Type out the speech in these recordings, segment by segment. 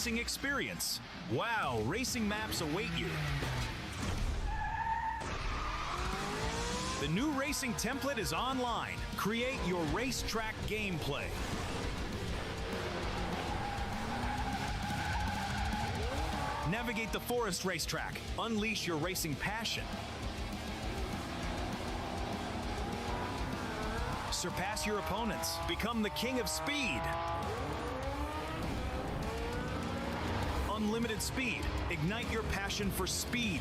racing experience. Wow, racing maps await you. The new racing template is online. Create your racetrack gameplay. Navigate the forest racetrack. Unleash your racing passion. Surpass your opponents. Become the king of speed. Unlimited speed. Ignite your passion for speed.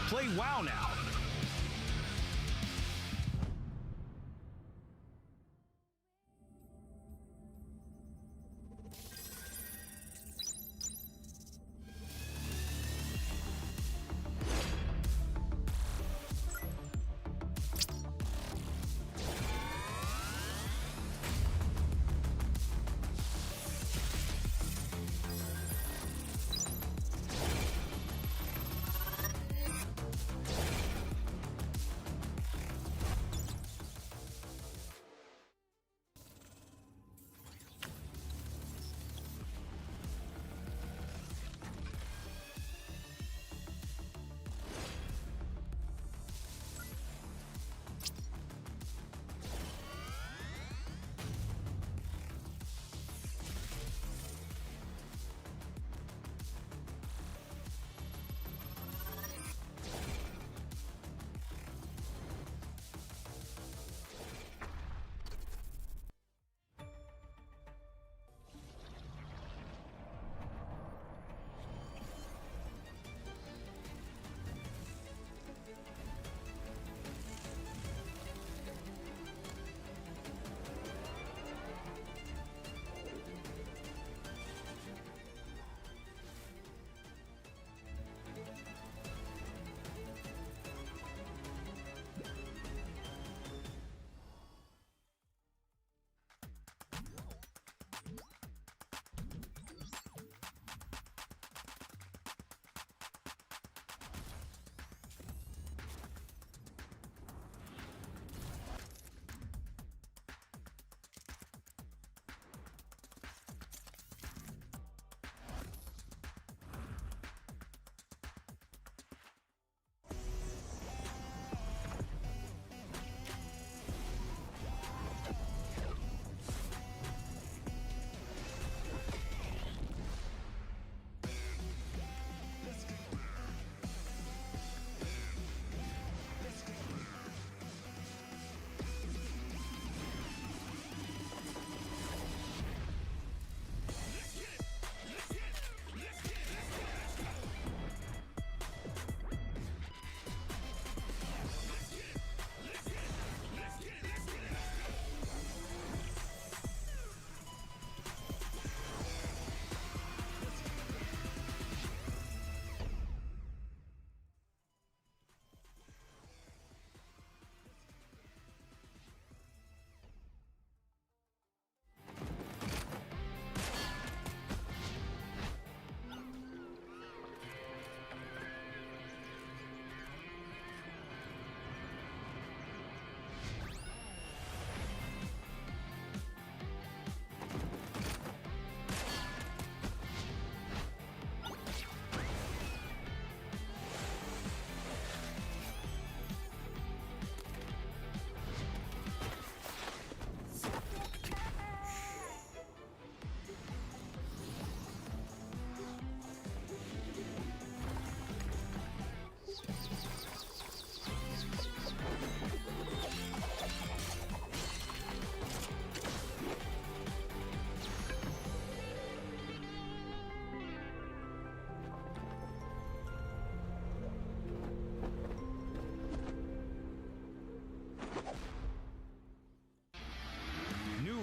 Play WoW now.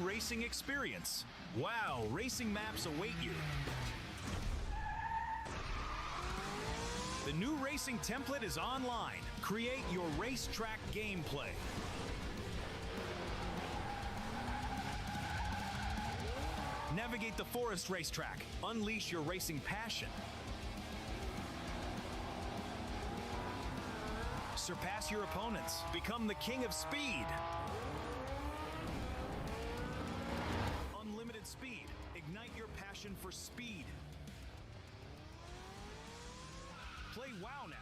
Racing experience. Wow, racing maps await you. The new racing template is online. Create your racetrack gameplay. Navigate the forest racetrack. Unleash your racing passion. Surpass your opponents. Become the king of speed. Unlimited speed. passion for speed. Play WoW now.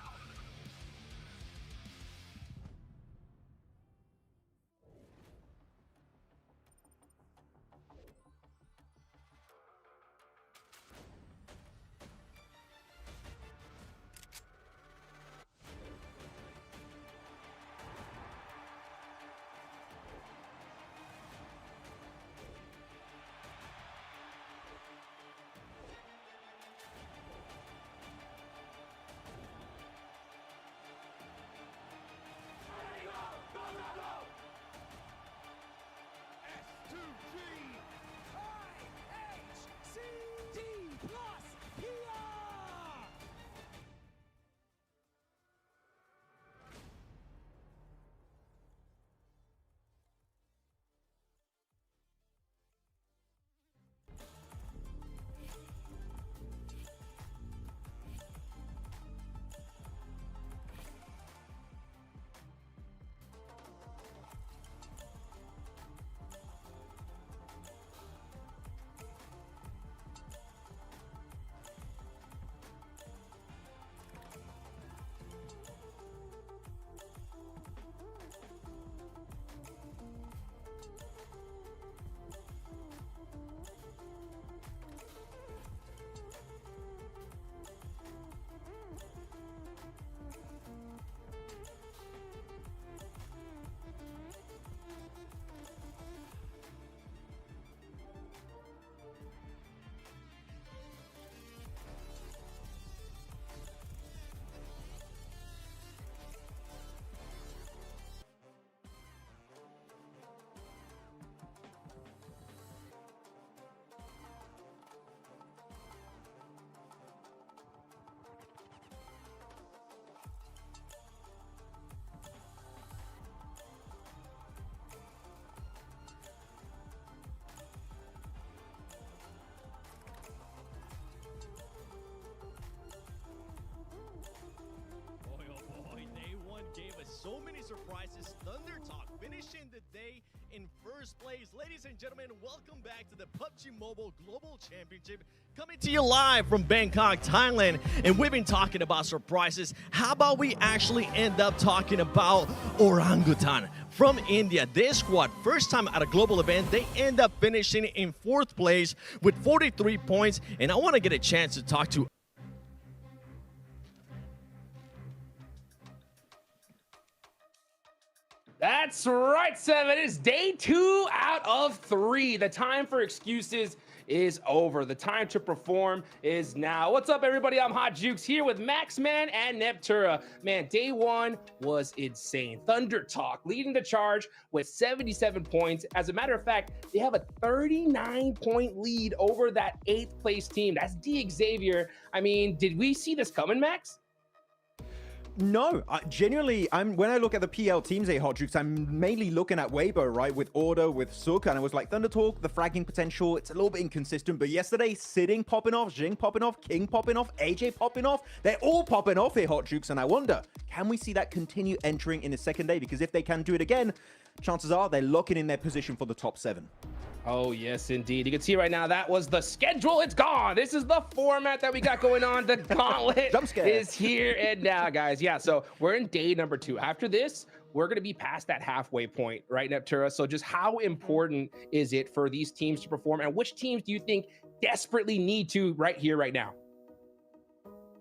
Gave us so many surprises. Thunder Talk finishing the day in first place. Ladies and gentlemen, welcome back to the PUBG Mobile Global Championship, coming to you live from Bangkok, Thailand. And we've been talking about surprises. How about we actually end up talking about Orangutan from India? This squad, first time at a global event, they end up finishing in fourth place with 43 points. And I want to get a chance to talk to That's right, Seven. It is day 2 out of 3. The time for excuses is over. The time to perform is now. What's up, everybody? I'm Hot Jukes here with Maxman and Neptura. Man, day 1 was insane. Thunder Talk leading the charge with 77 points. As a matter of fact, they have a 39-point lead over that 8th place team. That's D Xavier. I mean, did we see this coming, Max? No, genuinely, when I look at the PL teams, Hot Jukes, I'm mainly looking at Weibo, right, with Order, with Sook, and I was like, Thunder Talk, the fragging potential, it's a little bit inconsistent, but yesterday, Sitting popping off, Jing popping off, King popping off, AJ popping off, they're all popping off here, Hot Jukes, and I wonder, can we see that continue entering in the second day? Because if they can do it again, chances are they're locking in their position for the top 7. Oh, yes, indeed. You can see right now that was the schedule. It's gone. This is the format that we got going on. The Gauntlet is here and now, guys. Yeah, so we're in day number 2. After this, we're going to be past that halfway point, right, Neptura? So just how important is it for these teams to perform, and which teams do you think desperately need to right here, right now?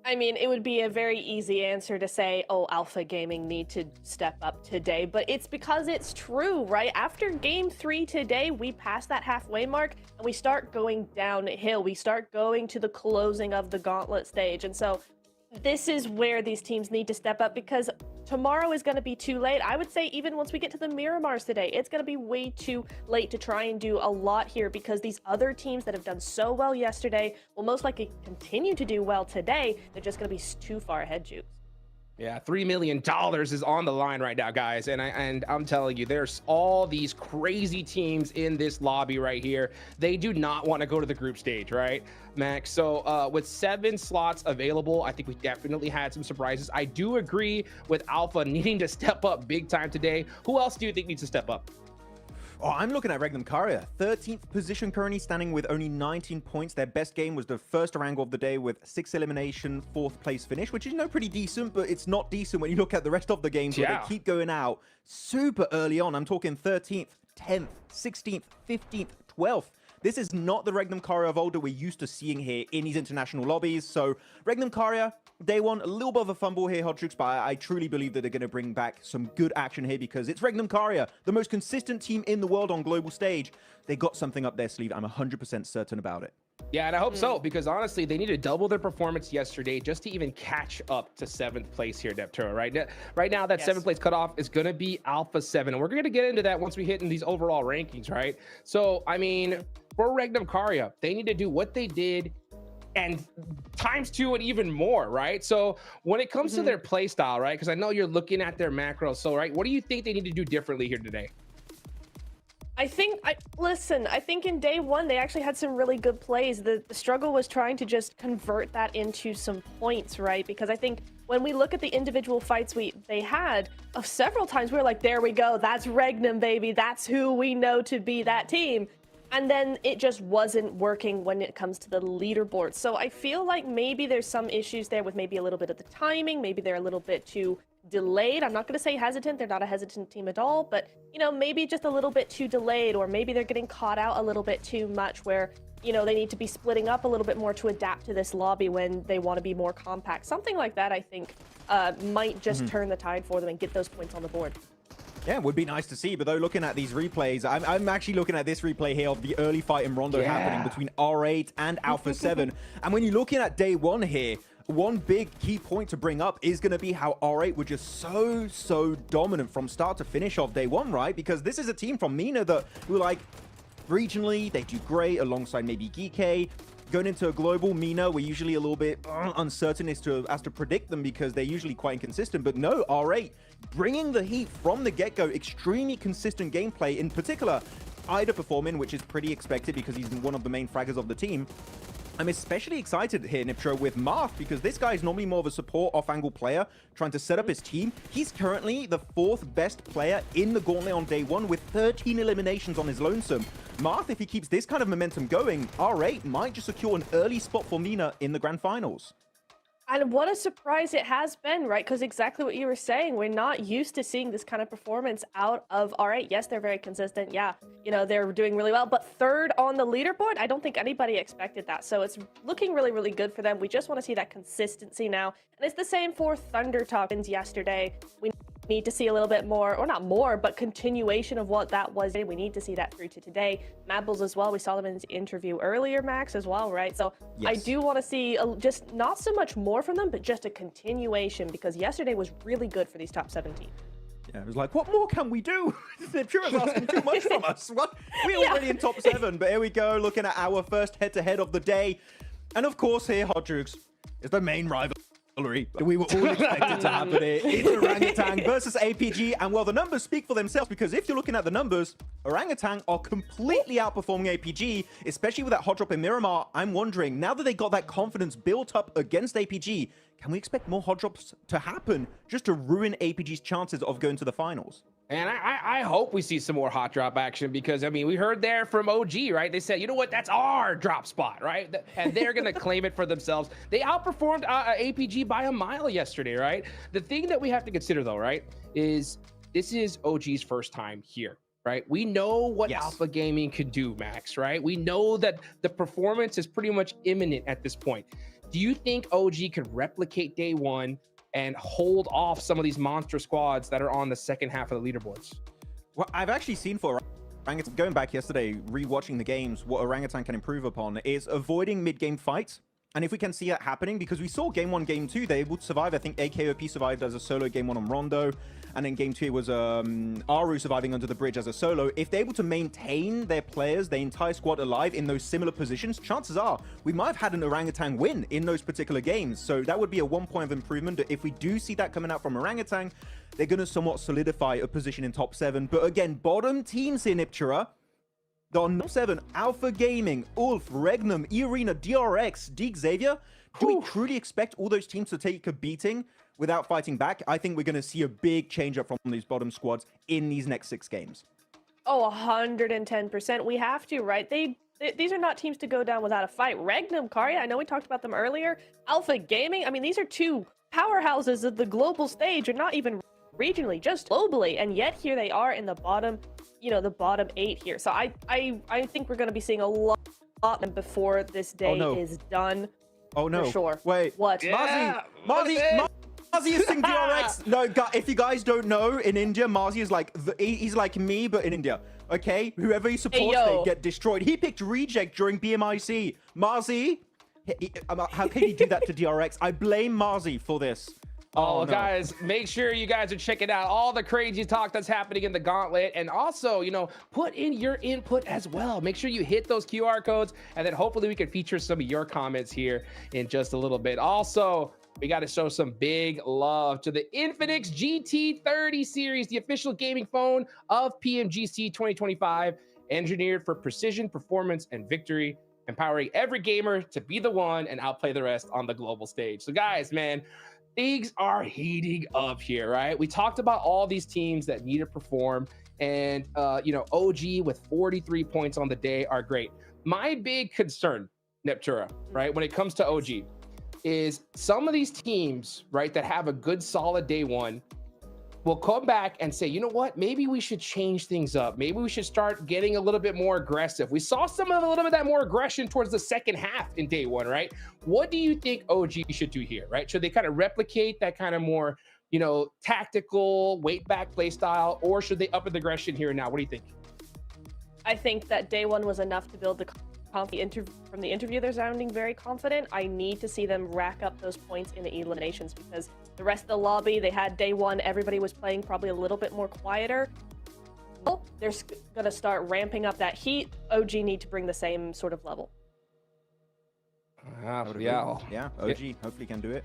I mean, it would be a very easy answer to say, oh, Alpha Gaming need to step up today, but it's because it's true, right? After game 3 today, we pass that halfway mark and we start going downhill. We start going to the closing of the Gauntlet stage. And so this is where these teams need to step up, because tomorrow is going to be too late. I would say even once we get to the Miramars today, it's going to be way too late to try and do a lot here, because these other teams that have done so well yesterday will most likely continue to do well today. They're just going to be too far ahead, Jukes. Yeah, $3 million is on the line right now, guys. And I'm telling you, there's all these crazy teams in this lobby right here. They do not want to go to the group stage, right, Max? So with 7 slots available, I think we definitely had some surprises. I do agree with Alpha needing to step up big time today. Who else do you think needs to step up? Oh, I'm looking at Regnum Karya. 13th position currently, standing with only 19 points. Their best game was the first Orango of the day with 6 elimination, 4th place finish, which is, pretty decent, but it's not decent when you look at the rest of the games where they keep going out super early on. I'm talking 13th, 10th, 16th, 15th, 12th. This is not the Regnum Karya of old that we're used to seeing here in these international lobbies. So Regnum Karya, day one, a little bit of a fumble here, Hodrix, but I truly believe that they're going to bring back some good action here because it's Regnum Karya, the most consistent team in the world on global stage. They got something up their sleeve. I'm 100% certain about it. Yeah, and I hope so, because honestly, they need to double their performance yesterday just to even catch up to 7th place here, Neptura, right now, that 7th place cutoff is going to be Alpha 7, and we're going to get into that once we hit in these overall rankings, right? So, I mean, for Regnum Karya, they need to do what they did and ×2 and even more, right? So when it comes to their play style, right, because I know you're looking at their macros, so, right, what do you think they need to do differently here today? I think in day one, they actually had some really good plays. The struggle was trying to just convert that into some points, right? Because I think when we look at the individual fights they had, several times we were like, there we go, that's Regnum, baby. That's who we know to be that team. And then it just wasn't working when it comes to the leaderboard. So I feel like maybe there's some issues there with maybe a little bit of the timing. Maybe they're a little bit too delayed. I'm not going to say hesitant. They're not a hesitant team at all. But, maybe just a little bit too delayed, or maybe they're getting caught out a little bit too much where, they need to be splitting up a little bit more to adapt to this lobby when they want to be more compact. Something like that, I think, might just turn the tide for them and get those points on the board. Yeah, it would be nice to see, but though looking at these replays, I'm actually looking at this replay here of the early fight in Rondo happening between R8 and Alpha 7. And when you're looking at day one here, one big key point to bring up is going to be how R8 were just so dominant from start to finish of day one, right? Because this is a team from MENA that were like, regionally, they do great alongside maybe Geek. Going into a global MENA, we're usually a little bit uncertain as to predict them because they're usually quite inconsistent. But no, R8 bringing the heat from the get-go, extremely consistent gameplay. In particular, Ida performing, which is pretty expected because he's one of the main fraggers of the team. I'm especially excited here, Niptro, with Marth, because this guy is normally more of a support off-angle player trying to set up his team. He's currently the 4th best player in the Gauntlet on day one with 13 eliminations on his lonesome. Marth, if he keeps this kind of momentum going, R8 might just secure an early spot for MENA in the grand finals. And what a surprise it has been, right? Because exactly what you were saying, we're not used to seeing this kind of performance out of R8. Yes, they're very consistent. Yeah, they're doing really well. But 3rd on the leaderboard, I don't think anybody expected that. So it's looking really good for them. We just want to see that consistency now. And it's the same for Thunder Talkins yesterday. We need to see a little bit more, or not more, but continuation of what that was. We need to see that through to today. Mabbles as well. We saw them in his interview earlier, Max, as well, right? So yes. I do want to see just not so much more from them, but just a continuation, because yesterday was really good for these top 17. Yeah, it was like, what more can we do? They're asking too much from us. What? We're already in top 7, but here we go, looking at our first head-to-head of the day. And of course here, Hodrux, is the main rival. We were all expected to happen here. It's Orangutan versus APG, and well, the numbers speak for themselves, because if you're looking at the numbers, Orangutan are completely outperforming APG, especially with that hot drop in Miramar. I'm wondering, now that they got that confidence built up against APG, can we expect more hot drops to happen just to ruin APG's chances of going to the finals? And I hope we see some more hot drop action, because, I mean, we heard there from OG, right? They said, you know what, that's our drop spot, right? And they're going to claim it for themselves. They outperformed APG by a mile yesterday, right? The thing that we have to consider, though, right, is this is OG's first time here, right? We know what Alpha Gaming can do, Max, right? We know that the performance is pretty much imminent at this point. Do you think OG could replicate day one and hold off some of these monster squads that are on the second half of the leaderboards? Well, I've actually seen for Orangutan, going back yesterday, rewatching the games, what Orangutan can improve upon is avoiding mid-game fights. And if we can see that happening, because we saw game 1, game 2, they would survive. I think AKOP survived as a solo game 1 on Rondo. And then game 2, it was Aru surviving under the bridge as a solo. If they're able to maintain their players, their entire squad alive in those similar positions, chances are we might have had an Orangutan win in those particular games. So that would be a 1 point of improvement. If we do see that coming out from Orangutan, they're going to somewhat solidify a position in top 7. But again, bottom teams here, Niptura. On top 7, Alpha Gaming, Ulf, Regnum, E-Arena, DRX, Deke, Xavier. Do we truly expect all those teams to take a beating without fighting back? I think we're going to see a big change up from these bottom squads in these next 6 games. Oh, 110%. We have to, right? These are not teams to go down without a fight. Regnum, Karya, I know we talked about them earlier. Alpha Gaming, I mean, these are two powerhouses of the global stage, or not even regionally, just globally. And yet here they are in the bottom, the bottom 8 here. So I think we're going to be seeing a lot before this day is done. Oh no! For sure. Wait, what? Yeah, Marzi is Sing DRX. No, if you guys don't know, in India, Marzi is like he's like me, but in India. Okay, whoever he supports, they get destroyed. He picked Reject during PMIC. Marzi, how can he do that to DRX? I blame Marzi for this. Oh, no. Guys, make sure you guys are checking out all the crazy talk that's happening in the Gauntlet. And also, put in your input as well. Make sure you hit those QR codes. And then hopefully we can feature some of your comments here in just a little bit. Also, we got to show some big love to the Infinix GT30 series, the official gaming phone of PMGC 2025, engineered for precision, performance, and victory, empowering every gamer to be the one and outplay the rest on the global stage. So guys, man, things are heating up here, right? We talked about all these teams that need to perform, and OG with 43 points on the day are great. My big concern, Neptura, right, when it comes to OG, is some of these teams, right, that have a good solid day one will come back and say, you know what, maybe we should change things up. Maybe we should start getting a little bit more aggressive. We saw a little bit of that more aggression towards the second half in day one, right? What do you think OG should do here, right? Should they kind of replicate that kind of more, tactical weight back play style, or should they up the aggression here and now? What do you think? I think that day one was enough to build from the interview, they're sounding very confident. I need to see them rack up those points in the eliminations, because the rest of the lobby, they had day one, everybody was playing probably a little bit more quieter. Well, they're going to start ramping up that heat. OG need to bring the same sort of level. OG hopefully can do it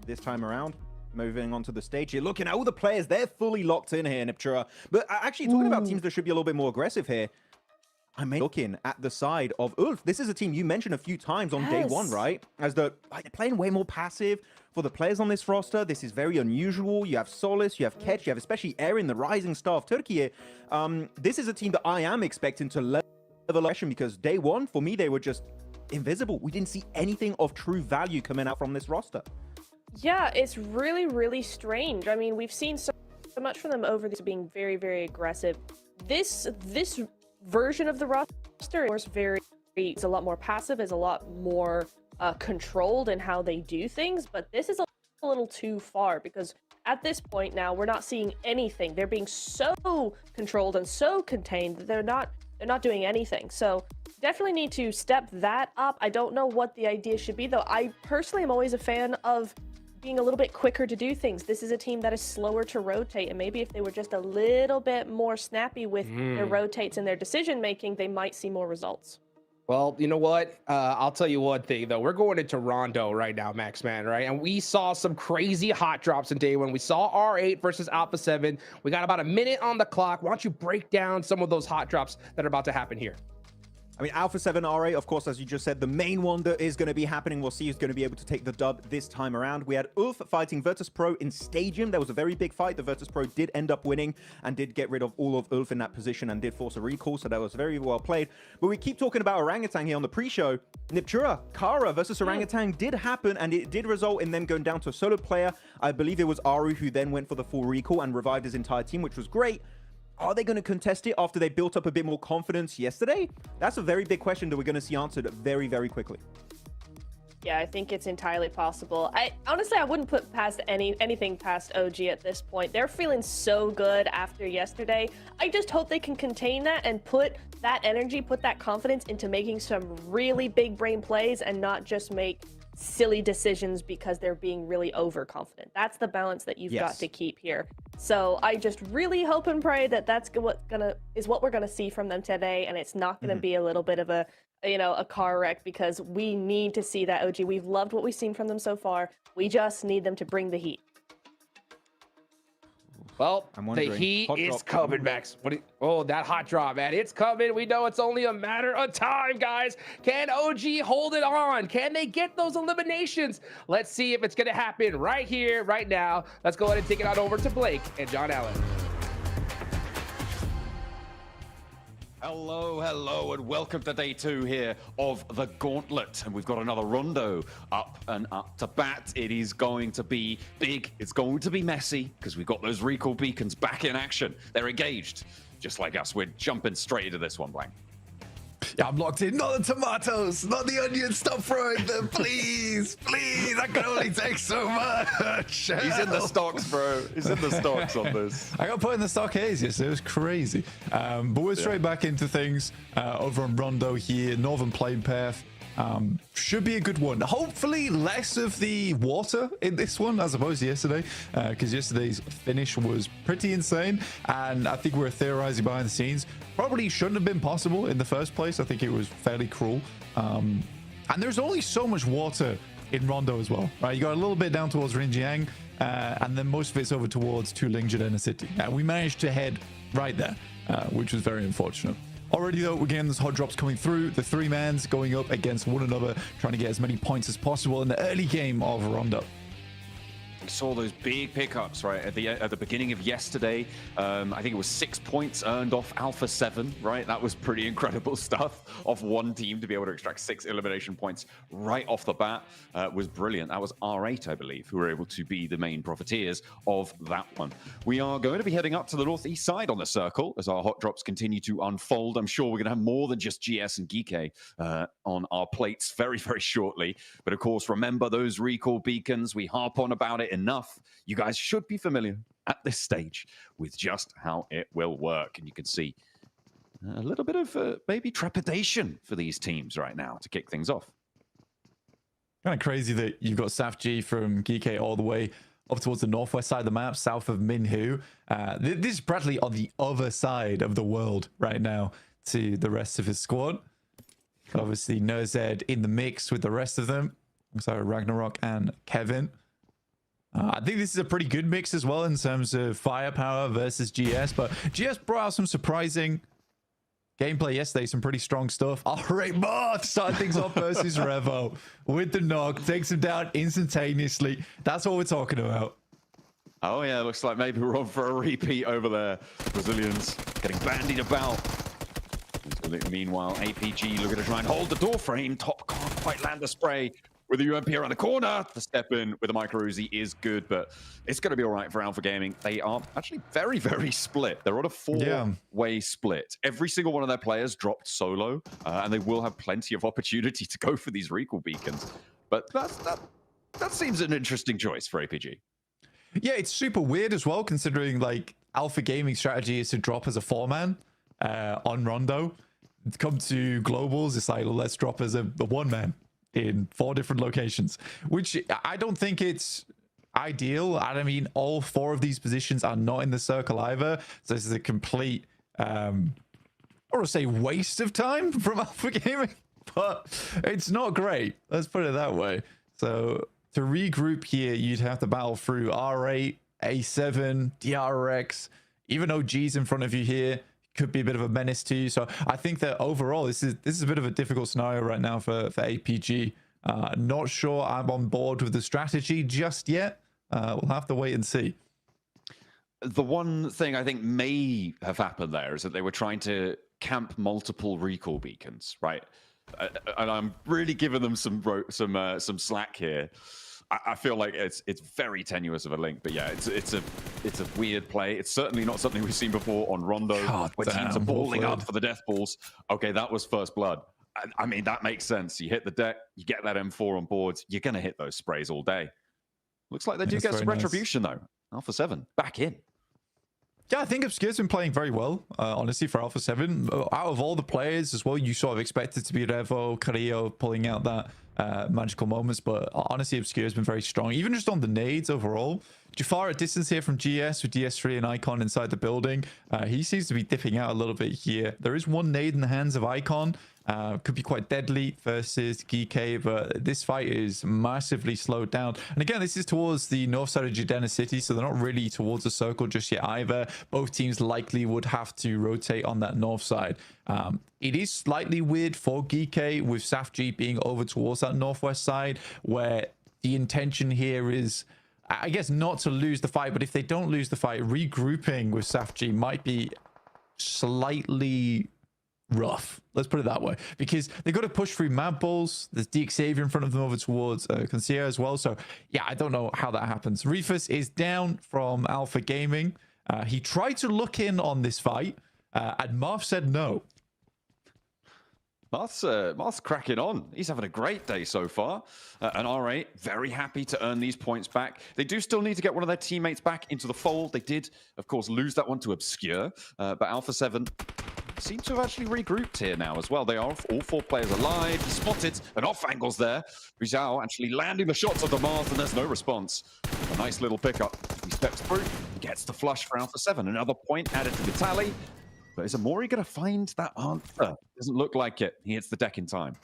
this time around. Moving on to the stage here, looking at all the players, they're fully locked in here, Niptura. But actually, talking about teams that should be a little bit more aggressive here, I'm looking at the side of Ulf. This is a team you mentioned a few times on day one, right? As they're playing way more passive. For the players on this roster, this is very unusual. You have Solis, you have Ketch, you have especially Erin, the rising star of Turkey. This is a team that I am expecting to level aggression, because day one, for me, they were just invisible. We didn't see anything of true value coming out from this roster. Yeah, it's really, really strange. I mean, we've seen so much from them over this being very, very aggressive. This version of the roster is a lot more passive, is a lot more controlled in how they do things, but this is a little too far, because at this point now we're not seeing anything. They're being so controlled and so contained that they're not doing anything. So definitely need to step that up. I don't know what the idea should be, though. I personally am always a fan of being a little bit quicker to do things. This is a team that is slower to rotate, and maybe if they were just a little bit more snappy with their rotates and their decision making, they might see more results. Well, you know what? I'll tell you one thing, though. We're going into Rondo right now, Maxman, right? And we saw some crazy hot drops in day one. We saw R8 versus Alpha 7. We got about a minute on the clock. Why don't you break down some of those hot drops that are about to happen here? I mean, Alpha 7 R8, of course, as you just said, the main one that is going to be happening. We'll see who's going to be able to take the dub this time around. We had Ulf fighting Virtus Pro in Stadium. There was a very big fight. The Virtus Pro did end up winning and did get rid of all of Ulf in that position and did force a recall, so that was very well played. But we keep talking about Orangutan here on the pre-show. Niptura, Kara versus Orangutan did happen, and it did result in them going down to a solo player. I believe it was Aru who then went for the full recall and revived his entire team, which was great. Are they going to contest it after they built up a bit more confidence yesterday? That's a very big question that we're going to see answered very, very quickly. Yeah, I think it's entirely possible. Honestly, I wouldn't put past anything past OG at this point. They're feeling so good after yesterday. I just hope they can contain that and put that energy, put that confidence into making some really big brain plays and not just make silly decisions because they're being really overconfident. That's the balance that you've got to keep here. So I just really hope and pray that that's what we're gonna see from them today, and it's not gonna be a little bit of a car wreck, because we need to see that OG. We've loved what we've seen from them so far. We just need them to bring the heat. Well, the heat is coming, Max. That hot drop, man. It's coming. We know it's only a matter of time, guys. Can OG hold it on? Can they get those eliminations? Let's see if it's going to happen right here, right now. Let's go ahead and take it on over to Blake and John Allen. Hello, and welcome to day 2 here of the Gauntlet. And we've got another rondo up and up to bat. It is going to be big. It's going to be messy because we've got those recall beacons back in action. They're engaged, just like us. We're jumping straight into this one, Blank. Yeah, I'm locked in. Not the tomatoes, not the onions. Stop throwing them, please. Please, I can only take so much. He's in the stocks, bro. He's in the stocks on this. I got put in the stockades yesterday. It was crazy. But we're straight back into things over on Rondo here. Northern Plain Path. Should be a good one. Hopefully less of the water in this one as opposed to yesterday, because yesterday's finish was pretty insane, and I think we were theorizing behind the scenes probably shouldn't have been possible in the first place. I think it was fairly cruel, and there's only so much water in Rondo as well, right? You got a little bit down towards Rinjiang, and then most of it's over towards Tuling Jadena City. We managed to head right there, which was very unfortunate. Already though, we're getting those hot drops coming through. The 3-mans going up against one another, trying to get as many points as possible in the early game of Rondo. We saw those big pickups right at the beginning of yesterday. I think it was 6 points earned off Alpha 7, right? That was pretty incredible stuff off one team to be able to extract 6 elimination points right off the bat. Was brilliant. That was R8, I believe, who were able to be the main profiteers of that one. We are going to be heading up to the northeast side on the circle as our hot drops continue to unfold. I'm sure we're going to have more than just GS and Geeke on our plates very, very shortly. But of course, remember those recall beacons. We harp on about it enough. You guys should be familiar at this stage with just how it will work. And you can see a little bit of maybe trepidation for these teams right now to kick things off. Kind of crazy that you've got Safji from Geeke all the way up towards the northwest side of the map, south of Minhu. This is Bradley on the other side of the world right now to the rest of his squad. Obviously, Nerzed in the mix with the rest of them. So Ragnarok and Kevin. I think this is a pretty good mix as well in terms of firepower versus GS, but GS brought out some surprising gameplay yesterday, some pretty strong stuff. All right, Moth starting things off versus Revo with the knock, takes him down instantaneously. That's what we're talking about. Oh yeah, looks like maybe we're on for a repeat over there. Brazilians getting bandied about. Meanwhile, APG looking to try and hold the door frame. Top can't quite land the spray. With the UMP around the corner, the step in with the micro Uzi is good, but it's going to be all right for Alpha Gaming. They are actually very, very split. They're on a 4-way split. Every single one of their players dropped solo, and they will have plenty of opportunity to go for these recall beacons. But that seems an interesting choice for APG. Yeah, it's super weird as well, considering like Alpha Gaming strategy is to drop as a 4-man on Rondo. To come to globals, it's like, let's drop as a 1-man. In 4 different locations, which I don't think it's ideal. I mean, all 4 of these positions are not in the circle either. So this is a complete, or say waste of time from Alpha Gaming, but it's not great. Let's put it that way. So to regroup here, you'd have to battle through R8, A7, DRX, even OG's in front of you here. Could be a bit of a menace to you. So I think that overall this is a bit of a difficult scenario right now for APG. Not sure I'm on board with the strategy just yet. We'll have to wait and see. The one thing I think may have happened there is that they were trying to camp multiple recall beacons, right? And I'm really giving them some slack here. I feel like it's very tenuous of a link, but yeah, it's a weird play. It's certainly not something we've seen before on Rondo, where teams are balling up for the death balls. Okay, that was first blood. I mean, that makes sense. You hit the deck, you get that M4 on board, you're going to hit those sprays all day. Looks like they do get some retribution, though. Alpha 7, back in. Yeah, I think Obscure's been playing very well, honestly, for Alpha 7. Out of all the players as well, you sort of expected to be Revo, Carrillo pulling out that magical moments, but honestly, Obscure's been very strong, even just on the nades overall. Jafar at distance here from GS with DS3 and Icon inside the building. He seems to be dipping out a little bit here. There is one nade in the hands of Icon. Could be quite deadly versus Geeke, but this fight is massively slowed down. And again, this is towards the north side of Jadena City, so they're not really towards the circle just yet either. Both teams likely would have to rotate on that north side. It is slightly weird for Geeke with Safji being over towards that northwest side, where the intention here is, I guess, not to lose the fight, but if they don't lose the fight, regrouping with Safji might be slightly rough. Let's put it that way, because they got to push through Mad Balls. There's Deke Xavier in front of them over towards Concierge as well. So yeah, I don't know how that happens. Reefus is down from Alpha Gaming. He tried to look in on this fight, and Marv said no. Marth's cracking on. He's having a great day so far. And R8 very happy to earn these points back. They do still need to get one of their teammates back into the fold. They did, of course, lose that one to Obscure. But Alpha 7 seem to have actually regrouped here now as well. They are all 4 players alive. He spotted an off angles there. Rizal actually landing the shots of the Marth, and there's no response. A nice little pickup. He steps through, gets the flush for Alpha 7. Another point added to the tally. But is Amori going to find that answer? Doesn't look like it. He hits the deck in time.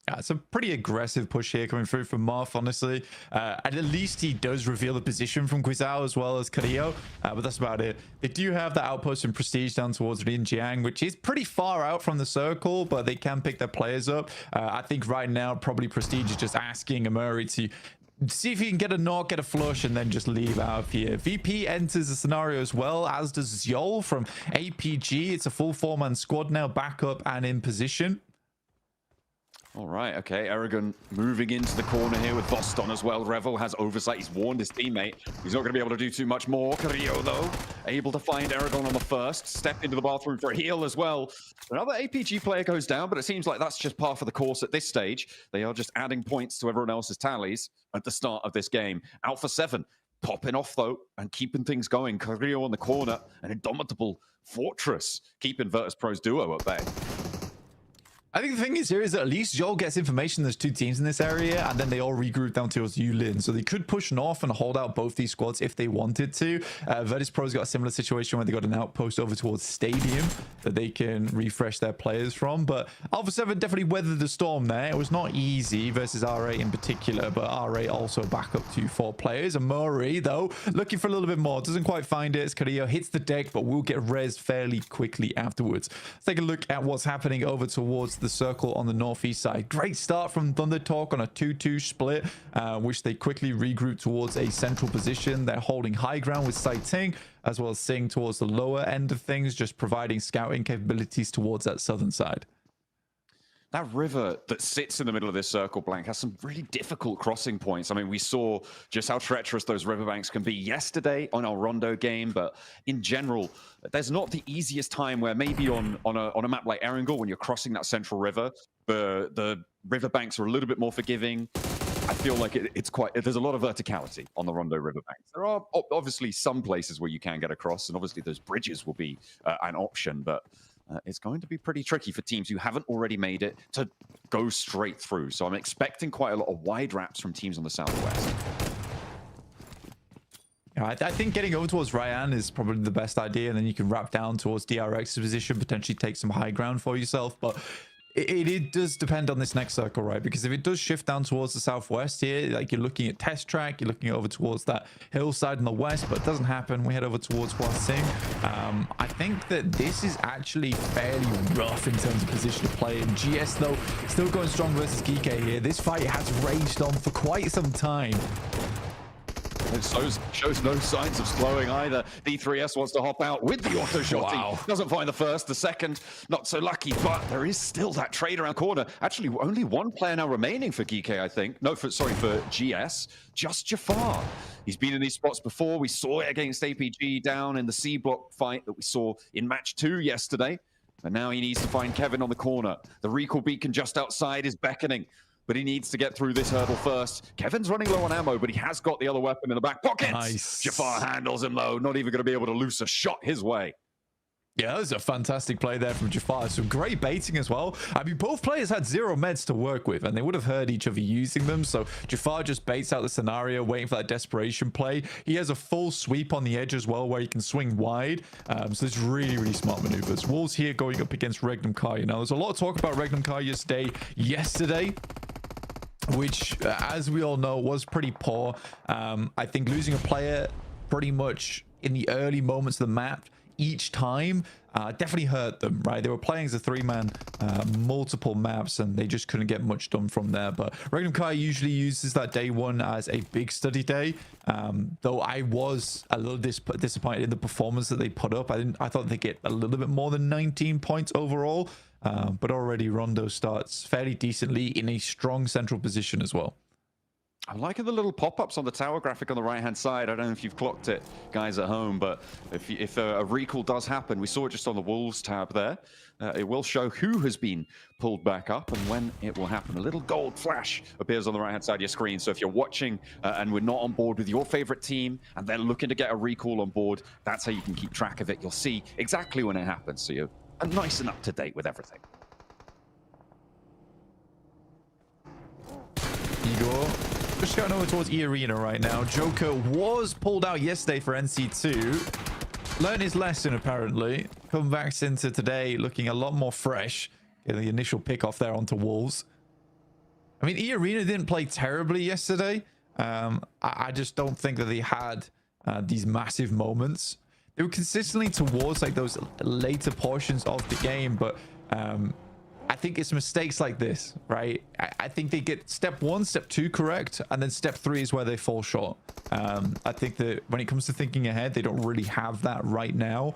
Yeah, it's a pretty aggressive push here coming through from Marth, honestly. And at least he does reveal the position from Quizao as well as Carrillo. But that's about it. They do have that outpost in Prestige down towards Rinjiang, which is pretty far out from the circle, but they can pick their players up. I think right now, probably Prestige is just asking Amori to see if he can get a knock, get a flush, and then just leave out of here. VP enters the scenario as well, as does Zjol from APG. It's a full 4-man squad now, back up and in position. All right, okay. Aragon moving into the corner here with Voston as well. Revel has oversight. He's warned his teammate. He's not going to be able to do too much more. Carrillo, though, able to find Aragon on the first. Step into the bathroom for a heal as well. Another APG player goes down, but it seems like that's just par for the course at this stage. They are just adding points to everyone else's tallies at the start of this game. Alpha 7 popping off, though, and keeping things going. Carrillo on the corner, an indomitable Fortress, keeping Virtus.pro's duo at bay. I think the thing is here is that at least Joel gets information there's 2 teams in this area, and then they all regroup down towards Yulin. So they could push north and hold out both these squads if they wanted to. Virtus.pro's got a similar situation where they got an outpost over towards Stadium that they can refresh their players from. But Alpha 7 definitely weathered the storm there. It was not easy versus R8 in particular, but R8 also back up to 4 players. And Murray, though, looking for a little bit more. Doesn't quite find it. Carrillo hits the deck, but will get rezzed fairly quickly afterwards. Let's take a look at what's happening over towards the circle on the northeast side. Great start from Thunder Talk on a 2-2 split, which they quickly regroup towards a central position. They're holding high ground with Sai Ting, as well as Sing towards the lower end of things, just providing scouting capabilities towards that southern side. That river that sits in the middle of this circle, Blank, has some really difficult crossing points. I mean, we saw just how treacherous those riverbanks can be yesterday on our Rondo game, but in general, there's not the easiest time where maybe on a map like Erangel, when you're crossing that central river, the riverbanks are a little bit more forgiving. I feel like there's a lot of verticality on the Rondo riverbanks. There are obviously some places where you can get across, and obviously those bridges will be an option, but it's going to be pretty tricky for teams who haven't already made it to go straight through. So I'm expecting quite a lot of wide wraps from teams on the southwest. Yeah, I think getting over towards Ryan is probably the best idea, and then you can wrap down towards DRX's position, potentially take some high ground for yourself. But it does depend on this next circle, right? Because if it does shift down towards the southwest here, like you're looking at Test Track, you're looking over towards that hillside in the west, but it doesn't happen. We head over towards Huasing. I think that this is actually fairly rough in terms of position to play. And GS, though, still going strong versus Geeke here. This fight has raged on for quite some time. It shows no signs of slowing either. D3S wants to hop out with the auto shot. Wow. Doesn't find the first, the second, not so lucky, but there is still that trade around corner. Actually, only one player now remaining for Geeke, I think. No, sorry, for GS, just Jafar. He's been in these spots before. We saw it against APG down in the C block fight that we saw in match 2 yesterday. And now he needs to find Kevin on the corner. The recall beacon just outside is beckoning, but he needs to get through this hurdle first. Kevin's running low on ammo, but he has got the other weapon in the back pocket. Nice. Jafar handles him though, not even going to be able to loose a shot his way. Yeah, that was a fantastic play there from Jafar. Some great baiting as well. I mean, both players had 0 meds to work with, and they would have heard each other using them. So Jafar just baits out the scenario, waiting for that desperation play. He has a full sweep on the edge as well, where he can swing wide. So it's really, really smart maneuvers. Wolves here going up against Regnum Kaya. Now, there's a lot of talk about Regnum Kaya's day yesterday, which, as we all know, was pretty poor. I think losing a player pretty much in the early moments of the map each time definitely hurt them, right? They were playing as a 3-man, multiple maps, and they just couldn't get much done from there. But Regnum Kai usually uses that day one as a big study day, though I was a little disappointed in the performance that they put up. I thought they'd get a little bit more than 19 points overall, but already Rondo starts fairly decently in a strong central position as well. I'm liking the little pop-ups on the tower graphic on the right-hand side. I don't know if you've clocked it, guys at home, but if a recall does happen, we saw it just on the Wolves tab there. It will show who has been pulled back up and when it will happen. A little gold flash appears on the right-hand side of your screen. So if you're watching and we're not on board with your favorite team and they're looking to get a recall on board, that's how you can keep track of it. You'll see exactly when it happens, so you're nice and up to date with everything. Igor just going over towards E Arena right now. Joker was pulled out yesterday for NC2. Learned his lesson, apparently. Come back into today looking a lot more fresh. Getting the initial pick off there onto Wolves. I mean, E Arena didn't play terribly yesterday. I just don't think that they had these massive moments. They were consistently towards like those later portions of the game, but I think it's mistakes like this, right? I think they get step 1, step 2 correct, and then step 3 is where they fall short. I think that when it comes to thinking ahead, they don't really have that right now.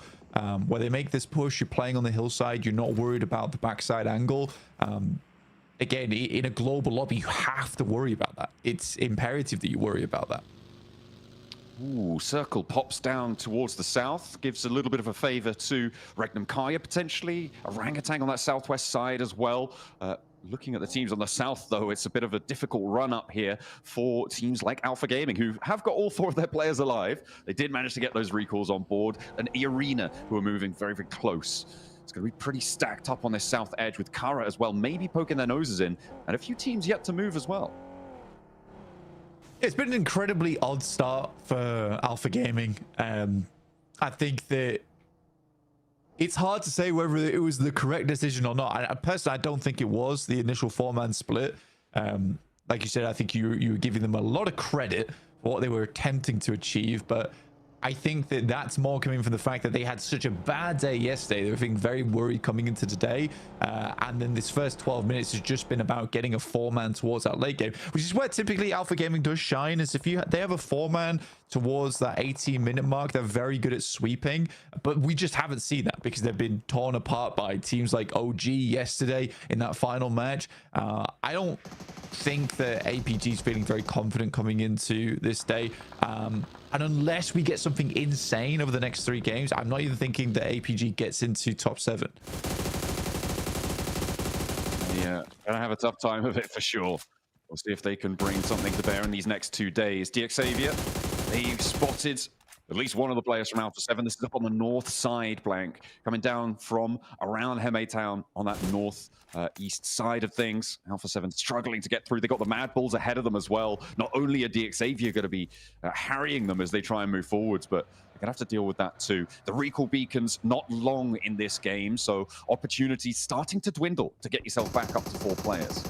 Where they make this push, you're playing on the hillside, you're not worried about the backside angle. Again, in a global lobby, you have to worry about that. It's imperative that you worry about that. Ooh, Circle pops down towards the south, gives a little bit of a favor to Regnum Kaya potentially. Orangutan on that southwest side as well. Looking at the teams on the south, though, it's a bit of a difficult run up here for teams like Alpha Gaming, who have got all 4 of their players alive. They did manage to get those recalls on board. And E-Arena, who are moving very, very close. It's going to be pretty stacked up on this south edge with Kara as well, maybe poking their noses in. And a few teams yet to move as well. It's been an incredibly odd start for Alpha Gaming. I think that it's hard to say whether it was the correct decision or not. Personally, I don't think it was the initial 4-man split. Like you said, I think you were giving them a lot of credit for what they were attempting to achieve, but I think that that's more coming from the fact that they had such a bad day yesterday. They were feeling very worried coming into today. And then this first 12 minutes has just been about getting a 4-man towards that late game, which is where typically Alpha Gaming does shine. Is if they have a 4-man towards that 18-minute mark, they're very good at sweeping. But we just haven't seen that because they've been torn apart by teams like OG yesterday in that final match. I don't think that APG is feeling very confident coming into this day. And unless we get something insane over the next 3 games, I'm not even thinking that APG gets into top 7. Yeah, gonna have a tough time of it for sure. We'll see if they can bring something to bear in these next 2 days. DX Xavier, they've spotted at least one of the players from Alpha 7. This is up on the north side, Blank, coming down from around Heme Town on that north east side of things. Alpha 7 struggling to get through. They got the Mad Bulls ahead of them as well. Not only are DX Xavier going to be harrying them as they try and move forwards, but they're going to have to deal with that too. The recall beacons not long in this game, so opportunities starting to dwindle to get yourself back up to 4 players.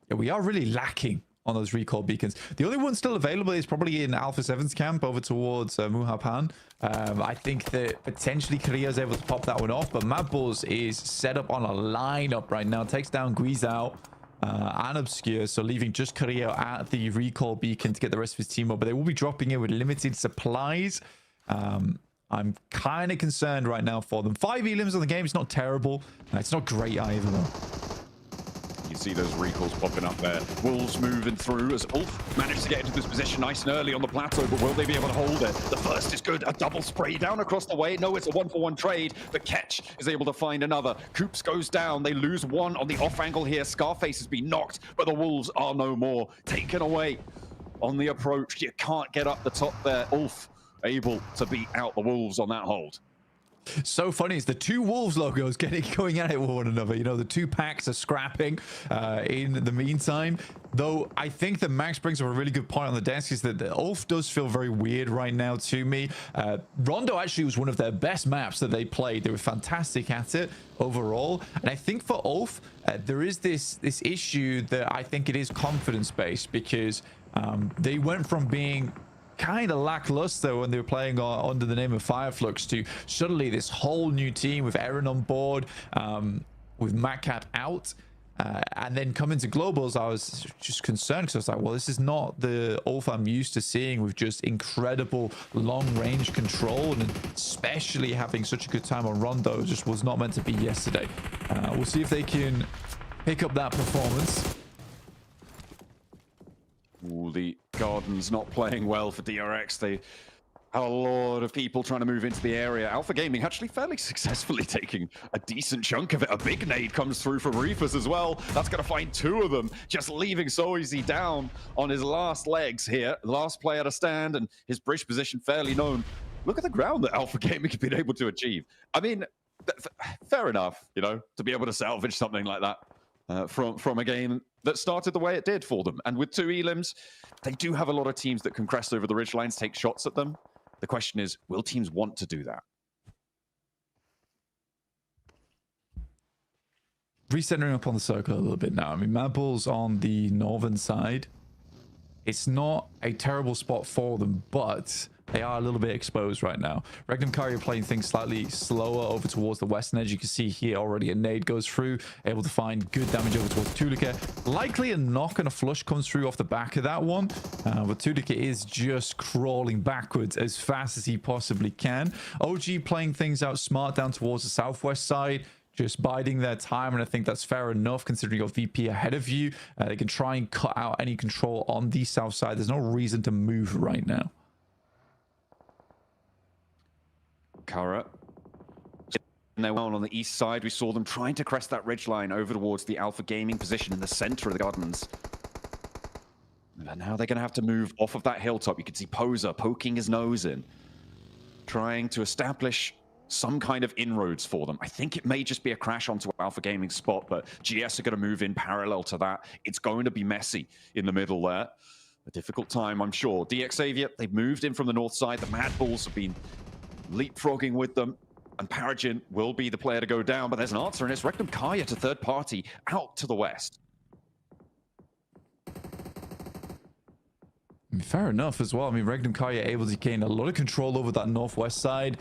Yeah, we are really lacking on those recall beacons. The only one still available is probably in Alpha 7's camp over towards Muhapan. I think that potentially Korea is able to pop that one off, but Mad Bulls is set up on a lineup right now. Takes down Guizao and Obscure, so leaving just Korea at the recall beacon to get the rest of his team up, but they will be dropping in with limited supplies. I'm kind of concerned right now for them. 5 elims on the game. It's not terrible. It's not great either, though. You see those recalls popping up there. Wolves moving through as Ulf managed to get into this position nice and early on the plateau, but will they be able to hold it? The first is good. A double spray down across the way. No, it's a 1-for-1 trade. The Catch is able to find another. Coops goes down. They lose one on the off angle here. Scarface has been knocked, but the Wolves are no more. Taken away on the approach. You can't get up the top there. Ulf able to beat out the Wolves on that hold. So funny, it's the 2 Wolves logos going at it with one another. You know, the 2 packs are scrapping in the meantime. Though I think that Max brings up a really good point on the desk, is that the Ulf does feel very weird right now to me. Rondo actually was one of their best maps that they played. They were fantastic at it overall. And I think for Ulf, there is this issue that I think it is confidence based, because they went from being kind of lackluster when they were playing under the name of Fireflux to suddenly this whole new team with Aaron on board, with Matcat out. And then coming to globals, I was just concerned because I was like, well, this is not the Ulf I'm used to seeing with just incredible long-range control, and especially having such a good time on Rondo. It just was not meant to be yesterday. We'll see if they can pick up that performance. Ooh, the Garden's not playing well for DRX. They have a lot of people trying to move into the area. Alpha Gaming actually fairly successfully taking a decent chunk of it. A big nade comes through from Reefers as well. That's going to find 2 of them, just leaving Soizy down on his last legs here. The last player to stand, and his bridge position fairly known. Look at the ground that Alpha Gaming have been able to achieve. I mean, fair enough, you know, to be able to salvage something like that from a game that started the way it did for them. And with 2 elims, they do have a lot of teams that can crest over the ridgelines, take shots at them. The question is, will teams want to do that? Recentering up on the circle a little bit now. I mean, Mad Bull's on the northern side. It's not a terrible spot for them, but they are a little bit exposed right now. Regnum Kari are playing things slightly slower over towards the western edge. You can see here already a nade goes through, able to find good damage over towards Tulika. Likely a knock and a flush comes through off the back of that one, but Tulika is just crawling backwards as fast as he possibly can. OG playing things out smart down towards the southwest side, just biding their time, and I think that's fair enough considering your VP ahead of you. They can try and cut out any control on the south side. There's no reason to move right now. Kara. And they're well on the east side. We saw them trying to crest that ridgeline over towards the Alpha Gaming position in the center of the Gardens. And now they're going to have to move off of that hilltop. You can see Poser poking his nose in, trying to establish some kind of inroads for them. I think it may just be a crash onto Alpha Gaming's spot, but GS are going to move in parallel to that. It's going to be messy in the middle there. A difficult time, I'm sure. DX Xavier, they've moved in from the north side. The Mad Bulls have been leapfrogging with them, and Paragin will be the player to go down, but there's an answer, and it's Regnum Kaya to third party out to the west. Fair enough as well. I mean, Regnum Kaya able to gain a lot of control over that northwest side.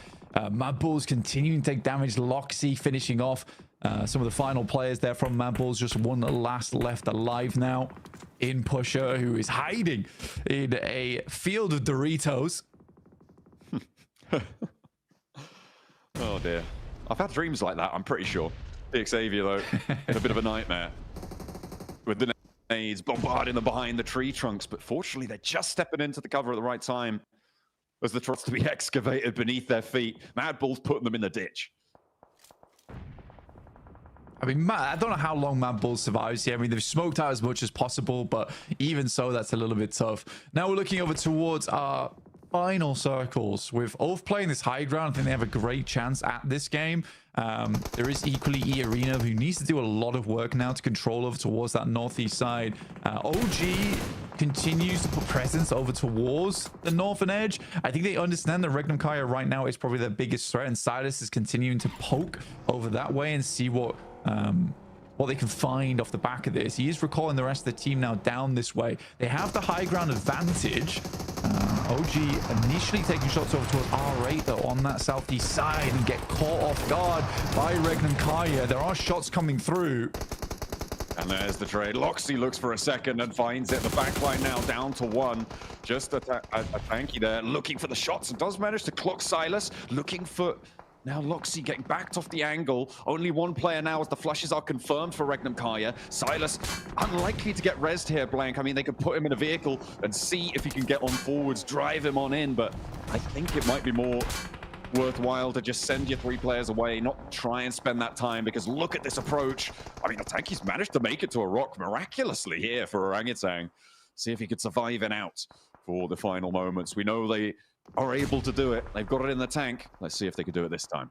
Mad Bulls continuing to take damage. Loxy finishing off some of the final players there from Mad Bulls. Just one last left alive now in Pusher, who is hiding in a field of Doritos. Oh dear. I've had dreams like that, I'm pretty sure. The Xavier, though, a bit of a nightmare. With the nades bombarding them behind the tree trunks, but fortunately they're just stepping into the cover at the right time as the trucks to be excavated beneath their feet. Mad Bull's putting them in the ditch. I mean, I don't know how long Mad Bull survives here. I mean, they've smoked out as much as possible, but even so, that's a little bit tough. Now we're looking over towards our final circles. With Ulf playing this high ground, I think they have a great chance at this game. There is equally E Arena, who needs to do a lot of work now to control over towards that northeast side. OG continues to put presence over towards the northern edge. I think they understand that Regnum Kaya right now is probably their biggest threat, and Silas is continuing to poke over that way and see what they can find off the back of this. He is recalling the rest of the team now down this way. They have the high ground advantage. OG initially taking shots over towards R8 though on that southeast side and get caught off guard by Regnum Kaya. There are shots coming through. And there's the trade. Loxy looks for a second and finds it. The backline now down to 1. Just a tanky there, looking for the shots, and does manage to clock Silas, looking for... Now Loxy getting backed off the angle. Only one player now as the flushes are confirmed for Regnum Kaya. Silas unlikely to get rezzed here, Blank. I mean, they could put him in a vehicle and see if he can get on forwards, drive him on in, but I think it might be more worthwhile to just send your 3 players away, not try and spend that time, because look at this approach. I mean, Tanky's managed to make it to a rock miraculously here for Orangutan. See if he could survive and out for the final moments. We know they are able to do it. They've got it in the tank. Let's see if they can do it this time.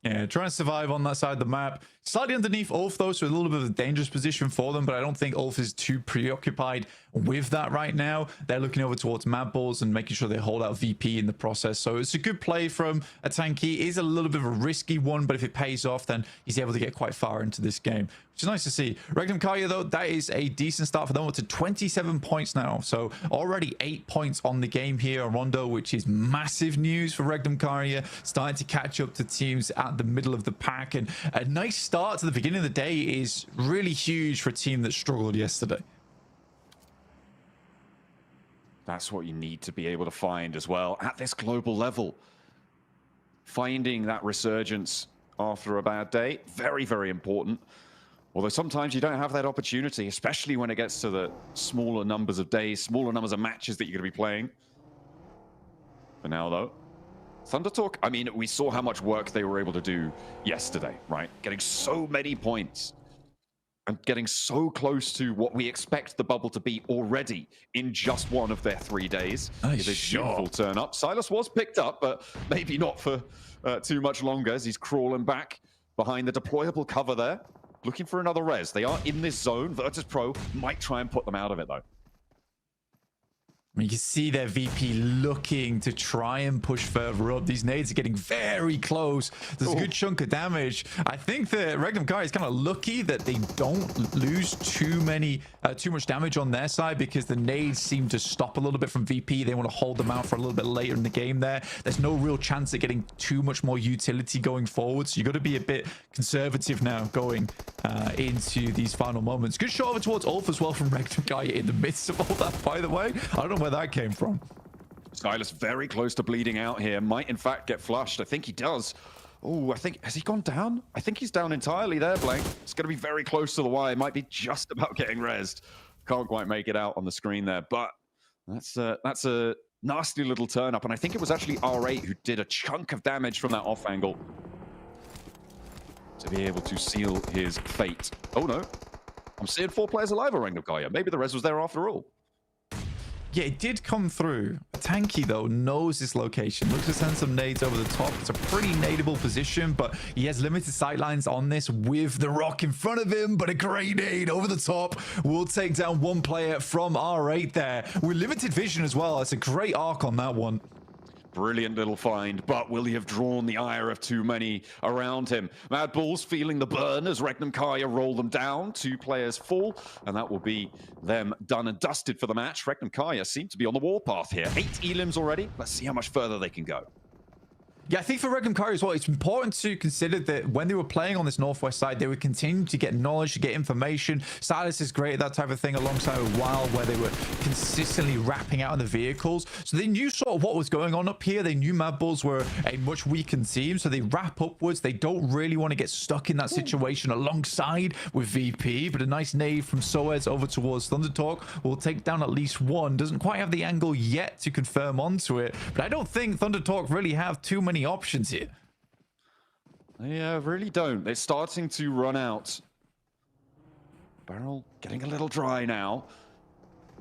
Yeah, trying to survive on that side of the map. Slightly underneath Ulf, though, so a little bit of a dangerous position for them, but I don't think Ulf is too preoccupied with that right now. They're looking over towards Mad Balls and making sure they hold out VP in the process. So it's a good play from a Tanky. It is a little bit of a risky one, but if it pays off, then he's able to get quite far into this game, which is nice to see. Regnum Kaya, though, that is a decent start for them. Up to 27 points now. So already 8 points on the game here on Rondo, which is massive news for Regnum Kaya. Starting to catch up to teams at the middle of the pack. And a nice start to the beginning of the day is really huge for a team that struggled yesterday. That's what you need to be able to find as well at this global level. Finding that resurgence after a bad day, very, very important. Although sometimes you don't have that opportunity, especially when it gets to the smaller numbers of days, smaller numbers of matches that you're going to be playing. For now, though, Thunder Talk, I mean, we saw how much work they were able to do yesterday, right? Getting so many points. And getting so close to what we expect the bubble to be already in just one of their 3 days. Nice. It's a beautiful turn up. Silas was picked up, but maybe not for too much longer as he's crawling back behind the deployable cover there. Looking for another res. They are in this zone. Virtus Pro might try and put them out of it, though. You can see their VP looking to try and push further up. These nades are getting very close. There's a good chunk of damage. I think that Regnum Kai is kind of lucky that they don't lose too much damage on their side, because the nades seem to stop a little bit from VP. They want to hold them out for a little bit later in the game there. There's no real chance of getting too much more utility going forward. So you've got to be a bit conservative now going into these final moments. Good shot over towards Ulf as well from Regnum Kai in the midst of all that, by the way. I don't know where that came from. Silas very close to bleeding out here. Might in fact get flushed. I think he does. Oh, I think, has he gone down? I think he's down entirely there, Blank. It's going to be very close to the wire. Might be just about getting rezzed. Can't quite make it out on the screen there, but that's a nasty little turn up. And I think it was actually R8 who did a chunk of damage from that off angle to be able to seal his fate. Oh no, I'm seeing 4 players alive around Nogaya. Maybe the res was there after all. Yeah, it did come through. Tanky, though, knows this location. Looks to send some nades over the top. It's a pretty nadeable position, but he has limited sightlines on this with the rock in front of him, but a great nade over the top will take down one player from R8 there. With limited vision as well. It's a great arc on that one. Brilliant little find, but will he have drawn the ire of too many around him? Mad Bulls feeling the burn as Regnum Kaya roll them down. 2 players fall, and that will be them done and dusted for the match. Regnum Kaya seem to be on the warpath here. 8 elims already. Let's see how much further they can go. Yeah, I think for Regnum Kaya as well, it's important to consider that when they were playing on this northwest side, they would continue to get knowledge, to get information. Silas is great at that type of thing, alongside with Wild, where they were consistently wrapping out in the vehicles. So they knew sort of what was going on up here. They knew Mad Bulls were a much weakened team, so they wrap upwards. They don't really want to get stuck in that situation alongside with VP, but a nice nade from Soez over towards Thunder Talk will take down at least one. Doesn't quite have the angle yet to confirm onto it, but I don't think Thunder Talk really have too many options here. Yeah, really don't. They're starting to run out. Barrel getting a little dry now.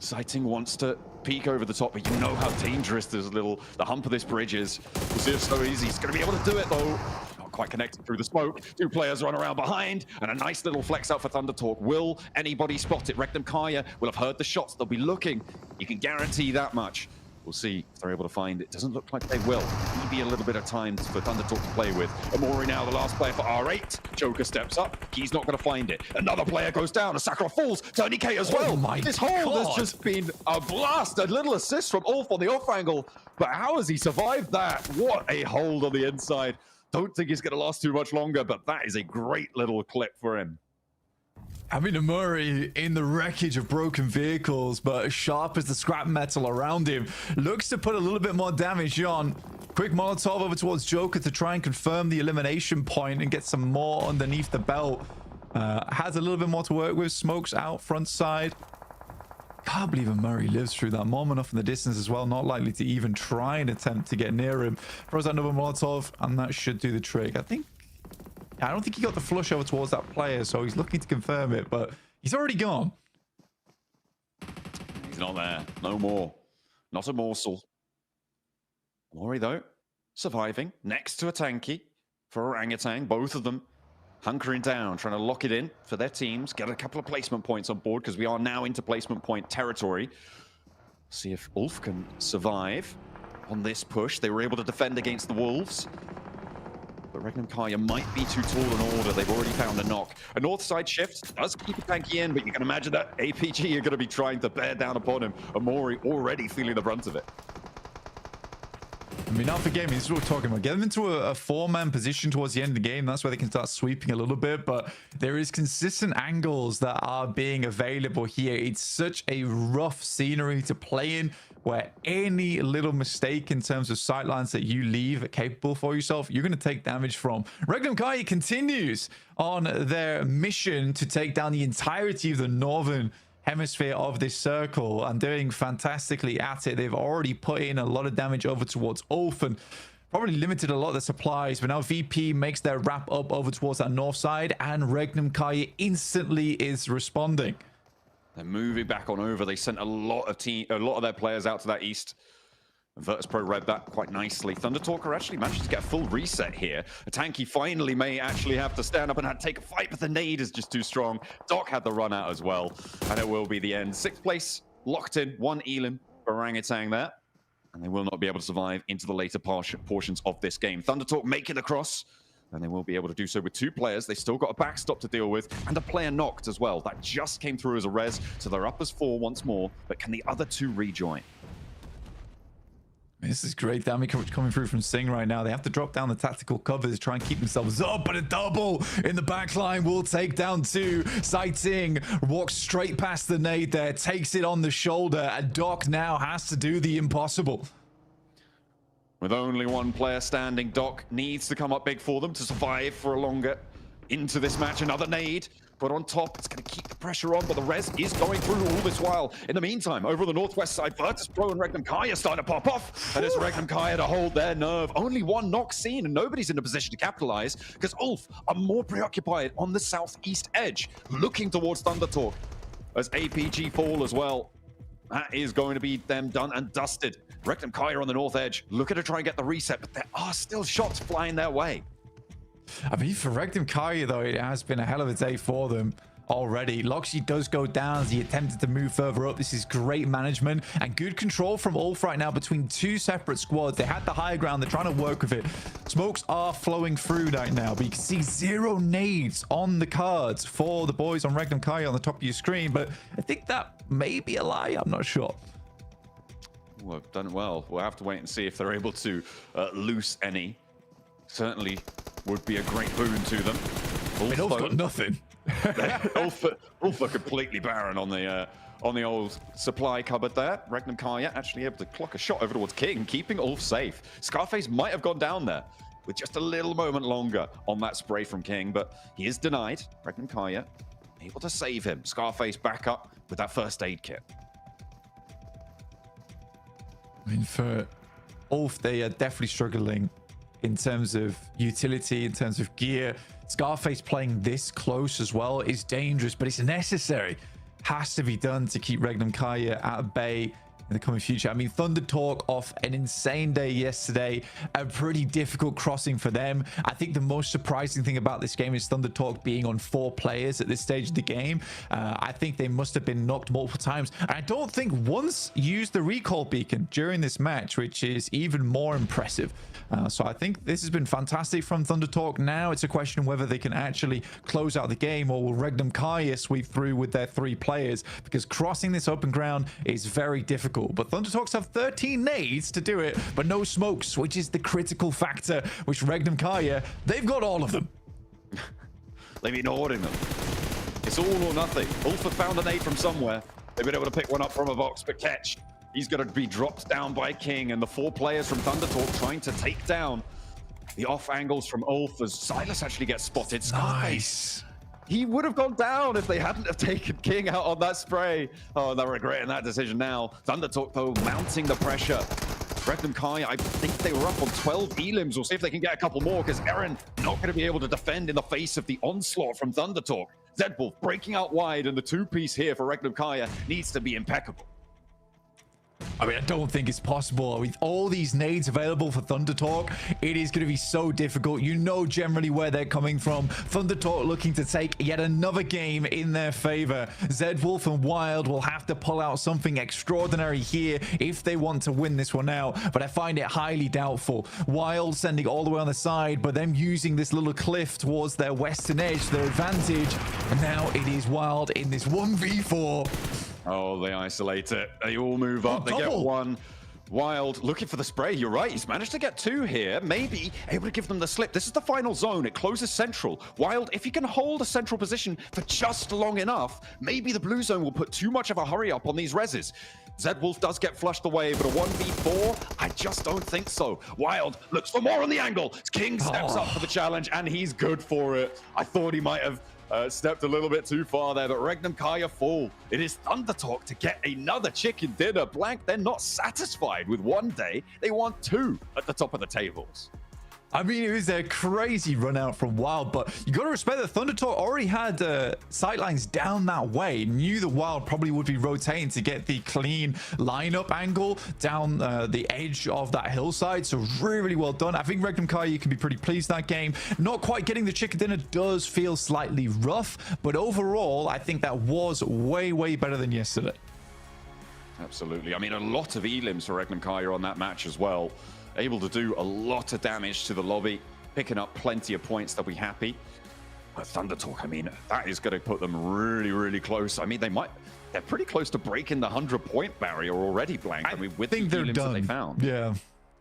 Sighting wants to peek over the top, but you know how dangerous the hump of this bridge is. We'll see if so easy. He's going to be able to do it, though. Not quite connected through the smoke. 2 players run around behind, and a nice little flex out for Thunder Talk. Will anybody spot it? Regnum Kaya will have heard the shots. They'll be looking. You can guarantee that much. We'll see if they're able to find it. Doesn't look like they will. Maybe a little bit of time for Thunder Talk to play with. Amori now the last player for R8. Joker steps up. He's not going to find it. Another player goes down. Asakura falls. Tony K as well. Oh my This hold has just been a blast. A little assist from Ulf on the off angle. But how has he survived that? What a hold on the inside. Don't think he's going to last too much longer, but that is a great little clip for him. I mean, Amuri in the wreckage of broken vehicles, but as sharp as the scrap metal around him, looks to put a little bit more damage on. Quick Molotov over towards Joker to try and confirm the elimination point and get some more underneath the belt. Has a little bit more to work with. Smokes out front side. Can't believe Amuri lives through that moment off in the distance as well. Not likely to even try and attempt to get near him. Throws out another Molotov, and that should do the trick. I don't think he got the flush over towards that player, so he's looking to confirm it, but he's already gone. He's not there. No more. Not a morsel. Mori, though, surviving next to a Tanky for Orangutan. Both of them hunkering down, trying to lock it in for their teams, get a couple of placement points on board because we are now into placement point territory. See if Ulf can survive on this push. They were able to defend against the Wolves, but Regnum Kaya might be too tall an order. They've already found a knock. A north side shift does keep a tanky in, but you can imagine that APG are going to be trying to bear down upon him. Amori already feeling the brunt of it. I mean, Alpha Gaming, this is what we're talking about. Get them into a four-man position towards the end of the game. That's where they can start sweeping a little bit. But there is consistent angles that are being available here. It's such a rough scenery to play in, where any little mistake in terms of sightlines that you leave capable for yourself, you're going to take damage from. Regnum Kai continues on their mission to take down the entirety of the northern hemisphere of this circle and doing fantastically at it. They've already put in a lot of damage over towards Ulf and probably limited a lot of the supplies, but now VP makes their wrap up over towards that north side, and Regnum Kai instantly is responding. They're moving back on over. They sent a lot of their players out to that east. Virtus Pro read that quite nicely. Thundertalker actually managed to get a full reset here. A tanky finally may actually have to stand up and take a fight, but the nade is just too strong. Doc had the run out as well, and it will be the end. 6th place locked in, 1 Elim orangutan there, and they will not be able to survive into the later portions of this game. Thundertalk make it across, and they will be able to do so with 2 players. They still got a backstop to deal with, and a player knocked as well. That just came through as a res, so they're up as 4 once more, but can the other 2 rejoin? This is great damage coming through from Sing right now. They have to drop down the tactical covers, try and keep themselves up, but a double in the back line will take down 2. Sing walks straight past the nade there, takes it on the shoulder, and Doc now has to do the impossible. With only 1 player standing, Doc needs to come up big for them to survive for a longer into this match. Another nade, but on top, it's going to keep the pressure on, but the res is going through all this while. In the meantime, over the northwest side, Virtus Pro and Regnum Kai are starting to pop off, and it's Regnum Kai to hold their nerve. Only 1 knock seen, and nobody's in a position to capitalize, because Ulf are more preoccupied on the southeast edge, looking towards Thundertalk, as APG fall as well. That is going to be them done and dusted. Regnum Kai are on the north edge, looking to try and get the reset, but there are still shots flying their way. I mean, for Regnum Kai, though, it has been a hell of a day for them already. Loxy does go down as he attempted to move further up. This is great management and good control from Ulf right now between 2 separate squads. They had the high ground. They're trying to work with it. Smokes are flowing through right now, but you can see 0 nades on the cards for the boys on Regnum Kai on the top of your screen. But I think that may be a lie. I'm not sure. Well, done well. We'll have to wait and see if they're able to loose any. Certainly would be a great boon to them. Ulf's got nothing. Ulf are completely barren on the old supply cupboard there. Regnum Kaya actually able to clock a shot over towards King, keeping Ulf safe. Scarface might have gone down there with just a little moment longer on that spray from King, but he is denied. Regnum Kaya able to save him. Scarface back up with that first aid kit. I mean, for Ulf, they are definitely struggling in terms of utility, in terms of gear. Scarface playing this close as well is dangerous, but it's necessary. Has to be done to keep Regnum Kaya at bay in the coming future. I mean, Thundertalk off an insane day yesterday, a pretty difficult crossing for them. I think the most surprising thing about this game is Thundertalk being on 4 players at this stage of the game. I think they must have been knocked multiple times. And I don't think once used the recall beacon during this match, which is even more impressive. So I think this has been fantastic from Thundertalk. Now it's a question of whether they can actually close out the game, or will Regnum Kaya sweep through with their 3 players, because crossing this open ground is very difficult. But Thundertalks have 13 nades to do it, but no smokes, which is the critical factor, which Regnum Kaya, they've got all of them. They've been ordering them. It's all or nothing. Ulf have found a nade from somewhere. They've been able to pick one up from a box, but catch. He's going to be dropped down by King, and the 4 players from Thundertalk trying to take down the off angles from Ulf as Silas actually gets spotted. Scarface. Nice. He would have gone down if they hadn't have taken King out on that spray. Oh, they're regretting that decision now. Thundertalk, though, mounting the pressure. Regnum Kai, I think they were up on 12 elims. We'll see if they can get a couple more, because Eren not going to be able to defend in the face of the onslaught from Thundertalk. Zedwolf breaking out wide, and the 2-piece here for Regnum Kaya needs to be impeccable. I mean, I don't think it's possible. With all these nades available for Thunder Talk, it is going to be so difficult. You know generally where they're coming from. Thunder Talk looking to take yet another game in their favor. Zed Wolf and Wild will have to pull out something extraordinary here if they want to win this one out, but I find it highly doubtful. Wild sending all the way on the side, but them using this little cliff towards their western edge, their advantage, and now it is Wild in this 1v4. Oh, they isolate it. They all move up. They get one. Wild looking for the spray. You're right. He's managed to get two here. Maybe able to give them the slip. This is the final zone. It closes central. Wild, if you can hold a central position for just long enough, maybe the blue zone will put too much of a hurry up on these reses. Zed Wolf does get flushed away, but a 1v4, I just don't think so. Wild looks for more on the angle. King steps up for the challenge, and he's good for it. I thought he might have stepped a little bit too far there, but Regnum Kaya full. It is Thunder Talk to get another chicken dinner. Blank, they're not satisfied with one day. They want two at the top of the tables. I mean, it was a crazy run out from Wild, but you got to respect that Thunder Talk already had sightlines down that way. Knew the Wild probably would be rotating to get the clean lineup angle down the edge of that hillside. So really, really well done. I think Regnum Kai, you can be pretty pleased that game. Not quite getting the chicken dinner does feel slightly rough, but overall, I think that was way, way better than yesterday. Absolutely. I mean, a lot of elims for Regnum Kaya on that match as well. Able to do a lot of damage to the lobby, picking up plenty of points. They'll be happy. But Thunder Talk, I mean, that is going to put them really, really close. I mean, they're pretty close to breaking the 100-point barrier already, Blank. I mean, with the elims that they found. Yeah,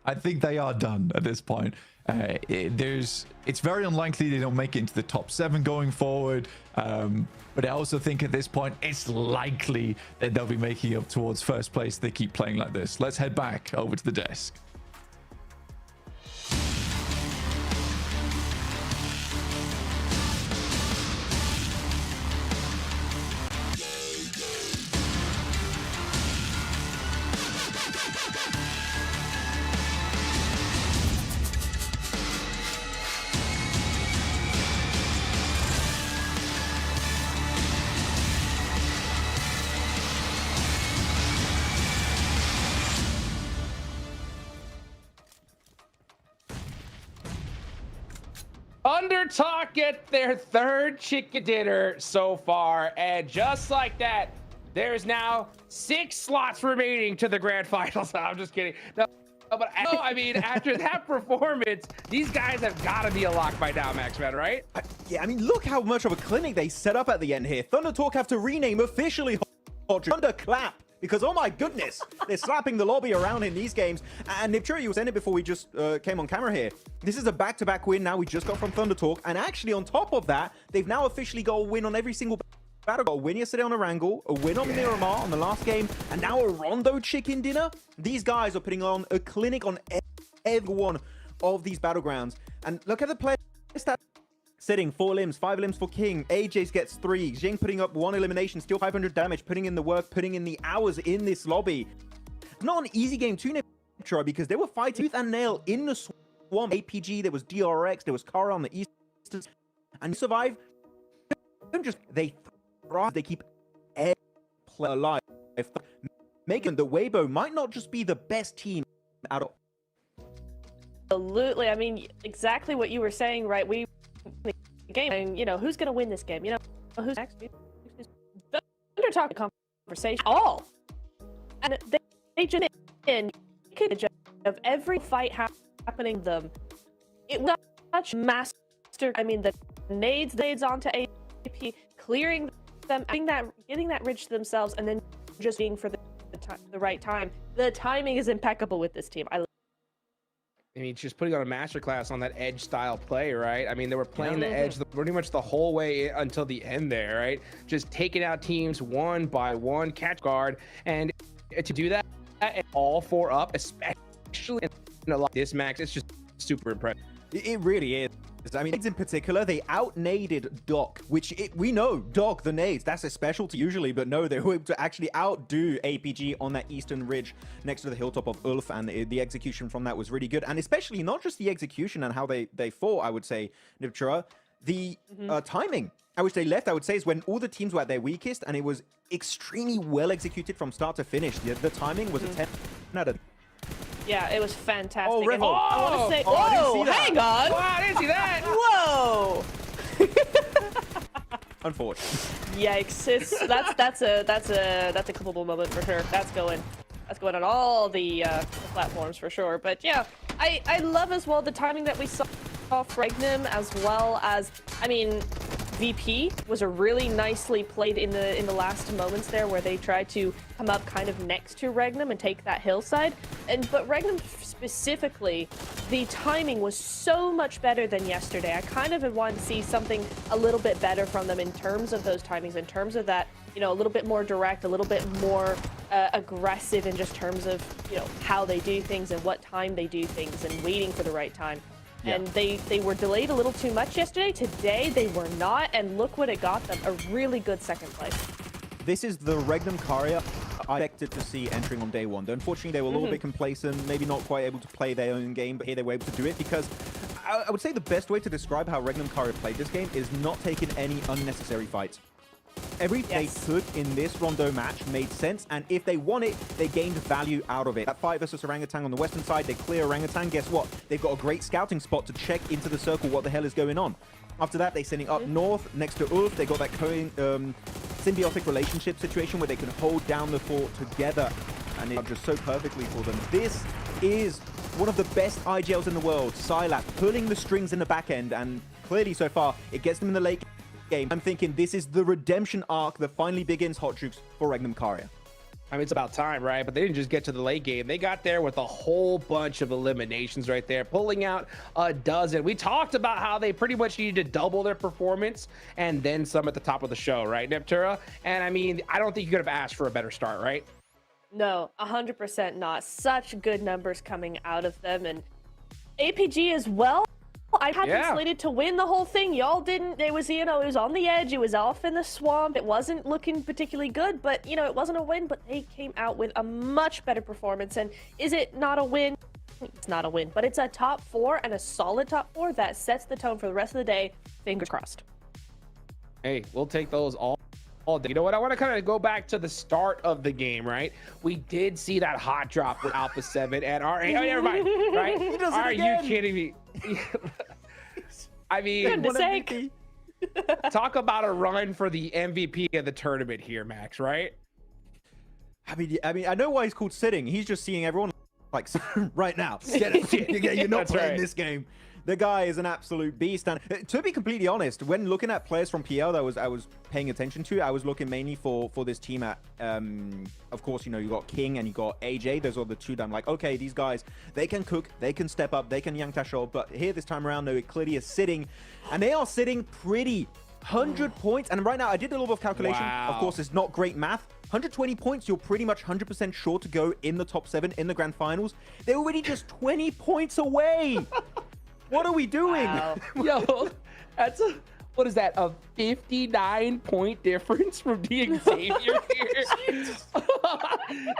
I think they are done at this point. It's very unlikely they don't make it into the top 7 going forward. But I also think at this point, it's likely that they'll be making up towards first place if they keep playing like this. Let's head back over to the desk. Thunder Talk get their third chicken dinner so far, and just like that, there's now 6 slots remaining to the grand finals. I'm just kidding. No, but I mean, after that performance, these guys have got to be a lock by now, Max, man, right? Yeah, I mean, look how much of a clinic they set up at the end here. Thunder Talk have to rename officially Thunderclap. Because, oh my goodness, they're slapping the lobby around in these games. And Nipchura, you were saying it before we just came on camera here. This is a back-to-back win now we just got from Thunder Talk. And actually, on top of that, they've now officially got a win on every single battle. Got a win yesterday on Erangel, a win on Miramar on the last game, and now a Rondo chicken dinner. These guys are putting on a clinic on every one of these battlegrounds. And look at the player stats. Sitting 4 limbs, 5 limbs for King. AJ's gets 3. Jing putting up 1 elimination, still 500 damage, putting in the work, putting in the hours in this lobby. Not an easy game to Nipchura because they were fighting tooth and nail in the swamp. APG, there was DRX, there was Kara on the east, and you survive. They thrive. They keep every player alive, making the Weibo might not just be the best team at all. Absolutely. I mean, exactly what you were saying, right? We game, and, you know, who's going to win this game? You know, who's next? Thunder Talk conversation all, and they just in of every fight happening them. It was such master. I mean, the nades onto AP, clearing them, getting that ridge to themselves, and then just being for the right time. The timing is impeccable with this team. I mean, just putting on a masterclass on that edge style play, right? I mean, they were playing the edge pretty much the whole way until the end there, right? Just taking out teams one by one, catch guard, and to do that, all 4 up, especially in a lot this Max, it's just super impressive. It really is. I mean, in particular, they out-naded Doc, which we know, Doc, the nades, that's a specialty usually, but no, they were able to actually outdo APG on that eastern ridge next to the hilltop of Ulf, and the execution from that was really good. And especially not just the execution and how they fought, I would say, Nipchura, The timing at which they left, I would say, is when all the teams were at their weakest, and it was extremely well executed from start to finish. The timing was a 10 out of. Yeah, it was fantastic. Oh, And Revel. I want to say, Oh, I didn't see whoa, that. hang on. Wow, I didn't see that. Whoa. Unfortunate. Yikes! That's a clippable moment for sure. That's going on all the platforms for sure. But yeah, I love as well the timing that we saw off Regnum, as well as, I mean, VP was a really nicely played in the last moments there, where they tried to come up kind of next to Regnum and take that hillside. But Regnum specifically, the timing was so much better than yesterday. I kind of wanted to see something a little bit better from them in terms of those timings, in terms of that, you know, a little bit more direct, a little bit more aggressive in just terms of, you know, how they do things and what time they do things and waiting for the right time. Yeah. And they were delayed a little too much yesterday. Today, they were not, and look what it got them, a really good second place. This is the Regnum Caria I expected to see entering on day one. Though unfortunately, they were a little bit complacent, maybe not quite able to play their own game, but here they were able to do it because I would say the best way to describe how Regnum Caria played this game is not taking any unnecessary fights. Every they took in this Rondo match made sense, and if they won it, they gained value out of it. That fight versus Orangutan on the western side, they clear Orangutan. Guess what? They've got a great scouting spot to check into the circle what the hell is going on. After that, they're sending up north next to Ulf. They got that symbiotic relationship situation where they can hold down the fort together, and it just so perfectly for them. This is one of the best IGLs in the world. Sylat pulling the strings in the back end, and clearly so far, it gets them in the late game. I'm thinking this is the redemption arc that finally begins, Hot Jukes, for Regnum Caria. I mean, it's about time, right? But they didn't just get to the late game. They got there with a whole bunch of eliminations right there, pulling out a dozen. We talked about how they pretty much needed to double their performance and then some at the top of the show, right, Neptura? And I mean, I don't think you could have asked for a better start, right? No, 100% not. Such good numbers coming out of them. And APG as well. I had them slated to win the whole thing. Y'all didn't. It was, you know, it was on the edge. It was off in the swamp. It wasn't looking particularly good, but, you know, it wasn't a win, but they came out with a much better performance. And is it not a win? It's not a win, but it's a top 4 and a solid top 4 that sets the tone for the rest of the day. Fingers crossed. Hey, we'll take those all day. You know what? I want to kind of go back to the start of the game, right? We did see that hot drop with Alpha 7 and our. Oh, never mind, right? Are you kidding me? I mean, talk about a run for the MVP of the tournament here, Max, right? I mean, I know why he's called sitting. He's just seeing everyone like right now. Get it. You're not playing this game. The guy is an absolute beast. And to be completely honest, when looking at players from PL that I was paying attention to, I was looking mainly for this team at, of course, you know, you got King and you got AJ. Those are the two that I'm like, okay, these guys, they can cook, they can step up, they can Yang Tashol. But here this time around, though, it clearly is sitting. And they are sitting pretty. 100 points. And right now, I did a little bit of calculation. Wow. Of course, it's not great math. 120 points, you're pretty much 100% sure to go in the top 7 in the grand finals. They're already just 20 points away. What are we doing? Wow. Yo, that's what is that? A 59-point difference from the Xavier here.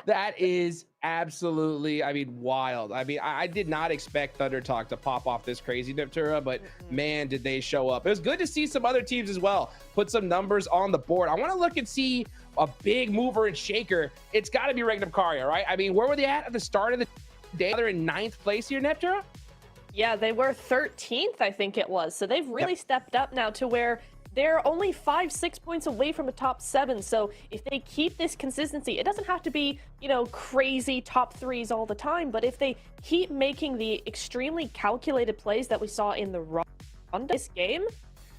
That is absolutely, I mean, wild. I mean, I did not expect Thunder Talk to pop off this crazy, Neptura, but man, did they show up. It was good to see some other teams as well put some numbers on the board. I want to look and see a big mover and shaker. It's got to be Regnum Caria, right? I mean, where were they at the start of the day? They're in 9th place here, Neptura? Yeah, they were 13th, I think it was. So they've really stepped up now to where they're only 5-6 points away from a top 7. So if they keep this consistency, it doesn't have to be, you know, crazy top 3s all the time. But if they keep making the extremely calculated plays that we saw in the Rondo this game,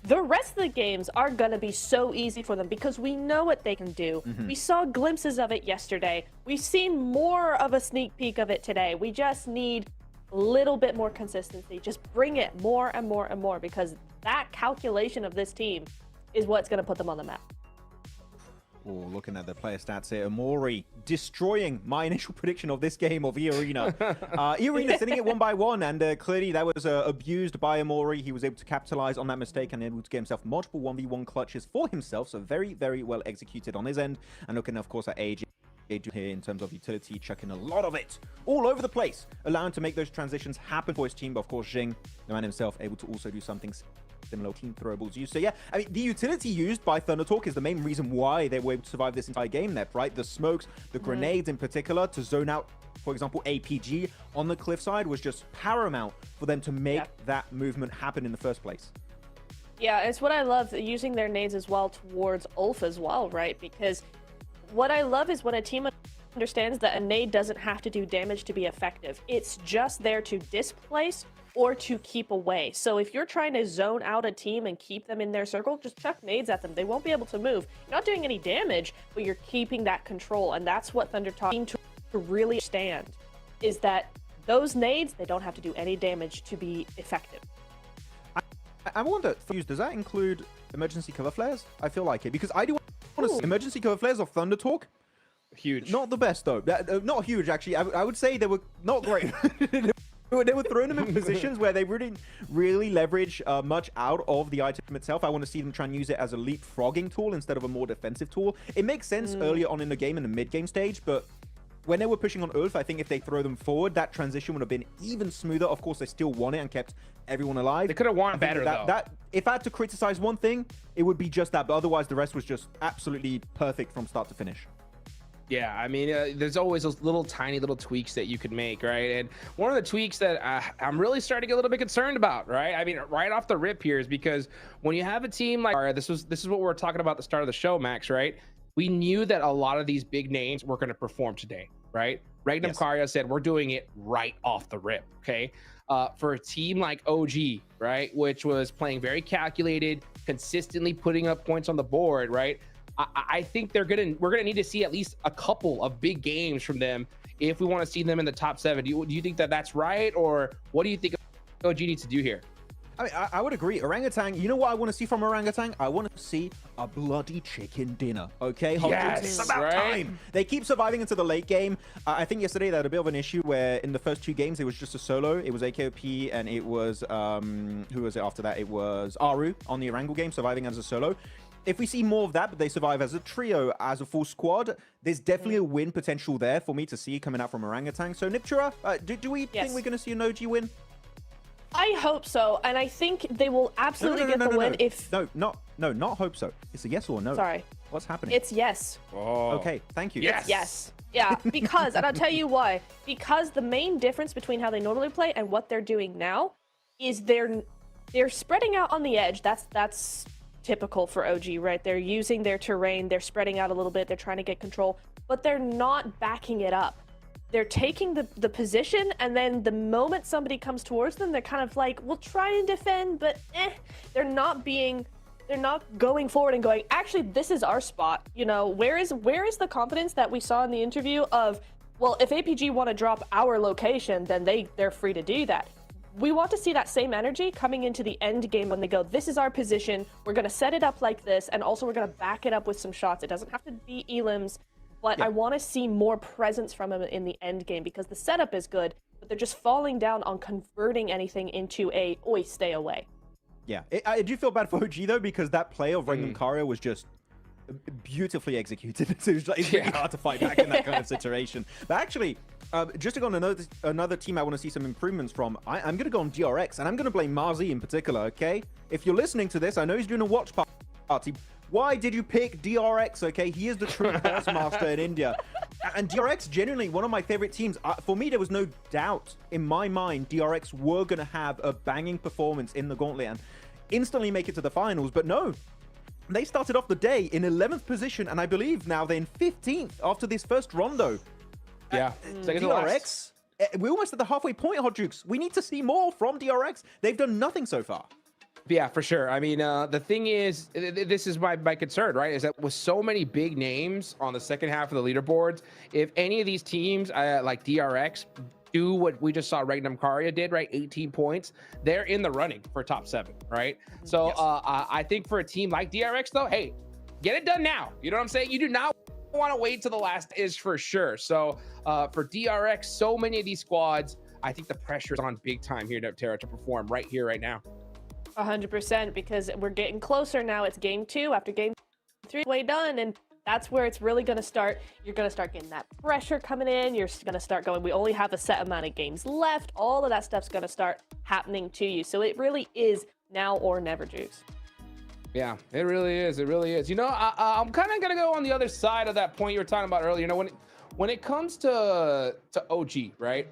the rest of the games are going to be so easy for them because we know what they can do. We saw glimpses of it yesterday. We've seen more of a sneak peek of it today. We just need a little bit more consistency. Just bring it more and more and more, because that calculation of this team is what's going to put them on the map. Oh, looking at the player stats here, Amori destroying my initial prediction of this game of E-Arena. E-Arena sitting it 1-1, and clearly that was abused by Amori. He was able to capitalize on that mistake and able to get himself multiple 1v1 clutches for himself. So very, very well executed on his end. And looking, of course, at AJ here in terms of utility, chucking a lot of it all over the place, allowing to make those transitions happen for his team. But of course, Jing, the man himself, able to also do something similar team throwables used. So yeah, I mean, the utility used by ThunderTalk is the main reason why they were able to survive this entire game net, right? The smokes, the grenades in particular, to zone out, for example, APG on the cliffside was just paramount for them to make that movement happen in the first place. Yeah, it's what I love, using their nades as well towards Ulf as well, right? Because what I love is when a team understands that a nade doesn't have to do damage to be effective. It's just there to displace or to keep away. So if you're trying to zone out a team and keep them in their circle, just chuck nades at them. They won't be able to move. You're not doing any damage, but you're keeping that control. And that's what ThunderTalk seem to really understand, is that those nades, they don't have to do any damage to be effective. I wonder, does that include emergency cover flares? I feel like it, because I do want to see emergency cover flares of ThunderTalk. Huge. Not the best, though. Not huge, actually. I would say they were not great. They were throwing them in positions where they really leverage much out of the item itself. I want to see them try and use it as a leapfrogging tool instead of a more defensive tool. It makes sense earlier on in the game, in the mid-game stage, but when they were pushing on Ulf, I think if they throw them forward, that transition would have been even smoother. Of course, they still won it and kept everyone alive. They could have won better, though. If I had to criticize one thing, it would be just that, but otherwise the rest was just absolutely perfect from start to finish. Yeah, I mean, there's always those tiny little tweaks that you could make, right? And one of the tweaks that I'm really starting to get a little bit concerned about, right? I mean, right off the rip here is because when you have a team like, this is what we were talking about at the start of the show, Max, right? We knew that a lot of these big names were going to perform today, right? Regnum Karya said, we're doing it right off the rip, okay? For a team like OG, right, which was playing very calculated, consistently putting up points on the board, right? I think we're gonna need to see at least a couple of big games from them if we want to see them in the top 7. Do you think that that's right, or what do you think OG needs to do here? I mean, I would agree. Orangutan, you know what I want to see from Orangutan? I want to see a bloody chicken dinner, okay? Yes, it's about time. They keep surviving into the late game. I think yesterday they had a bit of an issue where in the first 2 games, it was just a solo. It was AKOP and it was, who was it after that? It was Aru on the Erangel game, surviving as a solo. If we see more of that, but they survive as a trio, as a full squad, there's definitely a win potential there for me to see coming out from Orangutan. So, Niptura, do we think we're going to see an OG win? I hope so, and I think they will absolutely get the win if... not hope so. It's a yes or no. Sorry. What's happening? It's yes. Oh. Okay, thank you. Yes. Yes. Yeah, because, and I'll tell you why. Because the main difference between how they normally play and what they're doing now is they're spreading out on the edge. That's typical for OG, right? They're using their terrain, they're spreading out a little bit, they're trying to get control, but they're not backing it up. They're taking the position, and then the moment somebody comes towards them, they're kind of like, we'll try and defend, but they're not going forward and going, actually, this is our spot. You know, where is the confidence that we saw in the interview of, well, if APG want to drop our location, then they're free to do that. We want to see that same energy coming into the end game when they go, this is our position, we're going to set it up like this, and also we're going to back it up with some shots. It doesn't have to be elims, but I want to see more presence from him in the end game because the setup is good, but they're just falling down on converting anything into a, oi, stay away. Yeah, I do feel bad for OG, though, because that play of Regnum Karya was just beautifully executed. So it's really hard to fight back in that kind of situation. But actually, just to go on another team I want to see some improvements from, I'm going to go on DRX, and I'm going to blame Marzi in particular, okay? If you're listening to this, I know he's doing a watch party. Why did you pick DRX, okay? He is the true boss master in India. And DRX, genuinely, one of my favorite teams. For me, there was no doubt in my mind DRX were going to have a banging performance in the Gauntlet and instantly make it to the finals. But no, they started off the day in 11th position, and I believe now they're in 15th after this first rondo. Yeah. DRX, we're almost at the halfway point, Hot Jukes. We need to see more from DRX. They've done nothing so far. Yeah, for sure. I mean, the thing is, this is my concern, right? Is that with so many big names on the second half of the leaderboards, if any of these teams like DRX do what we just saw Regnum Karya did, right? 18 points, they're in the running for top 7, right? So I think for a team like DRX, though, hey, get it done now. You know what I'm saying? You do not want to wait till the last is for sure. So for DRX, so many of these squads, I think the pressure is on big time here, Niptera, to perform right here, right now. 100%, because we're getting closer now. It's game 2 after game 3 way done, and that's where it's really going to start. You're going to start getting that pressure coming in. You're going to start going, we only have a set amount of games left. All of that stuff's going to start happening to you. So it really is now or never, Jukes. Yeah, it really is. It really is. You know, I'm kind of gonna go on the other side of that point you were talking about earlier. You know, when it comes to OG, right?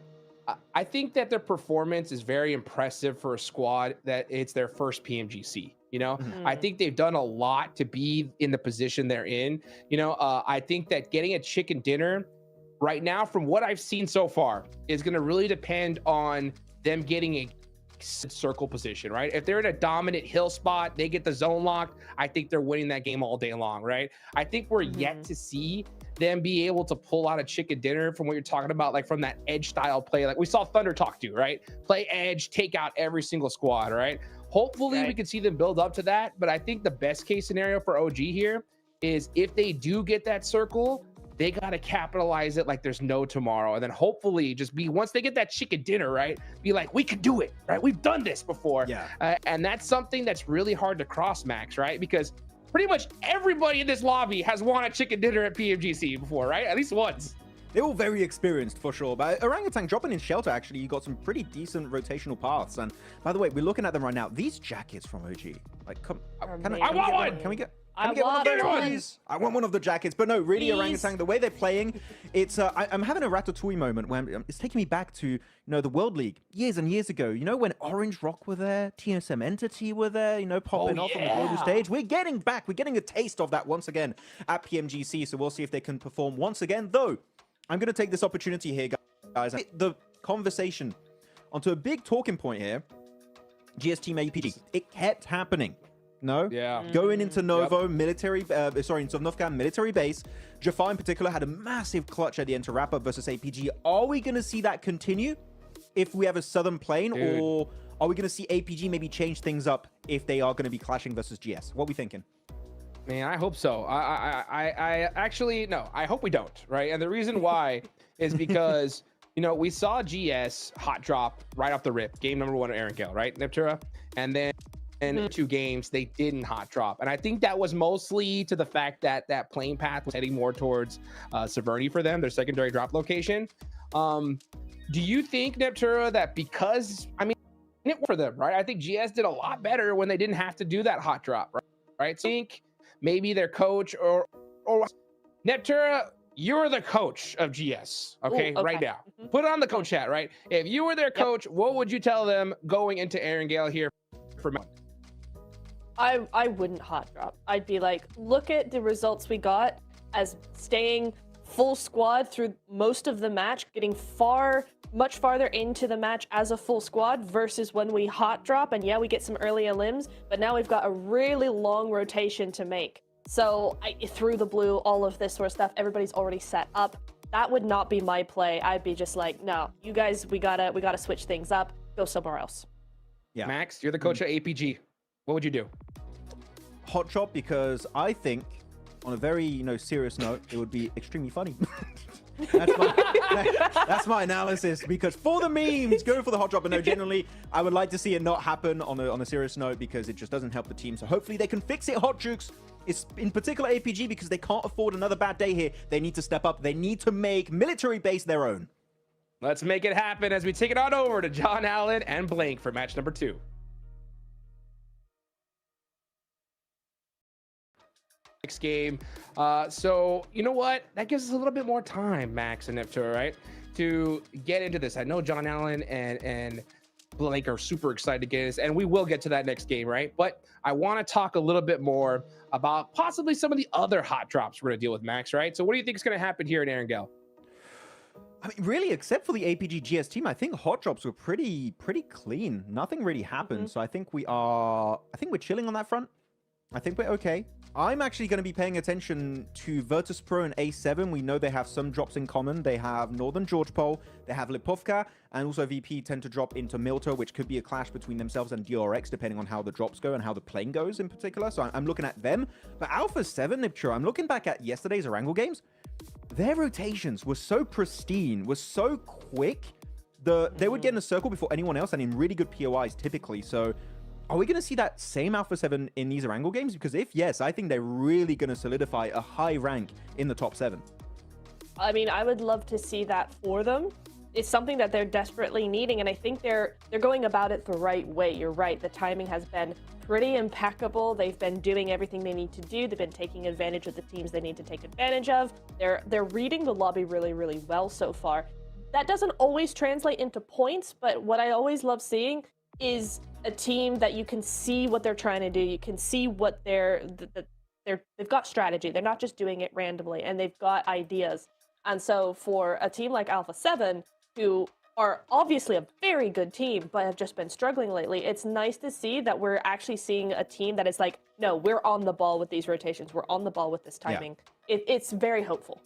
I think that their performance is very impressive for a squad that it's their first PMGC. You know, I think they've done a lot to be in the position they're in. You know, I think that getting a chicken dinner right now, from what I've seen so far, is going to really depend on them getting a circle position, right? If they're in a dominant hill spot, they get the zone locked, I think they're winning that game all day long, right? I think we're yet to see them be able to pull out a chicken dinner from what you're talking about, like from that edge style play, like we saw Thunder Talk do, right? Play edge, take out every single squad, right? Hopefully we can see them build up to that, but I think the best case scenario for OG here is if they do get that circle, they got to capitalize it like there's no tomorrow. And then hopefully just be, once they get that chicken dinner, right, be like, we can do it, right? We've done this before. Yeah. And that's something that's really hard to cross, Max, right? Because pretty much everybody in this lobby has won a chicken dinner at PMGC before, right? At least once. They're all very experienced for sure. But Orangutan dropping in shelter, actually, you got some pretty decent rotational paths. And by the way, we're looking at them right now. These jackets from OG, like, come, I want one. Can we get? I want one of the jackets, but no, really, Orangutan, the way they're playing, it's I'm having a Ratatouille moment where it's taking me back to, you know, the World League years and years ago. You know, when Orange Rock were there, TSM Entity were there, you know, popping off on the global stage. We're getting back. We're getting a taste of that once again at PMGC. So we'll see if they can perform once again. Though I'm going to take this opportunity here, guys, the conversation onto a big talking point here. GS Team APG. It kept happening. No? Yeah. Going into Novo military, into Novka military base. Jafar in particular had a massive clutch at the end to wrap up versus APG. Are we going to see that continue if we have a Southern plane? Dude. Or are we going to see APG maybe change things up if they are going to be clashing versus GS? What are we thinking? Man, I hope so. I actually, no, I hope we don't, right? And the reason why is because, you know, we saw GS hot drop right off the rip. Game number 1 of Aaron Gale, right, Neptura? And then in 2 games, they didn't hot drop. And I think that was mostly to the fact that that plane path was heading more towards Severny for them, their secondary drop location. Do you think, Neptura, that because, I mean, it worked for them, right? I think GS did a lot better when they didn't have to do that hot drop, right? So I think maybe their coach or Neptura, you're the coach of GS, okay? Right now. Put it on the coach hat, right? If you were their coach, what would you tell them going into Aaron Gale here for I wouldn't hot drop. I'd be like, look at the results we got as staying full squad through most of the match, getting much farther into the match as a full squad versus when we hot drop and yeah, we get some early elims, but now we've got a really long rotation to make. So through the blue, all of this sort of stuff, everybody's already set up. That would not be my play. I'd be just like, no, you guys, we gotta switch things up, go somewhere else. Yeah. Max, you're the coach of APG. What would you do? Hot shot, because I think, on a very, you know, serious note, it would be extremely funny. That's my analysis, because for the memes, go for the hot drop. But no, generally, I would like to see it not happen on a serious note, because it just doesn't help the team. So hopefully they can fix it, Hot Jukes. It's in particular APG, because they can't afford another bad day here. They need to step up. They need to make military base their own. Let's make it happen as we take it on over to John Allen and Blank for match number 2. Next game. So you know what? That gives us a little bit more time, Max and Neptura, right, to get into this. I know John Allen and Blank are super excited to get this, and we will get to that next game, right? But I want to talk a little bit more about possibly some of the other hot drops we're going to deal with, Max, right? So what do you think is going to happen here in Aaron Gale? I mean, really, except for the APG GS team, I think hot drops were pretty clean. Nothing really happened. So I think we're chilling on that front. I think we're okay. I'm actually going to be paying attention to Virtus Pro and A7. We know they have some drops in common. They have Northern George Pole, they have Lipovka, and also VP tend to drop into Milto, which could be a clash between themselves and DRX, depending on how the drops go and how the plane goes in particular. So I'm looking at them. But Alpha 7, Nipture, I'm looking back at yesterday's Erangel games. Their rotations were so pristine, were so quick. They would get in a circle before anyone else, and in really good POIs typically. So are we going to see that same Alpha 7 in these Erangel games? Because if yes, I think they're really going to solidify a high rank in the top 7. I mean, I would love to see that for them. it's something that they're desperately needing, and I think they're going about it the right way. You're right. The timing has been pretty impeccable. They've been doing everything they need to do. They've been taking advantage of the teams they need to take advantage of. They're reading the lobby really, really well so far. That doesn't always translate into points, but what I always love seeing is a team that you can see what they're trying to do. You can see what they've got strategy. They're not just doing it randomly, and they've got ideas. And so for a team like Alpha 7, who are obviously a very good team, but have just been struggling lately, it's nice to see that we're actually seeing a team that is like, no, we're on the ball with these rotations. We're on the ball with this timing. Yeah. It's very hopeful.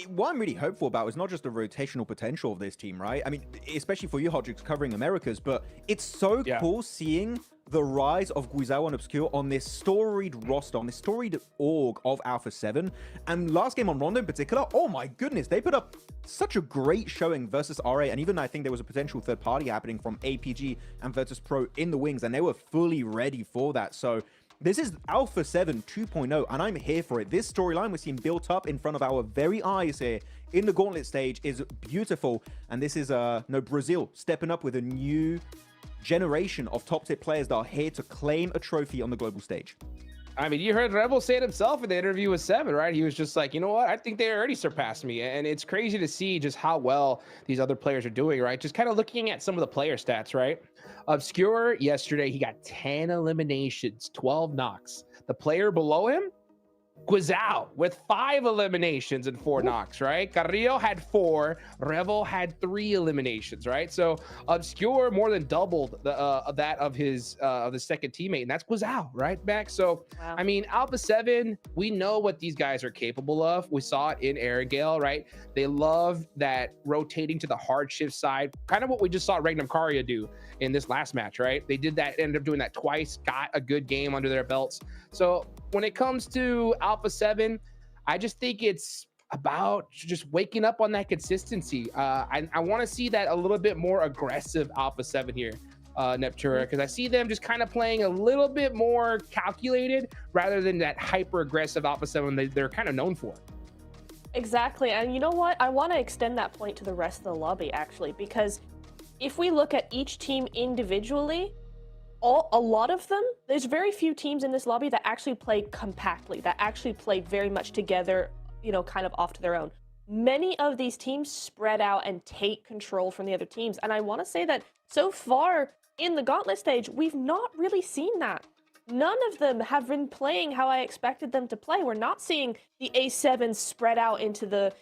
What I'm really hopeful about is not just the rotational potential of this team, right? I mean, especially for you, Hodrix, covering Americas, but it's so cool seeing the rise of Guizhou and Obscure on this storied roster, on this storied org of Alpha 7. And last game on Rondo in particular, oh my goodness, they put up such a great showing versus RA. And even I think there was a potential third party happening from APG and Virtus Pro in the wings, and they were fully ready for that. So this is Alpha 7 2.0, and I'm here for it. This storyline we're seeing built up in front of our very eyes here in the Gauntlet stage is beautiful. And this is Brazil stepping up with a new generation of top-tier players that are here to claim a trophy on the global stage. I mean, you heard Rebel say it himself in the interview with Seven, right? He was just like, you know what? I think they already surpassed me. And it's crazy to see just how well these other players are doing, right? Just kind of looking at some of the player stats, right? Obscure, yesterday, he got 10 eliminations, 12 knocks. The player below him, Guizhou, with 5 eliminations and 4 knocks, right? Carrillo had 4, Revel had 3 eliminations, right? So Obscure more than doubled that of his the second teammate, and that's Guizhou, right, Max? So I mean, Alpha 7, we know what these guys are capable of. We saw it in Arrogale, right? They love that rotating to the hard shift side, kind of what we just saw Regnum Karia do in this last match, right? They did that, ended up doing that twice, got a good game under their belts. So when it comes to Alpha 7, I just think it's about just waking up on that consistency. I want to see that a little bit more aggressive Alpha 7 here, Neptura, because I see them just kind of playing a little bit more calculated rather than that hyper aggressive Alpha 7 they're kind of known for. Exactly. And you know what? I want to extend that point to the rest of the lobby, actually, because if we look at each team individually, a lot of them, there's very few teams in this lobby that actually play compactly, that actually play very much together, you know, kind of off to their own. Many of these teams spread out and take control from the other teams. And I want to say that so far in the Gauntlet stage, we've not really seen that. None of them have been playing how I expected them to play. We're not seeing the A7 spread out into the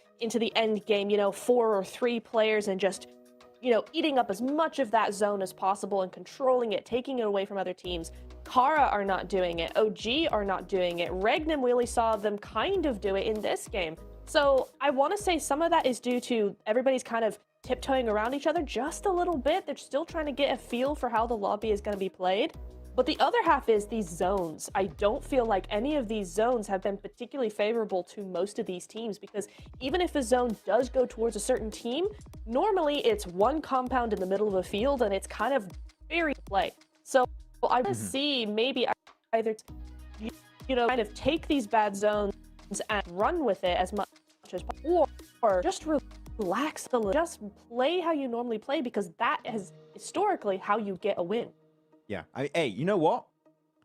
end game, you know, 4 or 3 players and just, you know, eating up as much of that zone as possible and controlling it, taking it away from other teams. Kara are not doing it. OG are not doing it. Regnum, we only saw them kind of do it in this game. So I want to say some of that is due to everybody's kind of tiptoeing around each other just a little bit. They're still trying to get a feel for how the lobby is going to be played. But the other half is these zones. I don't feel like any of these zones have been particularly favorable to most of these teams, because even if a zone does go towards a certain team, normally it's one compound in the middle of a field and it's kind of very play. So I want to see maybe either, you know, kind of take these bad zones and run with it as much as possible, or just relax a little, just play how you normally play, because that is historically how you get a win. Yeah. Hey, you know what?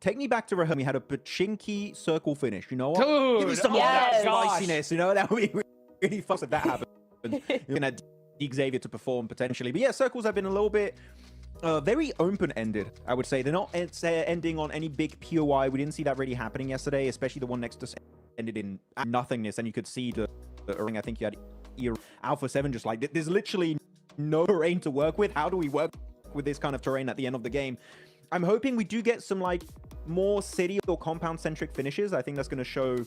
Take me back to Raheem. We had a Pachinki circle finish. You know what? Dude, give me some of that spiciness. You know, that would be really fun if that happened. You're going to need Xavier to perform potentially. But yeah, circles have been a little bit very open-ended, I would say. They're not ending on any big POI. We didn't see that really happening yesterday, especially the one next to ended in nothingness. And you could see the ring. I think you had Alpha 7 just like, there's literally no terrain to work with. How do we work with this kind of terrain at the end of the game? I'm hoping we do get some like more city or compound centric finishes. I think that's going to show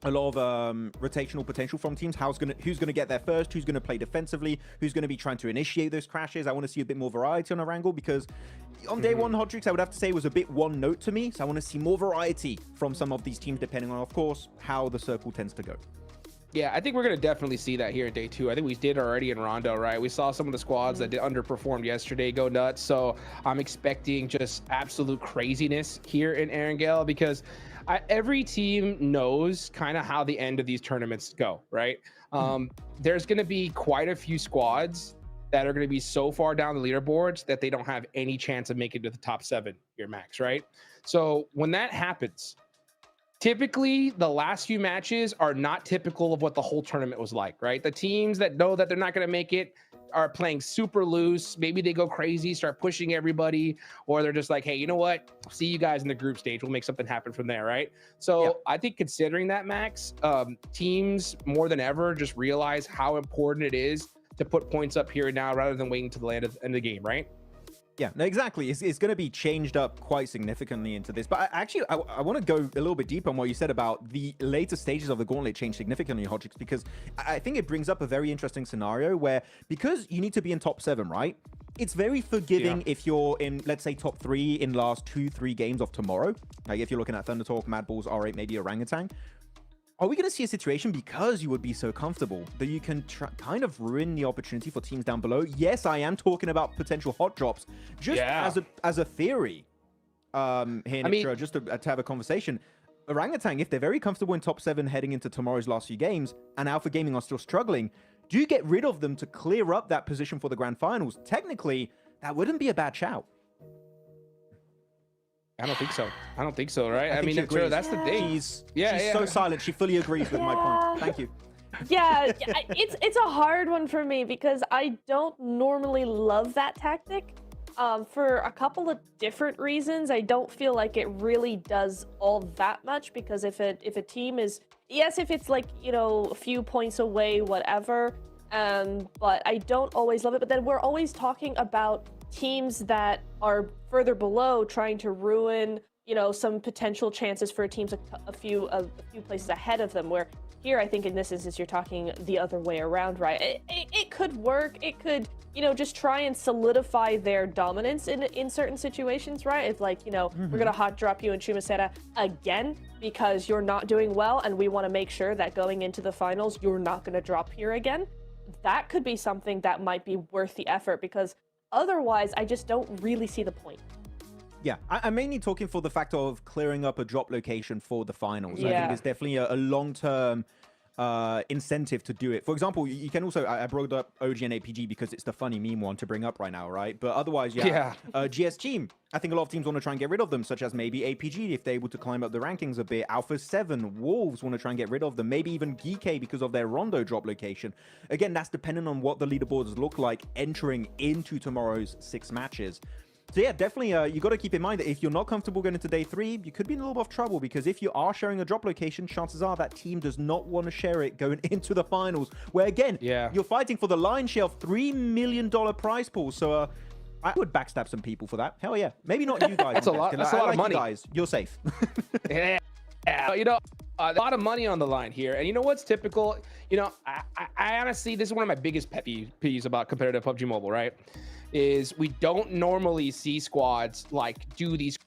a lot of rotational potential from teams. Who's going to get there first, who's going to play defensively, who's going to be trying to initiate those crashes. I want to see a bit more variety on our angle, because on day one, Hodrix, I would have to say, was a bit one note to me. So I want to see more variety from some of these teams, depending on, of course, how the circle tends to go. Yeah, I think we're going to definitely see that here in day 2. I think we did already in Rondo, right? We saw some of the squads that underperformed yesterday go nuts. So I'm expecting just absolute craziness here in Arrogale, because every team knows kind of how the end of these tournaments go, right? There's going to be quite a few squads that are going to be so far down the leaderboards that they don't have any chance of making it to the top 7 here, Max, right? So when that happens, typically the last few matches are not typical of what the whole tournament was like, right? The teams that know that they're not going to make it are playing super loose. Maybe they go crazy, start pushing everybody, or they're just like, hey, you know what? See you guys in the group stage. We'll make something happen from there, right? So I think considering that, Max, teams more than ever just realize how important it is to put points up here and now rather than waiting to the end of the game, right? Yeah, no, exactly. It's going to be changed up quite significantly into this. But I want to go a little bit deeper on what you said about the later stages of the Gauntlet change significantly, Hodgix, because I think it brings up a very interesting scenario where, because you need to be in top 7, right? It's very forgiving if you're in, let's say, top 3 in last 2-3 games of tomorrow. Like if you're looking at Thunder Talk, Mad Balls, R8, maybe Orangutan. Are we going to see a situation, because you would be so comfortable, that you can kind of ruin the opportunity for teams down below? Yes, I am talking about potential hot drops, just as a theory. Here, Nick, just to have a conversation. Orangutan, if they're very comfortable in top 7 heading into tomorrow's last few games, and Alpha Gaming are still struggling, do you get rid of them to clear up that position for the grand finals? Technically, that wouldn't be a bad shout. I don't think so. I don't think so, right? I mean, that's the thing. She's so silent. She fully agrees with my point. Thank you. Yeah, it's a hard one for me because I don't normally love that tactic. For a couple of different reasons. I don't feel like it really does all that much, because if a team is, yes, if it's like, you know, a few points away, whatever, but I don't always love it. But then we're always talking about teams that are further below trying to ruin, you know, some potential chances for teams a few places ahead of them, where here I think in this instance you're talking the other way around, right? It could work. It could, you know, just try and solidify their dominance in certain situations, right? It's like, you know, we're gonna hot drop you in Chumaseta again because you're not doing well, and we want to make sure that going into the finals you're not gonna drop here again. That could be something that might be worth the effort, because otherwise, I just don't really see the point. Yeah, I'm mainly talking for the fact of clearing up a drop location for the finals. Yeah. I think it's definitely a long-term incentive to do it. For example, you can also, I brought up OG and APG because it's the funny meme one to bring up right now, right? But otherwise, GS team. I think a lot of teams want to try and get rid of them, such as maybe APG if they're able to climb up the rankings a bit. Alpha 7, Wolves want to try and get rid of them. Maybe even GK because of their Rondo drop location. Again, that's dependent on what the leaderboards look like entering into tomorrow's 6 matches. So yeah, definitely, you got to keep in mind that if you're not comfortable going into day 3, you could be in a little bit of trouble, because if you are sharing a drop location, chances are that team does not want to share it going into the finals, where again, you're fighting for the lion's share of $3 million prize pool. So I would backstab some people for that. Hell yeah. Maybe not you guys. That's a lot of money. You guys. You're safe. Yeah, you know, a lot of money on the line here. And you know what's typical? You know, I honestly, this is one of my biggest pet peeves about competitive PUBG Mobile, right? Is we don't normally see squads like do these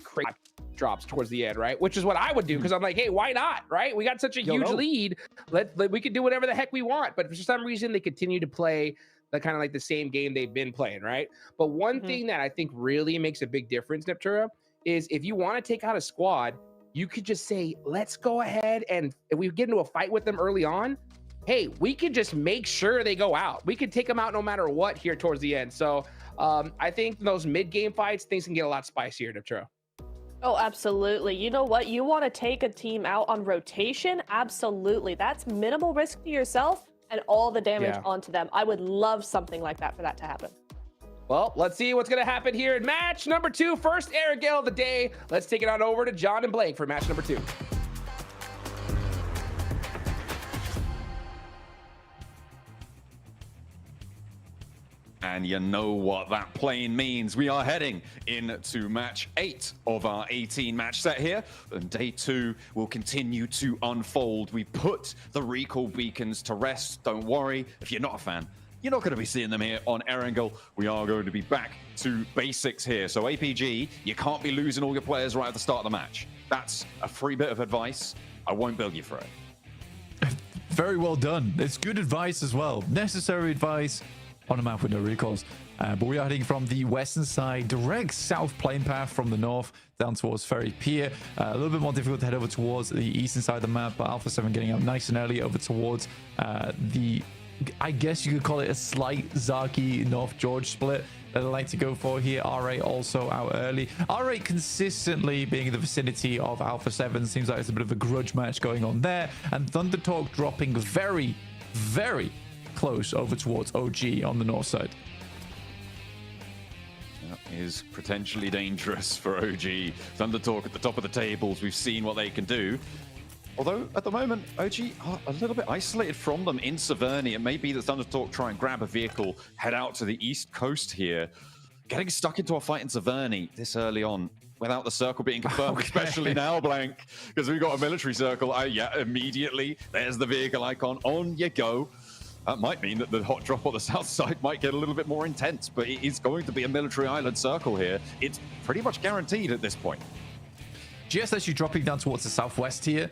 crazy drops towards the end, right? Which is what I would do, because I'm like, hey, why not, right? We got such a huge lead. We could do whatever the heck we want. But for some reason, they continue to play the kind of like the same game they've been playing, right? But one thing that I think really makes a big difference, Neptura, is if you want to take out a squad, you could just say, let's go ahead, and if we get into a fight with them early on, hey, we could just make sure they go out. We could take them out no matter what here towards the end. So I think those mid-game fights, things can get a lot spicier, Neptura. Oh, absolutely. You know what? You want to take a team out on rotation? Absolutely. That's minimal risk to yourself and all the damage onto them. I would love something like that for that to happen. Well, let's see what's going to happen here in match number 2. First air gale of the day. Let's take it on over to John and Blake for match number 2. And you know what that plane means. We are heading into match 8 of our 18-match set here. And day 2 will continue to unfold. We put the recall beacons to rest. Don't worry, if you're not a fan, you're not going to be seeing them here on Erangel. We are going to be back to basics here. So APG, you can't be losing all your players right at the start of the match. That's a free bit of advice. I won't bill you for it. Very well done. It's good advice as well. Necessary advice. on a map with no recalls. But we are heading from the western side, direct south plane path from the north down towards Ferry Pier. A little bit more difficult to head over towards the eastern side of the map, but Alpha 7 getting up nice and early over towards the, I guess you could call it a slight Zaki North George split that I like to go for here. R8 also out early. R8 consistently being in the vicinity of Alpha 7. Seems like it's a bit of a grudge match going on there. And Thunder Talk dropping very, very close over towards OG on the north side. That is potentially dangerous for OG. Thunder Talk at the top of the tables. We've seen what they can do. Although, at the moment, OG are a little bit isolated from them in Severny. It may be that Thunder Talk try and grab a vehicle, head out to the east coast here. Getting stuck into a fight in Severny this early on, without the circle being confirmed, especially now, Blank, because we've got a military circle. Yeah, immediately, there's the vehicle icon. On you go. That might mean that the hot drop on the south side might get a little bit more intense, but it is going to be a military island circle here. It's pretty much guaranteed at this point. GS actually dropping down towards the southwest here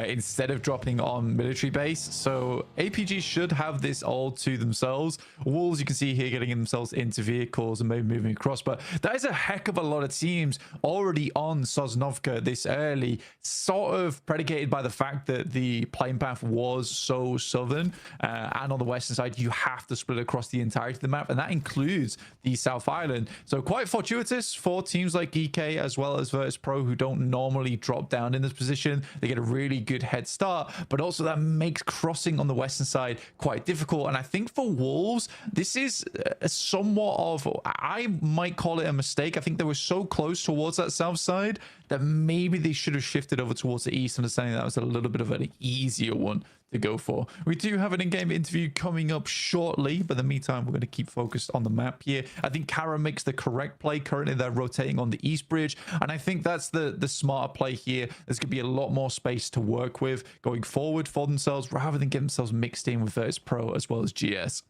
instead of dropping on military base. So APG should have this all to themselves. Wolves, you can see here, getting themselves into vehicles and maybe moving across. But that is a heck of a lot of teams already on Sosnovka this early, sort of predicated by the fact that the plane path was so southern. And on the western side, you have to split across the entirety of the map. And that includes the South Island. So quite fortuitous for teams like EK as well as Virtus Pro, who don't normally drop down in this position. They get a really good head start, but also that makes crossing on the western side quite difficult. And I think for Wolves, this is a somewhat of, I might call it a mistake. I think they were so close towards that south side that maybe they should have shifted over towards the east, understanding that was a little bit of an easier one to go for. We do have an in-game interview coming up shortly, but in the meantime, we're going to keep focused on the map here. I think Kara makes the correct play. Currently, they're rotating on the east bridge, and I think that's the smarter play here. There's going to be a lot more space to work with going forward for themselves, rather than get themselves mixed in with Virtus Pro as well as GS.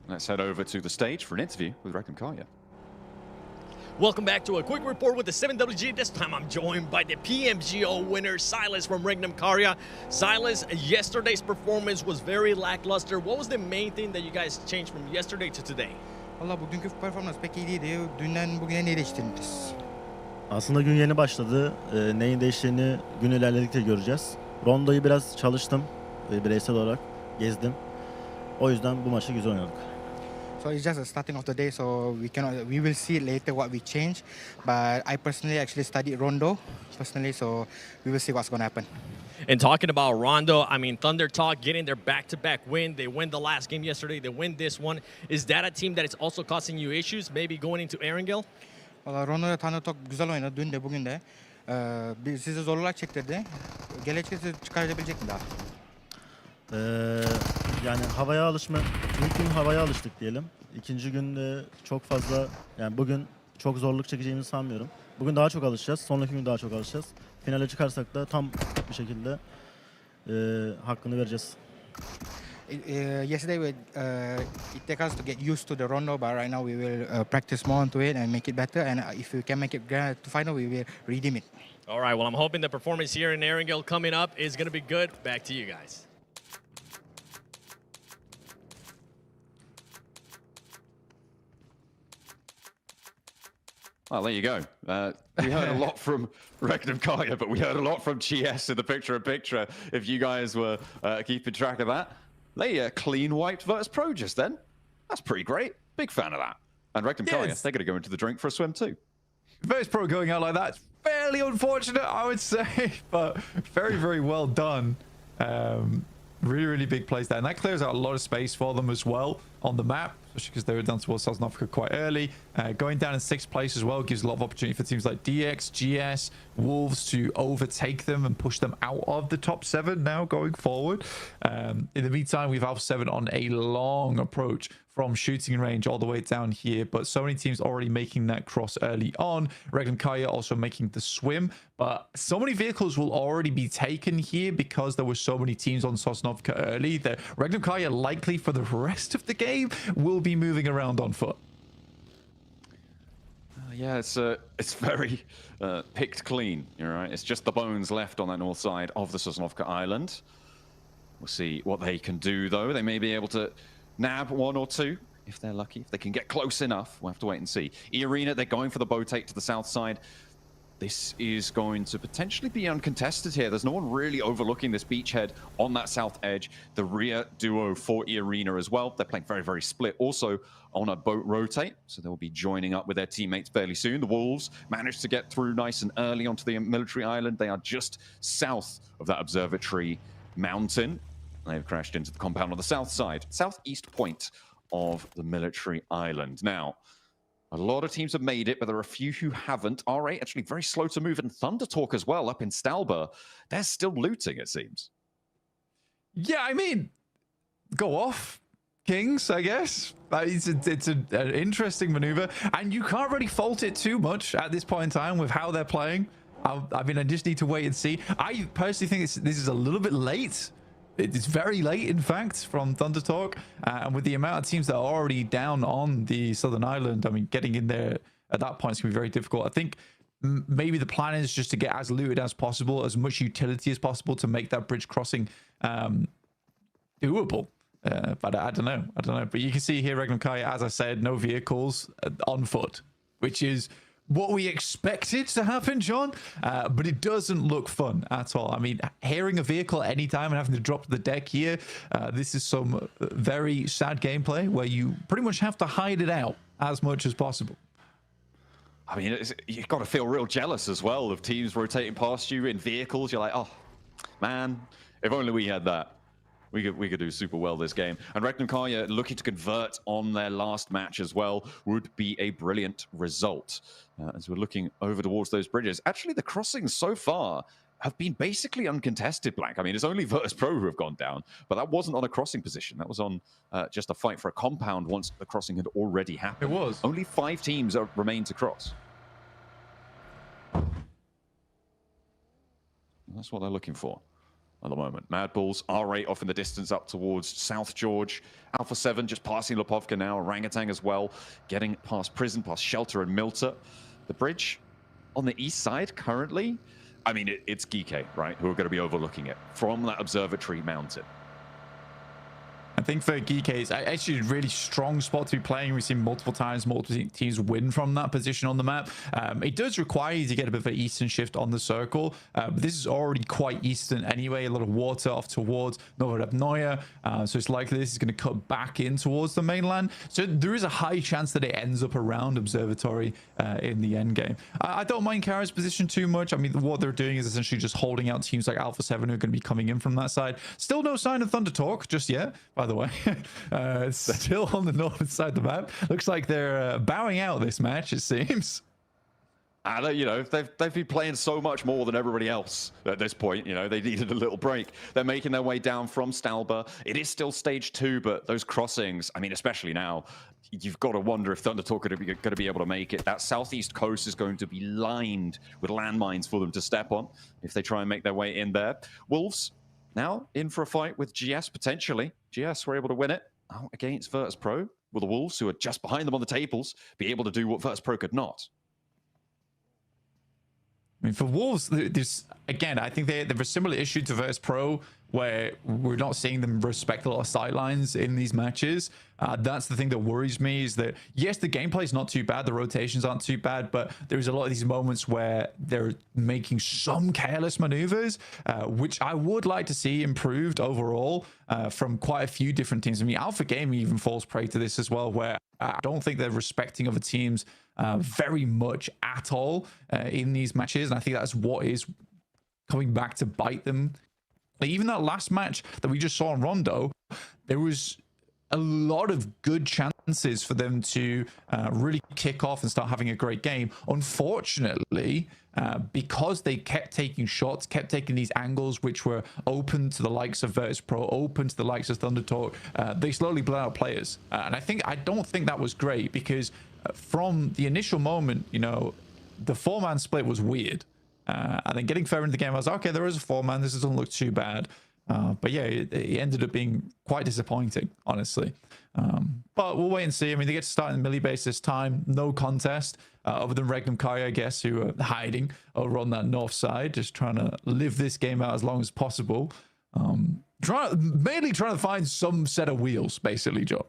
Let's head over to the stage for an interview with Regnum Karya. Welcome back to a quick report with the 7WG. This time I'm joined by the PMGO winner, Silas from Regnum Karya. Silas, yesterday's performance was very lackluster. What was the main thing that you guys changed from yesterday to today? Valla bugünkü performans pek iyi değildi. Dünden bugüne ne değiştirdiniz? Aslında gün yeni başladı. Neyin değiştiğini gün ilerledikçe göreceğiz. Rondo'yu biraz çalıştım. Bireysel olarak gezdim. O yüzden bu maçı güzel oynadık. So it's just the starting of the day, so we will see later what we change. But I personally actually studied Rondo personally, so we will see what's going to happen. And talking about Rondo, I mean, Thunder Talk getting their back-to-back win. They win the last game yesterday. They win this one. Is that a team that is also causing you issues, maybe going into Erangel? Valla Rondo'da Thunder Talk güzel oynadı dün de bugün de. Sizi zorluk çektirdi. Gelecekte çıkarabilecek mi daha? Yani havaya alışma, ilk gün havaya alıştık diyelim. İkinci günde çok fazla, yani bugün çok zorluk çekeceğimizi sanmıyorum. Bugün daha çok alışacağız, sonraki gün daha çok alışacağız. Finale çıkarsak da tam bir şekilde hakkını vereceğiz. Yesterday it took us to get used to the Rondo, but right now we will practice more onto it and make it better. And if we can make it to final, we will redeem it. All right, well, I'm hoping the performance here in Erangel coming up is going to be good. Back to you guys. Well, there you go. We heard a lot from Regnum Karya, but we heard a lot from GS in the picture-in-picture, if you guys were keeping track of that. They clean wiped Virtus Pro just then. That's pretty great. Big fan of that. And Regnum Karya, they're going to go into the drink for a swim too. Virtus Pro going out like that, it's fairly unfortunate, I would say, but very, very well done. Really, really big plays there. And that clears out a lot of space for them as well on the map, especially because they were down towards Sosnovka quite early. Going down in 6th place as well gives a lot of opportunity for teams like DX, GS, Wolves to overtake them and push them out of the top 7 now going forward. In the meantime, we've Alpha 7 on a long approach from shooting range all the way down here, but so many teams already making that cross early on. Regnum Karya also making the swim, but so many vehicles will already be taken here because there were so many teams on Sosnovka early that Regnum Karya likely for the rest of the game will be moving around on foot. Yeah, it's very picked clean. You're right. It's just the bones left on that north side of the Sosnovka Island. We'll see what they can do, though. They may be able to nab 1 or 2 if they're lucky. If they can get close enough, we'll have to wait and see. E-Arena, they're going for the bow take to the south side. This is going to potentially be uncontested here. There's no one really overlooking this beachhead on that south edge. The rear duo for E-Arena as well. They're playing very, very split. Also on a boat rotate, so they'll be joining up with their teammates fairly soon. The Wolves managed to get through nice and early onto the military island. They are just south of that observatory mountain. They've crashed into the compound on the south side, southeast point of the military island. Now, a lot of teams have made it, but there are a few who haven't. R8 actually very slow to move, and Thunder Talk as well up in Stalber. They're still looting, it seems. Yeah, I mean, go off, Kings, I guess. It's an interesting maneuver, and you can't really fault it too much at this point in time with how they're playing. I mean, I just need to wait and see. I personally think this is a little bit late. It's very late, in fact, from Thunder Talk. And with the amount of teams that are already down on the Southern Island, I mean, getting in there at that point is going to be very difficult. I think maybe the plan is just to get as looted as possible, as much utility as possible to make that bridge crossing doable. But I don't know. But you can see here, Regnum Kaya, as I said, no vehicles on foot, which is what we expected to happen, John, but it doesn't look fun at all. I mean, hearing a vehicle at any time and having to drop to the deck here, this is some very sad gameplay where you pretty much have to hide it out as much as possible. I mean, you've got to feel real jealous as well of teams rotating past you in vehicles. You're like, oh, man, if only we had that. We could do super well this game. And Regnum Karya looking to convert on their last match as well would be a brilliant result. As we're looking over towards those bridges. Actually, the crossings so far have been basically uncontested, Black. I mean, it's only Virtus Pro who have gone down, but that wasn't on a crossing position. That was on just a fight for a compound once the crossing had already happened. It was. Only 5 teams remain to cross. That's what they're looking for at the moment. Mad Bulls, R8 off in the distance up towards South George. Alpha 7 just passing Lipovka now. Orangutan as well, getting past Prison, past Shelter and Milter. The bridge on the east side currently, I mean, it's Geeke, right, who are going to be overlooking it from that observatory mountain. I think for Geeke, it's actually a really strong spot to be playing. We've seen multiple times, multiple teams win from that position on the map. It does require you to get a bit of an eastern shift on the circle, but this is already quite eastern anyway. A lot of water off towards Novorabnoye, so it's likely this is going to cut back in towards the mainland. So there is a high chance that it ends up around Observatory in the end game. I don't mind Kara's position too much. I mean, what they're doing is essentially just holding out teams like Alpha 7 who are going to be coming in from that side. Still no sign of Thunder Talk just yet, by the way. Still on the northern side of the map. Looks like they're bowing out this match, it seems. You know, they've been playing so much more than everybody else at this point. You know, they needed a little break. They're making their way down from Stalber. It is still stage 2, but those crossings, I mean, especially now, you've got to wonder if Thunder Talk are going to be able to make it. That southeast coast is going to be lined with landmines for them to step on if they try and make their way in there. Wolves now in for a fight with GS potentially. GS were able to win it out against Virtus Pro. Will the Wolves, who are just behind them on the tables, be able to do what Virtus Pro could not? I mean, for Wolves, there's, again, I think they have a similar issue to Virtus Pro where we're not seeing them respect a lot of sidelines in these matches. That's the thing that worries me, is that, yes, the gameplay is not too bad, the rotations aren't too bad, but there's a lot of these moments where they're making some careless maneuvers, which I would like to see improved overall from quite a few different teams. I mean, Alpha Gaming even falls prey to this as well, where I don't think they're respecting other teams very much at all in these matches, and I think that's what is coming back to bite them. Like, even that last match that we just saw in Rondo, there was a lot of good chances for them to really kick off and start having a great game. Unfortunately, because they kept taking shots, kept taking these angles which were open to the likes of Virtus Pro, open to the likes of Thunder Talk, they slowly blew out players. And I don't think that was great, because from the initial moment, you know, the 4-man split was weird. And then getting further into the game, I was like, okay, there is a 4-man. This doesn't look too bad. But yeah, it ended up being quite disappointing, honestly. But we'll wait and see. I mean, they get to start in the melee base this time. No contest, other than Regnum Kaya, I guess, who are hiding over on that north side, just trying to live this game out as long as possible. Mainly trying to find some set of wheels, basically, Joe.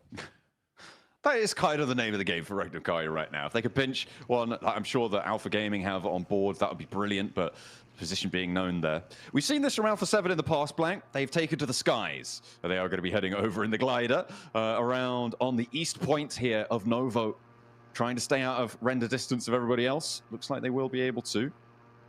That is kind of the name of the game for Regnum Kaya right now. If they could pinch one, I'm sure that Alpha Gaming have on board, that would be brilliant, but position being known there. We've seen this from Alpha 7 in the past, Blank. They've taken to the skies. They are going to be heading over in the glider around on the east point here of Novo, trying to stay out of render distance of everybody else. Looks like they will be able to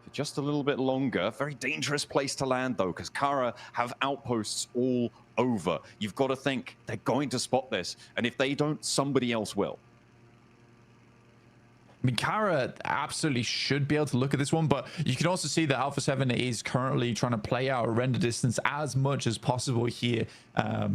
for just a little bit longer. Very dangerous place to land, though, because Kara have outposts all over. You've got to think they're going to spot this, and if they don't, somebody else will. I mean, Kara absolutely should be able to look at this one, but you can also see that Alpha 7 is currently trying to play out a render distance as much as possible here.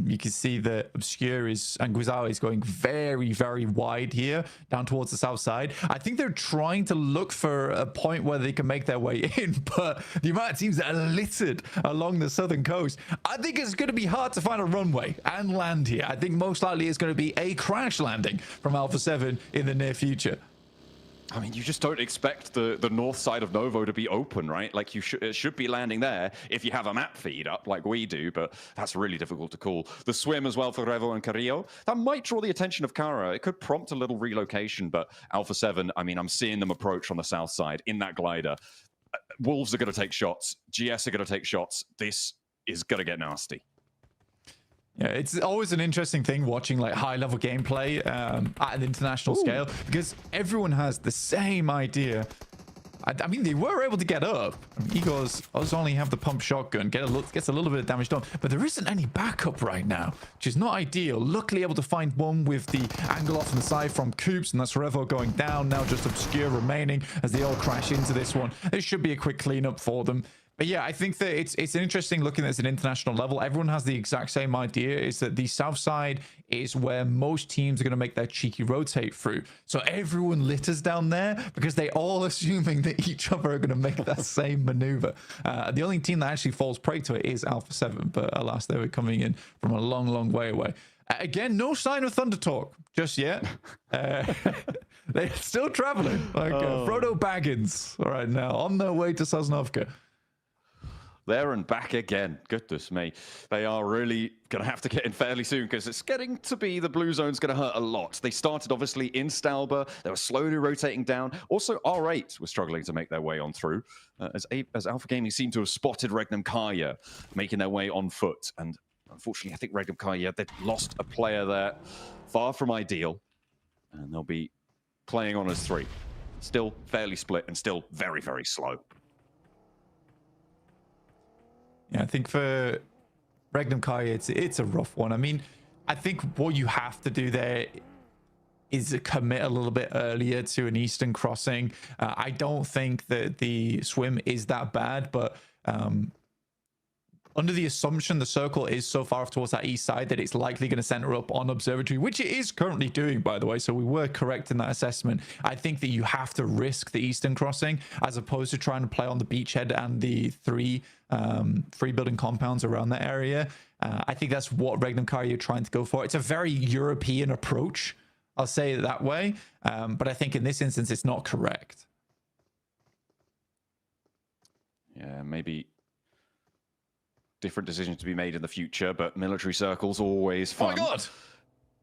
You can see that Obscure and Guizao is going very, very wide here, down towards the south side. I think they're trying to look for a point where they can make their way in, but the amount of teams that are littered along the southern coast, I think it's going to be hard to find a runway and land here. I think most likely it's going to be a crash landing from Alpha 7 in the near future. I mean, you just don't expect the north side of Novo to be open, right? Like, it should be landing there if you have a map feed up like we do, but that's really difficult to call. The swim as well for Revo and Carrillo, that might draw the attention of Kara. It could prompt a little relocation, but Alpha 7, I mean, I'm seeing them approach from the south side in that glider. Wolves are going to take shots. GS are going to take shots. This is going to get nasty. Yeah, it's always an interesting thing watching like high-level gameplay at an international scale, because everyone has the same idea. I mean, they were able to get up. Egos only have the pump shotgun, gets a little bit of damage done, but there isn't any backup right now, which is not ideal. Luckily, able to find one with the angle off on the side from Coops, and that's Revo going down. Now just Obscure remaining as they all crash into this one. This should be a quick cleanup for them. But yeah, I think that it's interesting looking at it at an international level. Everyone has the exact same idea, is that the south side is where most teams are going to make their cheeky rotate through. So everyone litters down there because they all assuming that each other are going to make that same maneuver. The only team that actually falls prey to it is Alpha 7, but alas, they were coming in from a long, long way away. Again, no sign of Thunder Talk just yet. They're still traveling like Frodo Baggins right now on their way to Sosnovka. There and back again. Goodness me. They are really going to have to get in fairly soon, because it's getting to be the blue zone's going to hurt a lot. They started obviously in Stalber. They were slowly rotating down. Also, R8 was struggling to make their way on through as Alpha Gaming seemed to have spotted Regnum Kaya making their way on foot. And unfortunately, I think Regnum Kaya, they've lost a player there. Far from ideal. And they'll be playing on as 3. Still fairly split and still very, very slow. Yeah, I think for Regnum Kai, it's a rough one. I mean, I think what you have to do there is commit a little bit earlier to an eastern crossing. I don't think that the swim is that bad, but under the assumption the circle is so far off towards that east side that it's likely going to center up on observatory, which it is currently doing, by the way, so we were correct in that assessment. I think that you have to risk the eastern crossing as opposed to trying to play on the beachhead and the three building compounds around that area. I think that's what Regnum Kari are trying to go for. It's a very European approach, I'll say it that way, but I think in this instance it's not correct. Yeah, maybe different decisions to be made in the future, but military circles always fun. Oh my god!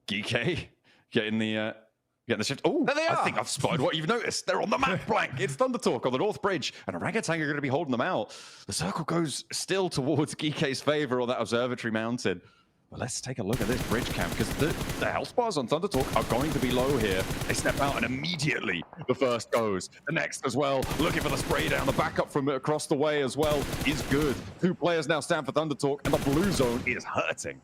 GK getting the shift. Oh, there they are. I think I've spotted what you've noticed. They're on the map, Blank. It's Thunder Talk on the North Bridge, and Orangutan are going to be holding them out. The circle goes still towards GK's favor on that observatory mountain. But let's take a look at this bridge camp, because the health bars on Thunder Talk are going to be low here. They step out, and immediately the first goes. The next as well, looking for the spray down. The backup from across the way as well is good. 2 players now stand for Thunder Talk, and the blue zone is hurting.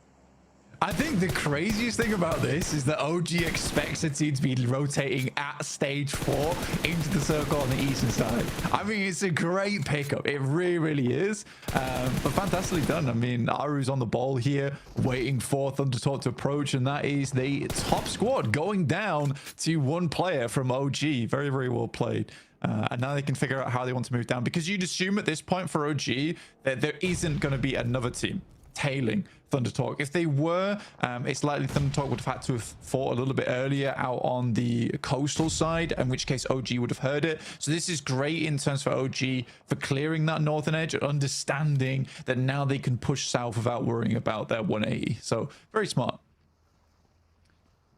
I think the craziest thing about this is that OG expects the team to be rotating at stage 4 into the circle on the eastern side. I mean, it's a great pickup. It really, really is. But fantastically done. I mean, Aru's on the ball here, waiting for Thunder Talk to approach, and that is the top squad going down to 1 player from OG. Very, very well played. And now they can figure out how they want to move down, because you'd assume at this point for OG that there isn't going to be another team. tailing Thunder Talk. If they were, it's likely Thunder Talk would have had to have fought a little bit earlier out on the coastal side, in which case OG would have heard it. So this is great in terms for OG for clearing that northern edge and understanding that now they can push south without worrying about their 180. So very smart.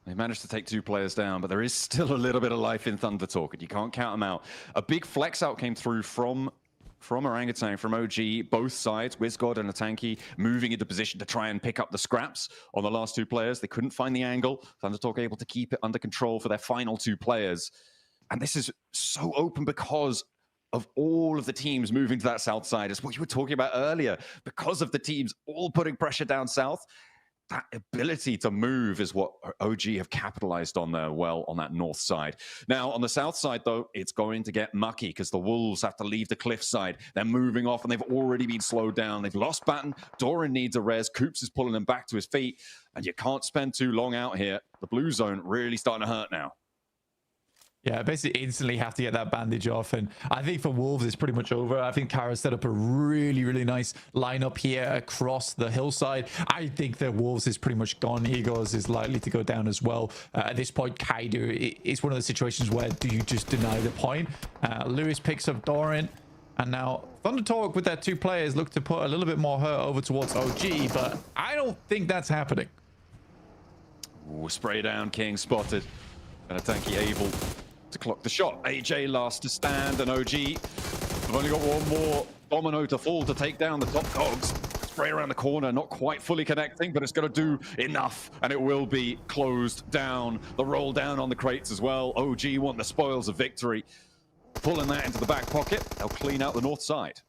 They managed to take 2 players down, but there is still a little bit of life in Thunder Talk, and you can't count them out. A big flex out came through from Orangutan, from OG, both sides, WizGod and Atanki, moving into position to try and pick up the scraps on the last 2 players. They couldn't find the angle. Thunder Talk able to keep it under control for their final 2 players. And this is so open because of all of the teams moving to that south side. It's what you were talking about earlier. Because of the teams all putting pressure down south, that ability to move is what OG have capitalized on there well on that north side. Now, on the south side, though, it's going to get mucky because the Wolves have to leave the cliff side. They're moving off, and they've already been slowed down. They've lost Batten. Doran needs a res. Coops is pulling them back to his feet, and you can't spend too long out here. The blue zone really starting to hurt now. Yeah, basically instantly have to get that bandage off. And I think for Wolves, it's pretty much over. I think Kara set up a really, really nice lineup here across the hillside. I think that Wolves is pretty much gone. Egos is likely to go down as well. At this point, Kaido, it's one of the situations where do you just deny the point? Lewis picks up Doran. And now Thunder Talk with their 2 players look to put a little bit more hurt over towards OG. But I don't think that's happening. Ooh, spray down, King spotted. And Atanki able to clock the shot. AJ last to stand, and OG have only got 1 more domino to fall to take down the top dogs. Spray around the corner, not quite fully connecting, but it's going to do enough, and it will be closed down. The roll down on the crates as well. OG want the spoils of victory. Pulling that into the back pocket. They'll clean out the north side.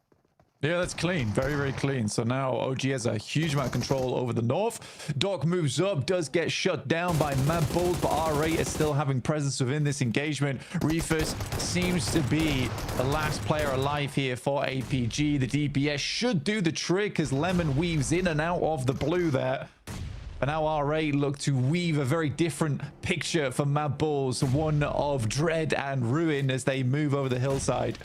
Yeah, that's clean. Very, very clean. So now OG has a huge amount of control over the north. Doc moves up, does get shut down by Mad Bulls, but R8 is still having presence within this engagement. Reefus seems to be the last player alive here for APG. The DPS should do the trick as Lemon weaves in and out of the blue there. But now R8 look to weave a very different picture for Mad Bulls, one of dread and ruin as they move over the hillside.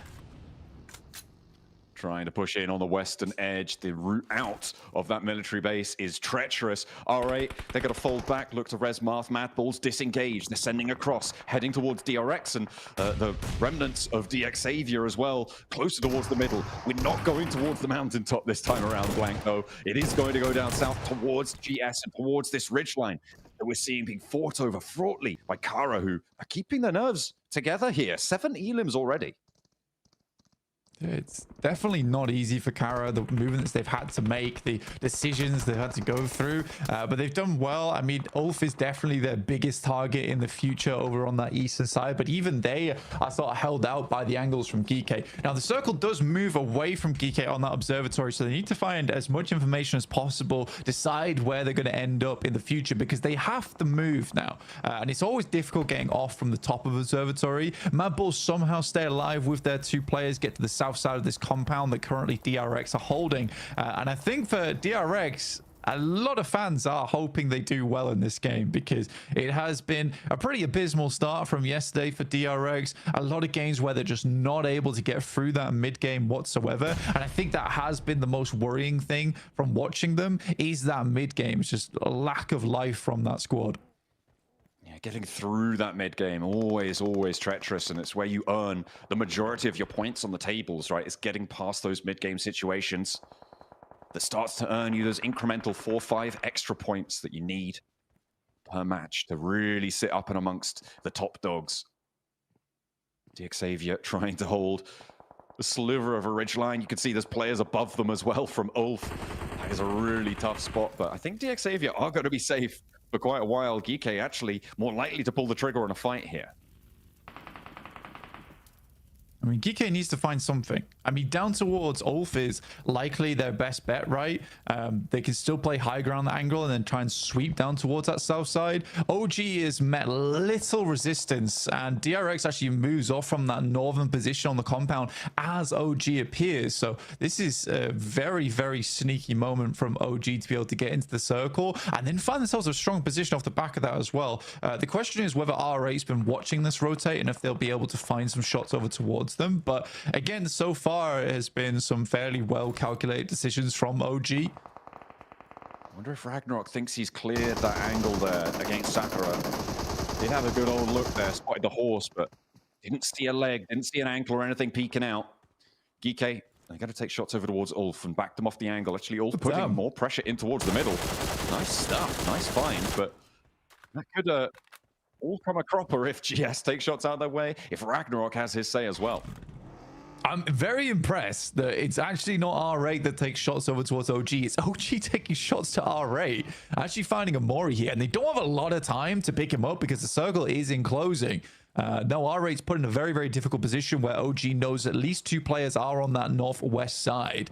Trying to push in on the western edge. The route out of that military base is treacherous. R8, they're going to fold back, look to res Marth. Mad Bulls disengage. They're sending across, heading towards DRX and the remnants of DX Savior as well, closer towards the middle. We're not going towards the mountaintop this time around, Blank, though. It is going to go down south towards GS and towards this ridgeline that we're seeing being fought over fraughtly by Kara, who are keeping their nerves together here. 7 elims already. It's definitely not easy for Kara, the movements they've had to make, the decisions they've had to go through, but they've done well. I mean, Ulf is definitely their biggest target in the future over on that eastern side, but even they are sort of held out by the angles from Geekay. Now, the circle does move away from Geekay on that observatory, so they need to find as much information as possible, decide where they're going to end up in the future, because they have to move now, and it's always difficult getting off from the top of observatory. Mad Bulls somehow stay alive with their 2 players, get to the south side of this compound that currently DRX are holding, and I think for DRX, a lot of fans are hoping they do well in this game because it has been a pretty abysmal start from yesterday for DRX. A lot of games where they're just not able to get through that mid game whatsoever, and I think that has been the most worrying thing from watching them is that mid game. It's just a lack of life from that squad. Getting through that mid game, always treacherous, and it's where you earn the majority of your points on the tables, right? It's getting past those mid game situations that starts to earn you those incremental 4-5 extra points that you need per match to really sit up and amongst the top dogs. DX Xavier trying to hold a sliver of a ridgeline. You can see there's players above them as well from Ulf. That is a really tough spot, but I think DX Xavier are going to be safe for quite a while. Geekay actually more likely to pull the trigger on a fight here. I mean, Geekay needs to find something. I mean, down towards Ulf is likely their best bet, right? They can still play high ground angle and then try and sweep down towards that south side. OG has met little resistance, and DRX actually moves off from that northern position on the compound as OG appears. So this is a very, very sneaky moment from OG to be able to get into the circle and then find themselves a strong position off the back of that as well. The question is whether R8's been watching this rotate and if they'll be able to find some shots over towards them. But again, so far it has been some fairly well calculated decisions from OG. Wonder if Ragnarok thinks he's cleared that angle there against Sakura. Did have a good old look there, spotted the horse, but didn't see a leg, didn't see an ankle or anything peeking out. Geeke, they got to take shots over towards Ulf and back them off the angle. Actually, Ulf putting more pressure in towards the middle. Nice stuff, nice find, but that could all come a cropper if GS takes shots out their way, if Ragnarok has his say as well. I'm very impressed that it's actually not R8 that takes shots over towards OG. It's OG taking shots to R8. Actually finding Amori here, and they don't have a lot of time to pick him up because the circle is in closing. No, R8's put in a very, very difficult position where OG knows at least 2 players are on that northwest side.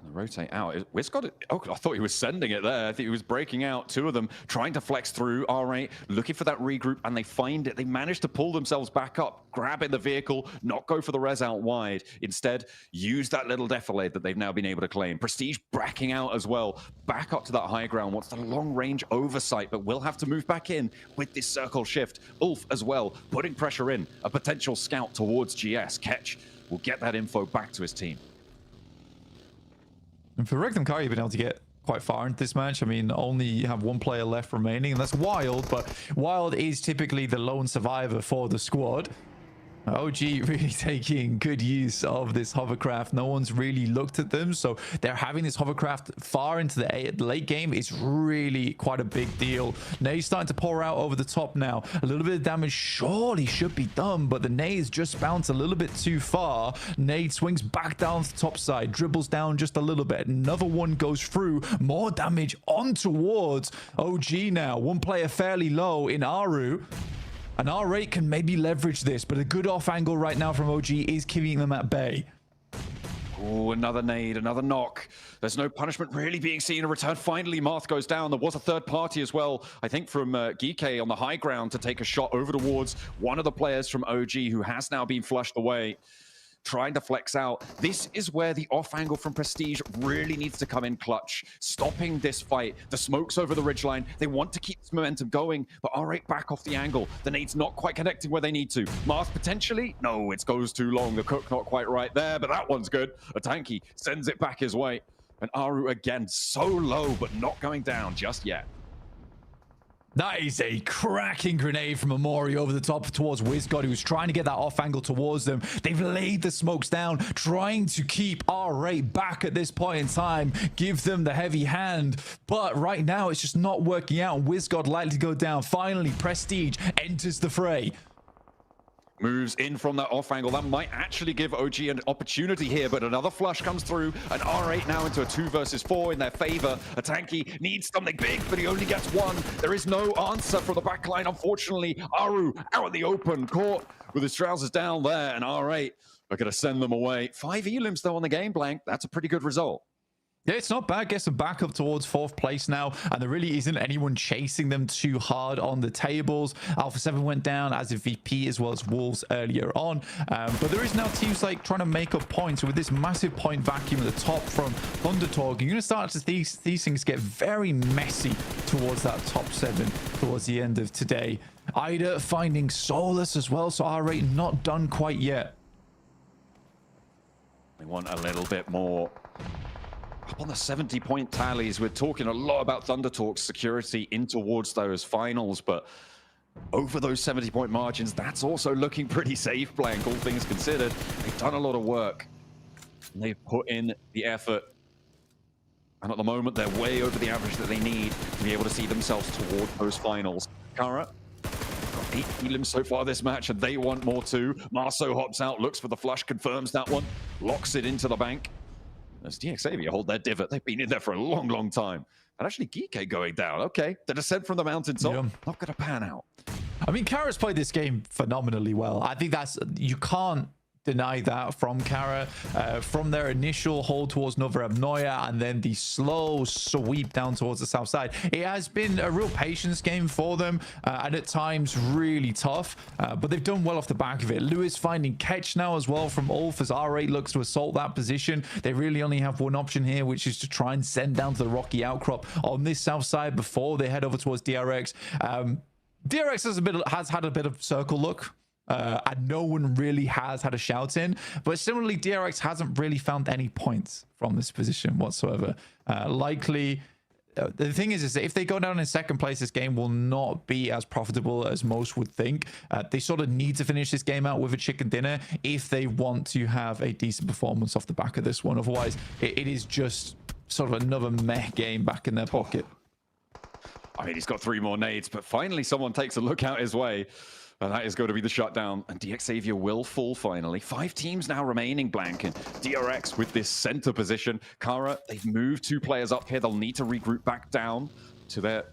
Rotate out. Wiz got it. Oh, I thought he was sending it there. I think he was breaking out. 2 of them trying to flex through. R8 looking for that regroup, and they find it. They manage to pull themselves back up, grab in the vehicle, not go for the res out wide. Instead, use that little defilade that they've now been able to claim. Prestige backing out as well. Back up to that high ground. Wants the long range oversight, but will have to move back in with this circle shift. Ulf as well, putting pressure in. A potential scout towards GS. Ketch will get that info back to his team. And for Rectum Kari, you've been able to get quite far into this match. I mean, only have 1 player left remaining, and that's Wild, but Wild is typically the lone survivor for the squad. OG really taking good use of this hovercraft. No one's really looked at them, so they're having this hovercraft far into the late game. It's really quite a big deal. Nade's starting to pour out over the top now. A little bit of damage surely should be done, but the nades just bounce a little bit too far. Nade swings back down the top side, dribbles down just a little bit. Another one goes through. More damage on towards OG now. 1 player fairly low in Aru. And R8 can maybe leverage this, but a good off angle right now from OG is keeping them at bay. Oh, another nade, another knock. There's no punishment really being seen. A return. Finally, Marth goes down. There was a third party as well, I think, from Geeke on the high ground to take a shot over towards one of the players from OG who has now been flushed away. Trying to flex out. This is where the off angle from Prestige really needs to come in clutch. Stopping this fight. The smoke's over the ridgeline. They want to keep this momentum going, but R8 back off the angle. The nade's not quite connecting where they need to. Marth potentially? No, it goes too long. The cook not quite right there, but that one's good. A tanky sends it back his way. And Aru again, so low, but not going down just yet. That is a cracking grenade from Amori over the top towards WizGod, who's trying to get that off angle towards them. They've laid the smokes down, trying to keep R8 back at this point in time, give them the heavy hand. But right now, it's just not working out. WizGod likely to go down. Finally, Prestige enters the fray. Moves in from that off angle. That might actually give OG an opportunity here, but another flush comes through, and R8 now into a 2 versus 4 in their favor. A tanky needs something big, but he only gets 1. There is no answer from the backline, unfortunately. Aru out in the open, caught with his trousers down there, and R8 are going to send them away. 5 elims though on the game, Blank. That's a pretty good result. Yeah, it's not bad. Gets them back up towards 4th place now, and there really isn't anyone chasing them too hard on the tables. Alpha 7 went down as a VP as well as Wolves earlier on, but there is now teams like trying to make up points with this massive point vacuum at the top from Thundertalk. You're going to start to see these things get very messy towards that top 7 towards the end of today. Ida finding Solus as well, so R8 not done quite yet. We want a little bit more. Up on the 70-point tallies, we're talking a lot about Thundertalk's security in towards those finals, but over those 70-point margins, that's also looking pretty safe, Blank, all things considered. They've done a lot of work, and they've put in the effort. And at the moment, they're way over the average that they need to be able to see themselves toward those finals. Kara got 8 elims so far this match, and they want more too. Marceau hops out, looks for the flush, confirms that one, locks it into the bank. As DXAvia hold their divot, they've been in there for a long, long time. And actually, Geeke going down. Okay, the descent from the mountaintop, not going to pan out. I mean, Kara's played this game phenomenally well. I think that's, you can't deny that from Kara. From their initial hold towards Nova Abnoya and then the slow sweep down towards the south side, it has been a real patience game for them, and at times really tough, but they've done well off the back of it. Lewis finding catch now as well from Ulf as R8 looks to assault that position. They really only have one option here, which is to try and send down to the rocky outcrop on this south side before they head over towards DRX. DRX has had a bit of circle look and no one really has had a shout in. But similarly, DRX hasn't really found any points from this position whatsoever. Likely, the thing is that if they go down in second place, this game will not be as profitable as most would think. They sort of need to finish this game out with a chicken dinner if they want to have a decent performance off the back of this one. Otherwise, it is just sort of another meh game back in their pocket. I mean, he's got 3 more nades, but finally someone takes a look out his way. And that is going to be the shutdown. And DX Xavier will fall finally. 5 teams now remaining blank. And DRX with this center position. Kara, they've moved 2 players up here. They'll need to regroup back down to their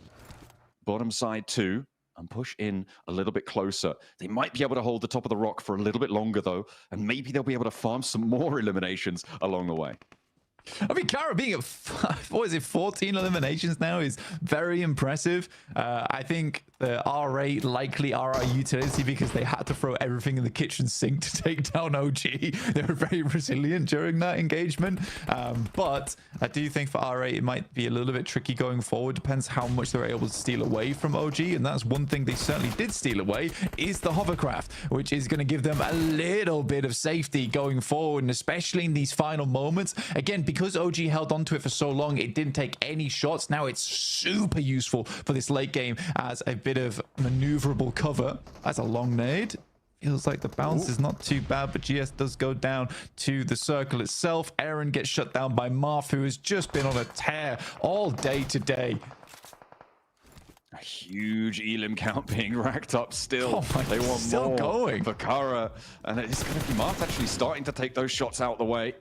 bottom side too. And push in a little bit closer. They might be able to hold the top of the rock for a little bit longer though. And maybe they'll be able to farm some more eliminations along the way. I mean, Kara being at 14 eliminations now is very impressive. I think the R8 likely are our utility because they had to throw everything in the kitchen sink to take down OG. They were very resilient during that engagement. But I do think for R8 it might be a little bit tricky going forward. Depends how much they're able to steal away from OG. And that's one thing they certainly did steal away is the hovercraft, which is going to give them a little bit of safety going forward. And especially in these final moments. Again, because OG held onto it for so long, it didn't take any shots. Now it's super useful for this late game as a bit of maneuverable cover. That's a long nade. Feels like the bounce is not too bad, but GS does go down to the circle itself. Aaron gets shut down by Marth, who has just been on a tear all day today. A huge elim count being racked up still. Oh they want still more going for Kara. And it's going to be Marth actually starting to take those shots out the way.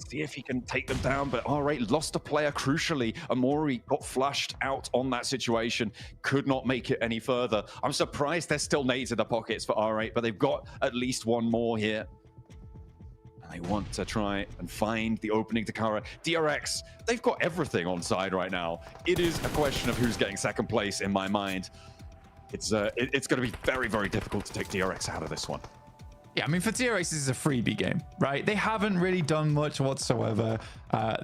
See if he can take them down, but R8 lost a player crucially. Amori got flushed out on that situation, could not make it any further. I'm surprised there's still nades in the pockets for R8, but they've got at least 1 more here. And they want to try and find the opening to Kara. DRX, they've got everything on side right now. It is a question of who's getting second place in my mind. It's going to be very, very difficult to take DRX out of this one. Yeah, I mean, for DRX, this is a freebie game, right? They haven't really done much whatsoever.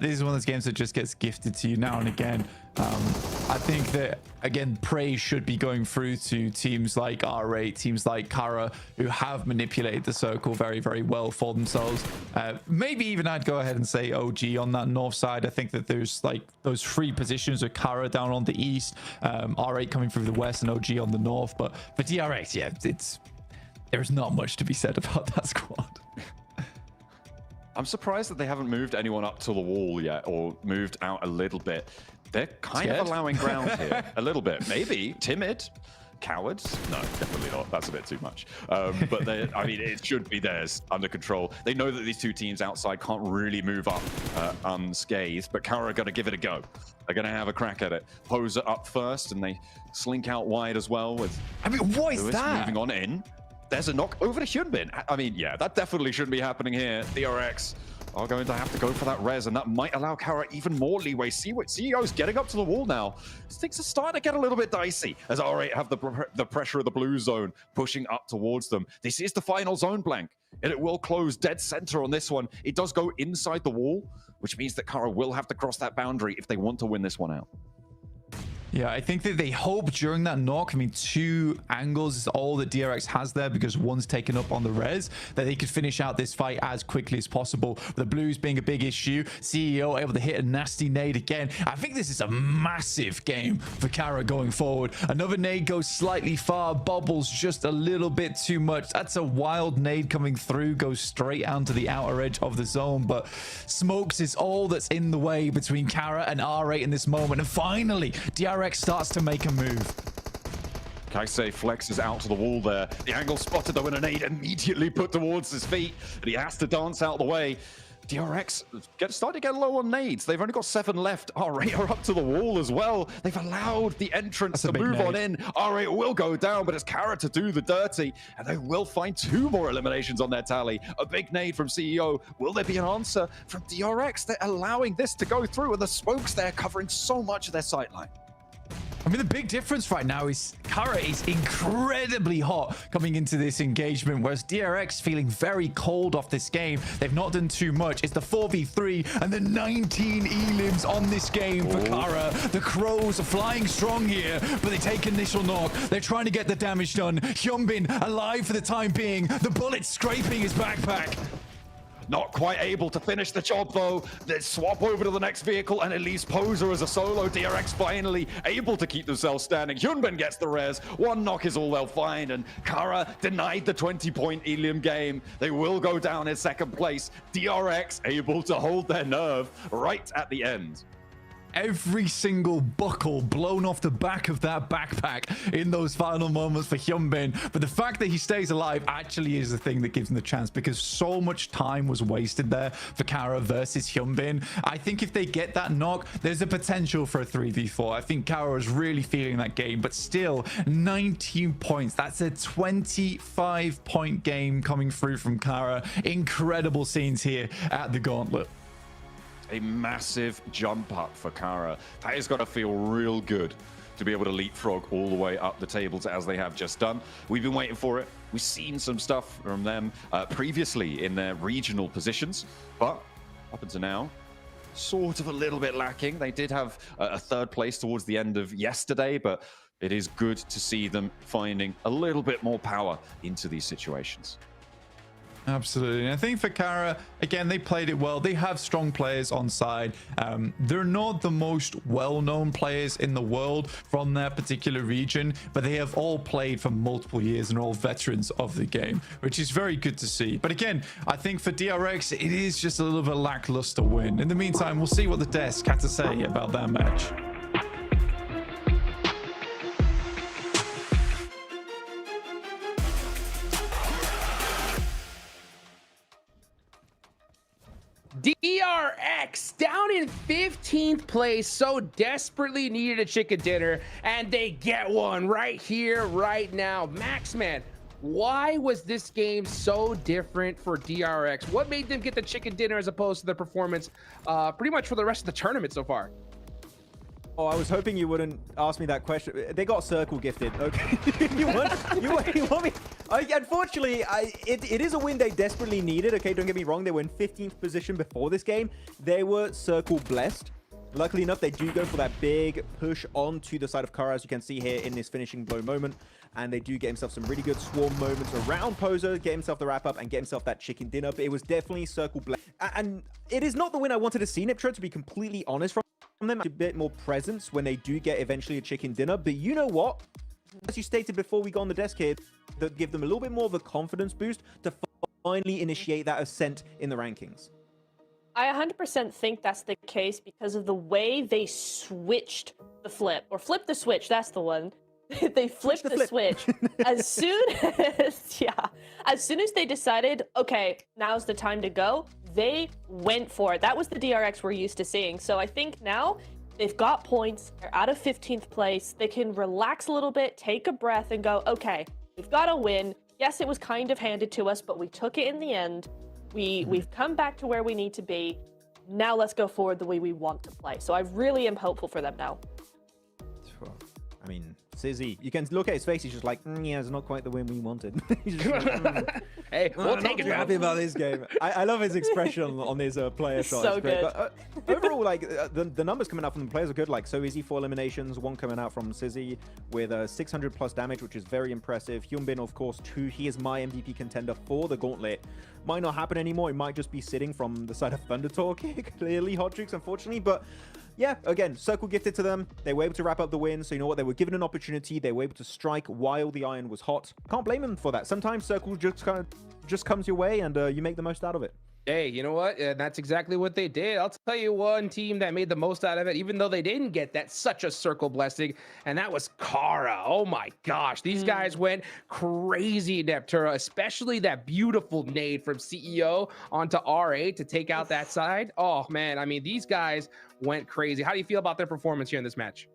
This is one of those games that just gets gifted to you now and again. I think that, again, praise should be going through to teams like R8, teams like Kara, who have manipulated the circle very, very well for themselves. Maybe even I'd go ahead and say OG on that north side. I think that there's like those 3 positions with Kara down on the east, R8 coming through the west, and OG on the north. But for DRX, yeah, there's not much to be said about that squad. I'm surprised that they haven't moved anyone up to the wall yet or moved out a little bit. They're kind of allowing ground here a little bit. Maybe timid, cowards. No, definitely not. That's a bit too much. But I mean, it should be theirs under control. They know that these 2 teams outside can't really move up unscathed, but Kara are going to give it a go. They're going to have a crack at it. Poser up first, and they slink out wide as well. With I mean, what is Lewis that? moving on in. There's a knock over to Hyunbin. I mean, yeah, that definitely shouldn't be happening here. DRX are going to have to go for that res, and that might allow Kara even more leeway. CEO's getting up to the wall now. Things are starting to get a little bit dicey as R8 have the pressure of the blue zone pushing up towards them. This is the final zone blank, and it will close dead center on this one. It does go inside the wall, which means that Kara will have to cross that boundary if they want to win this one out. Yeah, I think that they hope during that knock, I mean, 2 angles is all that DRX has there because one's taken up on the res, that they could finish out this fight as quickly as possible. The blues being a big issue, CEO able to hit a nasty nade again. I think this is a massive game for Kara going forward. Another nade goes slightly far, bobbles just a little bit too much. That's a wild nade coming through, goes straight out to the outer edge of the zone, but smokes is all that's in the way between Kara and R8 in this moment. And finally, DRX starts to make a move. Kaisei flexes out to the wall there. The angle spotted though, and a nade immediately put towards his feet, and he has to dance out the way. DRX starting to get low on nades. They've only got 7 left. R8 are up to the wall as well. They've allowed the entrance to move on in. R8 will go down, but it's Kara to do the dirty, and they will find 2 more eliminations on their tally. A big nade from CEO. Will there be an answer from DRX? They're allowing this to go through, and the smokes there covering so much of their sightline. I mean, the big difference right now is Kara is incredibly hot coming into this engagement, whereas DRX feeling very cold off this game. They've not done too much. It's the 4v3 and the 19 elims on this game for Kara. The Crows are flying strong here, but they take initial knock. They're trying to get the damage done. Hyunbin alive for the time being. The bullet scraping his backpack. Not quite able to finish the job though. They swap over to the next vehicle and at least Poser as a solo. DRX finally able to keep themselves standing. Hyunbin gets the res. One knock is all they'll find, and Kara denied the 20-point Elium game. They will go down in second place. DRX able to hold their nerve right at the end. Every single buckle blown off the back of that backpack in those final moments for Hyunbin. But the fact that he stays alive actually is the thing that gives him the chance, because so much time was wasted there for Kara versus Hyunbin. I think if they get that knock, there's a potential for a 3v4. I think Kara is really feeling that game, but still 19 points. That's a 25-point game coming through from Kara. Incredible scenes here at the Gauntlet. A massive jump up for Kara. That has got to feel real good to be able to leapfrog all the way up the tables as they have just done. We've been waiting for it. We've seen some stuff from them previously in their regional positions, but up until now, sort of a little bit lacking. They did have a third place towards the end of yesterday, but it is good to see them finding a little bit more power into these situations. Absolutely. And I think for Kara, again, they played it well. They have strong players on side. They're not the most well-known players in the world from that particular region, but they have all played for multiple years and are all veterans of the game, which is very good to see. But again, I think for DRX, it is just a little bit lackluster win. In the meantime, we'll see what the desk had to say about that match. DRX down in 15th place, so desperately needed a chicken dinner, and they get one right here, right now. Maxman, why was this game so different for DRX? What made them get the chicken dinner as opposed to their performance pretty much for the rest of the tournament so far? Oh, I was hoping you wouldn't ask me that question. They got circle gifted. Okay, you want me? Unfortunately, it is a win they desperately needed. Okay, don't get me wrong. They were in 15th position before this game. They were circle blessed. Luckily enough, they do go for that big push onto the side of Kara, as you can see here in this finishing blow moment. And they do get himself some really good swarm moments around Poser, get himself the wrap up, and get himself that chicken dinner. But it was definitely circle blessed. And it is not the win I wanted to see, Niptro, to be completely honest, from them. A bit more presence when they do get eventually a chicken dinner. But you know what? As you stated before we go on the desk here, that give them a little bit more of a confidence boost to finally initiate that ascent in the rankings. I 100% think that's the case because of the way they switched the flip, or flipped the switch, that's the one. They flipped the switch as soon as they decided, okay, now's the time to go, they went for it. That was the DRX we're used to seeing. So I think now they've got points, they're out of 15th place, they can relax a little bit, take a breath and go, okay, we've got a win. Yes, it was kind of handed to us, but we took it in the end. We've come back to where we need to be. Now let's go forward the way we want to play. So I really am hopeful for them now. I mean, Sizzy, you can look at his face. He's just like, yeah, it's not quite the win we wanted. He's just like, hey, we'll take it. Happy about this game. I love his expression on his player shot. So good. But, overall, like the numbers coming out from the players are good. Like so easy, 4 eliminations, 1 coming out from Sizzy with 600 plus damage, which is very impressive. Hyunbin, of course, 2. He is my MVP contender for the Gauntlet. Might not happen anymore. It might just be sitting from the side of Thunder Talk here. Clearly, Hot Jukes, unfortunately, but. Yeah, again, circle gifted to them. They were able to wrap up the win. So you know what? They were given an opportunity. They were able to strike while the iron was hot. Can't blame them for that. Sometimes circle just comes your way and you make the most out of it. Hey, you know what? That's exactly what they did. I'll tell you one team that made the most out of it, even though they didn't get that such a circle blessing, and that was Kara. Oh my gosh, these guys went crazy, Neptura, especially that beautiful nade from CEO onto R8 to take out that side. Oh man, I mean, these guys went crazy. How do you feel about their performance here in this match?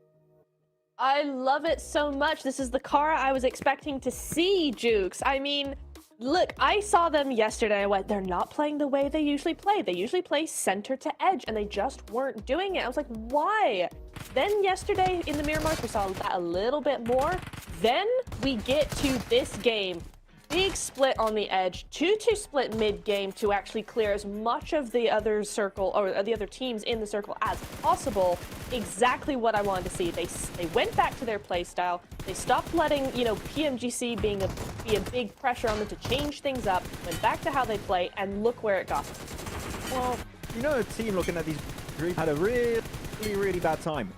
I love it so much. This is the Kara I was expecting to see, Jukes. I mean, Look, I saw them yesterday. I went, they're not playing the way they usually play. They usually play center to edge, and they just weren't doing it. I was like, why? Then yesterday in the mirror mark, we saw that a little bit more. Then we get to this game. Big split on the edge, 2-2 split mid game to actually clear as much of the other circle or the other teams in the circle as possible. Exactly what I wanted to see. They went back to their play style. They stopped letting PMGC be a big pressure on them to change things up. Went back to how they play, and look where it got them. Well, a team looking at these groups had a really bad time.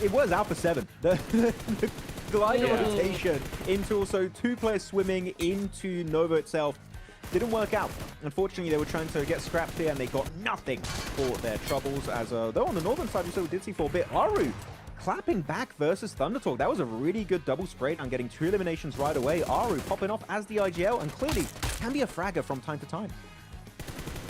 It was Alpha 7. The glider rotation into also 2 players swimming into Nova itself didn't work out. Unfortunately, they were trying to get scrapped here, and they got nothing for their troubles. As though on the northern side, we did see for a bit Aru clapping back versus Thundertalk. That was a really good double spray down, getting 2 eliminations right away. Aru popping off as the IGL, and clearly can be a fragger from time to time.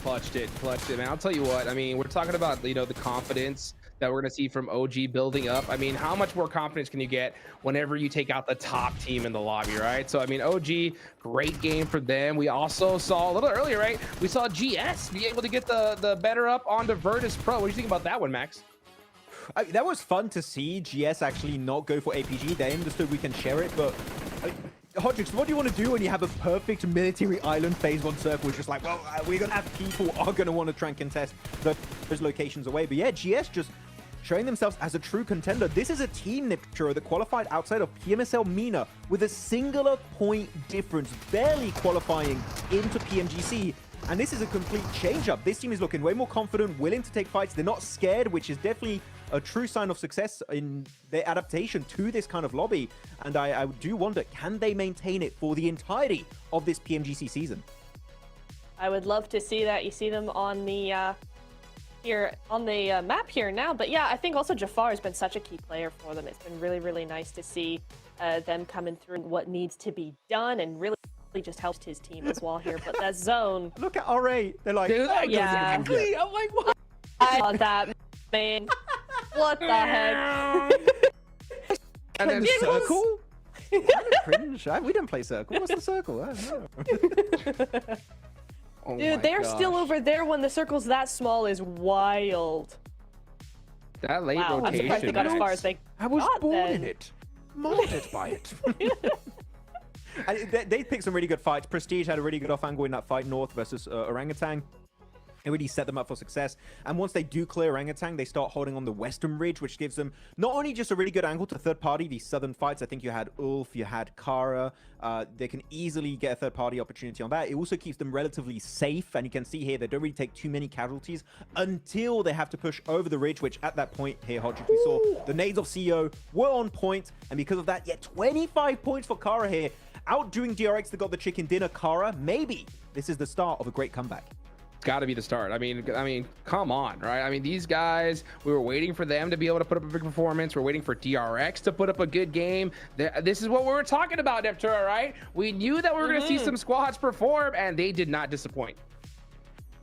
Clutched it, man. I'll tell you what, I mean, we're talking about, the confidence that we're going to see from OG building up. I mean, how much more confidence can you get whenever you take out the top team in the lobby, right? So, I mean, OG, great game for them. We also saw a little earlier, right? We saw GS be able to get the better up onto Virtus Pro. What do you think about that one, Max? That was fun to see GS actually not go for APG. They understood we can share it, but Hodgix, what do you want to do when you have a perfect military island phase 1 circle? It's just like, well, we're going to have people are going to want to try and contest those locations away. But yeah, GS just showing themselves as a true contender. This is a team, Nipturo, that qualified outside of PMSL MENA with a singular point difference, barely qualifying into PMGC. And this is a complete change-up. This team is looking way more confident, willing to take fights. They're not scared, which is definitely a true sign of success in their adaptation to this kind of lobby. And I do wonder, can they maintain it for the entirety of this PMGC season? I would love to see that. You see them on the here on the map here now. But yeah, I think also Jafar has been such a key player for them. It's been really nice to see them coming through what needs to be done, and really just helped his team as well here. But that zone, look at RA, they're like, dude, yeah, exactly. I'm like, what? I saw that, man. What the heck? And then circle? Kind of cringe. We don't play circle. What's the circle? I don't know. Oh dude, they're still over there when the circle's that small is wild. That late wow, rotation. I'm surprised they got as far as they I was got born then. in it. Molded by it. And they picked some really good fights. Prestige had a really good off angle in that fight, North versus Orangutan. It really set them up for success. And once they do clear Orangutan, they start holding on the western ridge, which gives them not only just a really good angle to third party, these southern fights. I think you had Ulf, you had Kara. They can easily get a third party opportunity on that. It also keeps them relatively safe. And you can see here, they don't really take too many casualties until they have to push over the ridge, which at that point here, Hodgix, we saw the nades of CEO were on point. And because of that, 25 points for Kara here. Outdoing DRX that got the chicken dinner. Kara, maybe this is the start of a great comeback. It's got to be the start. I mean, come on, right? I mean, these guys, we were waiting for them to be able to put up a big performance. We're waiting for DRX to put up a good game. This is what we were talking about, Neptura, right? We knew that we were going to see some squads perform, and they did not disappoint.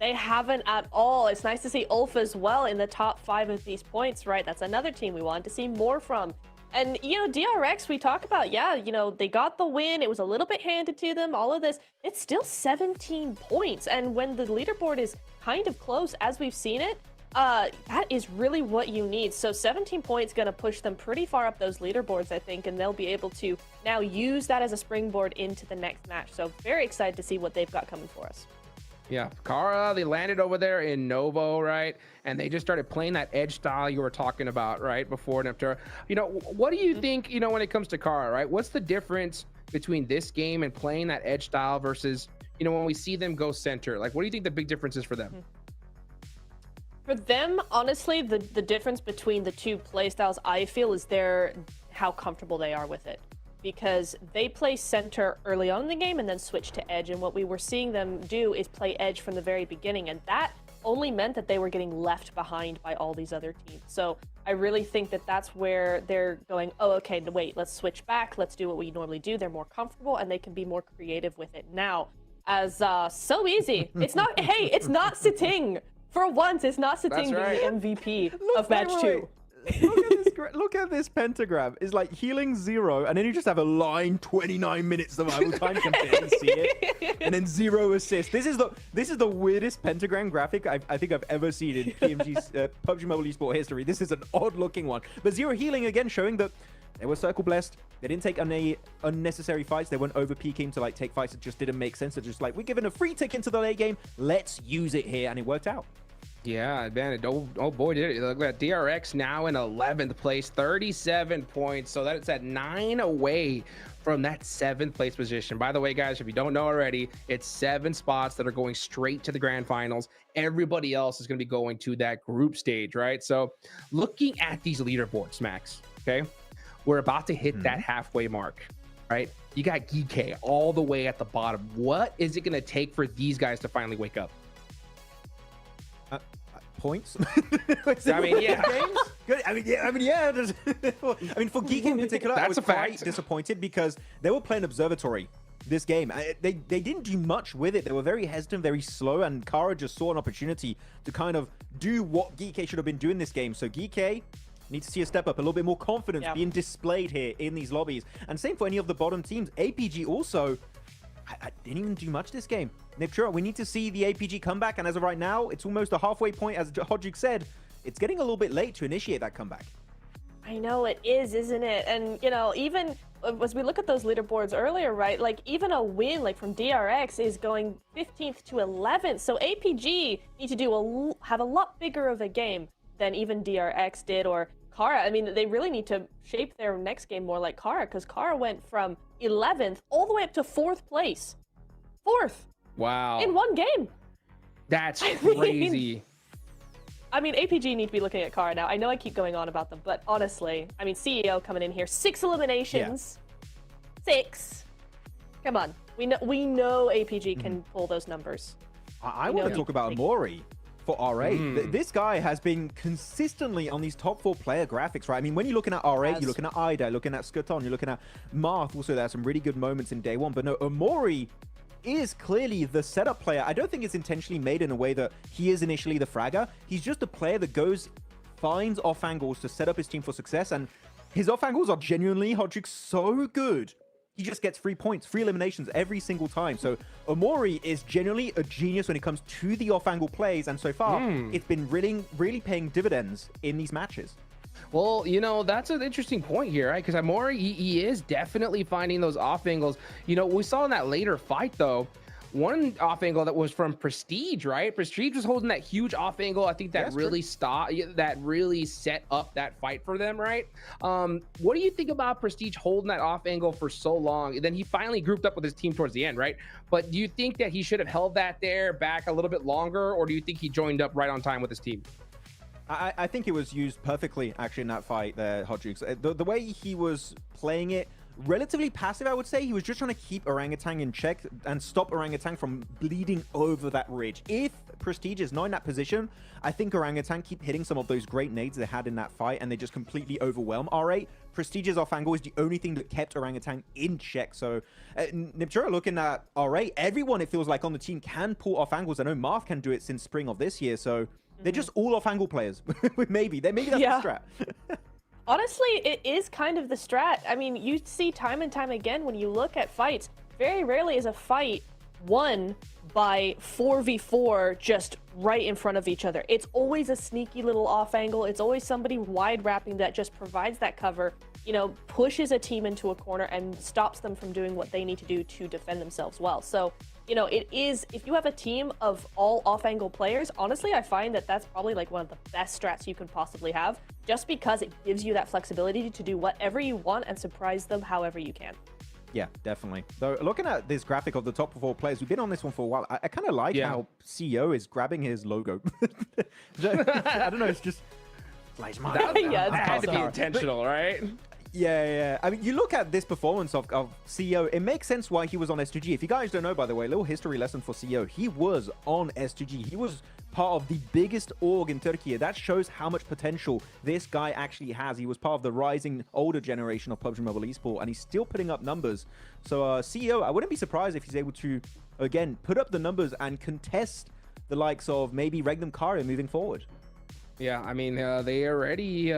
They haven't at all. It's nice to see Ulf as well in the top 5 of these points, right? That's another team we wanted to see more from. And, DRX, we talk about, they got the win. It was a little bit handed to them, all of this. It's still 17 points. And when the leaderboard is kind of close, as we've seen it, that is really what you need. So 17 points going to push them pretty far up those leaderboards, I think, and they'll be able to now use that as a springboard into the next match. So very excited to see what they've got coming for us. Yeah, Kara, they landed over there in Novo, right? And they just started playing that edge style you were talking about, right, before Neptura. What do you think, when it comes to Kara, right? What's the difference between this game and playing that edge style versus, when we see them go center? Like, what do you think the big difference is for them? For them, honestly, the difference between the two play styles, I feel, is how comfortable they are with it. Because they play center early on in the game and then switch to edge. And what we were seeing them do is play edge from the very beginning. And that only meant that they were getting left behind by all these other teams. So I really think that that's where they're going, oh, okay, wait, let's switch back. Let's do what we normally do. They're more comfortable and they can be more creative with it now. As so easy. It's not, hey, it's not Siting. For once, it's not Siting being the MVP of match 2. Look at this Zero, look at this pentagram. It's like healing 0, and then you just have a line 29 minutes survival time. You can barely see it, and then 0 assist. This is the weirdest pentagram graphic I think I've ever seen in PMG's PUBG Mobile Esport history. This is an odd looking one, but 0 healing again, showing that they were circle blessed. They didn't take any unnecessary fights. They weren't over peaking to like take fights that just didn't make sense. They're just like, we're given a free ticket into the late game. Let's use it here, and it worked out. Yeah, man, oh boy, did it. Look at that. DRX now in 11th place, 37 points. So that's at 9 away from that 7th place position. By the way, guys, if you don't know already, it's 7 spots that are going straight to the grand finals. Everybody else is going to be going to that group stage, right? So looking at these leaderboards, Max, okay, we're about to hit that halfway mark, right? You got GK all the way at the bottom. What is it going to take for these guys to finally wake up? Points. I mean, yeah. Games? Good. I mean, yeah. I mean, for Geek in particular, I was quite disappointed because they were playing Observatory this game. They didn't do much with it. They were very hesitant, very slow, and Kara just saw an opportunity to kind of do what Geek should have been doing this game. So Geek need to see a step up, a little bit more confidence being displayed here in these lobbies. And same for any of the bottom teams. APG also, I didn't even do much this game. Niptura, we need to see the APG comeback, and as of right now, it's almost a halfway point. As Hodjuk said, it's getting a little bit late to initiate that comeback. I know it is, isn't it? And, you know, even as we look at those leaderboards earlier, right, like even a win like from DRX is going 15th to 11th. So APG need to have a lot bigger of a game than even DRX did, or Kara. I mean, they really need to shape their next game more like Kara, because Kara went from 11th all the way up to 4th place. 4th. Wow. In one game. That's crazy. I mean, APG need to be looking at Kara now. I know I keep going on about them, but honestly, I mean, CEO coming in here, 6 eliminations. Yeah. 6. Come on. We know APG can pull those numbers. I want to talk about Amori for R8. This guy has been consistently on these top 4 player graphics, right? I mean, when you're looking at R8, you're looking at Ida, looking at Skuton, you're looking at Marth. Also, there's some really good moments in day 1. But no, Amori is clearly the setup player. I don't think it's intentionally made in a way that he is initially the fragger. He's just a player that finds off angles to set up his team for success, and his off angles are genuinely, Hodjuk, so good. He just gets 3 points, 3 eliminations every single time. So Amori is genuinely a genius when it comes to the off angle plays, and so far it's been really paying dividends in these matches. Well, you know, that's an interesting point here, right? Because Amori, he is definitely finding those off angles. You know, we saw in that later fight, though, one off angle that was from Prestige, right? Prestige was holding that huge off angle. I think that really set up that fight for them, right? What do you think about Prestige holding that off angle for so long? And then he finally grouped up with his team towards the end, right? But do you think that he should have held that there back a little bit longer, or do you think he joined up right on time with his team? I think it was used perfectly, actually, in that fight there, Hodjuk. The way he was playing it, relatively passive, I would say. He was just trying to keep Orangutan in check and stop Orangutan from bleeding over that ridge. If Prestige is not in that position, I think Orangutan keep hitting some of those great nades they had in that fight, and they just completely overwhelm R8. Prestige's off angle is the only thing that kept Orangutan in check. So Niptura looking at R8, everyone, it feels like, on the team can pull off angles. I know Marth can do it since spring of this year, so they're just all off angle players. maybe that's the strat. Honestly, it is kind of the strat. I mean, you see time and time again when you look at fights, very rarely is a fight won by 4v4 just right in front of each other. It's always a sneaky little off angle. It's always somebody wide wrapping that just provides that cover, you know, pushes a team into a corner and stops them from doing what they need to do to defend themselves well. So, you know, it is, if you have a team of all off-angle players, honestly, I find that that's probably like one of the best strats you can possibly have, just because it gives you that flexibility to do whatever you want and surprise them however you can. Yeah, definitely. Though, looking at this graphic of the top 4 players, we've been on this one for a while. I kind of like how CEO is grabbing his logo. I don't know, it's just... That had to be intentional, right? Yeah. I mean, you look at this performance of CEO, it makes sense why he was on S2G. If you guys don't know, by the way, a little history lesson for CEO. He was on S2G. He was part of the biggest org in Turkey. That shows how much potential this guy actually has. He was part of the rising older generation of PUBG Mobile Esport, and he's still putting up numbers. So CEO, I wouldn't be surprised if he's able to, again, put up the numbers and contest the likes of maybe Regnum Kara moving forward. Yeah, I mean, they already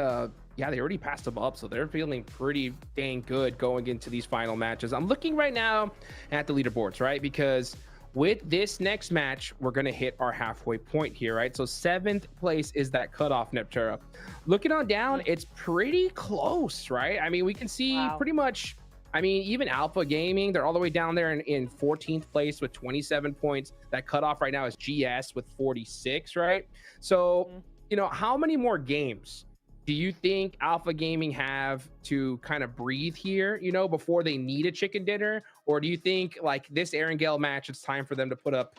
Yeah, they already passed them up, so they're feeling pretty dang good going into these final matches. I'm looking right now at the leaderboards, right? Because with this next match, we're going to hit our halfway point here, right? So 7th place is that cutoff, Neptura. Looking on down, it's pretty close, right? I mean, we can see pretty much, I mean, even Alpha Gaming, they're all the way down there in 14th place with 27 points. That cutoff right now is GS with 46, right? So, you know, how many more games do you think Alpha Gaming have to kind of breathe here, you know, before they need a chicken dinner? Or do you think like this Erangel match, it's time for them to put up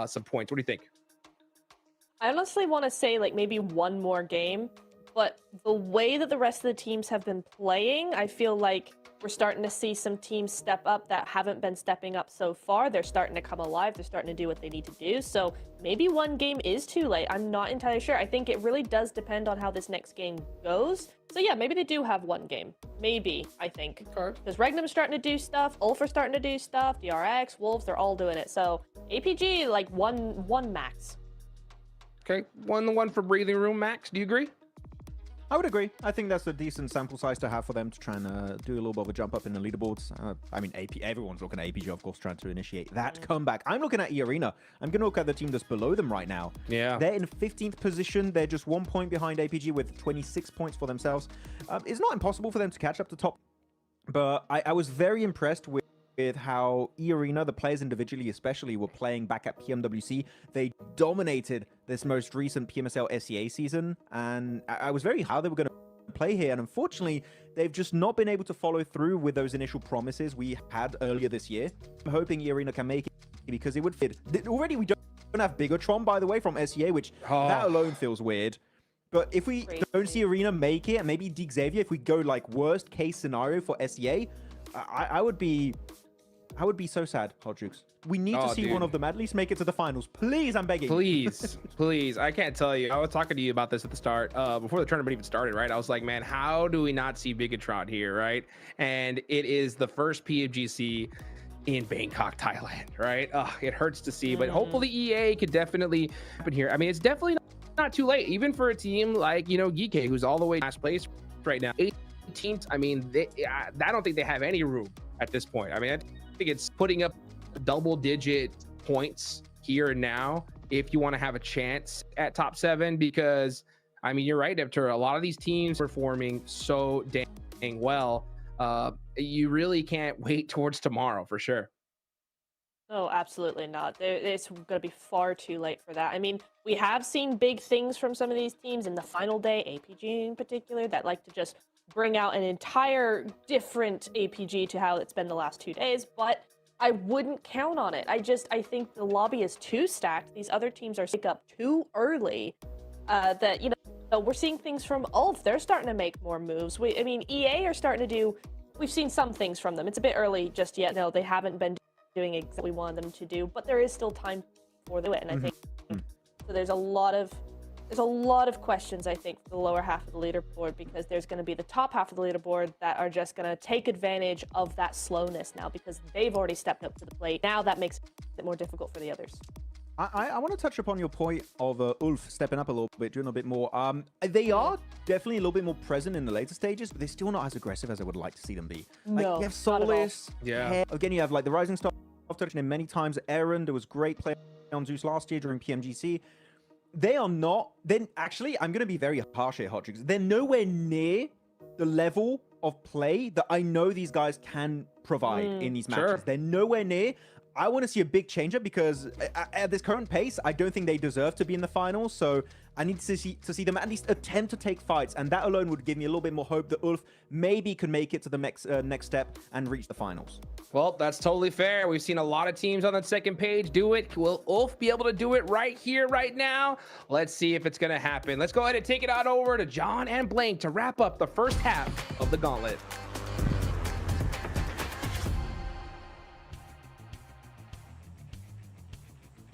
some points? What do you think? I honestly want to say like maybe one more game, but the way that the rest of the teams have been playing, I feel like we're starting to see some teams step up that haven't been stepping up so far. They're starting to come alive. They're starting to do what they need to do. So maybe one game is too late. I'm not entirely sure. I think it really does depend on how this next game goes. So yeah, maybe they do have one game. Maybe, I think. Because Regnum's starting to do stuff. Ulf are starting to do stuff. DRX, Wolves, they're all doing it. So APG, like one max. Okay, one for Breathing Room, Max. Do you agree? I would agree. I think that's a decent sample size to have for them to try and do a little bit of a jump up in the leaderboards. I mean, everyone's looking at APG, of course, trying to initiate that comeback. I'm looking at E-Arena. I'm going to look at the team that's below them right now. Yeah. They're in 15th position. They're just 1 point behind APG with 26 points for themselves. It's not impossible for them to catch up to top, but I was very impressed with how E-Arena, the players individually especially, were playing back at PMWC. They dominated this most recent PMSL SEA season, and I was very how they were going to play here, and unfortunately, they've just not been able to follow through with those initial promises we had earlier this year. I'm hoping E-Arena can make it because it would fit. Already, we don't have Bigatron, by the way, from SEA, which that alone feels weird. But if we don't see Arena make it, and maybe Dig Xavier, if we go like worst case scenario for SEA, I would be so sad, Hot Jukes. We need to see one of them at least make it to the finals. Please, I'm begging. Please, please. I can't tell you. I was talking to you about this at the start, before the tournament even started, right? I was like, man, how do we not see Bigatron here, right? And it is the first PMGC in Bangkok, Thailand, right? It hurts to see, but hopefully EA could definitely happen here. I mean, it's definitely not too late, even for a team like, you know, Geeke, who's all the way last place right now. 18th, I mean, I don't think they have any room at this point. I mean, I think it's putting up double-digit points here and now if you want to have a chance at top 7, because, I mean, you're right, Neptura, a lot of these teams performing so dang well. You really can't wait towards tomorrow for sure. Oh, absolutely not. It's going to be far too late for that. I mean, we have seen big things from some of these teams in the final day, APG in particular, that like to just bring out an entire different APG to how it's been the last 2 days, but I wouldn't count on it. I think the lobby is too stacked. These other teams are sick up too early. That, you know, we're seeing things from Ulf. They're starting to make more moves. I mean, EA are starting to do, we've seen some things from them. It's a bit early just yet. No, they haven't been doing exactly what we wanted them to do, but there is still time for them to do it. And I think so there's a lot of questions, I think, for the lower half of the leaderboard, because there's going to be the top half of the leaderboard that are just going to take advantage of that slowness now, because they've already stepped up to the plate. Now that makes it more difficult for the others. I want to touch upon your point of Ulf stepping up a little bit, doing a bit more. They are definitely a little bit more present in the later stages, but they're still not as aggressive as I would like to see them be. Like, No, you have Solis. Yeah. Again, you have like the Rising Star. I've touched him many times. Aaron, there was great play on Zeus last year during PMGC. They are not. Then actually, I'm going to be very harsh here, Hot Jukes. They're nowhere near the level of play that I know these guys can provide in these matches. They're nowhere near. I want to see a big change up, because at this current pace, I don't think they deserve to be in the finals. So I need to see them at least attempt to take fights, and that alone would give me a little bit more hope that Ulf maybe could make it to the next step and reach the finals. Well, that's totally fair. We've seen a lot of teams on that second page do it. Will Ulf be able to do it right here, right now? Let's see if it's going to happen. Let's go ahead and take it on over to John and Blank to wrap up the first half of the Gauntlet.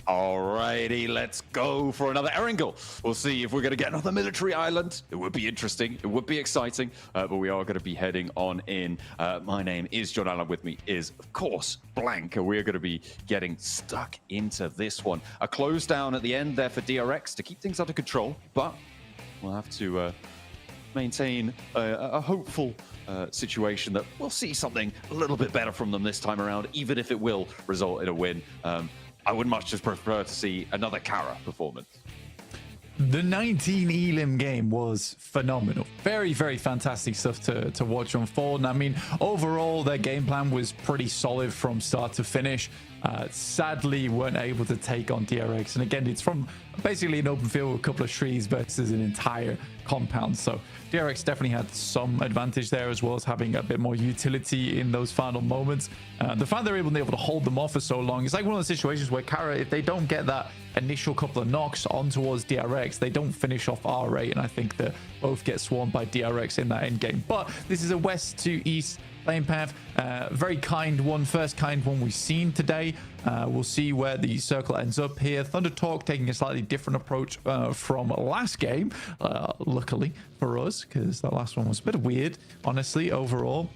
Alrighty, let's go for another Erangel. We'll see if we're going to get another military island. It would be interesting. It would be exciting, but we are going to be heading on in. My name is John Allen. With me is, of course, Blank. We're going to be getting stuck into this one. A close down at the end there for DRX to keep things under control, but we'll have to maintain a hopeful situation that we'll see something a little bit better from them this time around, even if it will result in a win. I would much just prefer to see another Kara performance. The 19 Elim game was phenomenal. Very, very fantastic stuff to watch unfold. And I mean, overall, their game plan was pretty solid from start to finish. Sadly, weren't able to take on DRX. And again, it's from basically an open field with a couple of trees versus an entire compound. So DRX definitely had some advantage there, as well as having a bit more utility in those final moments. The fact they're able to hold them off for so long, it's like one of those situations where Kara, if they don't get that initial couple of knocks on towards DRX, they don't finish off R8, and I think that both get swarmed by DRX in that end game. But this is a west to east playing path. Very kind one, first kind one we've seen today. We'll see where the circle ends up here. Thunder Talk taking a slightly different approach from last game, luckily for us, because that last one was a bit weird, honestly, overall.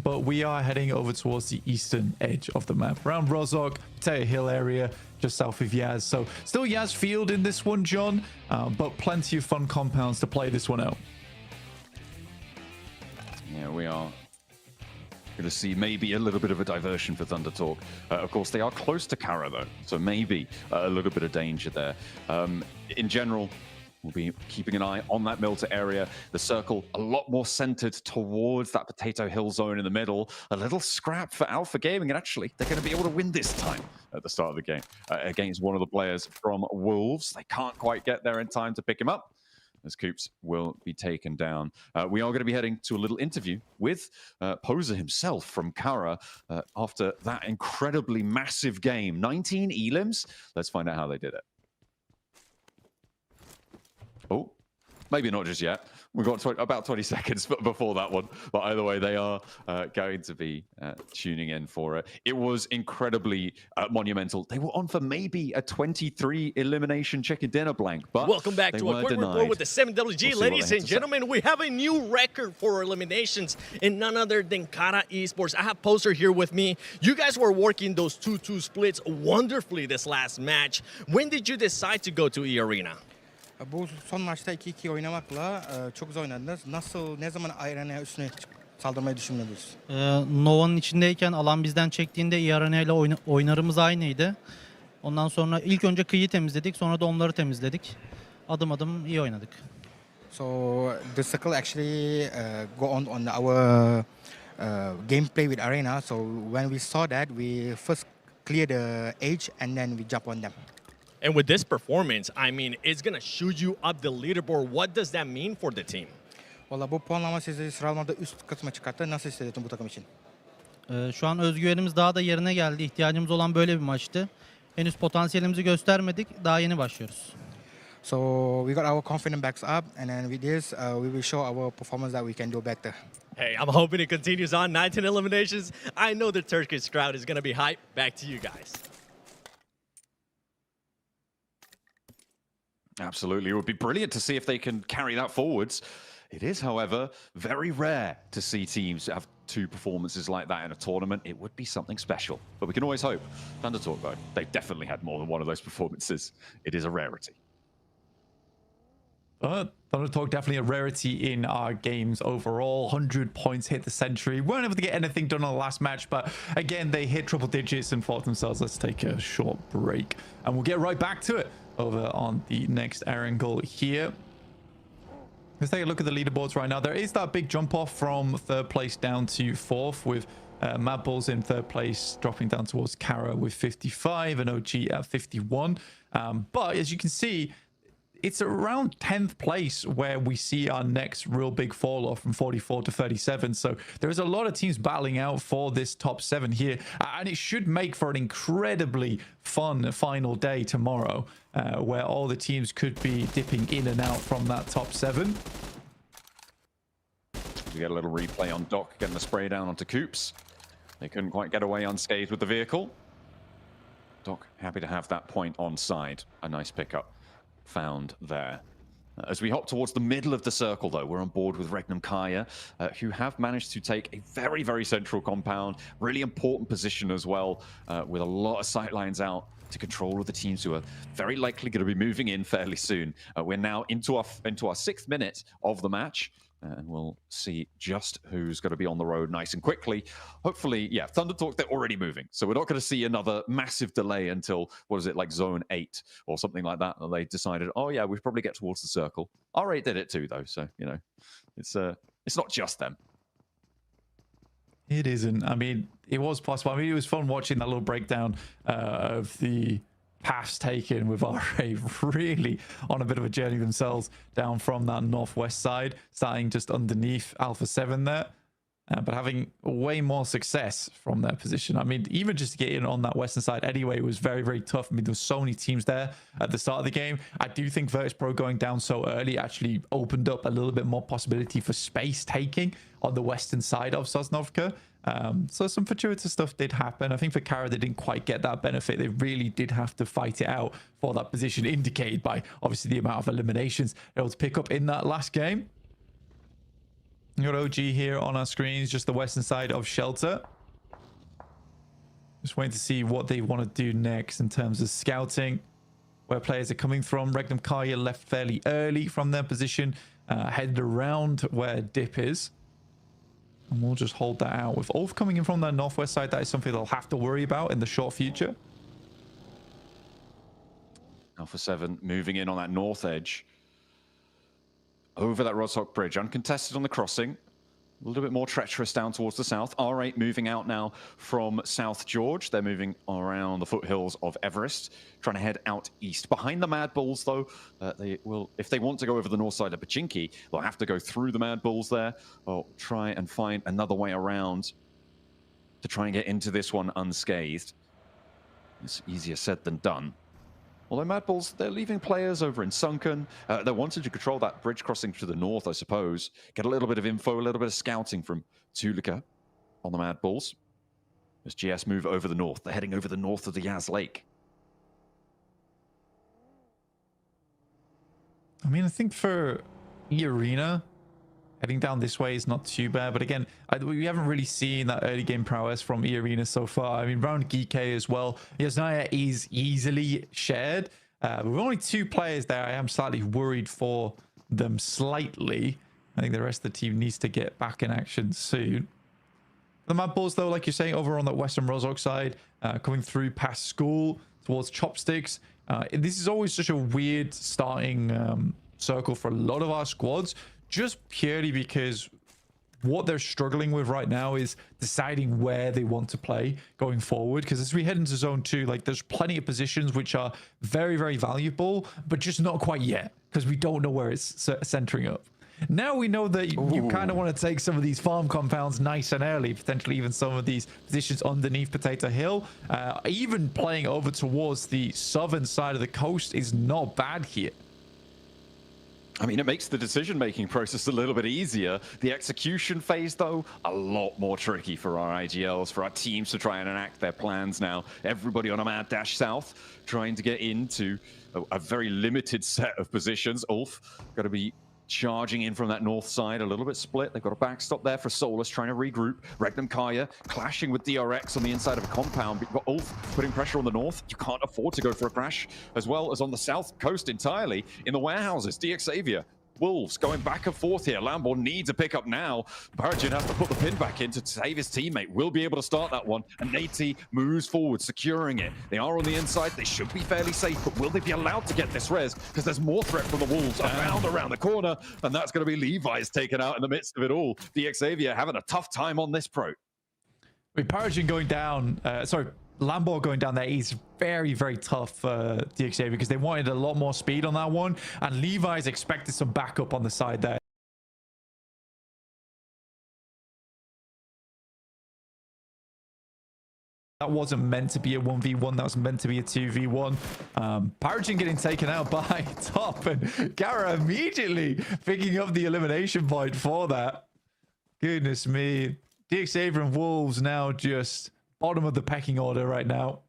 But we are heading over towards the eastern edge of the map, around Rozhok, Potato Hill area, just south of Yaz. So still Yaz Field in this one, John, but plenty of fun compounds to play this one out. Yeah, we are going to see maybe a little bit of a diversion for Thunder Talk. Of course, they are close to Kara, though, so maybe a little bit of danger there. In general, we'll be keeping an eye on that Milta area. The circle a lot more centered towards that Potato Hill zone in the middle. A little scrap for Alpha Gaming, and actually, they're going to be able to win this time at the start of the game against one of the players from Wolves. They can't quite get there in time to pick him up, as Coops will be taken down. We are going to be heading to a little interview with Poser himself from Kara after that incredibly massive game. 19 elims. Let's find out how they did it. Oh, maybe not just yet. We've got about 20 seconds before that one. But either way, they are going to be tuning in for it. It was incredibly monumental. They were on for maybe a 23 elimination chicken dinner blank. But welcome back to a quick report with the 7WG. We'll ladies and gentlemen, we have a new record for eliminations in none other than Kara Esports. I have Poser here with me. You guys were working those 2-2 splits wonderfully this last match. When did you decide to go to E-Arena? Bu son maçta 2-2 oynamakla çok güzel oynadınız. Ne zaman Arena'ya üstüne saldırmayı düşünmediniz? Nova'nın içindeyken alan bizden çektiğinde Iarena ile oynarımız aynıydı. Ondan sonra ilk önce kıyı temizledik, sonra da onları temizledik. Adım adım iyi oynadık. So the circle actually go on our gameplay with Arena. So when we saw that, we first clear the edge and then we jump on them. And with this performance, I mean, it's going to shoot you up the leaderboard. What does that mean for the team? Valla bu puanlama sizi sıralamada üst kısma çıkarttı. Nasıl hissediyorsun bu takım için? Şu an özgüvenimiz daha da yerine geldi. İhtiyacımız olan böyle bir maçtı. Henüz potansiyelimizi göstermedik. Daha yeni başlıyoruz. So we got our confidence backs up, and then with this, we will show our performance that we can do better. Hey, I'm hoping it continues on. 19 eliminations. I know the Turkish crowd is going to be hyped. Back to you guys. Absolutely. It would be brilliant to see if they can carry that forwards. It is, however, very rare to see teams have two performances like that in a tournament. It would be something special, but we can always hope. Thunder Talk, though, they've definitely had more than one of those performances. It is a rarity. Thunder Talk definitely a rarity in our games overall. 100 points, hit the century. Weren't able to get anything done on the last match, but again, they hit triple digits and fought themselves. Let's take a short break, and we'll get right back to it over on the next angle here. Let's take a look at the leaderboards right now. There is that big jump off from third place down to fourth, with Mad Bulls in third place dropping down towards Kara with 55 and OG at 51. But as you can see, it's around 10th place where we see our next real big fall off from 44 to 37. So there's a lot of teams battling out for this top 7 here. And it should make for an incredibly fun final day tomorrow, where all the teams could be dipping in and out from that top 7. We get a little replay on Doc getting the spray down onto Coops. They couldn't quite get away unscathed with the vehicle. Doc happy to have that point on side. A nice pickup found there. As we hop towards the middle of the circle, though, we're on board with Regnum Kaya, who have managed to take a very, very central compound. Really important position as well, with a lot of sightlines out to control of the teams who are very likely going to be moving in fairly soon. We're now into our 6th minute of the match, and we'll see just who's going to be on the road nice and quickly. Hopefully, yeah, Thunder Talk, they're already moving, so we're not going to see another massive delay until, what is it, like zone 8 or something like that. And they decided, oh yeah, we should probably get towards the circle. R8 did it too, though, so, you know, it's not just them. It isn't. I mean, it was possible. I mean, it was fun watching that little breakdown of the paths taken with RA really on a bit of a journey themselves down from that northwest side, starting just underneath Alpha 7 there, but having way more success from their position. I mean, even just to get in on that western side anyway was very, very tough. I mean, there was so many teams there at the start of the game. I do think Virtus Pro going down so early actually opened up a little bit more possibility for space taking on the western side of Sosnovka. So some fortuitous stuff did happen. I think for Kara, they didn't quite get that benefit. They really did have to fight it out for that position, indicated by obviously the amount of eliminations they were able to pick up in that last game. You got OG here on our screens, just the western side of Shelter. Just waiting to see what they want to do next in terms of scouting, where players are coming from. Regnum Kaya left fairly early from their position, headed around where Dip is. And we'll just hold that out. With Ulf coming in from the northwest side, that is something they'll have to worry about in the short future. Alpha 7 moving in on that north edge. Over that Rostock Bridge, uncontested on the crossing. A little bit more treacherous down towards the south. R8 moving out now from South George. They're moving around the foothills of Everest, trying to head out east. Behind the Mad Bulls, though, they will, if they want to go over the north side of Pachinki, they'll have to go through the Mad Bulls there, or try and find another way around to try and get into this one unscathed. It's easier said than done. Although Mad Bulls, they're leaving players over in Sunken. They wanted to control that bridge crossing to the north, I suppose. Get a little bit of info, a little bit of scouting from Tulika on the Mad Bulls. As GS move over the north, they're heading over the north of the Yaz Lake. I mean, I think for E-Arena, heading down this way is not too bad. But again, we haven't really seen that early game prowess from E-Arena so far. I mean, round Geekay as well. Yasnaya is easily shared. With only 2 players there, I am slightly worried for them slightly. I think the rest of the team needs to get back in action soon. The Mad Bulls, though, like you're saying, over on that western Rozhok side, coming through past school towards Chopsticks. This is always such a weird starting circle for a lot of our squads, just purely because what they're struggling with right now is deciding where they want to play going forward. Because as we head into zone 2, like, there's plenty of positions which are very, very valuable, but just not quite yet, because we don't know where it's centering up. Now we know that you kind of want to take some of these farm compounds nice and early, potentially even some of these positions underneath Potato Hill. Even playing over towards the southern side of the coast is not bad here. I mean, it makes the decision-making process a little bit easier. The execution phase, though, a lot more tricky for our IGLs, for our teams to try and enact their plans now. Everybody on a mad dash south, trying to get into a very limited set of positions. Ulf got to be charging in from that north side, a little bit split. They've got a backstop there for Solus, trying to regroup. Regnum Kaya clashing with DRX on the inside of a compound. But you've got Ulf putting pressure on the north. You can't afford to go for a crash, as well as on the south coast entirely in the warehouses. DX Xavier, Wolves going back and forth here. Lamborn needs a pickup now. Paragin has to put the pin back in to save his teammate. Will be able to start that one. And Nate moves forward, securing it. They are on the inside. They should be fairly safe, but will they be allowed to get this res? Because there's more threat from the Wolves around the corner. And that's going to be Levi's taken out in the midst of it all. DX Xavier having a tough time on this pro. With Paragin going down, Lambo going down there is very, very tough for DXA because they wanted a lot more speed on that one, and Levi's expected some backup on the side there. That wasn't meant to be a 1v1, that was meant to be a 2v1. Paragin getting taken out by Top, and Gara immediately picking up the elimination point for that. Goodness me. DX and Wolves now just bottom of the pecking order right now.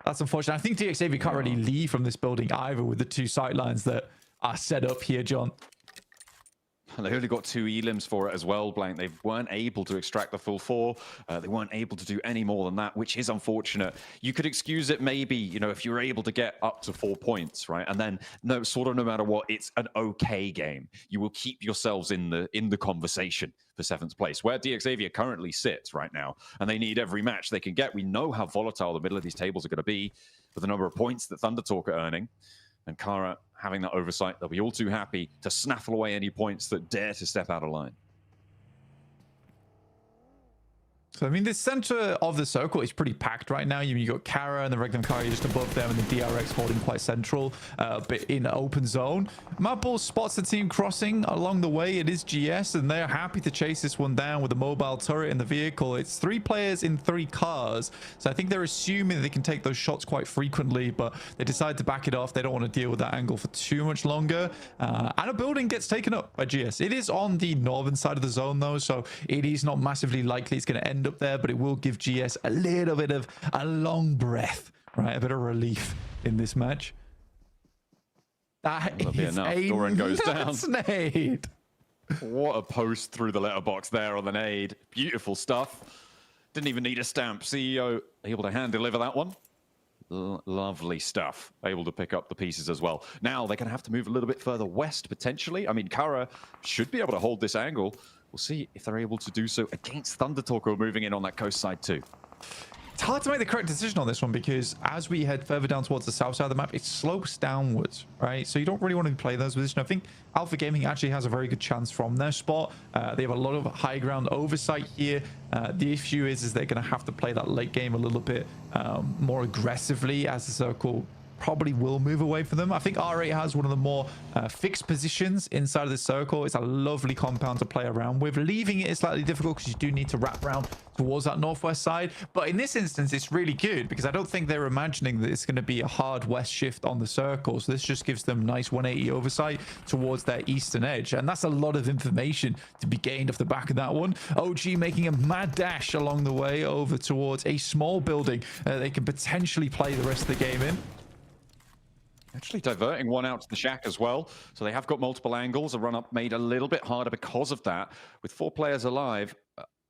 That's unfortunate. I think DXAV can't really leave from this building either with the 2 sightlines that are set up here, John. They only got 2 elims for it as well, Blank. They weren't able to extract the full 4. They weren't able to do any more than that, which is unfortunate. You could excuse it maybe, you know, if you're able to get up to 4 points, right? And then, no matter what, it's an okay game. You will keep yourselves in the conversation for 7th place, where DXavier currently sits right now. And they need every match they can get. We know how volatile the middle of these tables are going to be with the number of points that Thunder Talk are earning. And Kara having that oversight, they'll be all too happy to snaffle away any points that dare to step out of line. So, I mean, the center of the circle is pretty packed right now. You got Kara and the Regnum Kari just above them, and the DRX holding quite central, but in open zone. Mapball spots the team crossing along the way. It is GS, and they're happy to chase this one down with a mobile turret in the vehicle. It's 3 players in 3 cars, so I think they're assuming they can take those shots quite frequently, but they decide to back it off. They don't want to deal with that angle for too much longer, and a building gets taken up by GS. It is on the northern side of the zone, though, so it is not massively likely it's going to end up there, but it will give GS a little bit of a long breath, right? A bit of relief in this match. That is a Doran goes down. Nade. What a post through the letterbox there on the nade. Beautiful stuff. Didn't even need a stamp. CEO able to hand deliver that one. Lovely stuff. Able to pick up the pieces as well. Now they're going to have to move a little bit further west, potentially. I mean, Kara should be able to hold this angle. We'll see if they're able to do so against Thunder Talk, who are moving in on that coast side too. It's hard to make the correct decision on this one because as we head further down towards the south side of the map, it slopes downwards, right? So you don't really want to play those positions. I think Alpha Gaming actually has a very good chance from their spot. They have a lot of high ground oversight here. The issue is they're going to have to play that late game a little bit more aggressively as the circle probably will move away from them. I think R8 has one of the more fixed positions inside of the circle. It's a lovely compound to play around with. Leaving it is slightly difficult because you do need to wrap around towards that northwest side. But in this instance, it's really good because I don't think they're imagining that it's going to be a hard west shift on the circle. So this just gives them nice 180 oversight towards their eastern edge. And that's a lot of information to be gained off the back of that one. OG making a mad dash along the way over towards a small building they can potentially play the rest of the game in. Actually diverting one out to the shack as well. So they have got multiple angles. A run-up made a little bit harder because of that. With 4 players alive,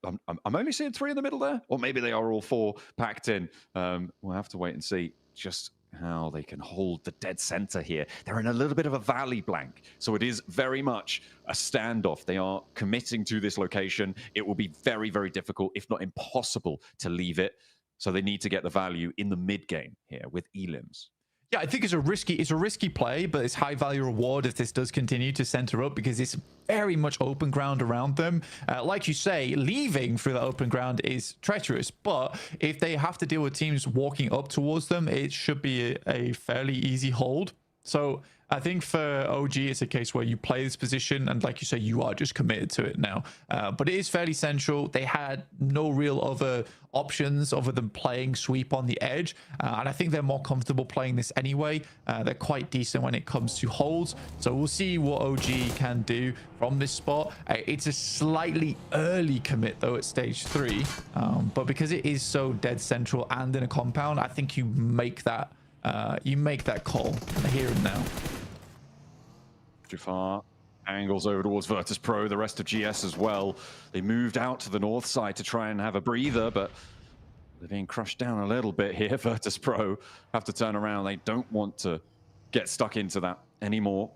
I'm only seeing 3 in the middle there. Or maybe they are all 4 packed in. We'll have to wait and see just how they can hold the dead center here. They're in a little bit of a valley blank. So it is very much a standoff. They are committing to this location. It will be very, very difficult, if not impossible, to leave it. So they need to get the value in the mid-game here with elims. Yeah, I think it's a risky play, but it's high value reward if this does continue to center up because it's very much open ground around them. Like you say, leaving through the open ground is treacherous, but if they have to deal with teams walking up towards them, it should be a fairly easy hold. So I think for OG, it's a case where you play this position and like you say, you are just committed to it now. But it is fairly central. They had no real other options other than playing sweep on the edge. And I think they're more comfortable playing this anyway. They're quite decent when it comes to holds. So we'll see what OG can do from this spot. It's a slightly early commit though at stage 3. But because it is so dead central and in a compound, I think you make that call here and now. Too far. Angles over towards Virtus Pro, the rest of GS as well. They moved out to the north side to try and have a breather, but they're being crushed down a little bit here. Virtus Pro have to turn around. They don't want to get stuck into that anymore.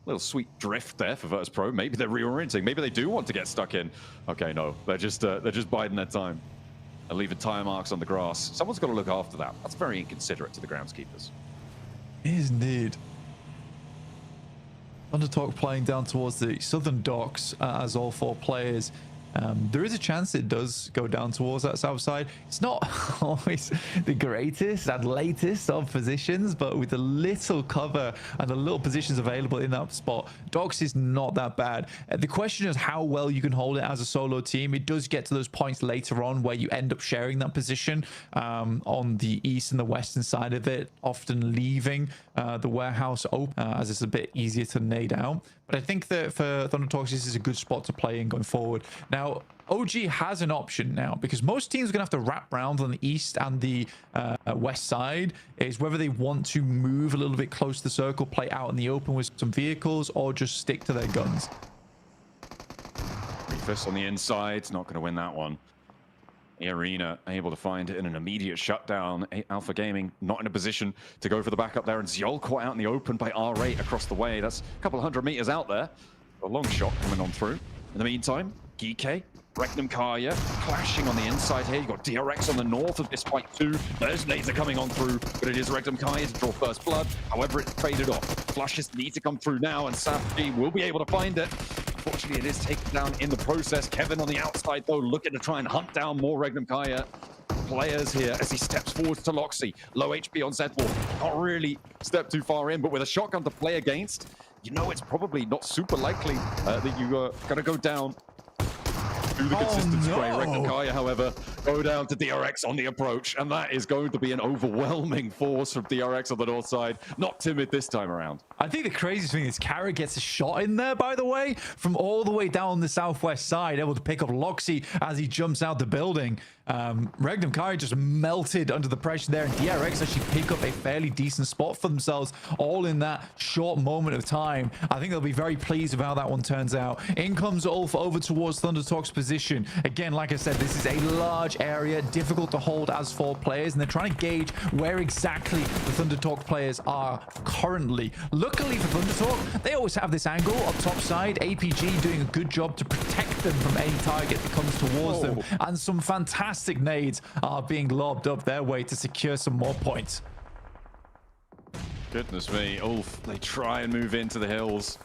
A little sweet drift there for Virtus Pro. Maybe they're reorienting. Maybe they do want to get stuck in. Okay, no, they're just biding their time and leaving tire marks on the grass. Someone's got to look after that. That's very inconsiderate to the groundskeepers. It is indeed. Undertalk playing down towards the southern docks as all 4 players. There is a chance it does go down towards that south side. It's not always the greatest and latest of positions, but with a little cover and the little positions available in that spot, docks is not that bad. The question is how well you can hold it as a solo team. It does get to those points later on where you end up sharing that position on the east and the western side of it, often leaving the warehouse open as it's a bit easier to nade out. But I think that for Thunder Talks, this is a good spot to play in going forward. Now, OG has an option now because most teams are going to have to wrap around on the east and the west side, is whether they want to move a little bit close to the circle, play out in the open with some vehicles, or just stick to their guns. Rufus on the inside, not going to win that one. Arena able to find it in an immediate shutdown. Alpha Gaming not in a position to go for the backup there, and Zyol caught out in the open by R8 across the way. That's a couple 100 meters out there. A long shot coming on through. In the meantime, Geeke, Regnum Kaya clashing on the inside here. You've got DRX on the north of this fight too. Those nades are coming on through, but it is Regnum Kaya to draw first blood. However, it's traded off. Flushes need to come through now, and Safji will be able to find it. Unfortunately, it is taken down in the process. Kevin on the outside, though, looking to try and hunt down more Regnum Kaya players here as he steps forwards to Loxy. Low HP on Zedwall. Not really step too far in, but with a shotgun to play against, you know it's probably not super likely that you are going to go down through the consistent spray. Regnum Kaya, however, go down to DRX on the approach, and that is going to be an overwhelming force from DRX on the north side. Not timid this time around. I think the craziest thing is Kara gets a shot in there, by the way, from all the way down the southwest side, able to pick up Loxy as he jumps out the building. Regnum Kaya just melted under the pressure there, and DRX actually pick up a fairly decent spot for themselves all in that short moment of time. I think they'll be very pleased with how that one turns out. In comes Ulf over towards ThunderTalk's position. Again, like I said, this is a large area, difficult to hold as 4 players, and they're trying to gauge where exactly the ThunderTalk players are currently. Luckily for ThunderTalk, they always have this angle up top side. APG doing a good job to protect them from any target that comes towards them, and some fantastic nades are being lobbed up their way to secure some more points. Goodness me, Ulf, they try and move into the hills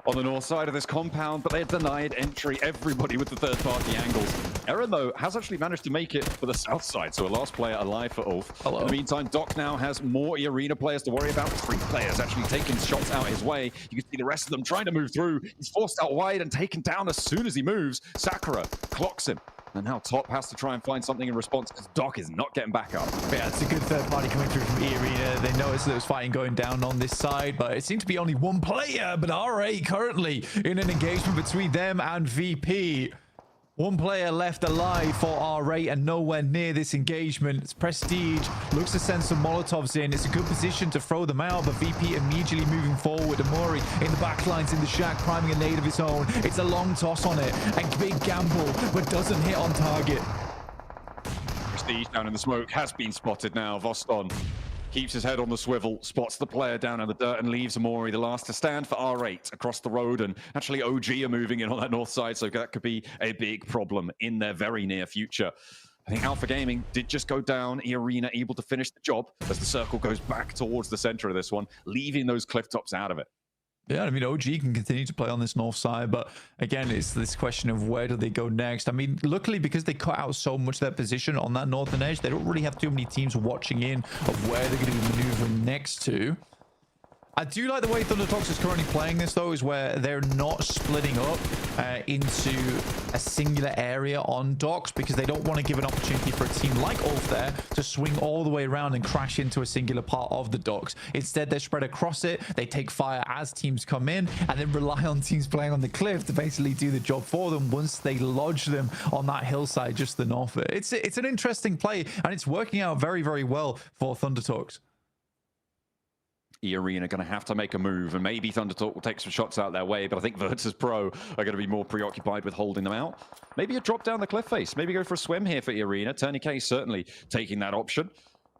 on the north side of this compound, but they're denied entry. Everybody with the third-party angles. Eren, though, has actually managed to make it for the south side, so a last player alive for Ulf. Hello. In the meantime, Doc now has more arena players to worry about. 3 players actually taking shots out his way. You can see the rest of them trying to move through. He's forced out wide and taken down as soon as he moves. Sakura clocks him. And now Top has to try and find something in response because Doc is not getting back up. Yeah, it's a good third party coming through from E-Arena. They noticed there was fighting going down on this side, but it seemed to be only one player. But RA currently in an engagement between them and VP. One player left alive for R8 and nowhere near this engagement. It's Prestige looks to send some Molotovs in. It's a good position to throw them out, but VP immediately moving forward. Amori in the backlines in the shack, priming a nade of his own. It's a long toss on it. A big gamble, but doesn't hit on target. Prestige down in the smoke has been spotted now. Voston keeps his head on the swivel, spots the player down in the dirt, and leaves Amori the last to stand for R8 across the road. And actually, OG are moving in on that north side, so that could be a big problem in their very near future. I think Alpha Gaming did just go down. E-Arena able to finish the job as the circle goes back towards the center of this one, leaving those cliff tops out of it. Yeah, I mean, OG can continue to play on this north side, but again, it's this question of where do they go next? I mean, luckily, because they cut out so much of their position on that northern edge, they don't really have too many teams watching in of where they're going to be maneuvering next to. I do like the way ThunderTalks is currently playing this, though, is where they're not splitting up into a singular area on docks, because they don't want to give an opportunity for a team like Ulf there to swing all the way around and crash into a singular part of the docks. Instead, they're spread across it. They take fire as teams come in and then rely on teams playing on the cliff to basically do the job for them once they lodge them on that hillside just the north of it. It's an interesting play, and it's working out very, very well for ThunderTalks. E-Arena going to have to make a move, and maybe ThunderTalk will take some shots out their way, but I think Virtus Pro are going to be more preoccupied with holding them out. Maybe a drop down the cliff face, maybe go for a swim here for E-Arena. Tourniquet certainly taking that option.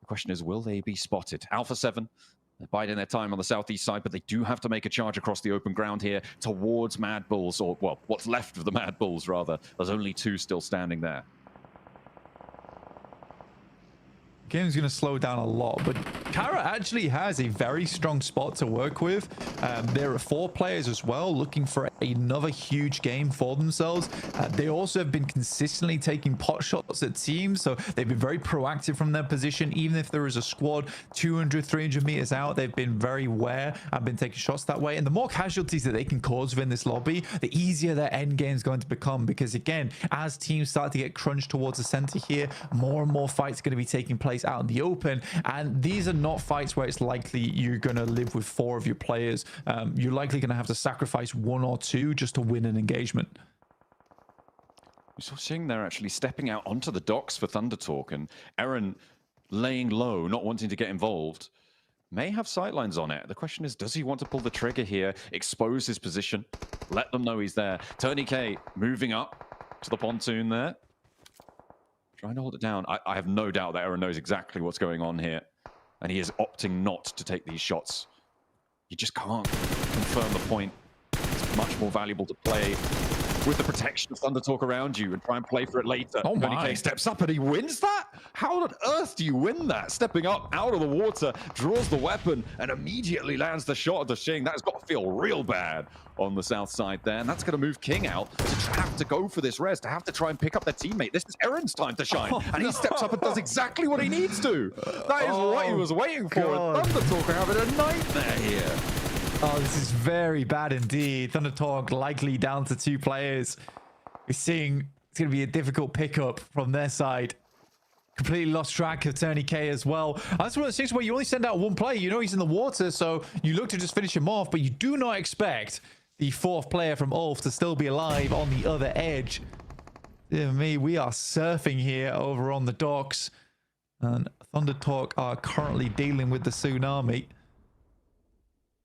The question is, will they be spotted? Alpha 7, they're biding their time on the southeast side, but they do have to make a charge across the open ground here towards Mad Bulls, or, well, what's left of the Mad Bulls, rather. There's only 2 still standing there. Game's going to slow down a lot, but Kara actually has a very strong spot to work with. There are 4 players as well looking for another huge game for themselves. They also have been consistently taking pot shots at teams, so they've been very proactive from their position. Even if there is a squad 200, 300 meters out, they've been very aware and been taking shots that way. And the more casualties that they can cause within this lobby, the easier their end game is going to become, because again, as teams start to get crunched towards the center here, more and more fights are going to be taking place out in the open, and these are not fights where it's likely you're going to live with 4 of your players. You're likely going to have to sacrifice 1 or 2 just to win an engagement. We saw Xing there actually stepping out onto the docks for ThunderTalk, and Eren laying low, not wanting to get involved. may have sightlines on it. The question is, does he want to pull the trigger here, expose his position, let them know he's there? Tony K moving up to the pontoon there. Trying to hold it down. I have no doubt that Aaron knows exactly what's going on here. And he is opting not to take these shots. You just can't confirm the point. It's much more valuable to play with the protection of Thunder Talk around you and try and play for it later. Oh Tony my. K steps up and he wins that? How on earth do you win that? Stepping up out of the water, draws the weapon, and immediately lands the shot at the Shing. That has got to feel real bad on the south side there. And that's going to move King out to have to go for this res, to have to try and pick up their teammate. This is Aaron's time to shine. And he steps up and does exactly what he needs to. That is what he was waiting for. And Thunder Talk are having a nightmare here. Oh, this is very bad indeed. Thunder Talk likely down to 2 players. We're seeing it's going to be a difficult pickup from their side. Completely lost track of Tony K as well. That's one of those things where you only send out 1 player. You know he's in the water, so you look to just finish him off, but you do not expect the 4th player from Ulf to still be alive on the other edge. Dear me, we are surfing here over on the docks. And Thunder Talk are currently dealing with the tsunami.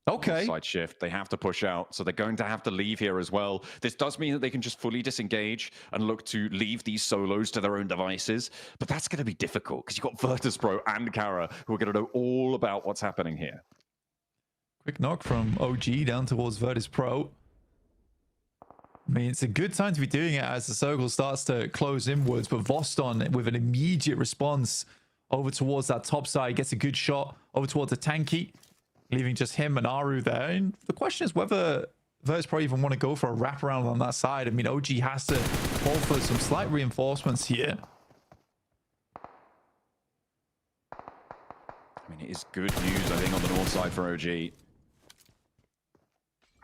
Okay. Side shift. They have to push out, so they're going to have to leave here as well. This does mean that they can just fully disengage and look to leave these solos to their own devices, but that's going to be difficult because you've got Virtus.pro and Kara who are going to know all about what's happening here. Quick knock from OG down towards Virtus.pro. I mean, it's a good time to be doing it as the circle starts to close inwards, but Voston with an immediate response over towards that top side gets a good shot over towards the tanky, leaving just him and Aru there. And the question is whether Virtus.pro even want to go for a wraparound on that side. I mean, OG has to call for some slight reinforcements here. I mean, it is good news, I think, on the north side for OG.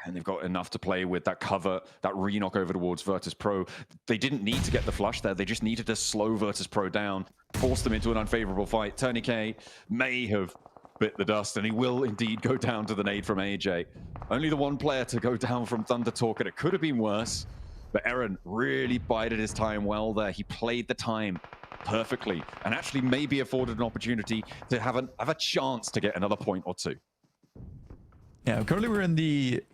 And they've got enough to play with that cover, that re-knock over towards Virtus.pro. They didn't need to get the flush there. They just needed to slow Virtus.pro down, force them into an unfavorable fight. Tony K may have bit the dust, and he will indeed go down to the nade from AJ. Only the 1 player to go down from Thunder Talk, and it could have been worse. But Aaron really bided his time well there. He played the time perfectly, and actually maybe afforded an opportunity to have a chance to get another point or 2. Yeah, currently we're in the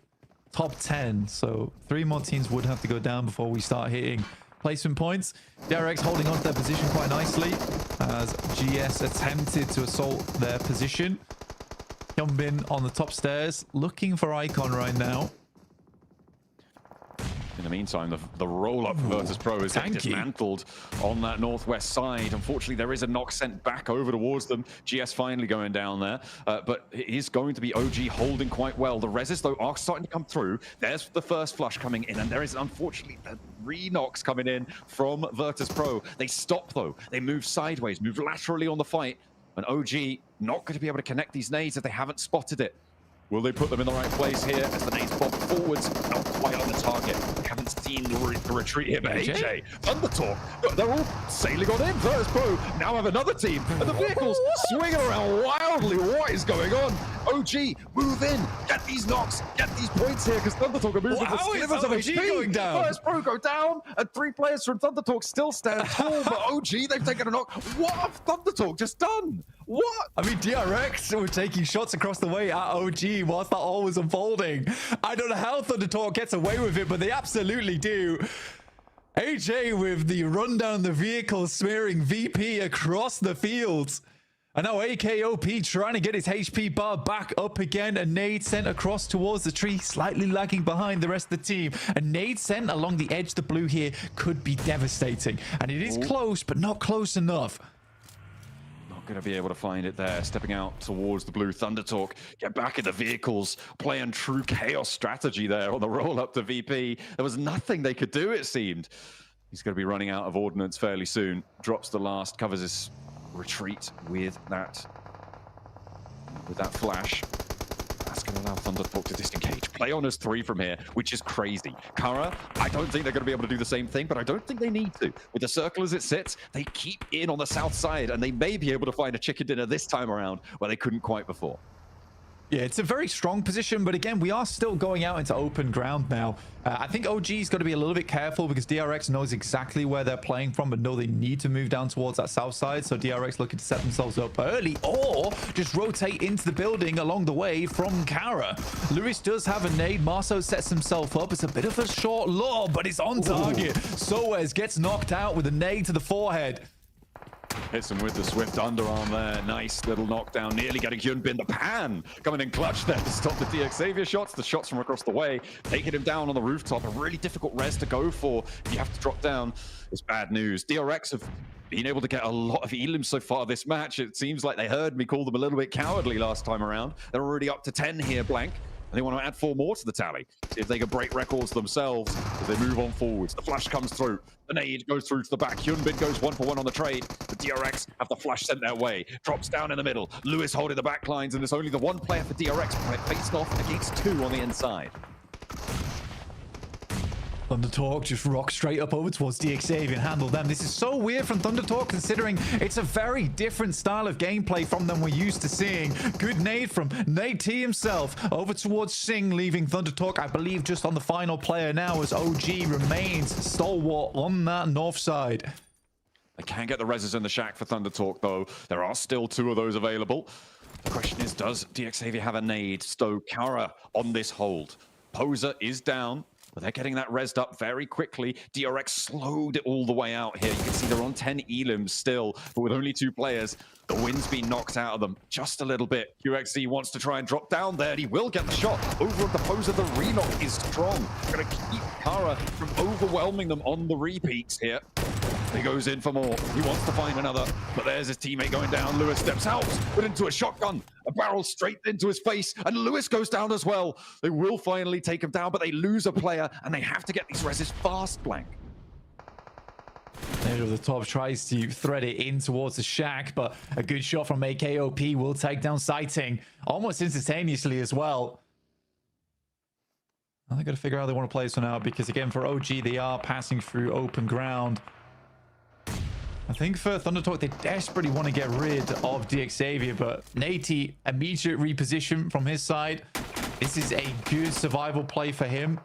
top 10, so 3 more teams would have to go down before we start hitting placement points. DRX holding on to their position quite nicely as GS attempted to assault their position. Hyunbin on the top stairs looking for Icon right now. In the meantime, the roll-up for Virtus.pro is getting dismantled on that northwest side. Unfortunately, there is a knock sent back over towards them. GS finally going down there, but it is going to be OG holding quite well. The reses, though, are starting to come through. There's the first flush coming in, and there is, unfortunately, the re-knocks coming in from Virtus.pro. They stop, though. They move sideways, move laterally on the fight, and OG not going to be able to connect these nades if they haven't spotted it. Will they put them in the right place here as the nades bob forwards? Not quite on the target. We haven't seen the retreat here, but AJ, Thunder Talk, they're all sailing on in. Virtus.pro now have another team, and the vehicles swinging around wildly. What is going on? OG, move in, get these knocks, get these points here, because Thunder Talk are moving with slivers of HP. Going down? Virtus.pro go down, and 3 players from Thunder Talk still stand tall, but OG, they've taken a knock. What have Thunder Talk just done? What? I mean, DRX were taking shots across the way at OG whilst that all was unfolding. I don't know how Thunder Talk gets away with it, but they absolutely do. AJ with the run down the vehicle, smearing VP across the fields. And now AKOP trying to get his HP bar back up again. A nade sent across towards the tree, slightly lagging behind the rest of the team. A nade sent along the edge of the blue here could be devastating. And it is close, but not close enough. Going to be able to find it there, stepping out towards the blue. Thunder Talk get back in the vehicles, playing true chaos strategy there on the roll up to VP. There was nothing they could do, it seemed. He's going to be running out of ordnance fairly soon. Drops the last, covers his retreat with that flash. That's going to allow Thunder Talk to disengage. Play on as 3 from here, which is crazy. Kara, I don't think they're going to be able to do the same thing, but I don't think they need to. With the circle as it sits, they keep in on the south side, and they may be able to find a chicken dinner this time around where they couldn't quite before. Yeah, it's a very strong position, but again, we are still going out into open ground now. I think OG's got to be a little bit careful because DRX knows exactly where they're playing from, but know they need to move down towards that south side. So DRX looking to set themselves up early or just rotate into the building along the way from Kara. Lewis does have a nade. Marceau sets himself up. It's a bit of a short lob, but it's on target. Soez gets knocked out with a nade to the forehead. Hits him with the swift underarm there. Nice little knockdown. Nearly getting Hyunbin. The pan coming in clutch there to stop the DX Xavier shots. The shots from across the way. Taking him down on the rooftop. A really difficult res to go for. If you have to drop down, it's bad news. DRX have been able to get a lot of elims so far this match. It seems like they heard me call them a little bit cowardly last time around. They're already up to 10 here, Blank. And they want to add 4 more to the tally. See if they can break records themselves as they move on forwards. The flash comes through. The nade goes through to the back. Hyunbin goes 1-for-1 on the trade. The DRX have the flash sent their way. Drops down in the middle. Lewis holding the back lines, and there's only the one player for DRX faced off against 2 on the inside. Thunder Talk just rock straight up over towards DX Xavier and handle them. This is so weird from Thunder Talk considering it's a very different style of gameplay from them we're used to seeing. Good nade from Nate T himself over towards Singh, leaving Thunder Talk, I believe, just on the final player now as OG remains stalwart on that north side. They can get the reses in the shack for Thunder Talk, though. There are still 2 of those available. The question is, does DX Xavier have a nade? Stow Kara on this hold. Poser is down. But they're getting that rezzed up very quickly. DRX slowed it all the way out here. You can see they're on 10 elims still, but with only 2 players, the wind's been knocked out of them just a little bit. QXZ wants to try and drop down there, and he will get the shot. Over at the Poser, the re-knock is strong. Gonna keep Kara from overwhelming them on the repeats here. He goes in for more. He wants to find another, but there's his teammate going down. Lewis steps out, put into a shotgun. A barrel straight into his face, and Lewis goes down as well. They will finally take him down, but they lose a player, and they have to get these reses fast, Blank. Over the top tries to thread it in towards the shack, but a good shot from AKOP will take down Sighting almost instantaneously as well. Now they got to figure out how they want to play this one out because, again, for OG, they are passing through open ground. I think for Thunder Talk, they desperately want to get rid of DX Xavier, but Nate, immediate reposition from his side. This is a good survival play for him.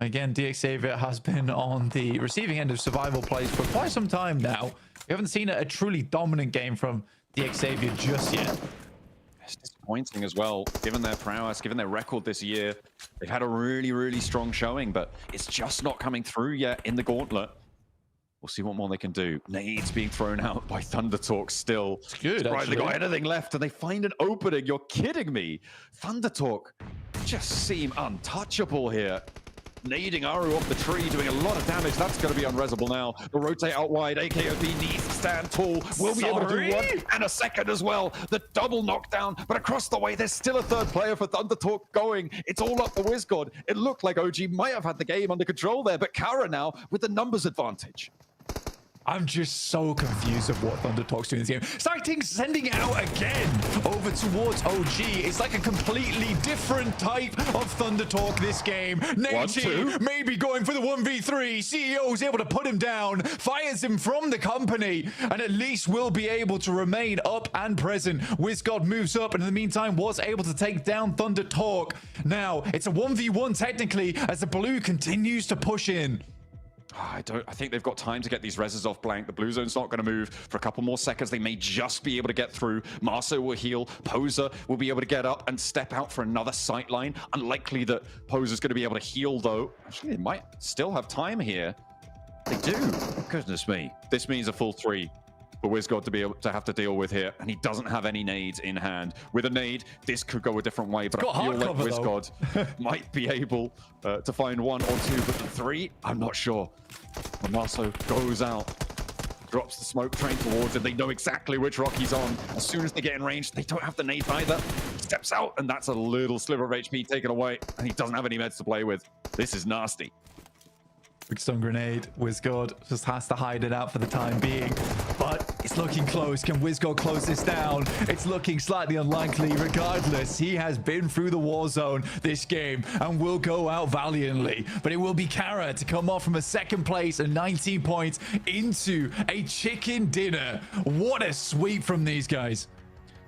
Again, DX Xavier has been on the receiving end of survival plays for quite some time now. We haven't seen a truly dominant game from DX Xavier just yet. It's disappointing as well, given their prowess, given their record this year. They've had a really, really strong showing, but it's just not coming through yet in the Gauntlet. We'll see what more they can do. Nades being thrown out by Thunder Talk still. It's good, actually. They got anything left and they find an opening. You're kidding me. Thunder Talk just seem untouchable here. Nading Aru off the tree, doing a lot of damage. That's going to be unresable now. The rotate out wide. AKOD needs to stand tall. Will be able to do 1 and a second as well. The double knockdown, but across the way, there's still a 3rd player for Thunder Talk going. It's all up the WizGod. It looked like OG might have had the game under control there, but Kara now with the numbers advantage. I'm just so confused of what Thunder Talk's doing in this game. Sighting sending it out again over towards OG. It's like a completely different type of Thunder Talk this game. Nate maybe going for the 1v3. CEO's able to put him down, fires him from the company, and at least will be able to remain up and present. WizGod moves up, and in the meantime was able to take down Thunder Talk. Now, it's a 1v1 technically as the blue continues to push in. I think they've got time to get these reses off Blank. The blue zone's not going to move for a couple more seconds. They may just be able to get through. Marceau will heal. Poser will be able to get up and step out for another sight line. Unlikely that Poser's going to be able to heal, though. Actually, they might still have time here. They do. Goodness me. This means a full 3 for WizGod to be able to have to deal with here, and he doesn't have any nades in hand. With a nade, this could go a different way, but I feel like WizGod might be able to find 1 or 2, but the 3, I'm not sure. When Marceau goes out, drops the smoke train towards him. They know exactly which rock he's on. As soon as they get in range, they don't have the nade either. Steps out, and that's a little sliver of HP taken away, and he doesn't have any meds to play with. This is nasty. Big stun grenade. WizGod just has to hide it out for the time being. But it's looking close. Can WizGod close this down? It's looking slightly unlikely. Regardless, he has been through the war zone this game and will go out valiantly. But it will be Kara to come off from a 2nd place and 19 points into a chicken dinner. What a sweep from these guys.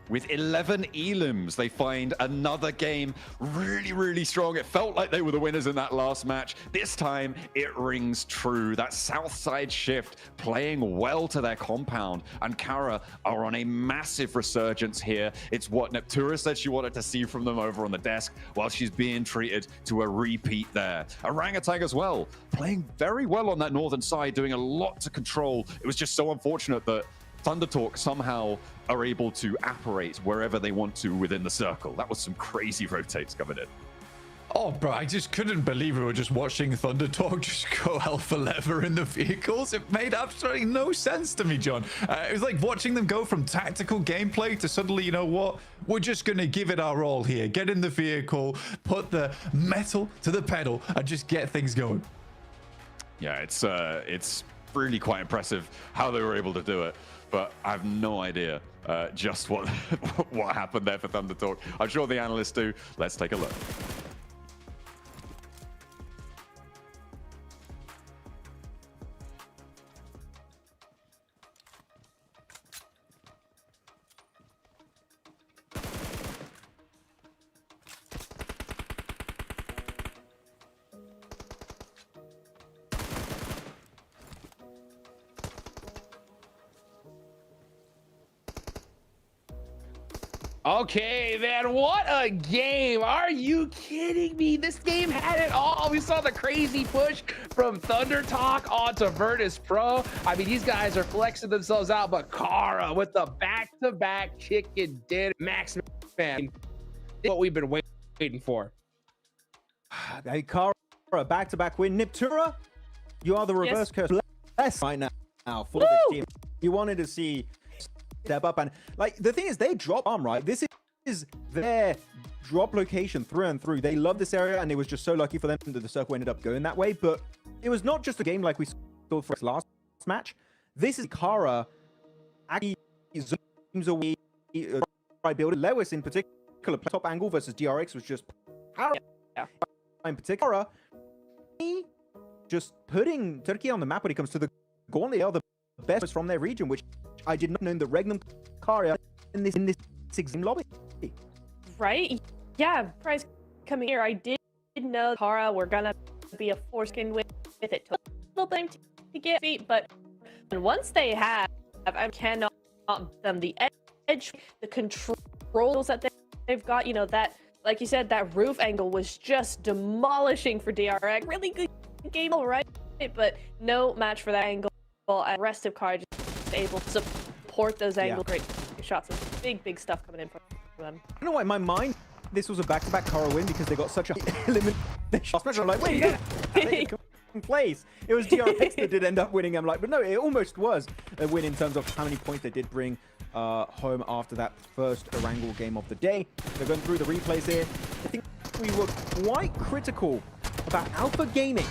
With 11 elims, they find another game really, really strong. It felt like they were the winners in that last match. This time, it rings true. That south side shift playing well to their compound. And Kara are on a massive resurgence here. It's what Neptura said she wanted to see from them over on the desk, while she's being treated to a repeat there. Orangutan as well, playing very well on that northern side, doing a lot to control. It was just so unfortunate that Thundertalk somehow are able to apparate wherever they want to within the circle. That was some crazy rotates coming in. Oh, bro, I just couldn't believe we were just watching Thundertalk just go alpha lever in the vehicles. It made absolutely no sense to me, John. It was like watching them go from tactical gameplay to suddenly, you know what? We're just going to give it our all here. Get in the vehicle, put the metal to the pedal, and just get things going. Yeah, it's really quite impressive how they were able to do it. But I have no idea just what what happened there for Thundertalk. I'm sure the analysts do. Let's take a look. Okay, man, what a game. Are you kidding me? This game had it all. We saw the crazy push from Thundertalk onto Virtus Pro. I mean, these guys are flexing themselves out, but Kara with the back-to-back chicken dinner. Max, man, what we've been waiting for. Hey, Kara, back-to-back win. Niptura, you are the reverse curse less right now for this team. You wanted to see step up, and like the thing is, they drop arm, right? This is their drop location through and through. They love this area, and it was just so lucky for them that the circle ended up going that way. But it was not just a game like we saw for its last match. This is Kara actually zooms away by building. Lewis in particular, top angle versus DRX was just in particular just putting Turkey on the map when it comes to the Gauntlet. They are the best from their region, which I did not know the Regnum Kara in this exam lobby. Right? Yeah, prize coming here. I did know Kara were gonna be a foreskin with it. It took a little time to get feet, but once they have, I cannot them the edge, the controls that they've got. You know that, like you said, that roof angle was just demolishing for DRX. Really good game, all right, but no match for that angle. And the rest of Kara just able to support those angles. Great shots and big stuff coming in from them. I don't know why in my mind this was a back-to-back Kara win, because they got such a elimination smash. I'm like, wait, in place. It was DRX that did end up winning. I'm like, but no, it almost was a win in terms of how many points they did bring home after that first Erangel game of the day. They're going through the replays here. I think we were quite critical about Alpha Gaming.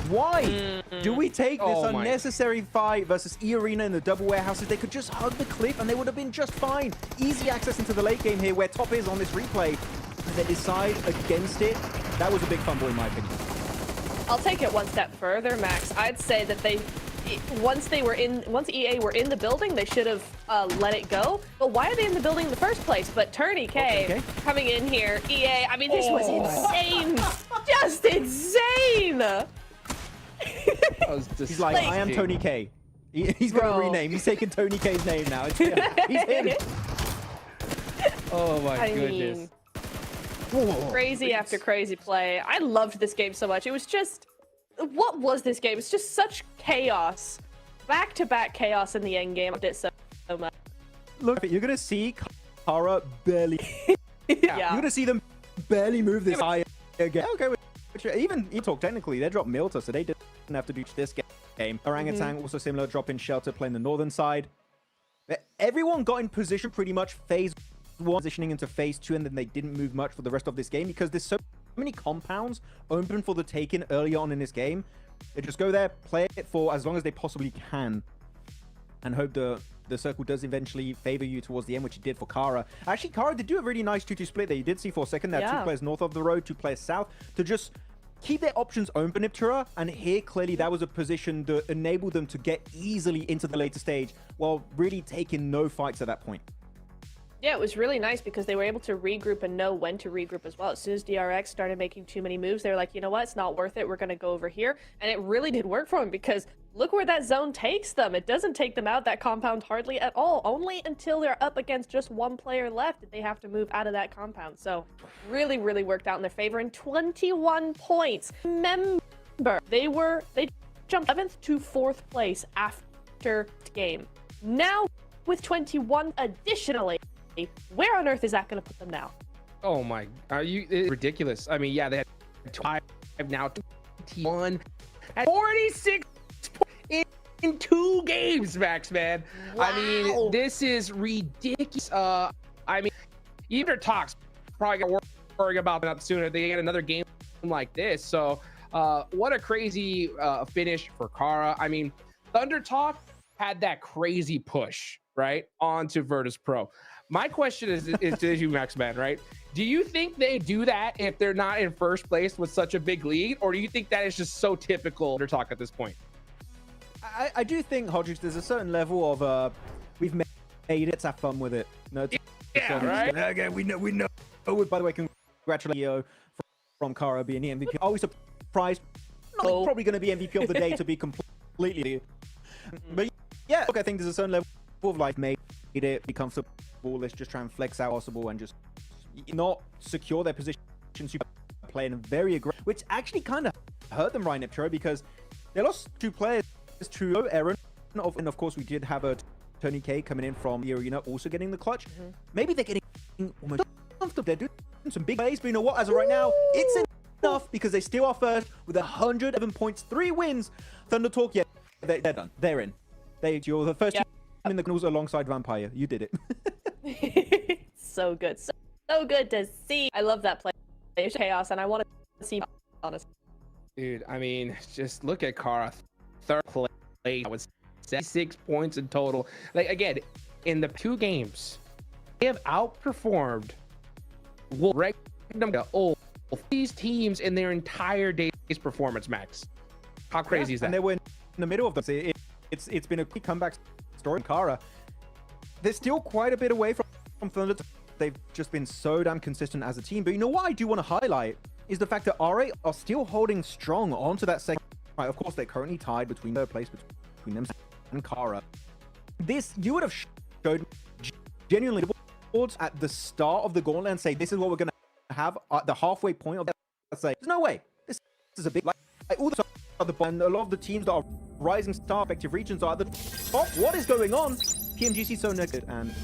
Why do we take this unnecessary fight versus E-Arena in the double warehouses? They could just hug the cliff and they would have been just fine. Easy access into the late game here, where top is on this replay. They decide against it. That was a big fumble in my opinion. I'll take it one step further, Max. I'd say that once EA were in the building, they should have let it go. But why are they in the building in the first place? But Tony K coming in here, EA. I mean, this was insane, just insane. He's like, I am Tony K. He's going to rename. He's taking Tony K's name now. He's him. Oh my goodness. Crazy after crazy play. I loved this game so much. It was just, what was this game? It's just such chaos. Back-to-back chaos in the end game. I loved it so much. Look, you're going to see Kara barely. You're going to see them barely move this high again. Okay, even talk technically, they dropped Milta, so they didn't have to do this game. Orangutan also similar, drop in Shelter, playing the northern side. Everyone got in position pretty much phase 1, positioning into phase 2, and then they didn't move much for the rest of this game because there's so many compounds open for the taking early on in this game. They just go there, play it for as long as they possibly can, and hope the circle does eventually favor you towards the end, which it did for Kara. Actually, Kara did do a really nice 2-2 split there. You did see for a second that 2 players north of the road, 2 players south, to just keep their options open, Niptura. And here, clearly, that was a position that enabled them to get easily into the later stage while really taking no fights at that point. Yeah, it was really nice because they were able to regroup and know when to regroup as well. As soon as DRX started making too many moves, they were like, you know what, it's not worth it. We're going to go over here. And it really did work for them because look where that zone takes them. It doesn't take them out that compound hardly at all. Only until they're up against just one player left did they have to move out of that compound. So really, really worked out in their favor. And 21 points. Remember, they jumped 7th to 4th place after the game. Now with 21 additionally, where on earth is that going to put them now? Oh my, it's ridiculous. I mean, yeah, they had 5, now 21 at 46 in 2 games, Max, man. Wow. I mean, this is ridiculous. I mean, even their talks probably got worrying about that sooner. They get another game like this. So what a crazy finish for Kara. I mean, Thunder Talk had that crazy push, right, onto Virtus Pro. My question is to you, Max Man, right? Do you think they do that if they're not in first place with such a big lead, or do you think that is just so typical Thunder Talk at this point? I do think, Hodges, there's a certain level of we've made it, let's have fun with it. No, Yeah, right? Again, we know. Oh, by the way, congratulations Leo from Kara being the MVP. Are we surprised? Probably going to be MVP of the day to be completely. But yeah, look, I think there's a certain level of like made it, be comfortable. Let's just try and flex out possible and just not secure their position. Playing very aggressive, which actually kind of hurt them right now because they lost 2 players to Aaron. And of course, we did have a Tony K coming in from the arena, also getting the clutch. Maybe they're getting almost comfortable. They're doing some big plays, but you know what? As of right now, it's enough because they still are first with 111 points, 3 wins. Thunder Talk, yeah, they're done. They're in. You're the first team in the finals alongside Vampire. You did it. So good. So good to see. I love that play. It's chaos, and I want to see honest. Dude, I mean, just look at Kara. 3rd place with 76 points in total. Like, again, in the 2 games, they have outperformed these teams in their entire day's performance, Max. How crazy is that? And they were in the middle of them. It's been a quick comeback story in Kara. They're still quite a bit away from Thunder. They've just been so damn consistent as a team. But you know what I do want to highlight is the fact that RA are still holding strong onto that second. Right, of course, they're currently tied between 3rd place between them and Kara. This, you would have showed genuinely at the start of the Gauntlet and say, this is what we're going to have at the halfway point of that. Say, there's no way. This is a big, like all the other, and a lot of the teams that are rising star effective regions are at the top. What is going on? PMGC so negative and...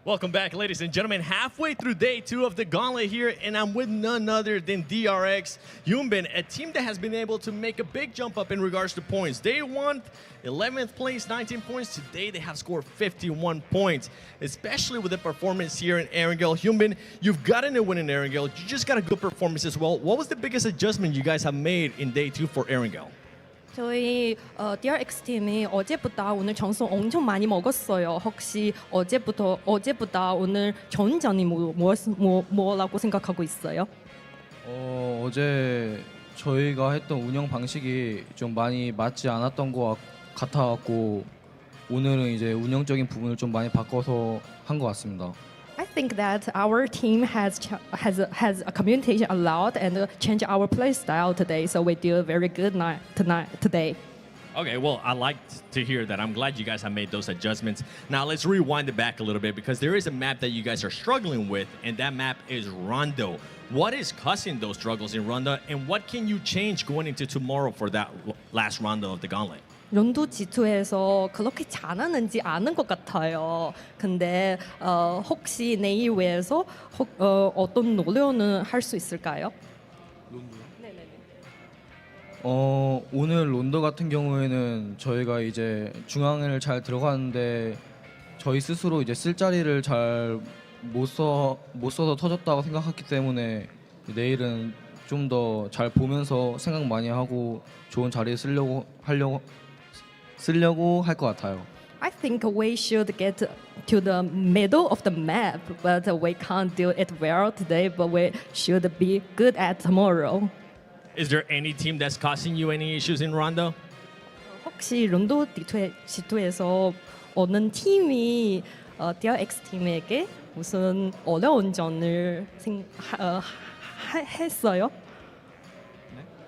Welcome back, ladies and gentlemen. Halfway through day 2 of the Gauntlet here, and I'm with none other than DRX Yumbin, a team that has been able to make a big jump up in regards to points. Day 1, 11th place, 19 points. Today, they have scored 51 points, especially with the performance here in Erangel. Yumbin, you've gotten a win in Erangel. You just got a good performance as well. What was the biggest adjustment you guys have made in day 2 for Erangel? 저희 DRX 팀이 어제보다 오늘 점수 엄청 많이 먹었어요. 혹시 어제보다 오늘 좋은 점이 뭐라고 생각하고 있어요? 어제 저희가 했던 운영 방식이 좀 많이 맞지 않았던 것 같아갖고 오늘은 이제 운영적인 부분을 좀 많이 바꿔서 한 것 같습니다. I think that our team has a communication a lot and changed our play style today. So we do very good today. Okay, well, I like to hear that. I'm glad you guys have made those adjustments. Now, let's rewind it back a little bit because there is a map that you guys are struggling with, and that map is Rondo. What is causing those struggles in Rondo, and what can you change going into tomorrow for that last round of the Gauntlet? 론도 G2에서 그렇게 잘하는지 아는 것 같아요. 근데 혹시 내일 외에서 어떤 노력을 할 수 있을까요? 오늘 론더 같은 경우에는 저희가 이제 중앙을 잘 들어가는데 저희 스스로 이제 쓸 자리를 잘 못 써서 터졌다고 생각했기 때문에 내일은 좀 더 잘 보면서 생각 많이 하고 좋은 자리에 쓰려고 할 것 같아요. I think we should get to the middle of the map, but we can't do it well today. But we should be good at tomorrow. Is there any team that's causing you any issues in Rondo? 혹시 론도 G2에서 어느 팀이 DRX 팀에게 무슨 어려운 점을 했어요?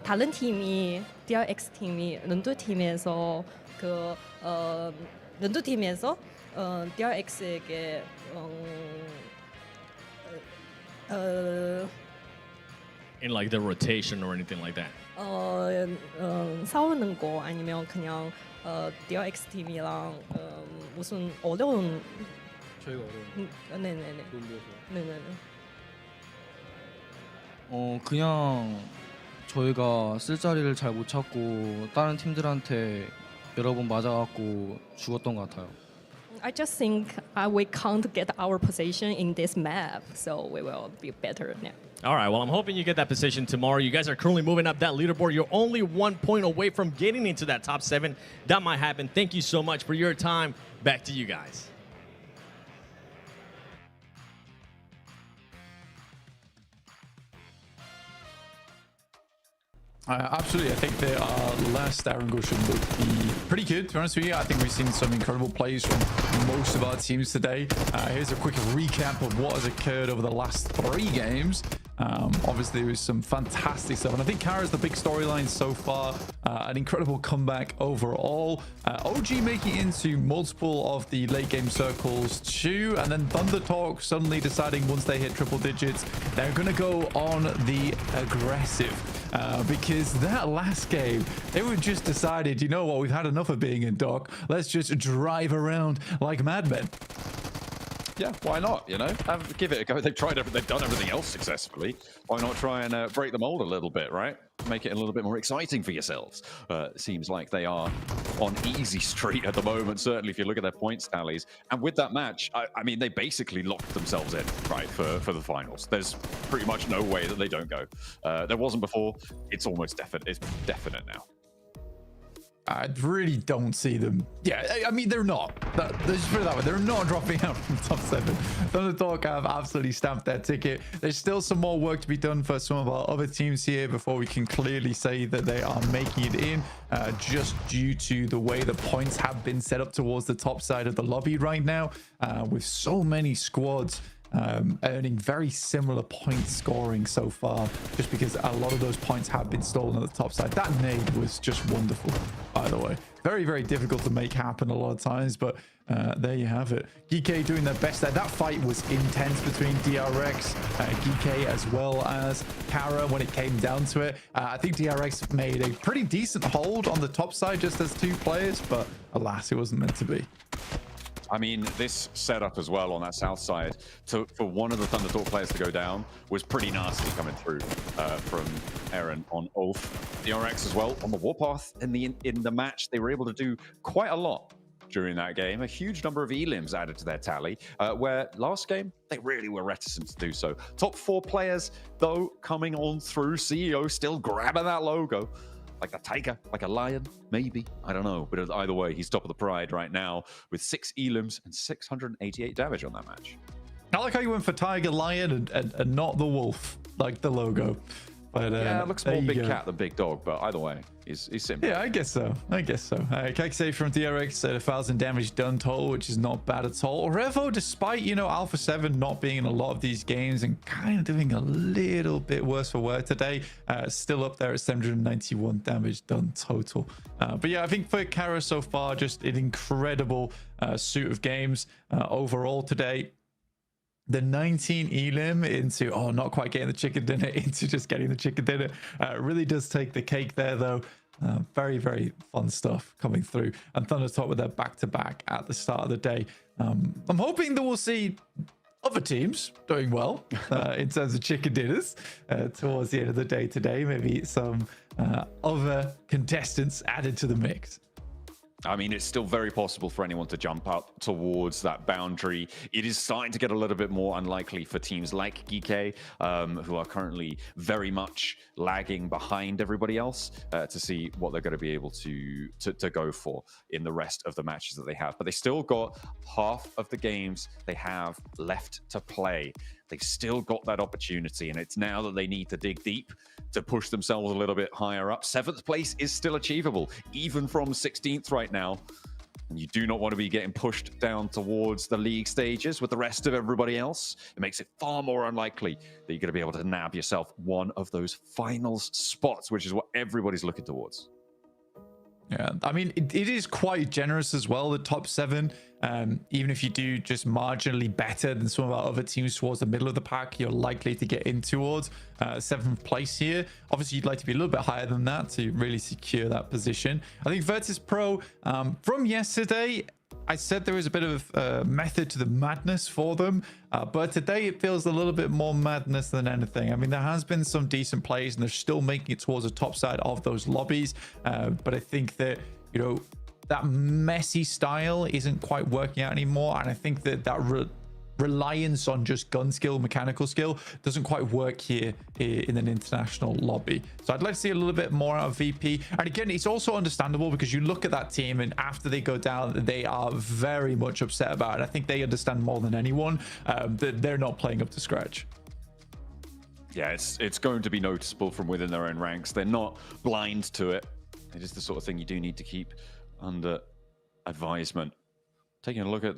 다른 팀이 DRX 팀이 론도 팀에서 론도 팀에서 DRX에게 in like the rotation or anything like that? 싸우는 거 아니면 그냥 DRX 팀이랑 무슨 어려운 저희가 어려운 네네네 네네네 그냥 저희가 쓸 자리를 잘 못 찾고 다른 팀들한테 여러 번 맞아갖고 죽었던 것 같아요. I just think we can't get our position in this map, so we will be better now. All right, well, I'm hoping you get that position tomorrow. You guys are currently moving up that leaderboard. You're only 1 point away from getting into that top 7. That might happen. Thank you so much for your time. Back to you guys. Absolutely. I think their last Erangel should be pretty good, to be honest with you. I think we've seen some incredible plays from most of our teams today. Here's a quick recap of what has occurred over the last 3 games. Obviously, there was some fantastic stuff. And I think Kara's the big storyline so far. An incredible comeback overall. OG making into multiple of the late game circles too. And then Thunder Talk suddenly deciding once they hit triple digits, they're going to go on the aggressive. Because that last game, they were just decided, you know what, we've had enough of being in dock. Let's just drive around like madmen. Yeah, why not? You know, give it a go. They've done everything else successfully. Why not try and break the mold a little bit, right? Make it a little bit more exciting for yourselves. Seems like they are on easy street at the moment, certainly if you look at their points tallies. And with that match, I mean, they basically locked themselves in, right, for the finals. There's pretty much no way that they don't go. There wasn't before. It's almost definite. It's definite now. I really don't see them. Yeah, I mean, they're not. Let's put it that way. They're not dropping out from top 7. Thunder Talk have absolutely stamped their ticket. There's still some more work to be done for some of our other teams here before we can clearly say that they are making it in, just due to the way the points have been set up towards the top side of the lobby right now, with so many squads earning very similar point scoring so far, just because a lot of those points have been stolen at the top side. That nade was just wonderful, by the way. Very, very difficult to make happen a lot of times, but there you have it. GK doing their best there. That fight was intense between DRX, GK, as well as Kara when it came down to it. I think DRX made a pretty decent hold on the top side just as 2 players, but alas, it wasn't meant to be. I mean, this setup as well on that south side for one of the Thundertalk players to go down was pretty nasty coming through from Aaron on Ulf. DRX as well on the warpath in the match. They were able to do quite a lot during that game. A huge number of elims added to their tally, where last game they really were reticent to do so. Top 4 players, though, coming on through. CEO still grabbing that logo. Like a tiger, like a lion, maybe. I don't know. But either way, he's top of the pride right now with 6 elims and 688 damage on that match. I like how you went for tiger, lion, and not the wolf, like the logo. But, yeah, it looks more big cat than big dog, but either way, he's simple. Yeah, I guess so. Kekse from DRX at 1,000 damage done total, which is not bad at all. Revo, despite, you know, Alpha 7 not being in a lot of these games and kind of doing a little bit worse for wear today, still up there at 791 damage done total. But yeah, I think for Kara so far, just an incredible suit of games overall today. The 19 elim into, not quite getting the chicken dinner, into just getting the chicken dinner. Really does take the cake there, though. Very, very fun stuff coming through. And Thundertalk with their back-to-back at the start of the day. I'm hoping that we'll see other teams doing well in terms of chicken dinners towards the end of the day today. Maybe some other contestants added to the mix. I mean, it's still very possible for anyone to jump up towards that boundary. It is starting to get a little bit more unlikely for teams like GK, who are currently very much lagging behind everybody else, to see what they're going to be able to go for in the rest of the matches that they have. But they still got half of the games they have left to play. They've still got that opportunity, and it's now that they need to dig deep to push themselves a little bit higher up. 7th place is still achievable, even from 16th right now. And you do not want to be getting pushed down towards the league stages with the rest of everybody else. It makes it far more unlikely that you're going to be able to nab yourself one of those finals spots, which is what everybody's looking towards. Yeah, I mean, it is quite generous as well, the top 7. Even if you do just marginally better than some of our other teams towards the middle of the pack, you're likely to get in towards 7th place here. Obviously, you'd like to be a little bit higher than that to really secure that position. I think Virtus Pro, from yesterday, I said there was a bit of method to the madness for them, but today it feels a little bit more madness than anything. I mean, there has been some decent plays and they're still making it towards the top side of those lobbies, but I think that, you know, that messy style isn't quite working out anymore, and I think that reliance on just gun skill, mechanical skill doesn't quite work here in an international lobby. So I'd like to see a little bit more out of VP. And again, it's also understandable because you look at that team and after they go down, they are very much upset about it. I think they understand more than anyone that they're not playing up to scratch. Yeah, it's going to be noticeable from within their own ranks. They're not blind to it. It is the sort of thing you do need to keep under advisement. Taking a look at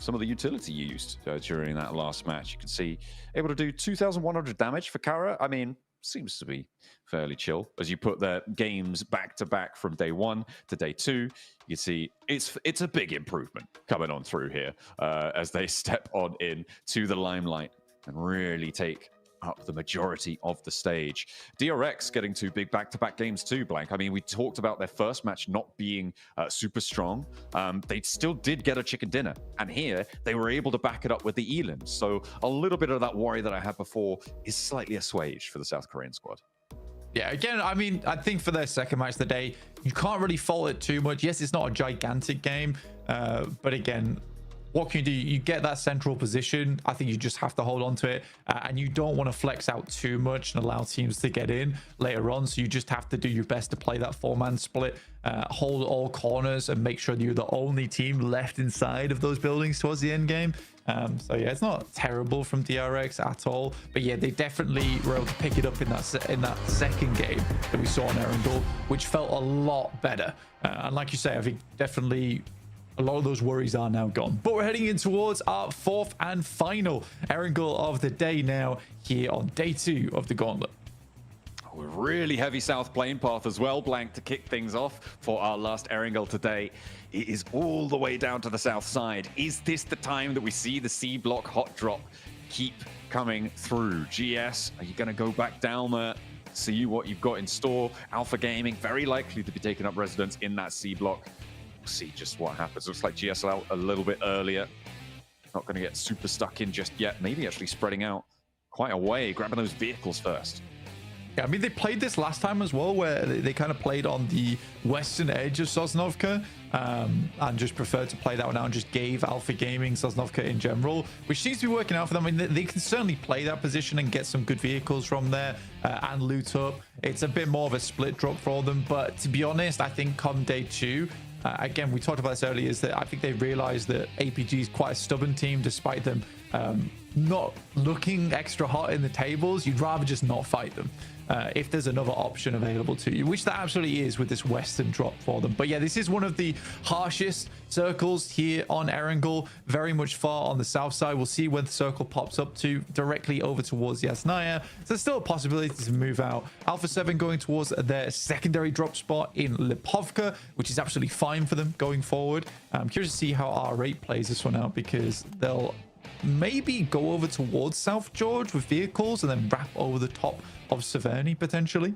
some of the utility used during that last match, you can see able to do 2,100 damage for Kara. I mean, seems to be fairly chill as you put their games back to back from day 1 to day 2. You can see it's a big improvement coming on through here as they step on in to the limelight and really take up the majority of the stage. DRX getting 2 big back-to-back games too, Blank. I mean, we talked about their first match not being super strong. They still did get a chicken dinner, and here they were able to back it up with the elims. So a little bit of that worry that I had before is slightly assuaged for the South Korean squad. Yeah, again, I mean, I think for their second match of the day, you can't really fault it too much. Yes, it's not a gigantic game, but again, what can you do? You get that central position. I think you just have to hold on to it, and you don't want to flex out too much and allow teams to get in later on. So you just have to do your best to play that 4-man split, hold all corners, and make sure you're the only team left inside of those buildings towards the end game. So yeah, it's not terrible from DRX at all, but yeah, they definitely were able to pick it up in that second game that we saw on Erangel, which felt a lot better. And like you say, I think definitely a lot of those worries are now gone. But we're heading in towards our 4th and final Erangel of the day now here on day 2 of the Gauntlet. A really heavy south plane path as well, Blank, to kick things off for our last Erangel today. It is all the way down to the south side. Is this the time that we see the C block hot drop keep coming through? GS, are you going to go back down there, see what you've got in store? Alpha Gaming, very likely to be taking up residence in that C block. see just what happens. Looks like GSL a little bit earlier. Not going to get super stuck in just yet. Maybe actually spreading out quite a way, grabbing those vehicles first. Yeah, I mean, they played this last time as well, where they kind of played on the western edge of Sosnovka and just preferred to play that one out and just gave Alpha Gaming Sosnovka in general, which seems to be working out for them. I mean, they can certainly play that position and get some good vehicles from there and loot up. It's a bit more of a split drop for them, but to be honest, I think come day 2, again, we talked about this earlier, is that I think they realized that APG is quite a stubborn team, despite them not looking extra hot in the tables. You'd rather just not fight them if there's another option available to you, which there absolutely is with this western drop for them. But yeah, this is one of the harshest circles here on Erangel, very much far on the south side. We'll see when the circle pops up to directly over towards Yasnaya. So there's still a possibility to move out. Alpha 7 going towards their secondary drop spot in Lipovka, which is absolutely fine for them going forward. I'm curious to see how R8 plays this one out, because they'll maybe go over towards South George with vehicles and then wrap over the top of Severny potentially.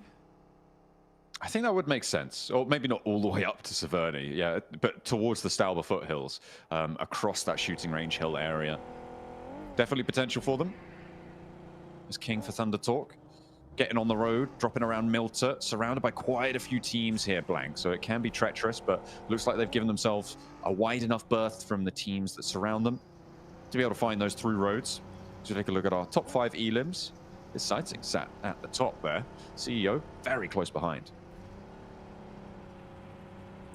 I think that would make sense, or maybe not all the way up to Severny, yeah, but towards the Stauber foothills, across that shooting range hill area. Definitely potential for them. There's King for Thunder Talk, getting on the road, dropping around Milter, surrounded by quite a few teams here, Blank, so it can be treacherous, but looks like they've given themselves a wide enough berth from the teams that surround them to be able to find those through roads. So take a look at our top 5 elims. This sighting sat at the top there. CEO very close behind.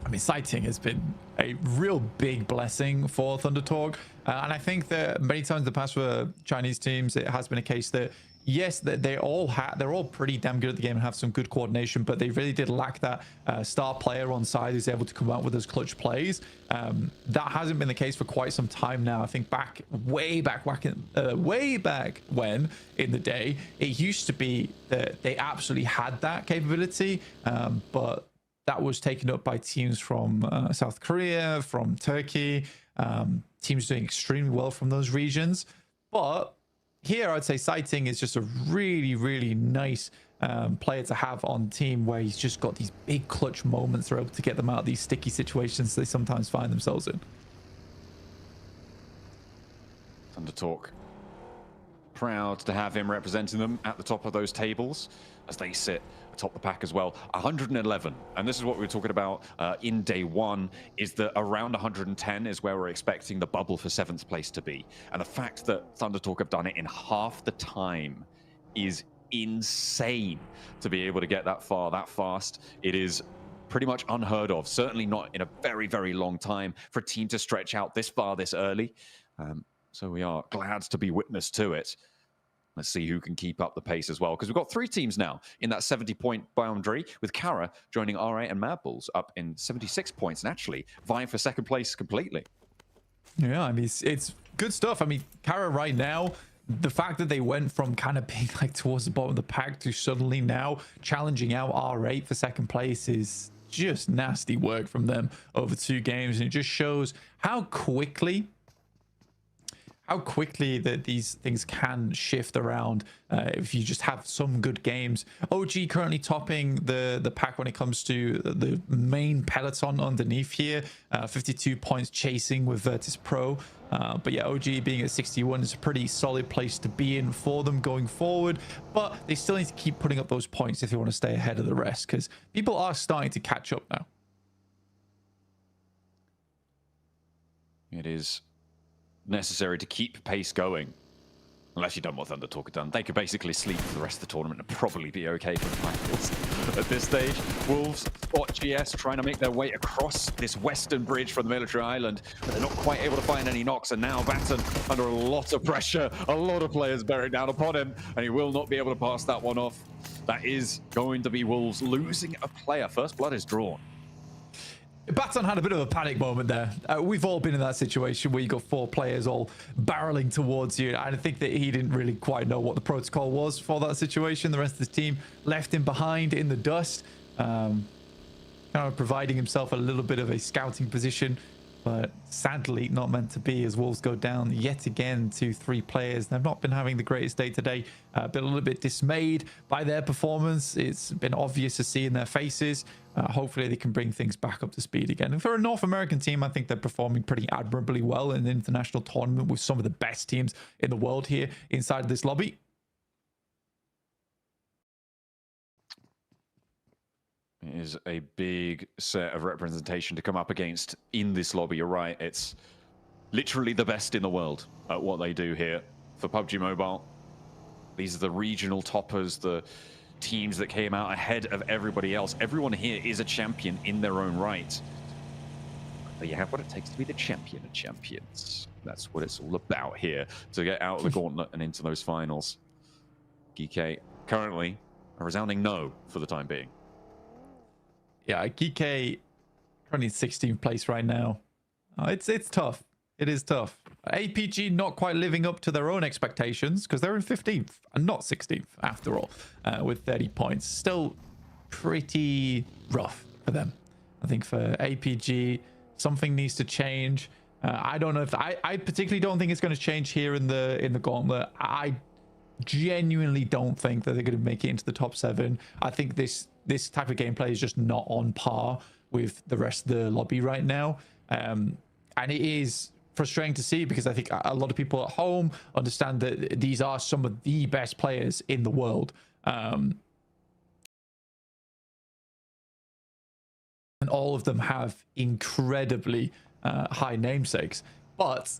I mean, sighting has been a real big blessing for Thunder Talk. And I think that many times in the past for Chinese teams, it has been a case that, yes, they're all pretty damn good at the game and have some good coordination, but they really did lack that star player on side who's able to come out with those clutch plays. That hasn't been the case for quite some time now. I think way back when in the day, it used to be that they absolutely had that capability, but that was taken up by teams from South Korea, from Turkey, teams doing extremely well from those regions. But here, I'd say Sighting is just a really, really nice player to have on team, where he's just got these big clutch moments. They're able to get them out of these sticky situations they sometimes find themselves in. Thunder Talk, proud to have him representing them at the top of those tables as they sit atop the pack as well. 111, and this is what we were talking about in day 1, is that around 110 is where we're expecting the bubble for 7th place to be. And the fact that Thunder Talk have done it in half the time is insane. To be able to get that far that fast, it is pretty much unheard of, certainly not in a very, very long time for a team to stretch out this far this early. So we are glad to be witness to it. Let's see who can keep up the pace as well, because we've got 3 teams now in that 70-point boundary, with Kara joining R8 and Mad Bulls up in 76 points and actually vying for 2nd place completely. Yeah, I mean, it's good stuff. I mean, Kara right now, the fact that they went from kind of being like towards the bottom of the pack to suddenly now challenging out R8 for 2nd place is just nasty work from them over 2 games. And it just shows how quickly that these things can shift around if you just have some good games. OG currently topping the pack when it comes to the main peloton underneath here. 52 points chasing with Virtus Pro. But yeah, OG being at 61 is a pretty solid place to be in for them going forward. But they still need to keep putting up those points if they want to stay ahead of the rest, because people are starting to catch up now. It is necessary to keep pace going. Unless you've done what Thunder Talk have done. They could basically sleep for the rest of the tournament and probably be okay for the finals. At this stage, Wolves spot GS trying to make their way across this western bridge from the military island, but they're not quite able to find any knocks, and now Batten under a lot of pressure, a lot of players bearing down upon him, and he will not be able to pass that one off. That is going to be Wolves losing a player. First blood is drawn. Baton had a bit of a panic moment there. We've all been in that situation where you got 4 players all barreling towards you. I think that he didn't really quite know what the protocol was for that situation. The rest of the team left him behind in the dust, kind of providing himself a little bit of a scouting position but sadly not meant to be, as Wolves go down yet again to 3 players. They've not been having the greatest day today. Been a little bit dismayed by their performance. It's been obvious to see in their faces. Hopefully they can bring things back up to speed again. And for a North American team, I think they're performing pretty admirably well in the international tournament with some of the best teams in the world here inside of this lobby. It is a big set of representation to come up against in this lobby. You're right. It's literally the best in the world at what they do here for PUBG Mobile. These are the regional toppers, the teams that came out ahead of everybody else. Everyone here is a champion in their own right. But you have what it takes to be the champion of champions. That's what it's all about here, to get out of the gauntlet and into those finals. GK currently a resounding no for the time being. Yeah, GK currently 16th place right now. It's tough. It is tough. APG not quite living up to their own expectations because they're in 15th and not 16th after all, with 30 points. Still pretty rough for them. I think for APG, something needs to change. I don't know if I particularly don't think it's going to change here in the gauntlet. I genuinely don't think that they're going to make it into the top 7. I think this type of gameplay is just not on par with the rest of the lobby right now. And it is frustrating to see because I think a lot of people at home understand that these are some of the best players in the world. And all of them have incredibly high namesakes. But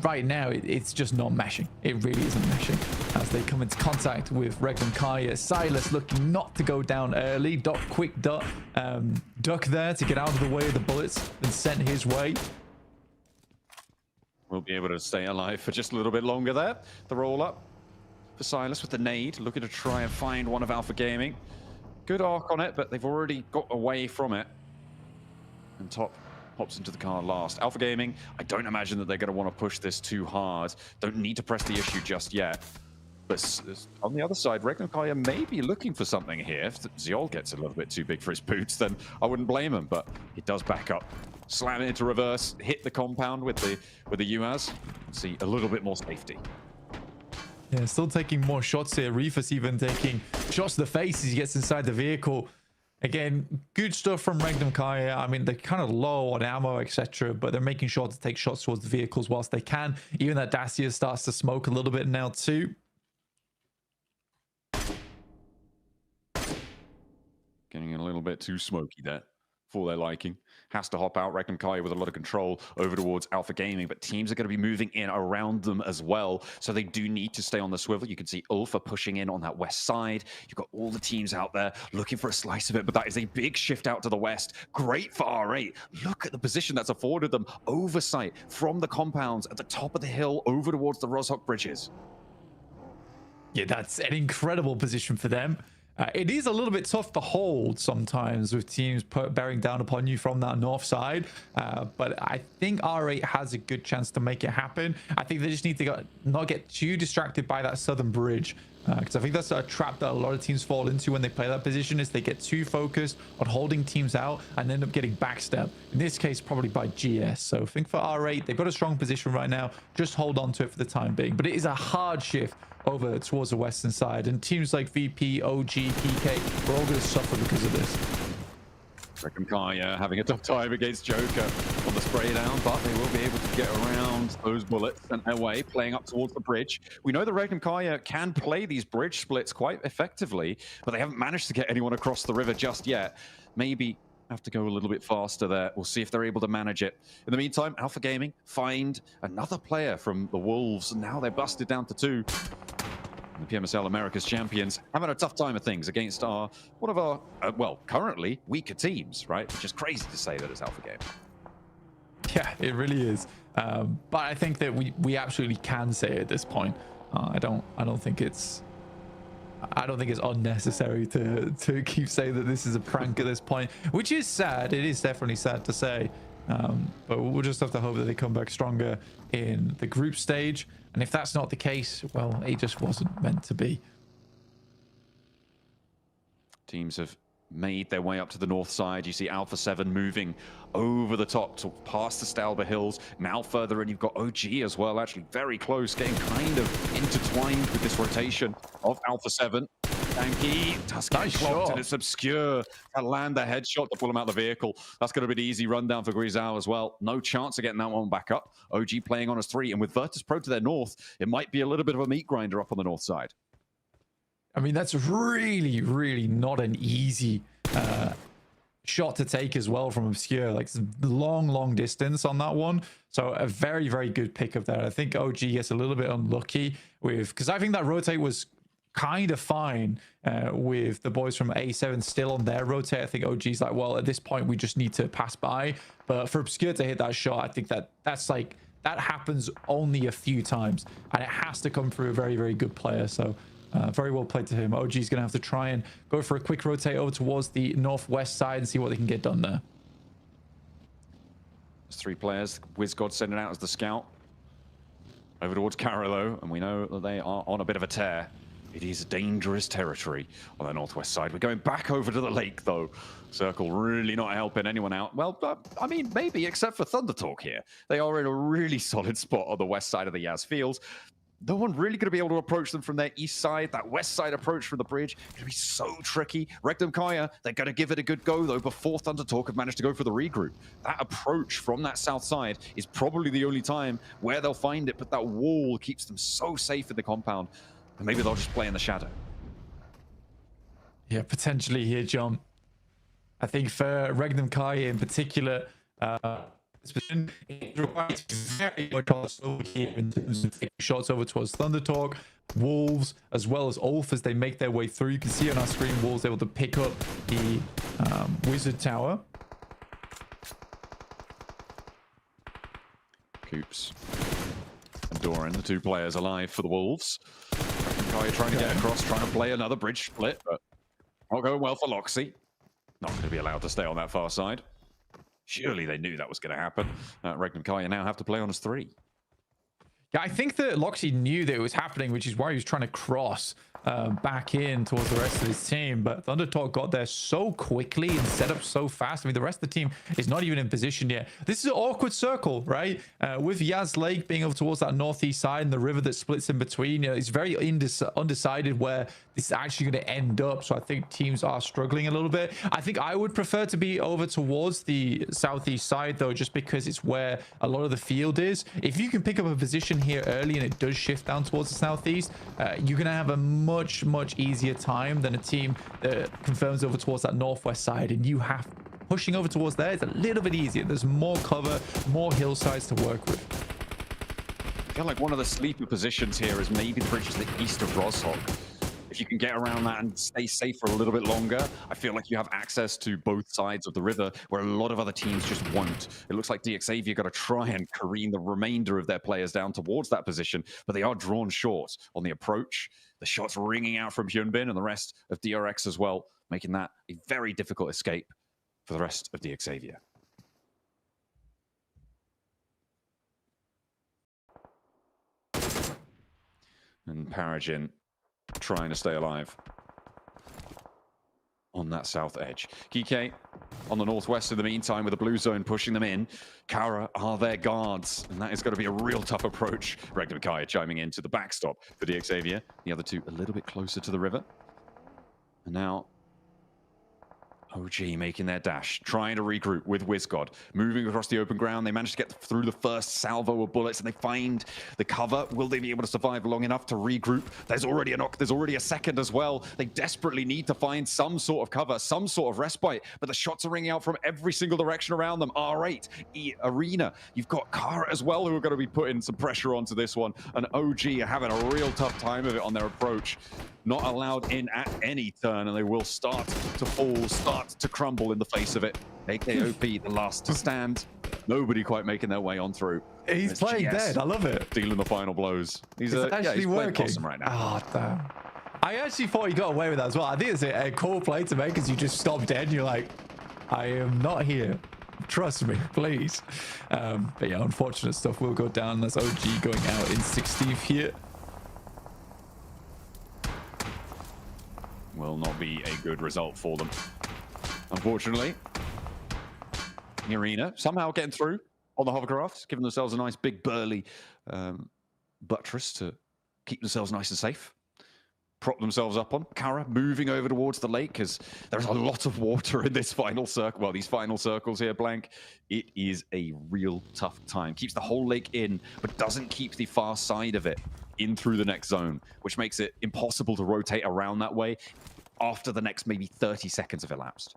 right now, it's just not meshing. It really isn't meshing. As they come into contact with Regnum Kaya, Silas looking not to go down early. Quick duck there to get out of the way of the bullets and sent his way. We'll be able to stay alive for just a little bit longer there. The roll up for Silas with the nade, looking to try and find one of Alpha Gaming. Good arc on it, but they've already got away from it. And Top hops into the car last. Alpha Gaming, I don't imagine that they're going to want to push this too hard. Don't need to press the issue just yet. But on the other side, Regnum Kaya may be looking for something here. If Ziol gets a little bit too big for his boots, then I wouldn't blame him. But he does back up, slam it into reverse, hit the compound with the UAZ. See a little bit more safety. Yeah, still taking more shots here. Reefus even taking shots to the face as he gets inside the vehicle. Again, good stuff from Regnum Kaya. I mean, they're kind of low on ammo, etc., but they're making sure to take shots towards the vehicles whilst they can. Even that Dacia starts to smoke a little bit now too. Getting a little bit too smoky there for their liking. Has to hop out. Regnum Kaya with a lot of control over towards Alpha Gaming, but teams are going to be moving in around them as well, so they do need to stay on the swivel. You can see Ulfa pushing in on that west side. You've got all the teams out there looking for a slice of it, but that is a big shift out to the west. Great for R8. Look at the position that's afforded them. Oversight from the compounds at the top of the hill over towards the Rozhok bridges. Yeah, that's an incredible position for them. It is a little bit tough to hold sometimes with teams bearing down upon you from that north side. But I think R8 has a good chance to make it happen. I think they just need to not get too distracted by that southern bridge. Because I think that's a trap that a lot of teams fall into when they play that position, is they get too focused on holding teams out and end up getting backstabbed. In this case, probably by GS. So I think for R8, they've got a strong position right now. Just hold on to it for the time being. But it is a hard shift over towards the western side, and teams like VP, OG, PK, we're all going to suffer because of this. Regnum Kaya having a tough time against Joker on the spray down, but they will be able to get around those bullets sent their way, playing up towards the bridge. We know that Regnum Kaya can play these bridge splits quite effectively, but they haven't managed to get anyone across the river just yet. Maybe have to go a little bit faster there. We'll see if they're able to manage it. In the meantime, Alpha Gaming find another player from the Wolves, and now they're busted down to 2. And the PMSL America's champions having a tough time of things against one of our, well, currently weaker teams, right? Which is crazy to say that it's Alpha Gaming. Yeah, it really is. But I think that we absolutely can say it at this point. I don't think it's unnecessary to keep saying that this is a prank at this point, which is sad. It is definitely sad to say, but we'll just have to hope that they come back stronger in the group stage. And if that's not the case, well, it just wasn't meant to be. Teams have made their way up to the north side. You see Alpha 7 moving over the top to past the Stalber Hills. Now further in, you've got OG as well, actually very close, getting kind of intertwined with this rotation of Alpha 7. Tanky does get clocked, and it's Obscure to land the headshot to pull him out of the vehicle. That's going to be the easy rundown for Grisao as well. No chance of getting that one back up. OG playing on as 3, and with Virtus Pro to their north, it might be a little bit of a meat grinder up on the north side. I mean, that's really, really not an easy shot to take as well from Obscure. Like, long distance on that one. So a very, very good pickup there. I think OG gets a little bit unlucky with, because I think that rotate was kind of fine with the boys from A7 still on their rotate. I think OG's like, well, at this point, we just need to pass by. But for Obscure to hit that shot, I think that's like, that happens only a few times, and it has to come through a very, very good player. So very well played to him. OG's going to have to try and go for a quick rotate over towards the northwest side and see what they can get done there. There's 3 players. WizGod sending out as the scout. Over towards Carolo, and we know that they are on a bit of a tear. It is dangerous territory on the northwest side. We're going back over to the lake, though. Circle really not helping anyone out. Well, I mean, maybe, except for Thunder Talk here. They are in a really solid spot on the west side of the Yaz Fields. No one really going to be able to approach them from their east side. That west side approach from the bridge going to be so tricky. Regnum Kaya, they're going to give it a good go, though, before Thunder Talk have managed to go for the regroup. That approach from that south side is probably the only time where they'll find it, but that wall keeps them so safe in the compound. And maybe they'll just play in the shadow. Yeah, potentially here, John. I think for Regnum Kaya in particular, it requires very much also here in terms of taking shots over towards Thunder Talk, Wolves, as well as Ulf as they make their way through. You can see on our screen, Wolves able to pick up the Wizard Tower. Coops and Doran, the 2 players alive for the Wolves. Kaya trying to get across, trying to play another bridge split, but not going well for Loxy. Not going to be allowed to stay on that far side. Surely they knew that was going to happen. Regnum Kaya now have to play on as 3. Yeah, I think that Loxy knew that it was happening, which is why he was trying to cross back in towards the rest of his team. But Thunder Talk got there so quickly and set up so fast. I mean, the rest of the team is not even in position yet. This is an awkward circle, right? With Yaz Lake being over towards that northeast side and the river that splits in between, it's very undecided where this is actually going to end up. So I think teams are struggling a little bit. I think I would prefer to be over towards the southeast side, though, just because it's where a lot of the field is. If you can pick up a position here early and it does shift down towards the southeast, you're going to have a much easier time than a team that confirms over towards that northwest side, and you have pushing over towards there is a little bit easier. There's more cover, more hillsides to work with. I feel like one of the sleeper positions here is maybe the bridge to the east of Roshog. If you can get around that and stay safe for a little bit longer, I feel like you have access to both sides of the river where a lot of other teams just won't. It looks like DXavier got to try and careen the remainder of their players down towards that position, but they are drawn short on the approach. The shots ringing out from Hyunbin and the rest of DRX as well, making that a very difficult escape for the rest of DXavier. And Paragin trying to stay alive on that south edge. Kike on the northwest in the meantime with the blue zone pushing them in. Kara are their guards, and that is going to be a real tough approach. Regnum Kaya chiming into the backstop for DXavier. The other 2 a little bit closer to the river. And now OG making their dash, trying to regroup with WizGod. Moving across the open ground, they managed to get through the first salvo of bullets, and they find the cover. Will they be able to survive long enough to regroup? There's already a knock, there's already a second as well. They desperately need to find some sort of cover, some sort of respite, but the shots are ringing out from every single direction around them. R8, Arena, you've got Kara as well, who are going to be putting some pressure onto this one, and OG are having a real tough time of it on their approach. Not allowed in at any turn, and they will start to fall, start to crumble in the face of it. AKOP, the last to stand. Nobody quite making their way on through. He's playing dead. I love it. Dealing the final blows. He's actually working awesome right now. Oh, damn. I actually thought he got away with that as well. I think it's a cool play to make because you just stop dead and you're like, I am not here. Trust me, please. But yeah, unfortunate stuff will go down. That's OG going out in 16th here. Will not be a good result for them. unfortunately. The arena somehow getting through on the hovercrafts, giving themselves a nice big burly buttress to keep themselves nice and safe. Prop themselves up on. Kara moving over towards the lake because there's a lot of water in this final circle. Well, these final circles here, Blank. It is a real tough time. Keeps the whole lake in, but doesn't keep the far side of it in through the next zone, which makes it impossible to rotate around that way after the next maybe 30 seconds have elapsed.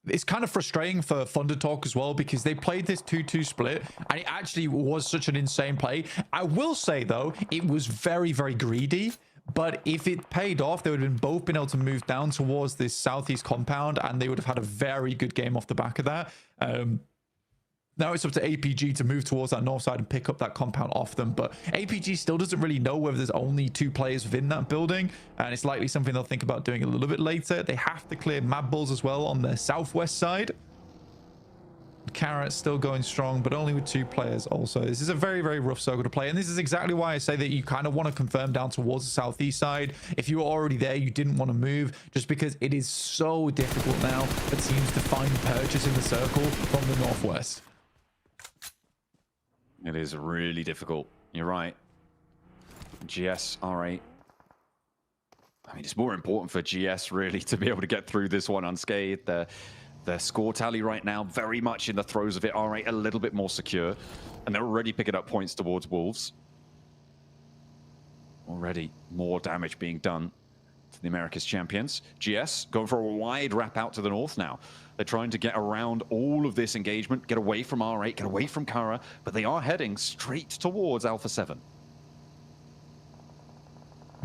It's kind of frustrating for Thunder Talk as well because they played this 2-2 split and it actually was such an insane play. I will say, though, it was very, very greedy. But if it paid off, they would have both been able to move down towards this southeast compound and they would have had a very good game off the back of that. Now it's up to APG to move towards that north side and pick up that compound off them. But APG still doesn't really know whether there's only 2 players within that building. And it's likely something they'll think about doing a little bit later. They have to clear Mad Bulls as well on the southwest side. Carrot still going strong, but only with 2 players also. This is a very, very rough circle to play. And this is exactly why I say that you kind of want to confirm down towards the southeast side. If you were already there, you didn't want to move just because it is so difficult now for teams to find purchase in the circle from the northwest. It is really difficult. You're right. GS, R8. I mean, it's more important for GS really to be able to get through this one unscathed. Their score tally right now, very much in the throes of it. R8 a little bit more secure. And they're already picking up points towards Wolves. Already more damage being done to the Americas champions. GS going for a wide wrap out to the north now. They're trying to get around all of this engagement, get away from R8, get away from Kara, but they are heading straight towards Alpha 7.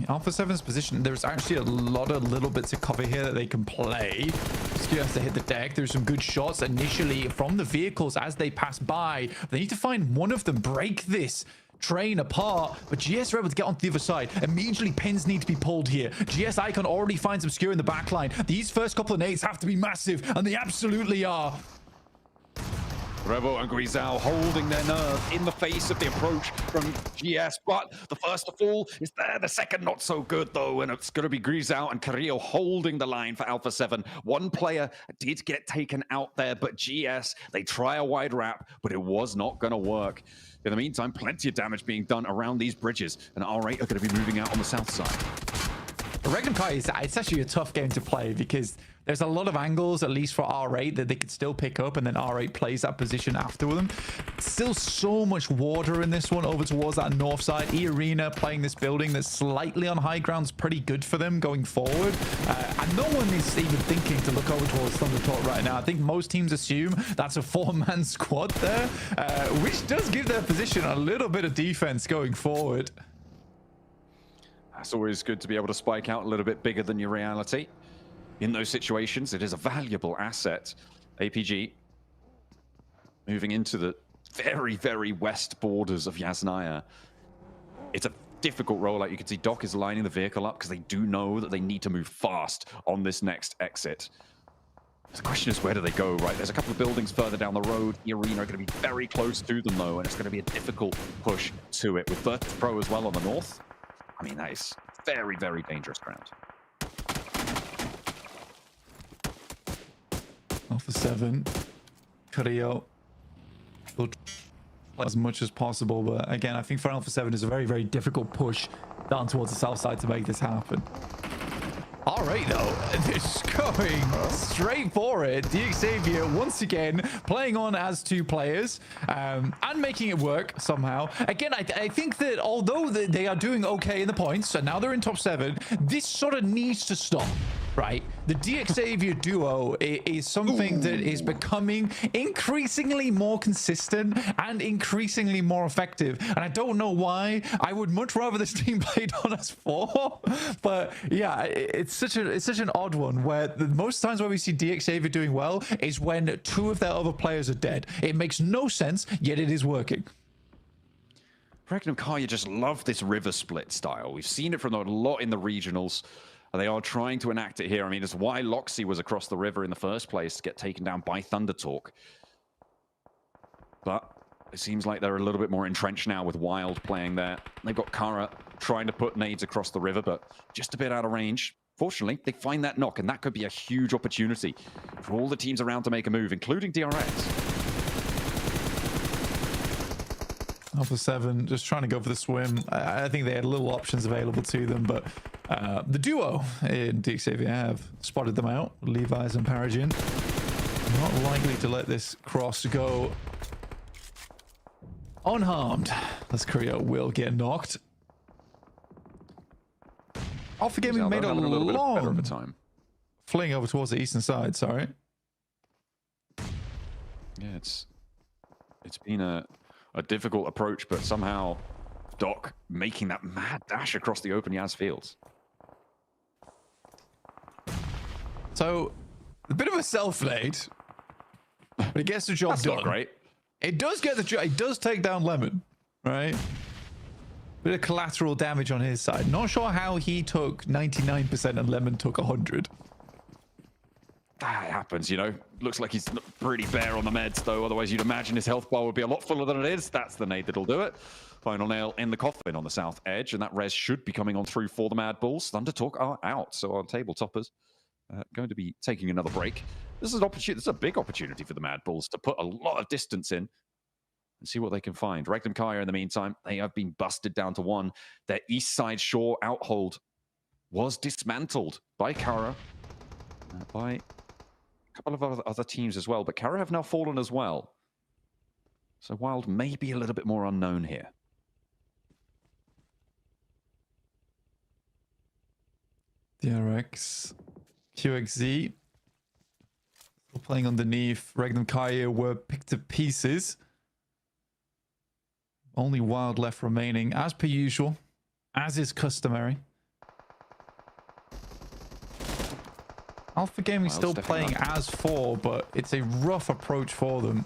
Alpha 7's position, there's actually a lot of little bits of cover here that they can play. Skew has to hit the deck. There's some good shots initially from the vehicles as they pass by. They need to find one of them, break this train apart, but GS are able to get onto the other side. Immediately pins need to be pulled here. GS Icon already finds Obscure in the backline. These first couple of nades have to be massive, and they absolutely are. Rebel and Grisal holding their nerve in the face of the approach from GS, but the first to fall is there. The second not so good, though, and it's going to be Grisal and Carrillo holding the line for Alpha 7. One player did get taken out there, but GS, they try a wide wrap, but it was not going to work. In the meantime, plenty of damage being done around these bridges, and R8 are going to be moving out on the south side. Reckon Kai, it's actually a tough game to play because there's a lot of angles, at least for R8, that they could still pick up, and then R8 plays that position after them. Still so much water in this one over towards that north side. E-Arena playing this building that's slightly on high ground is pretty good for them going forward. And no one is even thinking to look over towards Thunder Talk right now. I think most teams assume that's a 4-man squad there, which does give their position a little bit of defense going forward. It's always good to be able to spike out a little bit bigger than your reality. In those situations, it is a valuable asset. APG moving into the very, very west borders of Yasnaya. It's a difficult rollout. You can see Doc is lining the vehicle up because they do know that they need to move fast on this next exit. The question is, where do they go, right? There's a couple of buildings further down the road. The arena are going to be very close to them, though, and it's going to be a difficult push to it. With Virtus Pro as well on the north, I mean, that is very, very dangerous ground. Alpha 7, Carrillo will try as much as possible, but again, I think for Alpha 7 is a very, very difficult push down towards the south side to make this happen. All right, though, it's going straight for it. Xavier once again playing on as 2 players and making it work somehow. Again, I think that although they are doing okay in the points, and now they're in top 7, this sort of needs to stop. Right, the Xavier duo is something that is becoming increasingly more consistent and increasingly more effective, and I don't know why. I would much rather this team played on as 4, but yeah, it's such an odd one where the most times where we see Xavier doing well is when 2 of their other players are dead. It makes no sense, yet it is working. Regnum Kaya just love this river split style. We've seen it from a lot in the regionals. They are trying to enact it here. I mean, it's why Loxy was across the river in the first place to get taken down by Thunder Talk. But it seems like they're a little bit more entrenched now with Wild playing there. They've got Kara trying to put nades across the river, but just a bit out of range Fortunately, they find that knock, and that could be a huge opportunity for all the teams around to make a move, including DRX. Alpha 7 just trying to go for the swim. I think they had little options available to them, but the duo in DXavier have spotted them out. Levi's and Paragon. Not likely to let this cross go unharmed, as Korea will get knocked. Alpha Gaming made a long fling over towards the eastern side, sorry. Yeah, it's been a difficult approach, but somehow Doc making that mad dash across the open Yaz fields. So, a bit of a self-made, but it gets the job That's done. Not great. It does get the job. It does take down Lemon, right? Bit of collateral damage on his side. Not sure how he took 99% and Lemon took 100. That happens, you know. Looks like he's pretty bare on the meds, though. Otherwise, you'd imagine his health bar would be a lot fuller than it is. That's the nade that'll do it. Final nail in the coffin on the south edge, and that res should be coming on through for the Mad Bulls. Thunder Talk are out, so our table toppers going to be taking another break. This is an opportunity. This is a big opportunity for the Mad Bulls to put a lot of distance in and see what they can find. Regnum Kaya, in the meantime, they have been busted down to 1. Their east side shore outhold was dismantled by Kara, by a couple of other teams as well, but Kara have now fallen as well. So Wild may be a little bit more unknown here. DRX, QXZ, still playing underneath. Regnum Kaya were picked to pieces. Only Wild left remaining, as per usual, as is customary. Alpha Gaming still playing as 4, but it's a rough approach for them.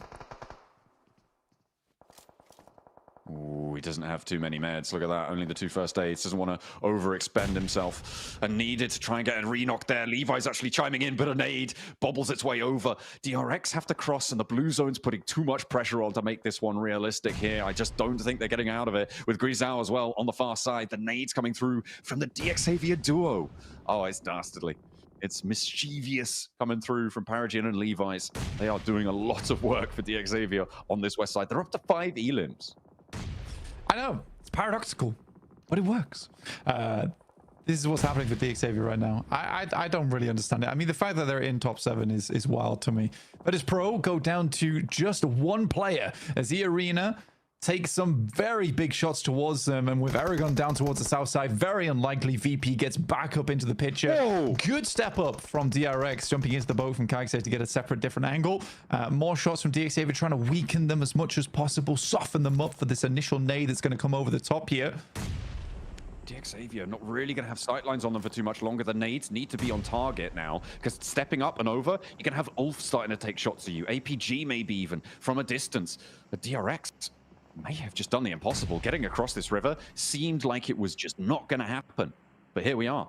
Ooh, he doesn't have too many meds. Look at that. Only the 2 first aids. Doesn't want to overexpend himself. And needed to try and get a re-knock there. Levi's actually chiming in, but a nade bobbles its way over. DRX have to cross, and the blue zone's putting too much pressure on to make this one realistic here. I just don't think they're getting out of it. With Grisao as well on the far side. The nades coming through from the DXavier duo. Oh, it's dastardly. It's mischievous coming through from Paragon and Levi's. They are doing a lot of work for DXavier on this west side. They're up to 5 elims. I know, it's paradoxical, but it works. This is what's happening for DXavier right now. I don't really understand it. I mean, the fact that they're in top 7 is wild to me. But as Pro go down to just 1 player as the arena takes some very big shots towards them, and with Aragon down towards the south side, very unlikely VP gets back up into the picture. Whoa. Good step up from DRX, jumping into the boat from Kaixei to get a separate different angle. More shots from DXavier trying to weaken them as much as possible, soften them up for this initial nade that's going to come over the top here. DXavier not really going to have sightlines on them for too much longer. The nades need to be on target now, because stepping up and over, you're going to have Ulf starting to take shots at you. APG maybe even from a distance. But DRX may have just done the impossible. Getting across this river seemed like it was just not going to happen. But here we are,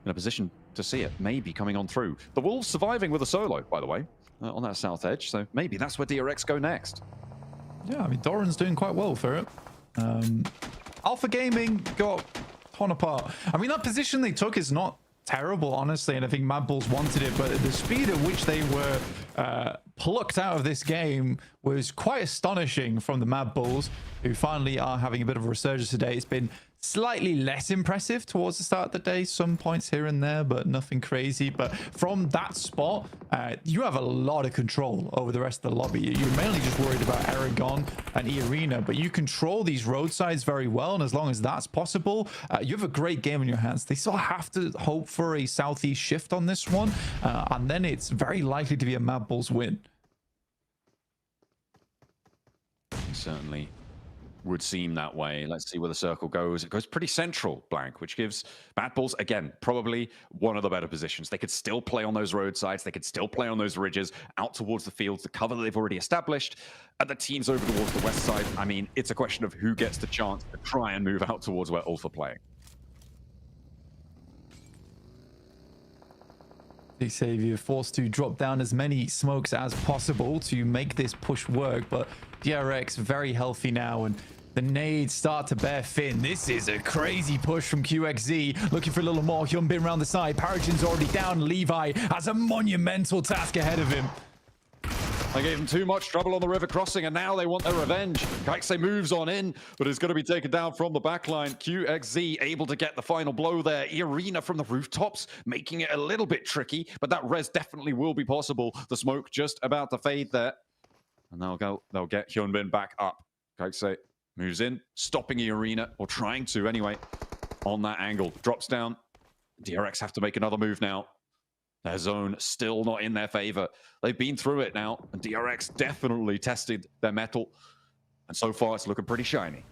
in a position to see it maybe coming on through. The Wolves surviving with a solo, by the way, on that south edge. So maybe that's where DRX go next. Yeah, I mean, Doran's doing quite well for it. Alpha Gaming got torn apart. I mean, that position they took is not terrible, honestly, and I think Mad Bulls wanted it, but the speed at which they were plucked out of this game was quite astonishing from the Mad Bulls, who finally are having a bit of a resurgence today. It's been slightly less impressive towards the start of the day, some points here and there, but nothing crazy. But from that spot, you have a lot of control over the rest of the lobby. You're mainly just worried about Aragon and E-Arena, but you control these roadsides very well, and as long as that's possible, you have a great game in your hands. They still have to hope for a southeast shift on this one, and then it's very likely to be a Mad Bulls win. Certainly would seem that way. Let's see where the circle goes. It goes pretty central, Blank, which gives Mad Bulls, again, probably one of the better positions. They could still play on those roadsides. They could still play on those ridges out towards the fields, the cover that they've already established. And the teams over towards the west side, I mean, it's a question of who gets the chance to try and move out towards where Ulf are playing. Xavier forced to drop down as many smokes as possible to make this push work, but DRX very healthy now, and The nades start to bear fin. This is a crazy push from QXZ. Looking for a little more. Hyunbin around the side. Paragin's already down. Levi has a monumental task ahead of him. They gave him too much trouble on the river crossing, and now they want their revenge. Kaixei moves on in, but is going to be taken down from the backline. QXZ able to get the final blow there. Irina from the rooftops, making it a little bit tricky, but that res definitely will be possible. The smoke just about to fade there. And they'll get Hyunbin back up. Kaixei moves in, stopping Irina, or trying to anyway, on that angle. Drops down. DRX have to make another move now. Their zone still not in their favor. They've been through it now, and DRX definitely tested their mettle. And so far, it's looking pretty shiny.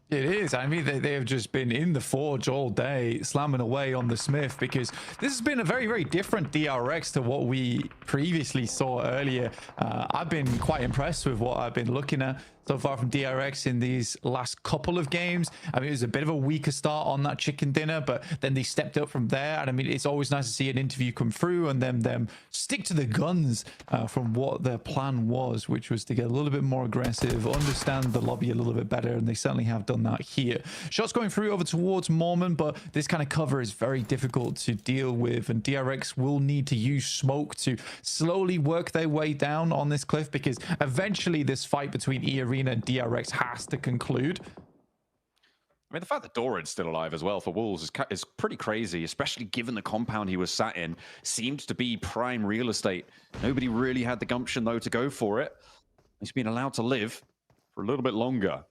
It is. I mean, they have just been in the forge all day, slamming away on the Smith, because this has been a very, very different DRX to what we previously saw earlier. I've been quite impressed with what I've been looking at so far from DRX in these last couple of games. I mean, it was a bit of a weaker start on that chicken dinner, but then they stepped up from there. And I mean, it's always nice to see an interview come through and them stick to the guns from what their plan was, which was to get a little bit more aggressive, understand the lobby a little bit better, and they certainly have done that here. Shots going through over towards Mormon, but this kind of cover is very difficult to deal with, and DRX will need to use smoke to slowly work their way down on this cliff, because eventually this fight between Arena and DRX has to conclude. I mean, the fact that Doran's still alive as well for Wolves is pretty crazy, especially given the compound he was sat in seemed to be prime real estate. Nobody really had the gumption, though, to go for it. He's been allowed to live for a little bit longer,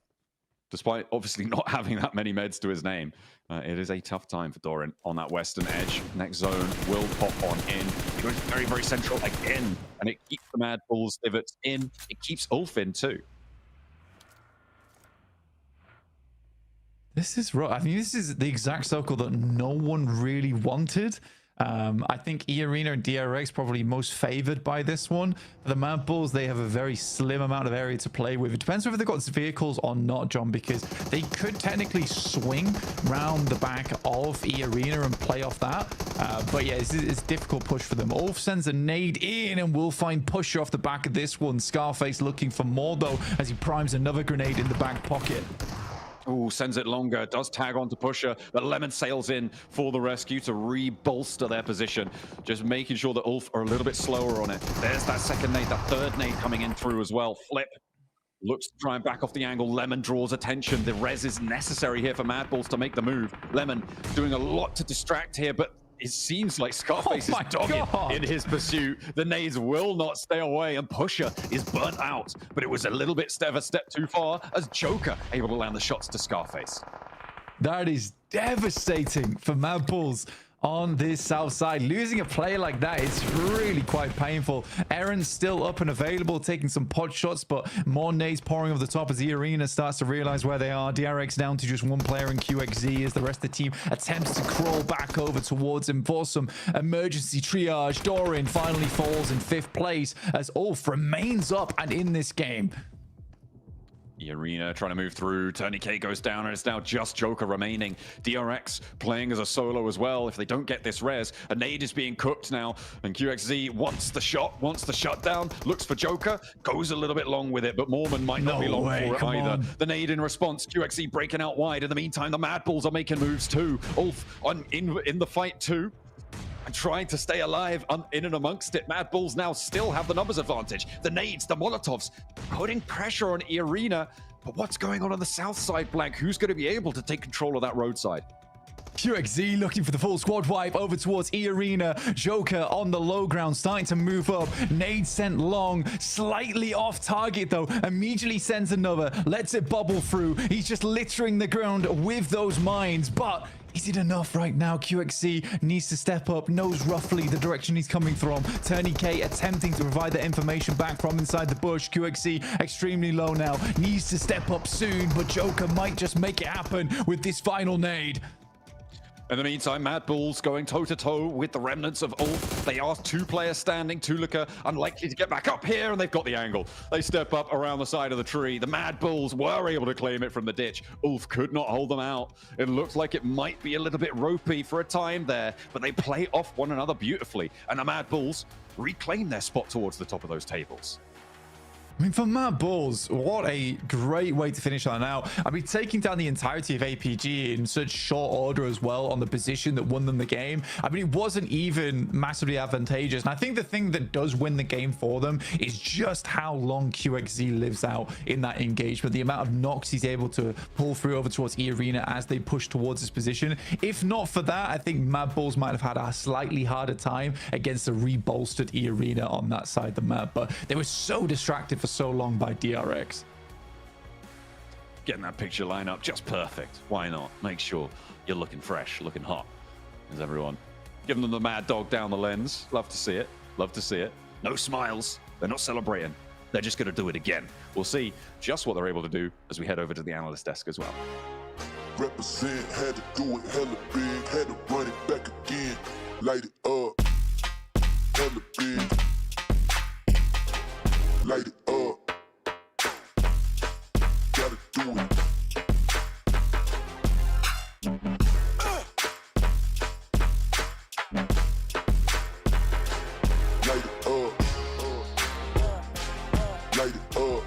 despite obviously not having that many meds to his name. It is a tough time for Doran on that western edge. Next zone will pop on in. It goes very, very central again, and it keeps the Mad Bulls divots in. It keeps Ulf in, too. This is rough. I mean, this is the exact circle that no one really wanted. I think E-Arena and DRX probably most favored by this one. For the Mad Bulls, they have a very slim amount of area to play with. It depends whether they've got vehicles or not, John, because they could technically swing round the back of E-Arena and play off that. But yeah, it's a difficult push for them. Ulf sends a nade in and will find Pusher off the back of this one. Scarface looking for more, though, as he primes another grenade in the back pocket. Oh, sends it longer, does tag on to Pusher, but Lemon sails in for the rescue to re-bolster their position. Just making sure that Ulf are a little bit slower on it. There's that second nade, that third nade coming in through as well. Flip looks to try and back off the angle. Lemon draws attention. The res is necessary here for Mad Bulls to make the move. Lemon doing a lot to distract here, but it seems like Scarface is dogged in his pursuit. The nades will not stay away, and Pusher is burnt out. But it was a little bit of a step too far as Joker able to land the shots to Scarface. That is devastating for Mad Bulls on this south side. Losing a player like that is really quite painful. Aaron's still up and available, taking some pod shots, but more nades pouring over the top as the arena starts to realize where they are. DRX down to just one player in QXZ as the rest of the team attempts to crawl back over towards him for some emergency triage. Doran finally falls in 5th place as Ulf remains up and in this game. The arena trying to move through. Tourniquet goes down, and it's now just Joker remaining. DRX playing as a solo as well. If they don't get this res, a nade is being cooked now, and QXZ wants the shot, wants the shutdown, looks for Joker, goes a little bit long with it, but Mormon might not be long for it either. The nade in response, QXZ breaking out wide. In the meantime, the Mad Bulls are making moves too. Ulf in the fight too, and trying to stay alive in and amongst it. Mad Bulls now still have the numbers advantage. The nades, the Molotovs, putting pressure on Arena. But what's going on the south side, Blank? Who's going to be able to take control of that roadside? QXZ looking for the full squad wipe over towards E-Arena. Joker on the low ground, starting to move up. Nade sent long, slightly off target though. Immediately sends another, lets it bubble through. He's just littering the ground with those mines, but is it enough right now? QXZ needs to step up, knows roughly the direction he's coming from. Tourniquet attempting to provide the information back from inside the bush. QXZ extremely low now, needs to step up soon, but Joker might just make it happen with this final nade. In the meantime, Mad Bulls going toe-to-toe with the remnants of Ulf. They are 2 players standing. Tulika unlikely to get back up here, and they've got the angle. They step up around the side of the tree. The Mad Bulls were able to claim it from the ditch. Ulf could not hold them out. It looks like it might be a little bit ropey for a time there, but they play off one another beautifully, and the Mad Bulls reclaim their spot towards the top of those tables. I mean, for Mad Balls, what a great way to finish that out. I mean, taking down the entirety of APG in such short order as well on the position that won them the game. I mean, it wasn't even massively advantageous. And I think the thing that does win the game for them is just how long QXZ lives out in that engagement. The amount of knocks he's able to pull through over towards E Arena as they push towards his position. If not for that, I think Mad Balls might have had a slightly harder time against a rebolstered E Arena on that side of the map. But they were so distracted for so long by DRX. Getting that picture line up just perfect. Why not? Make sure you're looking fresh, looking hot. Is everyone giving them the mad dog down the lens? Love to see it. Love to see it. No smiles. They're not celebrating. They're just going to do it again. We'll see just what they're able to do as we head over to the analyst desk as well. Represent, had to do it hella big, had to run it back again, light it up, hella big, light it up, gotta do it. Light it up, light it up,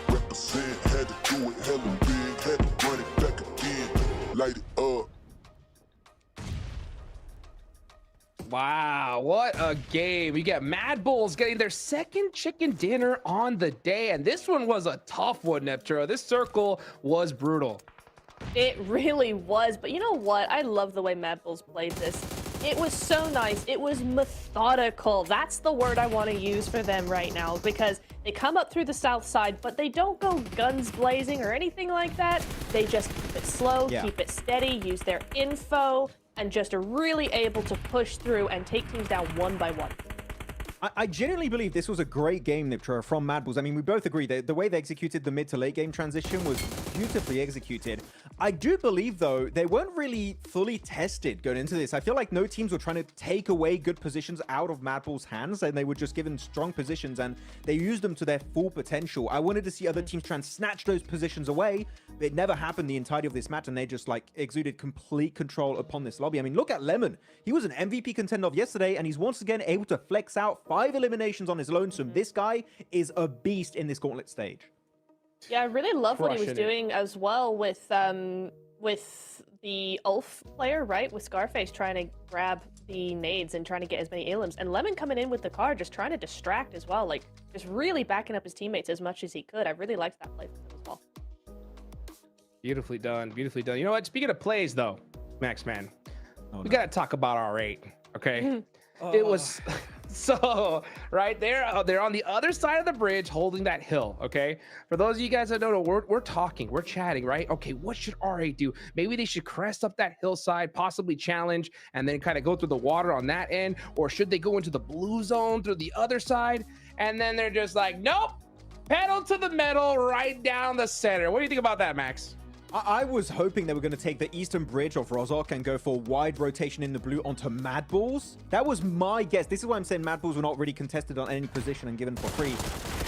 represent, had to do it hella big, had to run it back again, light it up. Wow, what a game. We got Mad Bulls getting their second chicken dinner on the day, and this one was a tough one, Nepturo. This circle was brutal. It really was, but you know what? I love the way Mad Bulls played this. It was so nice. It was methodical. That's the word I want to use for them right now, because they come up through the south side, but they don't go guns blazing or anything like that. They just keep it slow, keep it steady, use their info, and just are really able to push through and take teams down one by one. I genuinely believe this was a great game, Niptra, from Mad Bulls. I mean, we both agree that the way they executed the mid to late game transition was beautifully executed. I do believe, though, they weren't really fully tested going into this. I feel like no teams were trying to take away good positions out of Mad Bulls' hands, and they were just given strong positions, and they used them to their full potential. I wanted to see other teams try and snatch those positions away. It never happened the entirety of this match, and they just, like, exuded complete control upon this lobby. I mean, look at Lemon. He was an MVP contender of yesterday, and he's once again able to flex out 5 eliminations on his lonesome. This guy is a beast in this Gauntlet stage. Yeah, I really love what he was doing as well with the Ulf player, right? With Scarface trying to grab the nades and trying to get as many elims. And Lemon coming in with the car, just trying to distract as well. Like, just really backing up his teammates as much as he could. I really liked that play from him as well. Beautifully done, beautifully done. You know what? Speaking of plays, though, Max, man, we got to talk about R8, okay? It was... So, right there, they're on the other side of the bridge holding that hill, okay? For those of you guys that don't know, we're talking, we're chatting, right? Okay, what should R8 do? Maybe they should crest up that hillside, possibly challenge, and then kind of go through the water on that end, or should they go into the blue zone through the other side? And then they're just like, nope, pedal to the metal right down the center. What do you think about that, Max? I was hoping they were going to take the eastern bridge of Rozok and go for wide rotation in the blue onto Mad Bulls. That was my guess. This is why I'm saying Mad Bulls were not really contested on any position and given for free.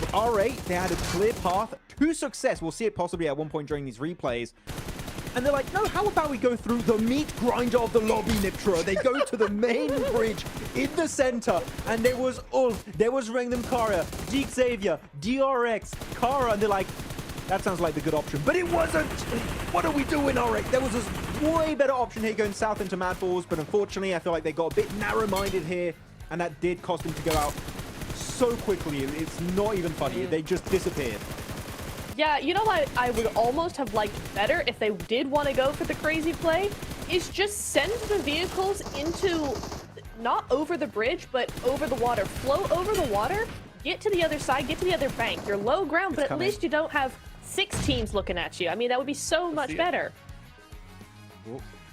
But R8, they had a clear path to success. We'll see it possibly at one point during these replays. And they're like, no, how about we go through the meat grinder of the lobby, Niptra? They go to the main bridge in the center, and there was Ulf, there was Rangdom Kara, Deke Xavier, DRX, Kara, and they're like, that sounds like the good option, but it wasn't. What are we doing, R8? There was a way better option here going south into Mad Balls, but unfortunately, I feel like they got a bit narrow-minded here, and that did cost them to go out so quickly. It's not even funny. They just disappeared. Yeah, you know what I would almost have liked better if they did want to go for the crazy play, is just send the vehicles into, not over the bridge, but over the water. Float over the water, get to the other side, get to the other bank. You're low ground, but at least you don't have 6 teams looking at you. I mean, that would be so much better.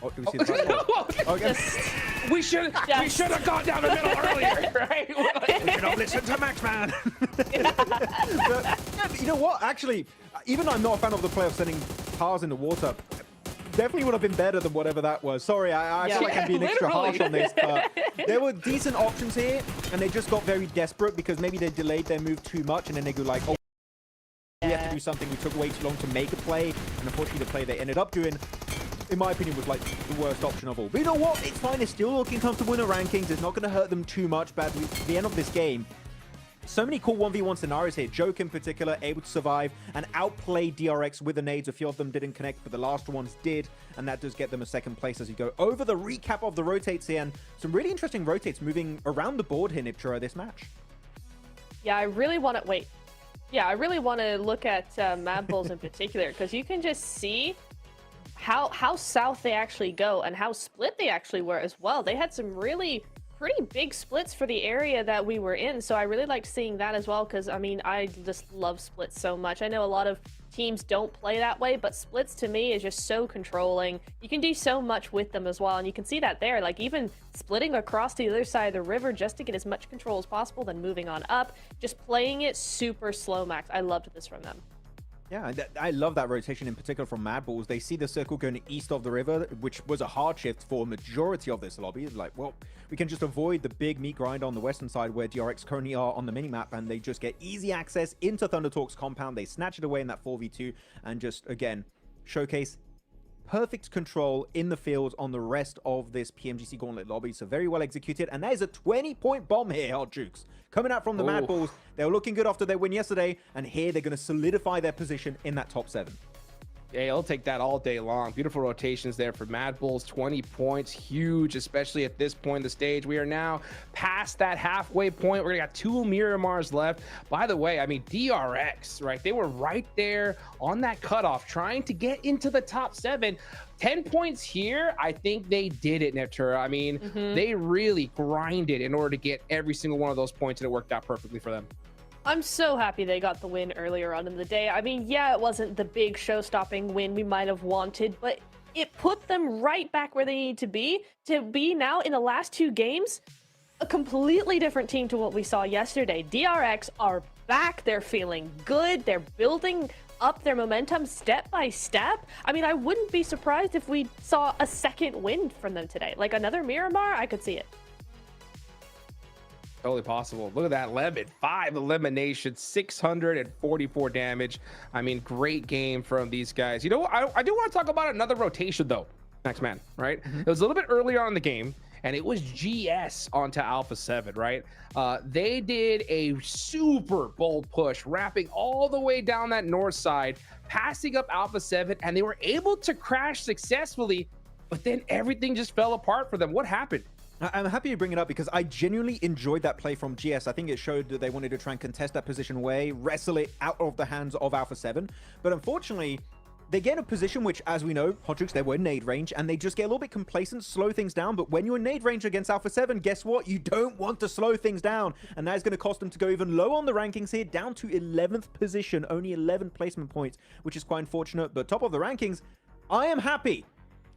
Oh, do we see the okay. We should have gone down the middle earlier, right? We should have listened to Max, man. But, yeah, you know what? Actually, even though I'm not a fan of the play of sending cars in the water, definitely would have been better than whatever that was. Sorry, I feel like I'm being extra harsh on this, but there were decent options here, and they just got very desperate because maybe they delayed their move too much, and then they go like, oh, we have to do something. We took way too long to make a play, and unfortunately the play they ended up doing, in my opinion, was like the worst option of all. But you know what? It's fine. They're still looking comfortable in the rankings. It's not going to hurt them too much, but at the end of this game, So many cool 1v1 scenarios here. Joke in particular able to survive and outplay DRX with the nades. A few of them didn't connect, but the last ones did, and that does get them a second place as you go over the recap of the rotates here, and some really interesting rotates moving around the board here, Nipchura, this match. Yeah, I really want to wait. Yeah, I really want to look at Mad Bulls in particular, because you can just see how south they actually go and how split they actually were as well. They had some really pretty big splits for the area that we were in, so I really liked seeing that as well, because I mean, I just love splits so much. I know a lot of teams don't play that way, but splits to me is just so controlling. You can do so much with them as well, and you can see that there, like even splitting across to the other side of the river just to get as much control as possible, then moving on up, just playing it super slow, Max. I loved this from them. Yeah, I love that rotation in particular from Mad Bulls. They see the circle going east of the river, which was a hard shift for a majority of this lobby. It's like, well, we can just avoid the big meat grind on the western side where DRX currently are on the minimap, and they just get easy access into ThunderTalk's compound. They snatch it away in that 4v2 and just, again, showcase perfect control in the field on the rest of this PMGC Gauntlet lobby. So very well executed. And that is a 20-point bomb here, Hot Jukes. Coming out from the Mad Bulls. They were looking good after their win yesterday. And here they're going to solidify their position in that top 7. Yeah, he'll take that all day long. Beautiful rotations there for Mad Bulls. 20 points, huge, especially at this point in the stage. We are now past that halfway point. We're gonna got 2 Miramars left. By the way, I mean, DRX, right? They were right there on that cutoff, trying to get into the top 7. 10 points here, I think they did it, Neptura. I mean, they really grinded in order to get every single one of those points, and it worked out perfectly for them. I'm so happy they got the win earlier on in the day. I mean, yeah, it wasn't the big show-stopping win we might have wanted, but it put them right back where they need to be now in the last 2 games, a completely different team to what we saw yesterday. DRX are back. They're feeling good. They're building up their momentum step by step. I mean, I wouldn't be surprised if we saw a second win from them today. Like another Miramar, I could see it. Totally possible. Look at that lemon. 5 eliminations, 644 damage. I mean, great game from these guys. You know what? I do want to talk about another rotation, though, Max Man, right? It was a little bit earlier on in the game, and it was GS onto Alpha 7, right? They did a super bold push, wrapping all the way down that north side, passing up Alpha 7, and they were able to crash successfully, but then everything just fell apart for them. What happened? I'm happy you bring it up because I genuinely enjoyed that play from GS. I think it showed that they wanted to try and contest that position away, wrestle it out of the hands of Alpha 7. But unfortunately, they get in a position which, as we know, Hodrix, they were in nade range, and they just get a little bit complacent, slow things down. But when you're in nade range against Alpha 7, guess what? You don't want to slow things down. And that is going to cost them to go even low on the rankings here, down to 11th position, only 11 placement points, which is quite unfortunate. But top of the rankings, I am happy.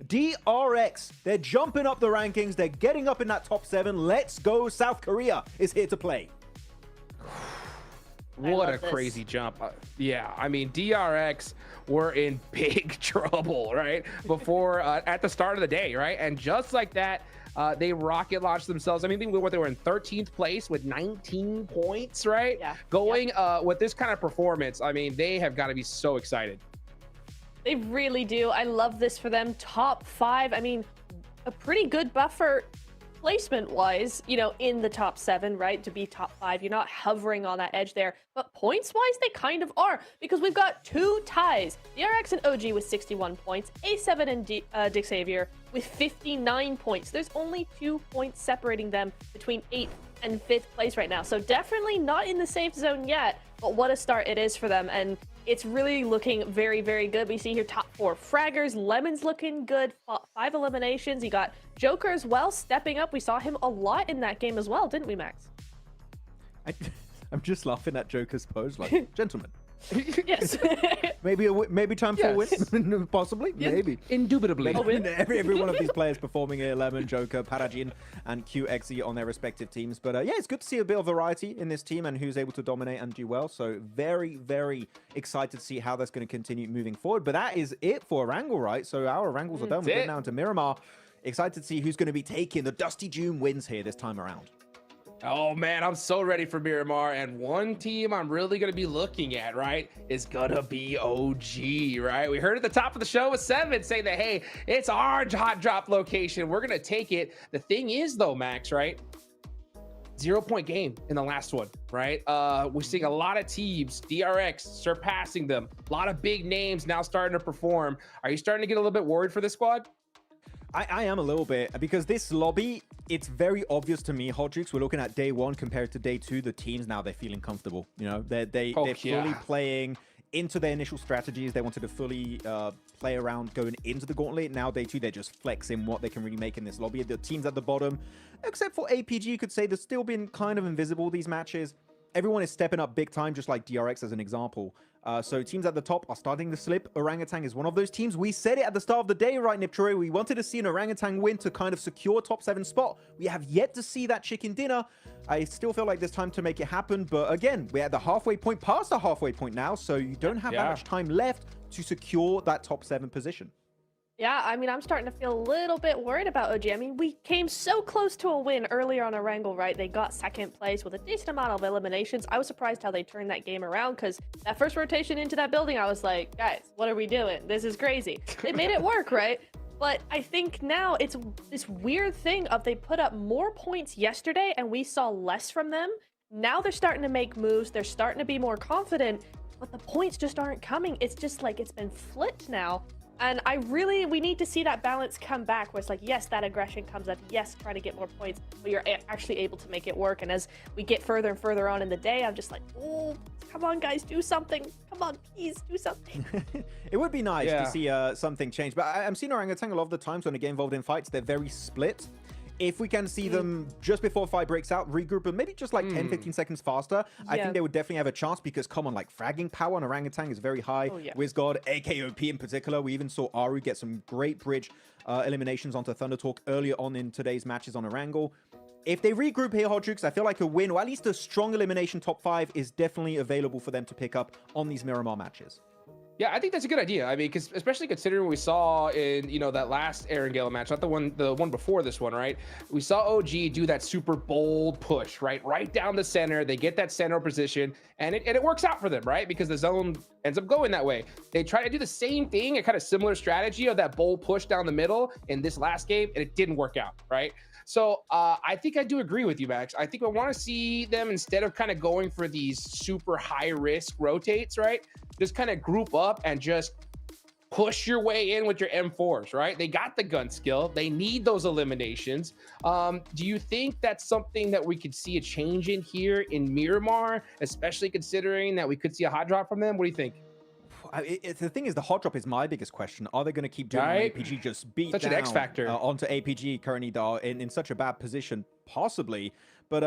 DRX, they're jumping up the rankings. They're getting up in that top 7. Let's go. South Korea is here to play. What a crazy jump. Yeah, I mean, DRX were in big trouble, right? Before, at the start of the day, right? And just like that, they rocket launched themselves. I mean, they were in 13th place with 19 points, right? Yeah. Going with this kind of performance, I mean, they have got to be so excited. They really do. I love this for them. Top 5. I mean, a pretty good buffer placement-wise, you know, in the top 7, right? To be top 5. You're not hovering on that edge there. But points-wise, they kind of are. Because we've got 2 ties. DRX and OG with 61 points. A7 and Dick Xavier with 59 points. There's only 2 points separating them between 8th and 5th place right now. So definitely not in the safe zone yet. But what a start it is for them. And it's really looking very, very good. We see here top 4 fraggers. Lemon's looking good. 5 eliminations. You got Joker as well stepping up. We saw him a lot in that game as well, didn't we, Max? I'm just laughing at Joker's pose, like, gentlemen. Yes. maybe time for a win. Possibly, maybe. Indubitably. Every one of these players performing here, Lemon, Joker, Parajin, and QXE on their respective teams. But yeah, it's good to see a bit of variety in this team and who's able to dominate and do well. So very, very excited to see how that's going to continue moving forward. But that is it for Wrangle, right? So our Wrangles are done. We're getting now into Miramar. Excited to see who's going to be taking the Dusty June wins here this time around. Oh man, I'm so ready for Miramar, and one team I'm really gonna be looking at, right, is gonna be OG, right? We heard at the top of the show with 7 say that, hey, it's our hot drop location. We're gonna take it. The thing is though, Max, right? 0-point game in the last one, right? We're seeing a lot of teams, DRX surpassing them, a lot of big names now starting to perform. Are you starting to get a little bit worried for this squad? I am a little bit, because this lobby, it's very obvious to me, Hot Jukes, we're looking at day one compared to day two, the teams now, they're feeling comfortable. You know, they're fully playing into their initial strategies. They wanted to fully play around going into the Gauntlet. Now day two, they're just flexing what they can really make in this lobby. The teams at the bottom, except for APG, you could say they've still been kind of invisible these matches. Everyone is stepping up big time, just like DRX as an example. So teams at the top are starting to slip. Orangutan is one of those teams. We said it at the start of the day, right, Nipture? We wanted to see an Orangutan win to kind of secure top 7 spot. We have yet to see that chicken dinner. I still feel like there's time to make it happen. But again, we're at the halfway point, past the halfway point now. So you don't have that much time left to secure that top 7 position. Yeah, I mean, I'm starting to feel a little bit worried about OG. I mean, we came so close to a win earlier on Erangel, right? They got second place with a decent amount of eliminations. I was surprised how they turned that game around, because that first rotation into that building, I was like, guys, what are we doing? This is crazy. They made it work, right? But I think now it's this weird thing of they put up more points yesterday and we saw less from them. Now they're starting to make moves. They're starting to be more confident, but the points just aren't coming. It's just like it's been flipped now. And we need to see that balance come back where it's like, yes, that aggression comes up. Yes, trying to get more points, but you're actually able to make it work. And as we get further and further on in the day, I'm just like, oh, come on, guys, do something. Come on, please do something. It would be nice to see something change. But I'm seeing Orangutan a lot of the times when they get involved in fights, they're very split. If we can see them just before fight breaks out, regroup and maybe just like 10-15 seconds faster, I think they would definitely have a chance, because come on, like fragging power on Orangutan is very high. WizGod, AKOP in particular. We even saw Aru get some great bridge eliminations onto Thunder Talk earlier on in today's matches on Erangel. If they regroup here, Hot Jukes, I feel like a win, or at least a strong elimination top 5 is definitely available for them to pick up on these Miramar matches. Yeah, I think that's a good idea. I mean, because especially considering what we saw in, you know, that last Erangel match, not the one before this one, right? We saw OG do that super bold push, right down the center. They get that center position, and it works out for them, right? Because the zone ends up going that way. They try to do the same thing, a kind of similar strategy of that bold push down the middle in this last game, and it didn't work out, right? So I think I do agree with you, Max. I think I want to see them, instead of kind of going for these super high risk rotates, right? Just kind of group up and just push your way in with your M4s, right? They got the gun skill. They need those eliminations. Do you think that's something that we could see a change in here in Miramar, especially considering that we could see a hot drop from them? What do you think? The thing is, the hot drop is my biggest question. Are they going to keep doing APG just beat such down an X factor onto APG currently in such a bad position? Possibly. But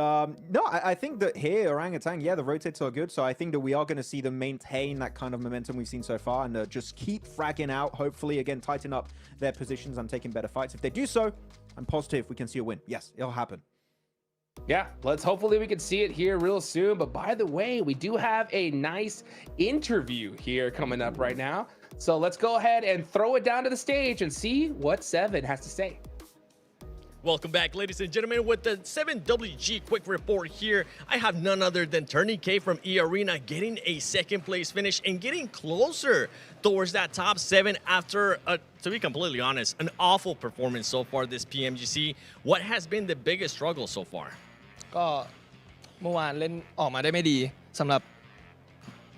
no, I think that here, Orangutan, the rotates are good. So I think that we are going to see them maintain that kind of momentum we've seen so far and just keep fragging out. Hopefully, again, tighten up their positions and taking better fights. If they do so, I'm positive we can see a win. Yes, it'll happen. Yeah, hopefully we can see it here real soon. But by the way, we do have a nice interview here coming up right now. So let's go ahead and throw it down to the stage and see what Seven has to say. Welcome back, ladies and gentlemen, with the 7WG quick report here. I have none other than Turney K from E Arena getting a second place finish and getting closer towards that top 7 after, to be completely honest, an awful performance so far this PMGC. What has been the biggest struggle so far? ก็เมื่อวานเล่นออกมาได้ไม่ดีสำหรับ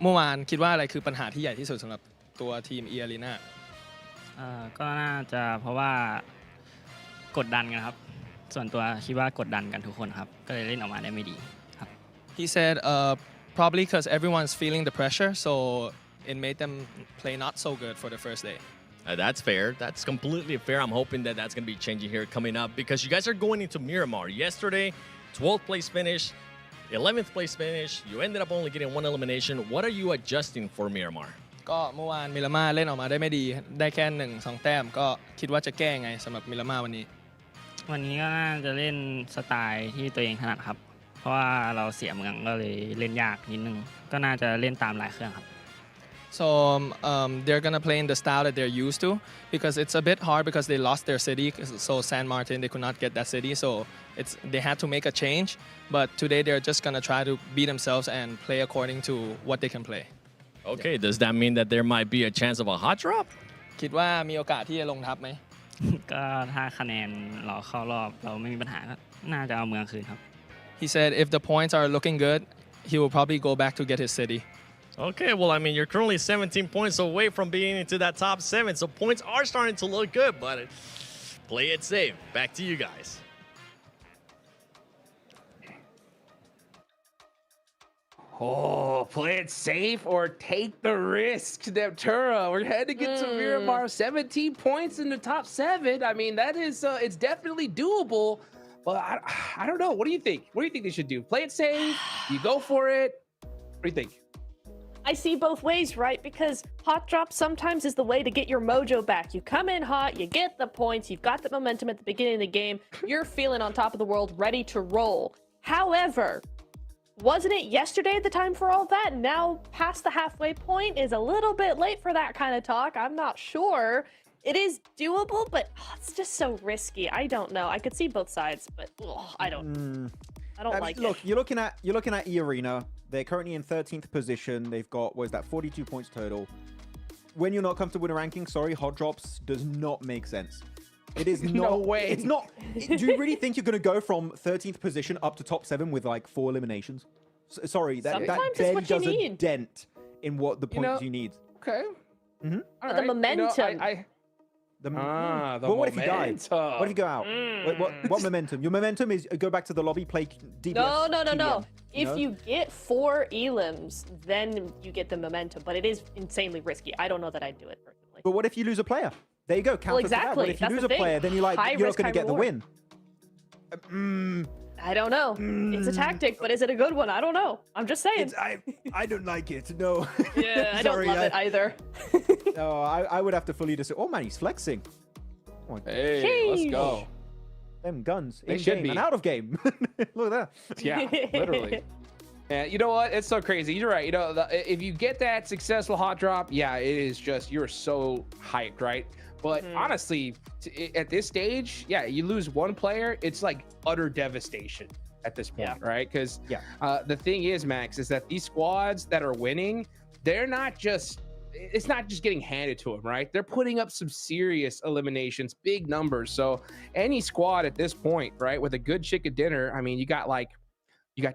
เมื่อวานคิดว่าอะไรคือปัญหาที่ใหญ่ที่สุดสำหรับตัวทีม E Arena ก็น่าจะเพราะว่ากดดันกันครับส่วนตัวคิดว่ากดดันกันทุกคนครับก็เลยเล่นออกมาได้ไม่ดีครับ He said probably because everyone's feeling the pressure so it made them play not so good for the first day. That's fair. That's completely fair. I'm hoping that that's going to be changing here coming up, because you guys are going into Miramar. Yesterday, 12th place finish, 11th place finish. You ended up only getting 1 elimination. What are you adjusting for Miramar? ก็เมื่อวานมิรามาเล่นออกมาได้ไม่ดีได้แค่1-2 แต้มก็คิดว่าจะแก้ไงสำหรับมิรามาวันนี้วันนี้ก็น่าจะเล่นสไตล์ที่ตัวเองถนัดครับเพราะว่าเราเสียเมืองก็เลยเล่นยากนิดนึงก็น่าจะเล่นตามลายเครื่องครับ So they're gonna play in the style that they're used to because it's a bit hard because they lost their city. So San Martin, they could not get that city. So they had to make a change. But today they're just gonna try to beat themselves and play according to what they can play. Okay, does that mean that there might be a chance of a hot drop? คิดว่ามีโอกาสที่จะลงทับไหม ก็ถ้าคะแนนเราเข้ารอบเราไม่มีปัญหาก็น่าจะเอาเมืองคืนครับ He said if the points are looking good, he will probably go back to get his city. Okay, well, I mean, you're currently 17 points away from being into that top 7, so points are starting to look good, but play it safe. Back to you guys. Oh, play it safe or take the risk, Neptura. We're heading into Miramar, 17 points in the top 7. I mean, that is, it's definitely doable, but I don't know. What do you think? What do you think they should do? Play it safe? You go for it? What do you think? I see both ways, right? Because hot drop sometimes is the way to get your mojo back. You come in hot, you get the points, you've got the momentum at the beginning of the game, you're feeling on top of the world, ready to roll. However, wasn't it yesterday the time for all that? Now, past the halfway point is a little bit late for that kind of talk. I'm not sure. It is doable, but it's just so risky. I don't know. I could see both sides, but I don't like it. Look, you're looking at E-Arena. They're currently in 13th position. They've got, 42 points total. When you're not comfortable with a ranking, sorry, hot drops does not make sense. It is not. No way. It's not. Do you really think you're going to go from 13th position up to top 7 with like 4 eliminations? Sorry, that barely does a dent in what the points you need. Okay. Mm-hmm. But the momentum. Well, what if you die? What if you go out? What momentum? Your momentum is go back to the lobby, play DBS. No. If you get 4 elims, then you get the momentum. But it is insanely risky. I don't know that I'd do it personally. But what if you lose a player? There you go. Counter to that. What if you lose a player, then you're like, you're not going to get the win. I don't know. It's a tactic, but is it a good one? I don't know. I'm just saying. I don't like it. No. Yeah, I don't love it either. No, I would have to fully disagree. Oh man, he's flexing. Oh, hey, let's go. Them guns. They in should game be. and out of game. Look at that. Yeah, literally. Yeah, you know what? It's so crazy. You're right. You know, if you get that successful hot drop, yeah, it is just, you're so hyped, right? But honestly, at this stage, yeah, you lose one player, it's like utter devastation at this point, right? Because the thing is, Max, is that these squads that are winning, they're not just, it's not just getting handed to them, right? They're putting up some serious eliminations, big numbers. So any squad at this point, right, with a good chicken dinner, I mean, you got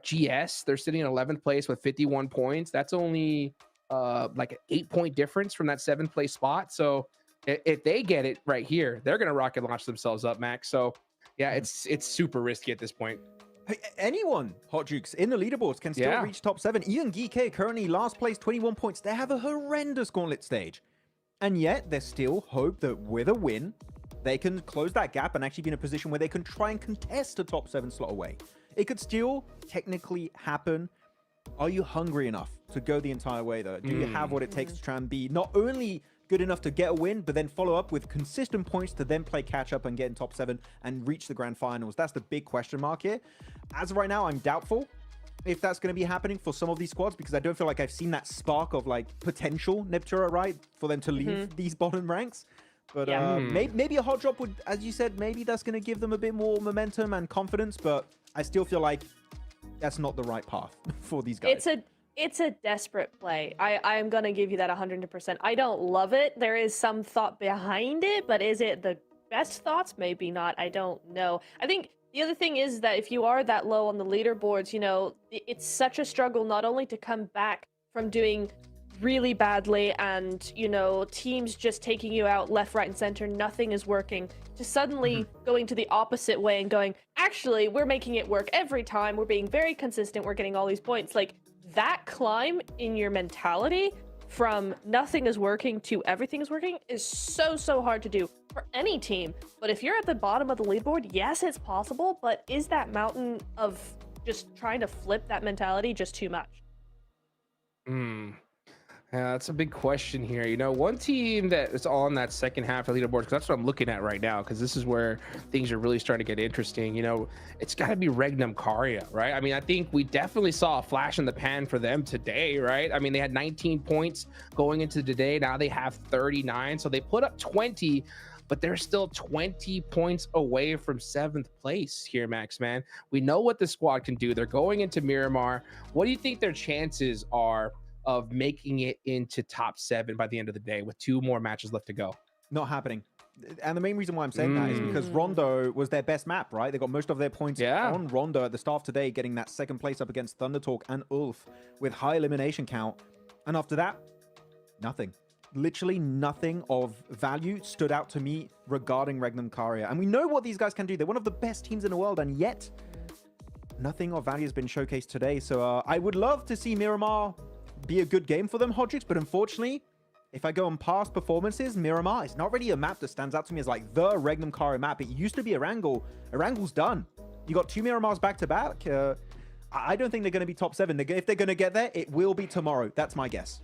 GS, they're sitting in 11th place with 51 points. That's only like an 8-point difference from that 7th place spot. So if they get it right here, they're going to rocket launch themselves up, Max. So yeah, it's super risky at this point. Hey, anyone, Hot Jukes, in the leaderboards can still reach top 7. Ian Geek currently last place, 21 points. They have a horrendous Gauntlet stage. And yet, there's still hope that with a win, they can close that gap and actually be in a position where they can try and contest a top 7 slot away. It could still technically happen. Are you hungry enough to go the entire way, though? Do you have what it takes to try and be not only good enough to get a win, but then follow up with consistent points to then play catch up and get in top 7 and reach the grand finals? That's the big question mark here. As of right now, I'm doubtful if that's going to be happening for some of these squads, because I don't feel like I've seen that spark of like potential Neptura, right, for them to leave these bottom ranks. But maybe a hot drop would, as you said, maybe that's going to give them a bit more momentum and confidence, but I still feel like that's not the right path for these guys. It's a desperate play. I am going to give you that 100%. I don't love it. There is some thought behind it, but is it the best thoughts? Maybe not. I don't know. I think the other thing is that if you are that low on the leaderboards, you know, it's such a struggle not only to come back from doing really badly and, you know, teams just taking you out left, right, and center, nothing is working, to suddenly going to the opposite way and going, actually, we're making it work every time. We're being very consistent. We're getting all these points. Like, that climb in your mentality from nothing is working to everything is working is so hard to do for any team. But if you're at the bottom of the leaderboard, yes, it's possible, but is that mountain of just trying to flip that mentality just too much? Yeah, that's a big question here. You know, one team that is on that second half of the leaderboard, because that's what I'm looking at right now, because this is where things are really starting to get interesting. You know, it's got to be Regnum Caria, right? I mean, I think we definitely saw a flash in the pan for them today, right? I mean, they had 19 points going into today. Now they have 39. So they put up 20, but they're still 20 points away from 7th place here, Max, man. We know what the squad can do. They're going into Miramar. What do you think their chances are of making it into top 7 by the end of the day with 2 more matches left to go? Not happening. And the main reason why I'm saying that is because Rondo was their best map, right? They got most of their points on Rondo at the start of today, getting that second place up against ThunderTalk and Ulf with high elimination count. And after that, nothing. Literally nothing of value stood out to me regarding Regnum Caria. And we know what these guys can do. They're one of the best teams in the world, and yet nothing of value has been showcased today. So I would love to see Miramar be a good game for them, Hodrix, but unfortunately, if I go on past performances, Miramar is not really a map that stands out to me as like the Regnum Caria map. It used to be Erangel. Erangle's done. You got 2 Miramars back to back. I don't think they're going to be top 7. If they're going to get there, it will be tomorrow. That's my guess.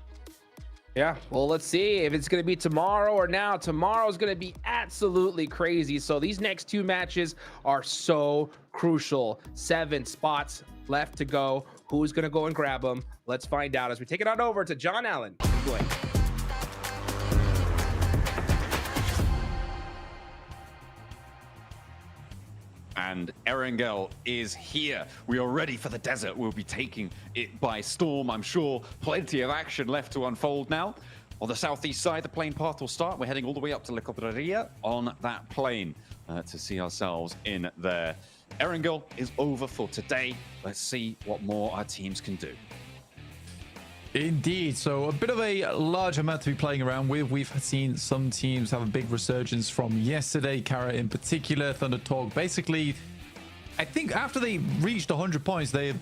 Yeah, well, let's see if it's going to be tomorrow or now. Tomorrow's going to be absolutely crazy. So these next 2 matches are so crucial. 7 spots left to go. Who's going to go and grab them? Let's find out as we take it on over to John Allen. Blake. And Erangel is here. We are ready for the desert. We'll be taking it by storm, I'm sure. Plenty of action left to unfold now. On the southeast side, the plane path will start. We're heading all the way up to La Cobreria on that plane to see ourselves in there. Erangel is over for today. Let's see what more our teams can do. Indeed. So a bit of a large amount to be playing around with. We've seen some teams have a big resurgence from yesterday. Kara in particular, ThunderTalk. Basically, I think after they reached 100 points, they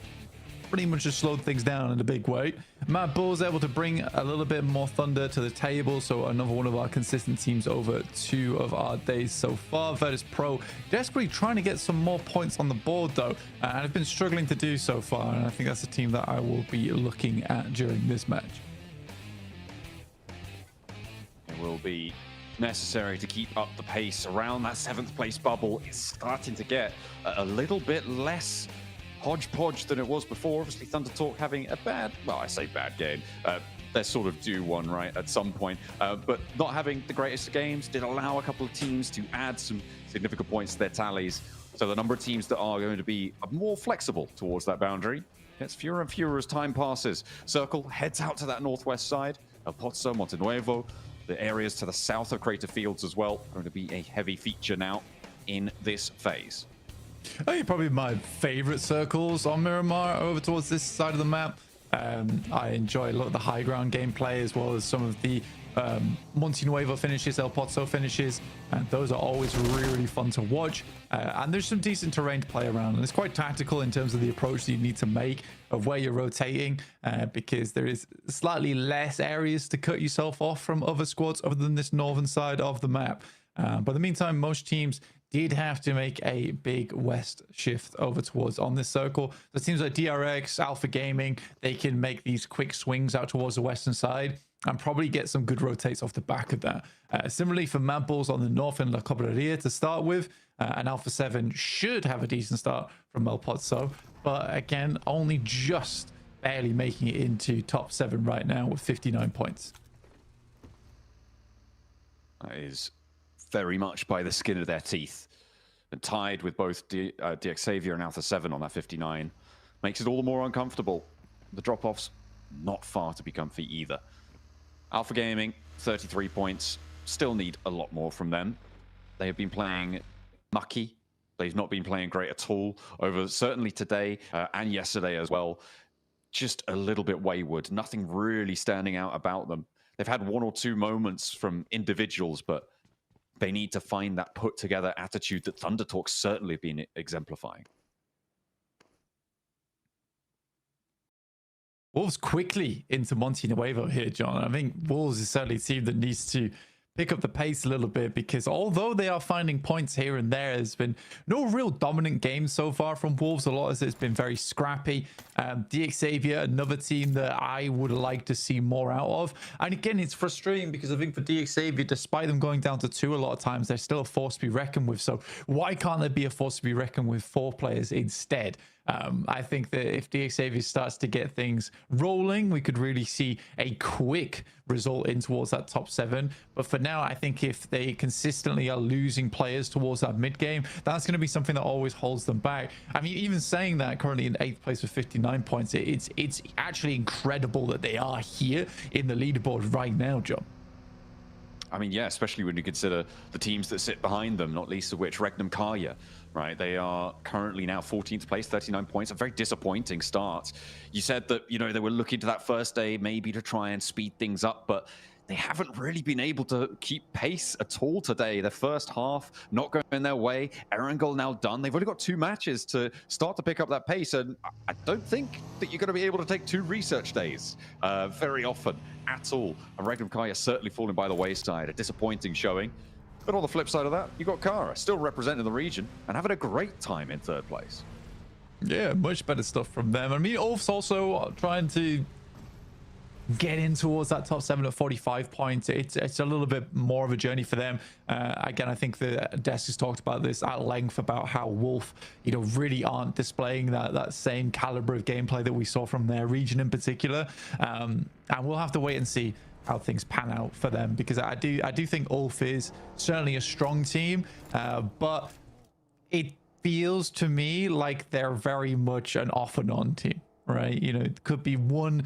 pretty much just slowed things down in a big way. Matt Bull's able to bring a little bit more thunder to the table. So another one of our consistent teams over 2 of our days so far. Virtus Pro desperately trying to get some more points on the board though, and have been struggling to do so far. And I think that's a team that I will be looking at during this match. It will be necessary to keep up the pace around that 7th place bubble. It's starting to get a little bit less hodgepodge than it was before. Obviously, ThunderTalk having a bad, well, I say bad game. They're sort of due one, right, at some point. But not having the greatest of games did allow a couple of teams to add some significant points to their tallies. So the number of teams that are going to be more flexible towards that boundary gets fewer and fewer as time passes. Circle heads out to that northwest side. El Pozo, Montenuevo, the areas to the south of Crater Fields as well, are going to be a heavy feature now in this phase. I think probably my favorite circles on Miramar over towards this side of the map. I enjoy a lot of the high ground gameplay as well as some of the Montenuevo finishes, El Pozo finishes, and those are always really fun to watch. And there's some decent terrain to play around, and it's quite tactical in terms of the approach that you need to make of where you're rotating, because there is slightly less areas to cut yourself off from other squads other than this northern side of the map. But in the meantime, most teams did have to make a big west shift over towards on this circle. So it seems like DRX, Alpha Gaming, they can make these quick swings out towards the western side and probably get some good rotates off the back of that. Similarly for Mad Bulls on the north in La Cobreria to start with, and Alpha 7 should have a decent start from El Pozo, but again, only just barely making it into top 7 right now with 59 points. That is very much by the skin of their teeth, and tied with both DX Xavier and Alpha 7 on that 59 makes it all the more uncomfortable. The drop-offs not far to be comfy either. Alpha Gaming 33 points, still need a lot more from them. They have been playing mucky. They've not been playing great at all over certainly today and yesterday as well. Just a little bit wayward, nothing really standing out about them. They've had 1 or 2 moments from individuals, but they need to find that put-together attitude that ThunderTalk's certainly been exemplifying. Wolves quickly into Montenuevo here, John. I think Wolves is certainly a team that needs to pick up the pace a little bit, because although they are finding points here and there's been no real dominant games so far from Wolves. A lot of it's been very scrappy. DX Xavier, another team that I would like to see more out of. And again, it's frustrating because I think for DX Xavier, despite them going down to 2 a lot of times, they're still a force to be reckoned with. So why can't there be a force to be reckoned with 4 players instead? I think that if DX Xavier starts to get things rolling, we could really see a quick result in towards that top 7. But for now, I think if they consistently are losing players towards that mid game, that's going to be something that always holds them back. I mean, even saying that, currently in 8th place with 59 points, it's actually incredible that they are here in the leaderboard right now, John. I mean, yeah, especially when you consider the teams that sit behind them, not least of which Regnum Karya, right? They are currently now 14th place, 39 points, a very disappointing start. You said that, you know, they were looking to that first day maybe to try and speed things up, but they haven't really been able to keep pace at all today. The first half not going their way. Erangel now done. They've only got 2 matches to start to pick up that pace, and I don't think that you're going to be able to take 2 research days very often at all. And Regnum Karya certainly falling by the wayside. A disappointing showing. But on the flip side of that, you got Kara still representing the region and having a great time in 3rd place. Yeah, much better stuff from them. I mean, Ulf's also trying to get in towards that top 7 at 45 points. It's a little bit more of a journey for them. Again, I think the desk has talked about this at length about how Wolf, you know, really aren't displaying that same caliber of gameplay that we saw from their region in particular. And we'll have to wait and see how things pan out for them, because I do think Ulf is certainly a strong team, but it feels to me like they're very much an off and on team. Right, you know, it could be one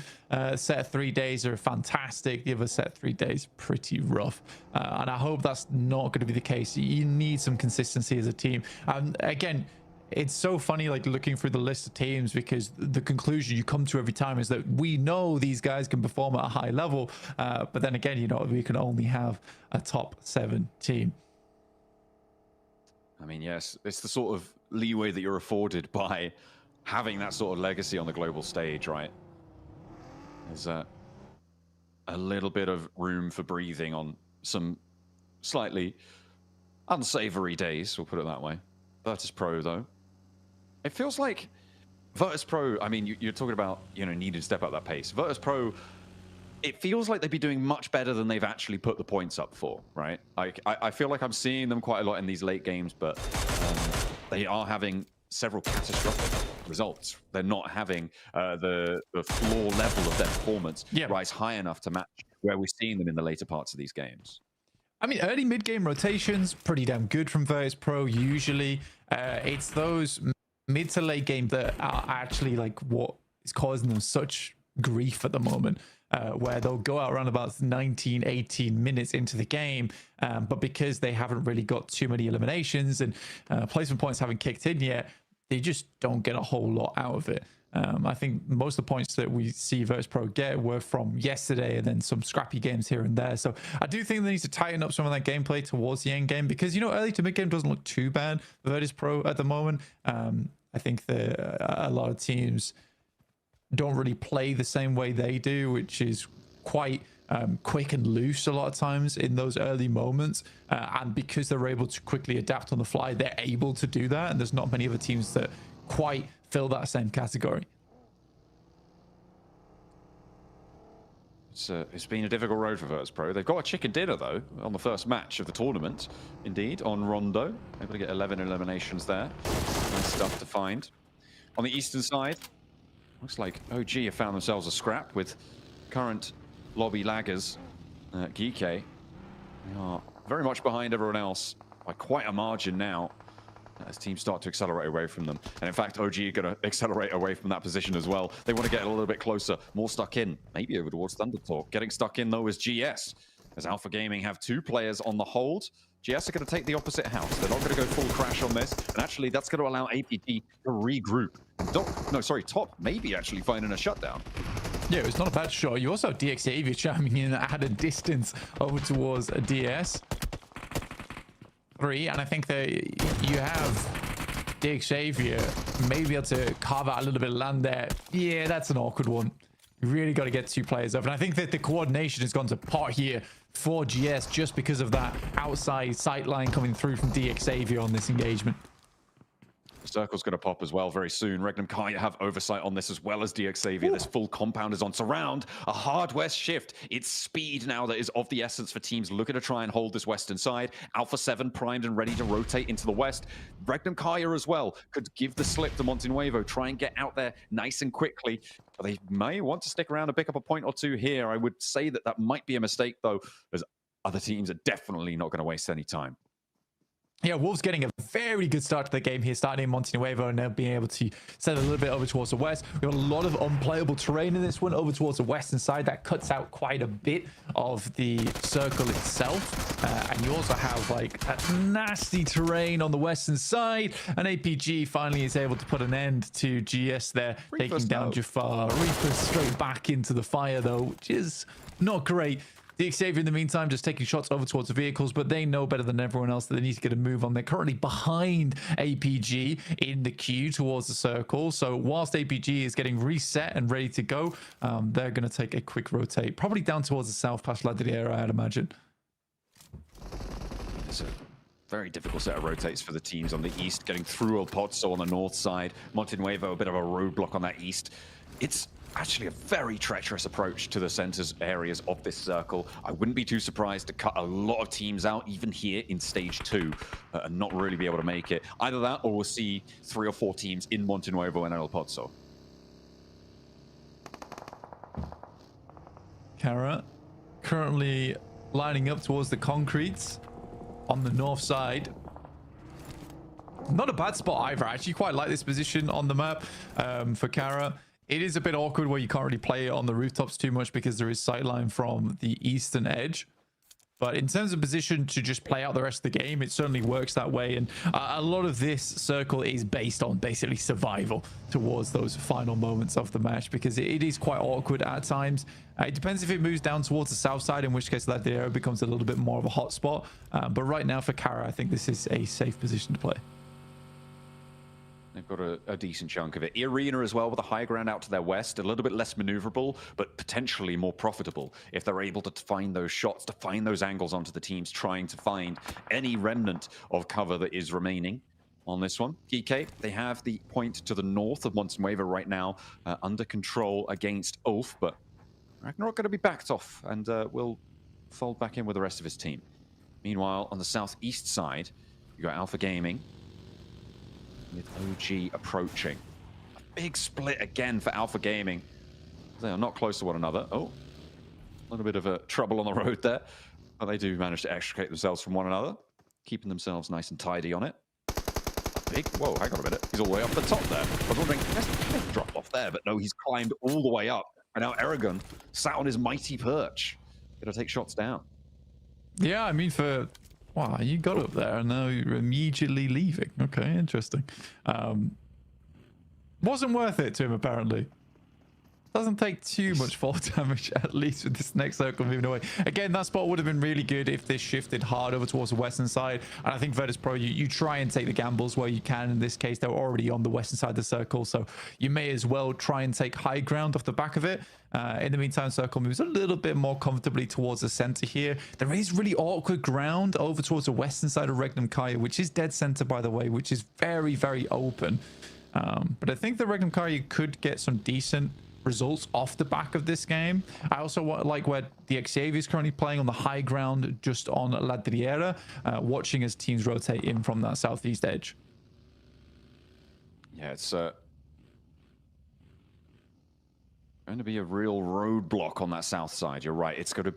set of 3 days are fantastic, the other set of 3 days pretty rough, and I hope that's not going to be the case. You need some consistency as a team. And again, it's so funny, like looking through the list of teams, because the conclusion you come to every time is that we know these guys can perform at a high level, but then again, you know, we can only have a top 7 team. I mean, yes, it's the sort of leeway that you're afforded by having that sort of legacy on the global stage, right? There's a little bit of room for breathing on some slightly unsavory days, we'll put it that way. Virtus Pro, though, it feels like Virtus Pro, I mean, you're talking about, you know, needing to step up that pace. Virtus Pro, it feels like they'd be doing much better than they've actually put the points up for, right? Like, I feel like I'm seeing them quite a lot in these late games, but they are having several catastrophic results. They're not having the floor level of their performance rise high enough to match where we're seeing them in the later parts of these games. I mean, early mid-game rotations, pretty damn good from Virtus Pro usually. It's those mid to late game that are actually like what is causing them such grief at the moment, where they'll go out around about 19, 18 minutes into the game, but because they haven't really got too many eliminations and placement points haven't kicked in yet, they just don't get a whole lot out of it. I think most of the points that we see Virtus Pro get were from yesterday and then some scrappy games here and there. So I do think they need to tighten up some of that gameplay towards the end game, because, you know, early to mid game doesn't look too bad for Virtus Pro at the moment. I think a lot of teams don't really play the same way they do, which is quite quick and loose a lot of times in those early moments, and because they're able to quickly adapt on the fly, they're able to do that, and there's not many other teams that quite fill that same category. It's been a difficult road for Virtus Pro. They've got a chicken dinner, though, on the first match of the tournament. Indeed, on Rondo. Able to get 11 eliminations there. Nice stuff to find. On the eastern side, looks like OG have found themselves a scrap with current lobby laggers, Geeke. They are very much behind everyone else by quite a margin now, as teams start to accelerate away from them. And in fact, OG are going to accelerate away from that position as well. They want to get a little bit closer, more stuck in, maybe over towards Thundertalk. Getting stuck in, though, is GS, as Alpha Gaming have 2 players on the hold. GS are going to take the opposite house. They're not going to go full crash on this. And actually, that's going to allow APT to regroup. Top maybe actually finding a shutdown. Yeah, it's not a bad shot. You also have DXavier chiming in at a distance over towards a DS. 3, and I think that you have DXavier maybe able to carve out a little bit of land there. Yeah, that's an awkward one. You really got to get 2 players up, and I think that the coordination has gone to pot here for GS just because of that outside sight line coming through from DXavier on this engagement. Circle's going to pop as well very soon. Regnum Karya have oversight on this as well as DXavier. This full compound is on surround. A hard west shift. It's speed now that is of the essence for teams looking to try and hold this western side. Alpha 7 primed and ready to rotate into the west. Regnum Karya as well could give the slip to Montenuevo, try and get out there nice and quickly. But they may want to stick around and pick up a point or 2 here. I would say that might be a mistake, though, as other teams are definitely not going to waste any time. Yeah, Wolves getting a very good start to the game here, starting in Montenuevo and now being able to send a little bit over towards the west. We've got a lot of unplayable terrain in this one over towards the western side. That cuts out quite a bit of the circle itself. And you also have like that nasty terrain on the western side. And APG finally is able to put an end to GS there, taking down Jafar. Reaper straight back into the fire though, which is not great. The Xavier, in the meantime, just taking shots over towards the vehicles, but they know better than everyone else that they need to get a move on. They're currently behind APG in the queue towards the circle. So whilst APG is getting reset and ready to go, they're going to take a quick rotate, probably down towards the south past La Diera, I'd imagine. It's a very difficult set of rotates for the teams on the east, getting through El Pozo on the north side. Montenuevo, a bit of a roadblock on that east. It's actually a very treacherous approach to the centers areas of this circle. I wouldn't be too surprised to cut a lot of teams out, even here in stage 2, and not really be able to make it. Either that, or we'll see 3 or 4 teams in Montenuevo and El Pozo. Kara currently lining up towards the concretes on the north side. Not a bad spot either. I actually quite like this position on the map for Kara. It is a bit awkward where you can't really play it on the rooftops too much because there is sightline from the eastern edge. But in terms of position to just play out the rest of the game, it certainly works that way. And a lot of this circle is based on basically survival towards those final moments of the match because it is quite awkward at times. It depends if it moves down towards the south side, in which case that area becomes a little bit more of a hot spot. But right now for Kara, I think this is a safe position to play. They've got a decent chunk of it. Arena as well with a high ground out to their west, a little bit less maneuverable, but potentially more profitable if they're able to find those shots, to find those angles onto the teams, trying to find any remnant of cover that is remaining on this one. GK, they have the point to the north of Montenuevo right now under control against Ulf, but Ragnarok going to be backed off and will fold back in with the rest of his team. Meanwhile, on the southeast side, you got Alpha Gaming with OG approaching. A big split again for Alpha Gaming. They are not close to one another. Oh, a little bit of a trouble on the road there. But they do manage to extricate themselves from one another, keeping themselves nice and tidy on it. Big, whoa, hang on a minute. He's all the way up the top there. I was wondering, has he dropped off there? But no, he's climbed all the way up. And now Aragon sat on his mighty perch. Gonna take shots down. Yeah, I mean, for... Wow, you got up there and now you're immediately leaving. Okay, interesting. Wasn't worth it to him, apparently. Doesn't take too much fall damage, at least with this next circle moving away. Again, that spot would have been really good if this shifted hard over towards the western side. And I think Virtus Pro, you try and take the gambles where you can. In this case, they're already on the western side of the circle, so you may as well try and take high ground off the back of it. In the meantime, circle moves a little bit more comfortably towards the center here. There is really awkward ground over towards the western side of Regnum Kaya, which is dead center, by the way, which is very, very open. But I think the Regnum Kaya could get some decent results off the back of this game. I also like where the Xavier is currently playing on the high ground just on La Diera, watching as teams rotate in from that southeast edge. Yeah, it's going to be a real roadblock on that south side. You're right. It's going to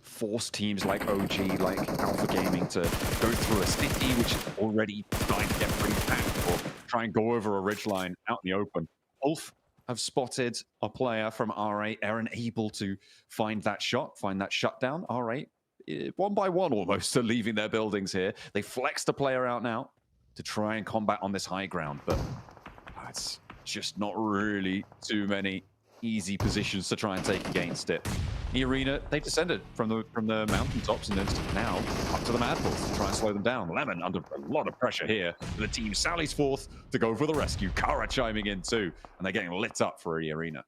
force teams like OG, like Alpha Gaming to go through a city which is already starting to get pretty packed, or try and go over a ridgeline out in the open. Ulf have spotted a player from R8. Aaron able to find that shot, find that shutdown. R8, one by one almost, are leaving their buildings here. They flexed a player out now to try and combat on this high ground, but it's just not really too many easy positions to try and take against it. The arena, they descended from the mountaintops and then now up to the Mad Bulls to try and slow them down. Lemon under a lot of pressure here. The team sallies forth to go for the rescue. Kara chiming in too, and they're getting lit up for the arena.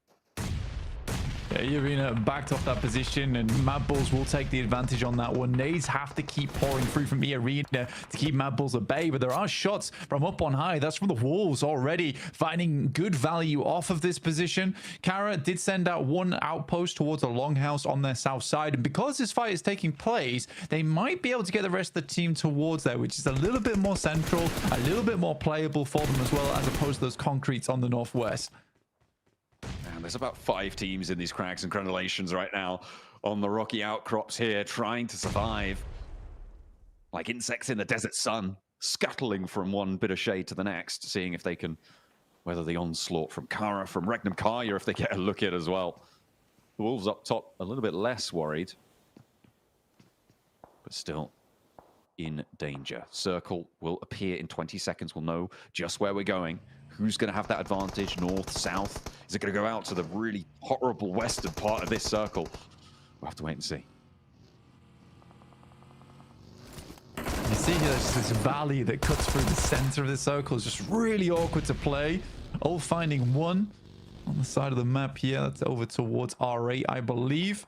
Yeah, Arena backed off that position, and Mad Bulls will take the advantage on that one. Nades have to keep pouring through from Arena to keep Mad Bulls at bay, but there are shots from up on high. That's from the Wolves already, finding good value off of this position. Kara did send out one outpost towards a longhouse on their south side, and because this fight is taking place, they might be able to get the rest of the team towards there, which is a little bit more central, a little bit more playable for them as well, as opposed to those concretes on the northwest. And there's about 5 teams in these crags and crenellations right now on the rocky outcrops here, trying to survive like insects in the desert sun. scuttling from one bit of shade to the next, seeing if they can weather the onslaught from Kara, from Regnum Kaya, if they get a look at as well. The Wolves up top, a little bit less worried, but still in danger. Circle will appear in 20 seconds. We'll know just where we're going. Who's going to have that advantage? North, south? Is it going to go out to the really horrible western part of this circle? We'll have to wait and see. You see here, there's this valley that cuts through the center of the circle. It's just really awkward to play. All finding one on the side of the map here. That's over towards R8, I believe.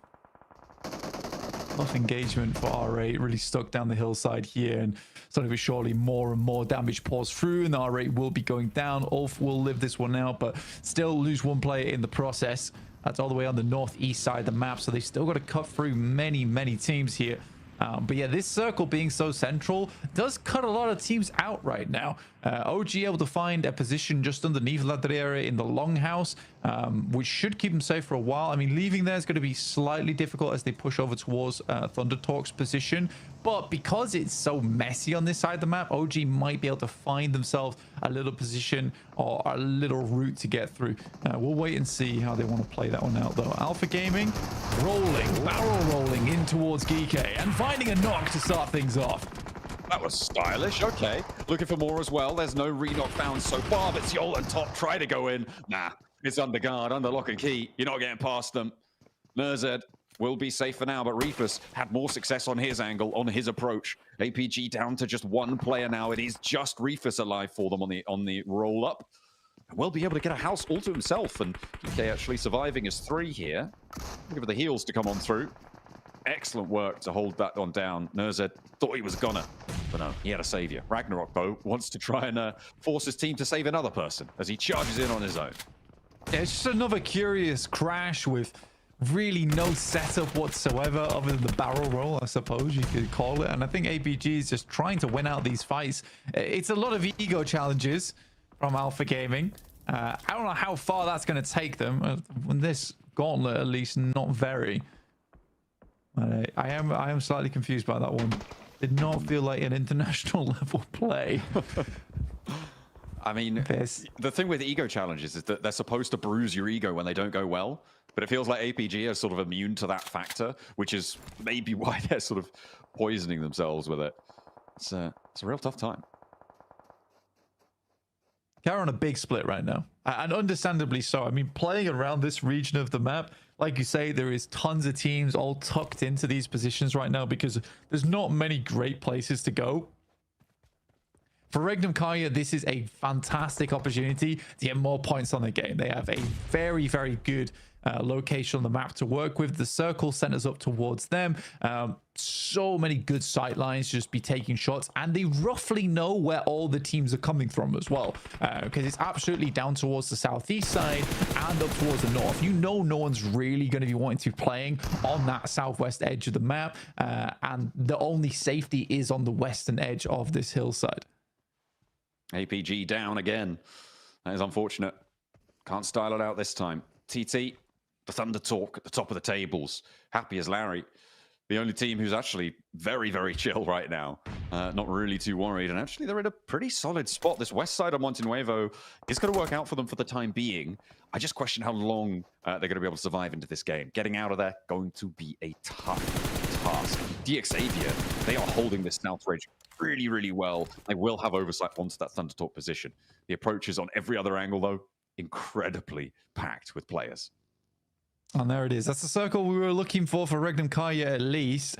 Enough engagement for R8, really stuck down the hillside here, and slowly but surely more and more damage pours through, and R8 will be going down. Ulf will live this one out, but still lose one player in the process. That's all the way on the northeast side of the map, so they've still got to cut through many teams here. But yeah, this circle being so central does cut a lot of teams out right now. OG able to find a position just underneath Ladriere in the longhouse, which should keep them safe for a while. I mean, leaving there is going to be slightly difficult as they push over towards Thunder Talk's position. But because it's so messy on this side of the map, OG might be able to find themselves a little position or a little route to get through. We'll wait and see how they want to play that one out, though. Alpha Gaming rolling, barrel rolling in towards Geeke and finding a knock to start things off. That was stylish. Okay. Looking for more as well. There's no re-knock found so far, but Yol and Top try to go in. Nah, it's under guard, under lock and key. You're not getting past them. Nerzed will be safe for now, but Reefus had more success on his angle, on his approach. APG down to just one player now. It is just Reefus alive for them on the roll-up. And will be able to get a house all to himself, and DK actually surviving as 3 here. Looking for the heals to come on through. Excellent work to hold that one down. Nerzed thought he was gonna, but no, he had a savior. Ragnarok, though, wants to try and force his team to save another person as he charges in on his own. Yeah, it's just another curious crash with really no setup whatsoever other than the barrel roll, I suppose you could call it. And I think APG is just trying to win out these fights. It's a lot of ego challenges from Alpha Gaming. I don't know how far that's going to take them. In this gauntlet, at least, not very. I am slightly confused by that one. Did not feel like an international level play. I mean, the thing with ego challenges is that they're supposed to bruise your ego when they don't go well, but it feels like APG are sort of immune to that factor, which is maybe why they're sort of poisoning themselves with it. It's a real tough time. They're on a big split right now, and understandably so. I mean, playing around this region of the map, like you say, there is tons of teams all tucked into these positions right now because there's not many great places to go. For Regnum Kaya, this is a fantastic opportunity to get more points on the game. They have a very good location on the map to work with. The circle centers up towards them. So many good sight lines, just be taking shots, and they roughly know where all the teams are coming from as well, because it's absolutely down towards the southeast side and up towards the north. You know, no one's really going to be wanting to be playing on that southwest edge of the map, and the only safety is on the western edge of this hillside. APG down again. That is unfortunate. Can't style it out this time. TT, the Thunder Talk at the top of the tables. Happy as Larry. The only team who's actually very chill right now. Not really too worried. And actually, they're in a pretty solid spot. This west side of Monte Nuevo is going to work out for them for the time being. I just question how long they're going to be able to survive into this game. Getting out of there, going to be a tough task. DX Xavier, they are holding this south ridge really well. They will have oversight onto that Thunder Talk position. The approach is on every other angle, though, incredibly packed with players. And there it is. That's the circle we were looking for Regnum Kaya at least.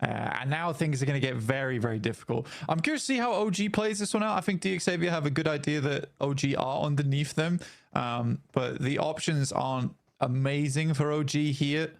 And now things are going to get very difficult. I'm curious to see how OG plays this one out. I think DX Xavier have a good idea that OG are underneath them. But the options aren't amazing for OG here.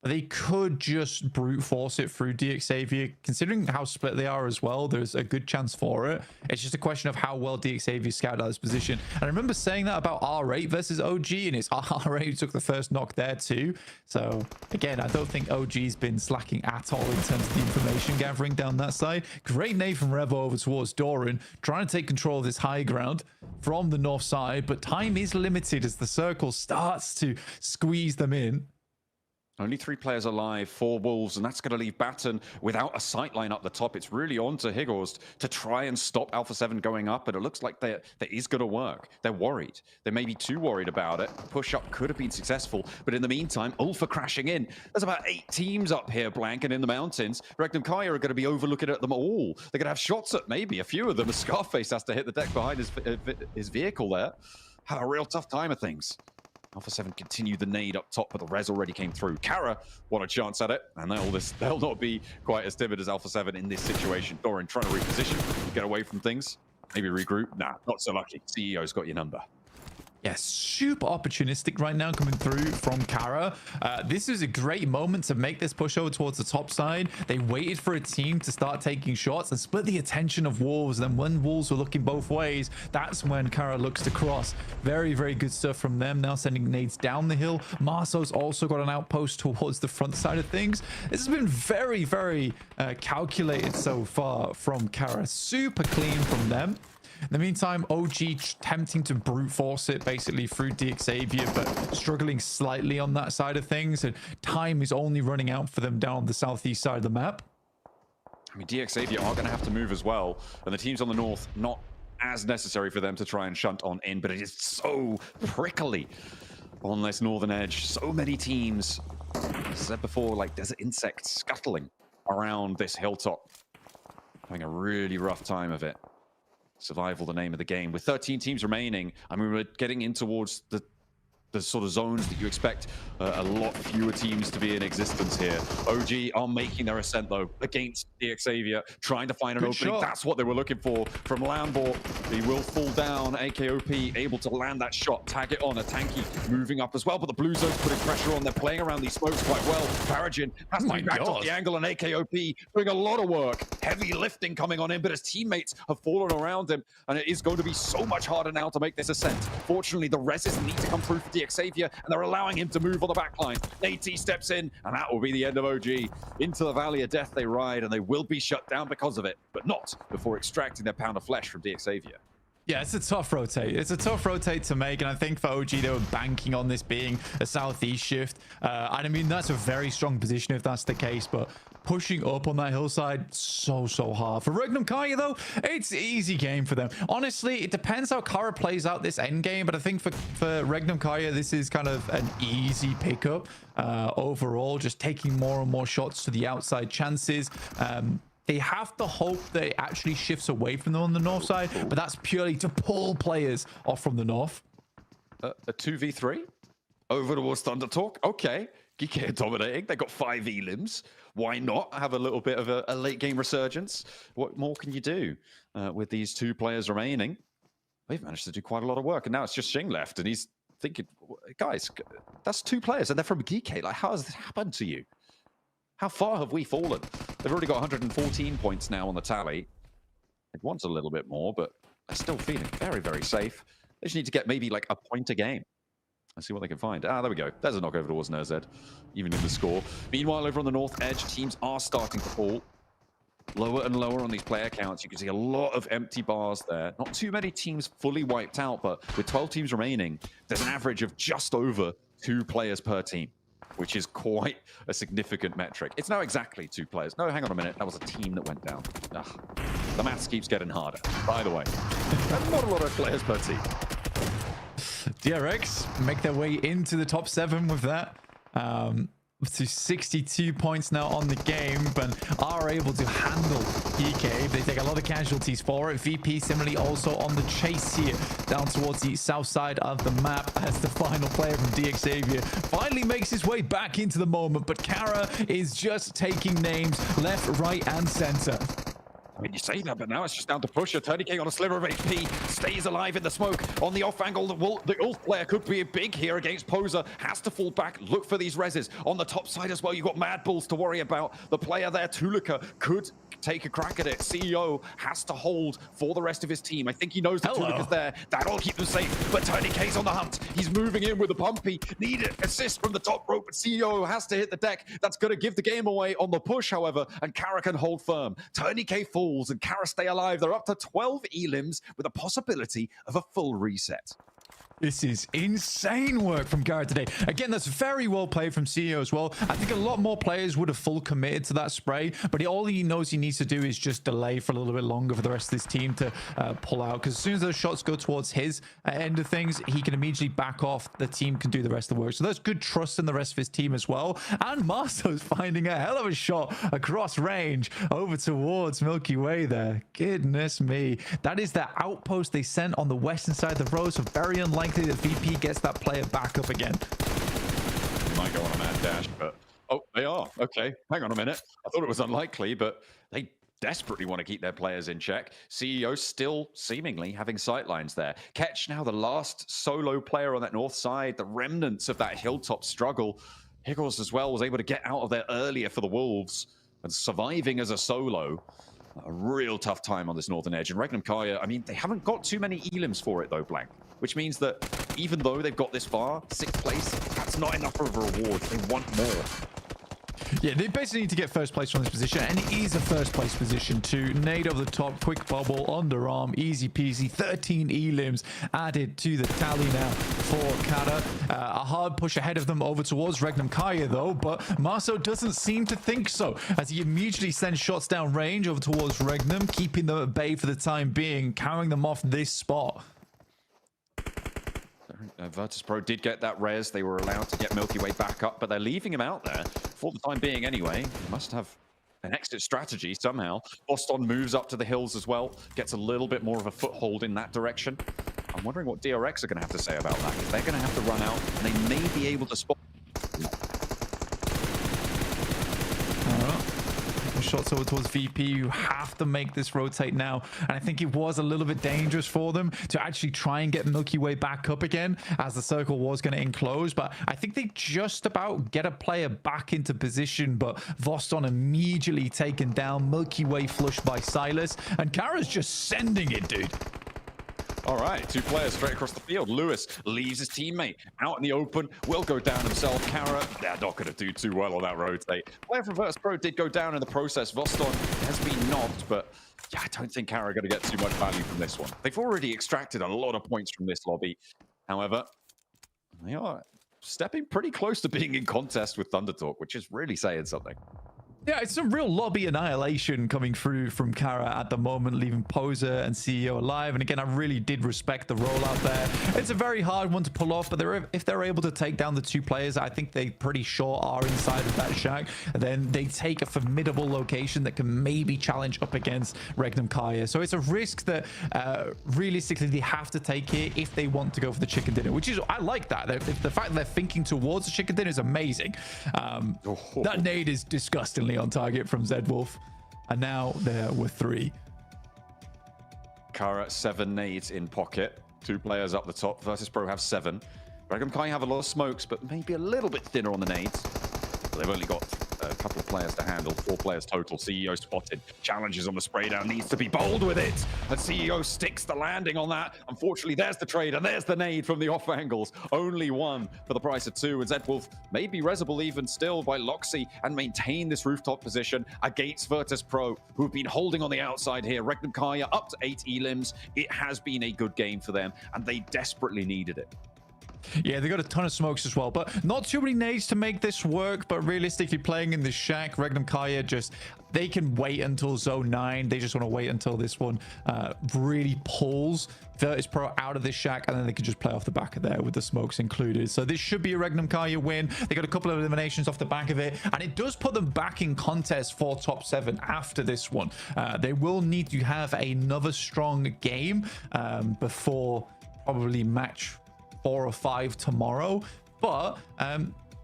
They could just brute force it through DX Xavier. Considering how split they are as well, there's a good chance for it. It's just a question of how well DX Xavier scouted out this position. And I remember saying that about R8 versus OG, and it's R8 who took the first knock there too. So again, I don't think OG's been slacking at all in terms of the information gathering down that side. Great nade from Revo over towards Doran, trying to take control of this high ground from the north side, but time is limited as the circle starts to squeeze them in. Only 3 players alive, 4 Wolves, and that's going to leave Baton without a sight line up the top. It's really on to Highorst to try and stop Alpha 7 going up, and it looks like that is going to work. They're worried. They may be too worried about it. Push-up could have been successful, but in the meantime, Ulfa crashing in. There's about 8 teams up here, Blank, and in the mountains. Regnum Kaya are going to be overlooking at them all. They're going to have shots at maybe a few of them, as Scarface has to hit the deck behind his vehicle there. Had a real tough time of things. Alpha 7 continued the nade up top, but the res already came through. Kara want a chance at it, and they'll not be quite as timid as Alpha 7 in this situation. Doran trying to reposition, get away from things, maybe regroup. Nah, not so lucky. CEO's got your number. Yeah, super opportunistic right now coming through from Kara. This is a great moment to make this push over towards the top side. They waited for a team to start taking shots and split the attention of Wolves. Then when Wolves were looking both ways, that's when Kara looks to cross. Very, very good stuff from them. Now sending nades down the hill. Marso's also got an outpost towards the front side of things. This has been very, very calculated so far from Kara. Super clean from them. In the meantime, OG attempting to brute force it basically through DXavier, but struggling slightly on that side of things. And time is only running out for them down the southeast side of the map. I mean, DXavier are going to have to move as well. And the teams on the north, not as necessary for them to try and shunt on in, but it is so prickly on this northern edge. So many teams, as I said before, like desert insects scuttling around this hilltop. Having a really rough time of it. Survival, the name of the game. With 13 teams remaining, I mean, we're getting in towards the sort of zones that you expect a lot fewer teams to be in existence here. OG are making their ascent, though, against DXavier, trying to find an opening. Shot. That's what they were looking for from Lambor. He will fall down. AKOP able to land that shot, tag it on. A Tanky moving up as well, but the Blue Zone's putting pressure on. They're playing around these smokes quite well. Farajin has to be backed off the angle, and AKOP doing a lot of work. Heavy lifting coming on him, but his teammates have fallen around him, and it is going to be so much harder now to make this ascent. Fortunately, the reses need to come through for DXavier, and they're allowing him to move on the backline. AT steps in, and that will be the end of OG. Into the Valley of Death they ride, and they will be shut down because of it, but not before extracting their pound of flesh from DXavier. Yeah, it's a tough rotate. It's a tough rotate to make, and I think for OG, they were banking on this being a southeast shift. And I mean, that's a very strong position if that's the case, but pushing up on that hillside, so hard. For Regnum Kaya, though, it's easy game for them. Honestly, it depends how Kara plays out this end game, but I think for Regnum Kaya, this is kind of an easy pickup overall, just taking more and more shots to the outside chances. They have to hope that it actually shifts away from them on the north side, but that's purely to pull players off from the north. A 2v3 over towards Thunder Talk. Okay, GK dominating. They got 5 elims. Why not have a little bit of a late game resurgence? What more can you do with these 2 players remaining? They've managed to do quite a lot of work, and now it's just Shing left, and he's thinking, guys, that's 2 players, and they're from GK. Like, how has this happened to you? How far have we fallen? They've already got 114 points now on the tally. It wants a little bit more, but they're still feeling very, very safe. They just need to get maybe like a point a game. Let's see what they can find. Ah, there we go. There's a knock over towards Nerzed, even in the score. Meanwhile, over on the north edge, teams are starting to fall. Lower and lower on these player counts. You can see a lot of empty bars there. Not too many teams fully wiped out, but with 12 teams remaining, there's an average of just over 2 players per team, which is quite a significant metric. It's now exactly 2 players. No, hang on a minute. That was a team that went down. Ugh. The maths keeps getting harder, by the way. That's not a lot of players per team. DRX make their way into the top 7 with that. To 62 points now on the game, but are able to handle PK. They take a lot of casualties for it. VP similarly also on the chase here, down towards the south side of the map as the final player from DXavier finally makes his way back into the moment, but Kara is just taking names left, right, and center. I mean, you say that, but now it's just down to Pusher. TurdyK on a sliver of HP, stays alive in the smoke. On the off angle, the Ulf player could be big here against Poser. Has to fall back, look for these reses. On the top side as well, you've got Mad Bulls to worry about. The player there, Tulika, could take a crack at it. CEO has to hold for the rest of his team. I think he knows that Tulika's there. That'll keep them safe, but TurdyK's on the hunt. He's moving in with a pumpy. Need an assist from the top rope, but CEO has to hit the deck. That's going to give the game away on the push, however, and Kara can hold firm. TurdyK falls and Kara stay alive. They're up to 12 elims with a possibility of a full reset. This is insane work from Garrett today. Again, that's very well played from CEO as well. I think a lot more players would have full committed to that spray, but all he knows he needs to do is just delay for a little bit longer for the rest of his team to pull out. Because as soon as those shots go towards his end of things, he can immediately back off. The team can do the rest of the work. So there's good trust in the rest of his team as well. And Marso's finding a hell of a shot across range over towards Milky Way there. Goodness me. That is the outpost they sent on the western side of the road. So very unlikely that VP gets that player back up again. Might go on a mad dash, but oh, they are. Okay, hang on a minute. I thought it was unlikely, but they desperately want to keep their players in check. CEO still seemingly having sightlines there. Ketch now the last solo player on that north side, the remnants of that hilltop struggle. Higgles as well was able to get out of there earlier for the Wolves and surviving as a solo. A real tough time on this northern edge. And Regnum Kaya, I mean, they haven't got too many elims for it though, Blank. Which means that even though they've got this far, 6th place, that's not enough of a reward. They want more. Yeah, they basically need to get first place from this position, and it is a first place position too. Nade over the top, quick bubble, underarm, easy peasy. 13 elims added to the tally now for Kata. A hard push ahead of them over towards Regnum Kaya though, but Marso doesn't seem to think so, as he immediately sends shots down range over towards Regnum, keeping them at bay for the time being, carrying them off this spot. Virtus Pro did get that res. They were allowed to get Milky Way back up, but they're leaving him out there for the time being anyway. Must have an exit strategy somehow. Boston moves up to the hills as well, gets a little bit more of a foothold in that direction. I'm wondering what DRX are going to have to say about that, because they're going to have to run out, and they may be able to spot. Shots over towards VP, who have to make this rotate now, and I think it was a little bit dangerous for them to actually try and get Milky Way back up again, as the circle was going to enclose. But I think they just about get a player back into position, but Voston immediately taken down. Milky Way flushed by Silas, and Kara's just sending it, dude. All right, 2 players straight across the field. Lewis leaves his teammate out in the open, will go down himself. Kara, they're not going to do too well on that rotate. Player from Virtus Pro did go down in the process. Voston has been knocked, but yeah, I don't think Kara are going to get too much value from this one. They've already extracted a lot of points from this lobby. However, they are stepping pretty close to being in contest with Thunder Talk, which is really saying something. Yeah, it's some real lobby annihilation coming through from Kara at the moment, leaving Poser and CEO alive. And again, I really did respect the rollout there. It's a very hard one to pull off, but if they're able to take down the 2 players, I think they pretty sure are inside of that shack. And then they take a formidable location that can maybe challenge up against Regnum Kaya. So it's a risk that realistically they have to take here if they want to go for the chicken dinner, which is, I like that. The fact that they're thinking towards the chicken dinner is amazing. That nade is disgustingly on target from Zed Wolf, and now there were 3. Kara 7 nades in pocket, 2 players up the top. Virtus Pro have 7. Regnum Kai have a lot of smokes, but maybe a little bit thinner on the nades. They've only got a couple of players to handle, 4 players total. CEO spotted, challenges on the spray down, needs to be bold with it, and CEO sticks the landing on that. Unfortunately, there's the trade, and there's the nade from the off angles. Only 1 for the price of 2, and Zedwolf may be resable even still by Loxy and maintain this rooftop position against Virtus Pro, who've been holding on the outside here. Regnum Kaya up to 8 elims. It has been a good game for them, and they desperately needed it. Yeah, they got a ton of smokes as well, but not too many nades to make this work. But realistically, playing in the shack, Regnum Kaya they can wait until zone 9. They just want to wait until this one really pulls Virtus Pro out of this shack, and then they can just play off the back of there with the smokes included. So this should be a Regnum Kaya win. They got a couple of eliminations off the back of it, and it does put them back in contest for top 7 after this one. They will need to have another strong game before probably match 4 or 5 tomorrow, but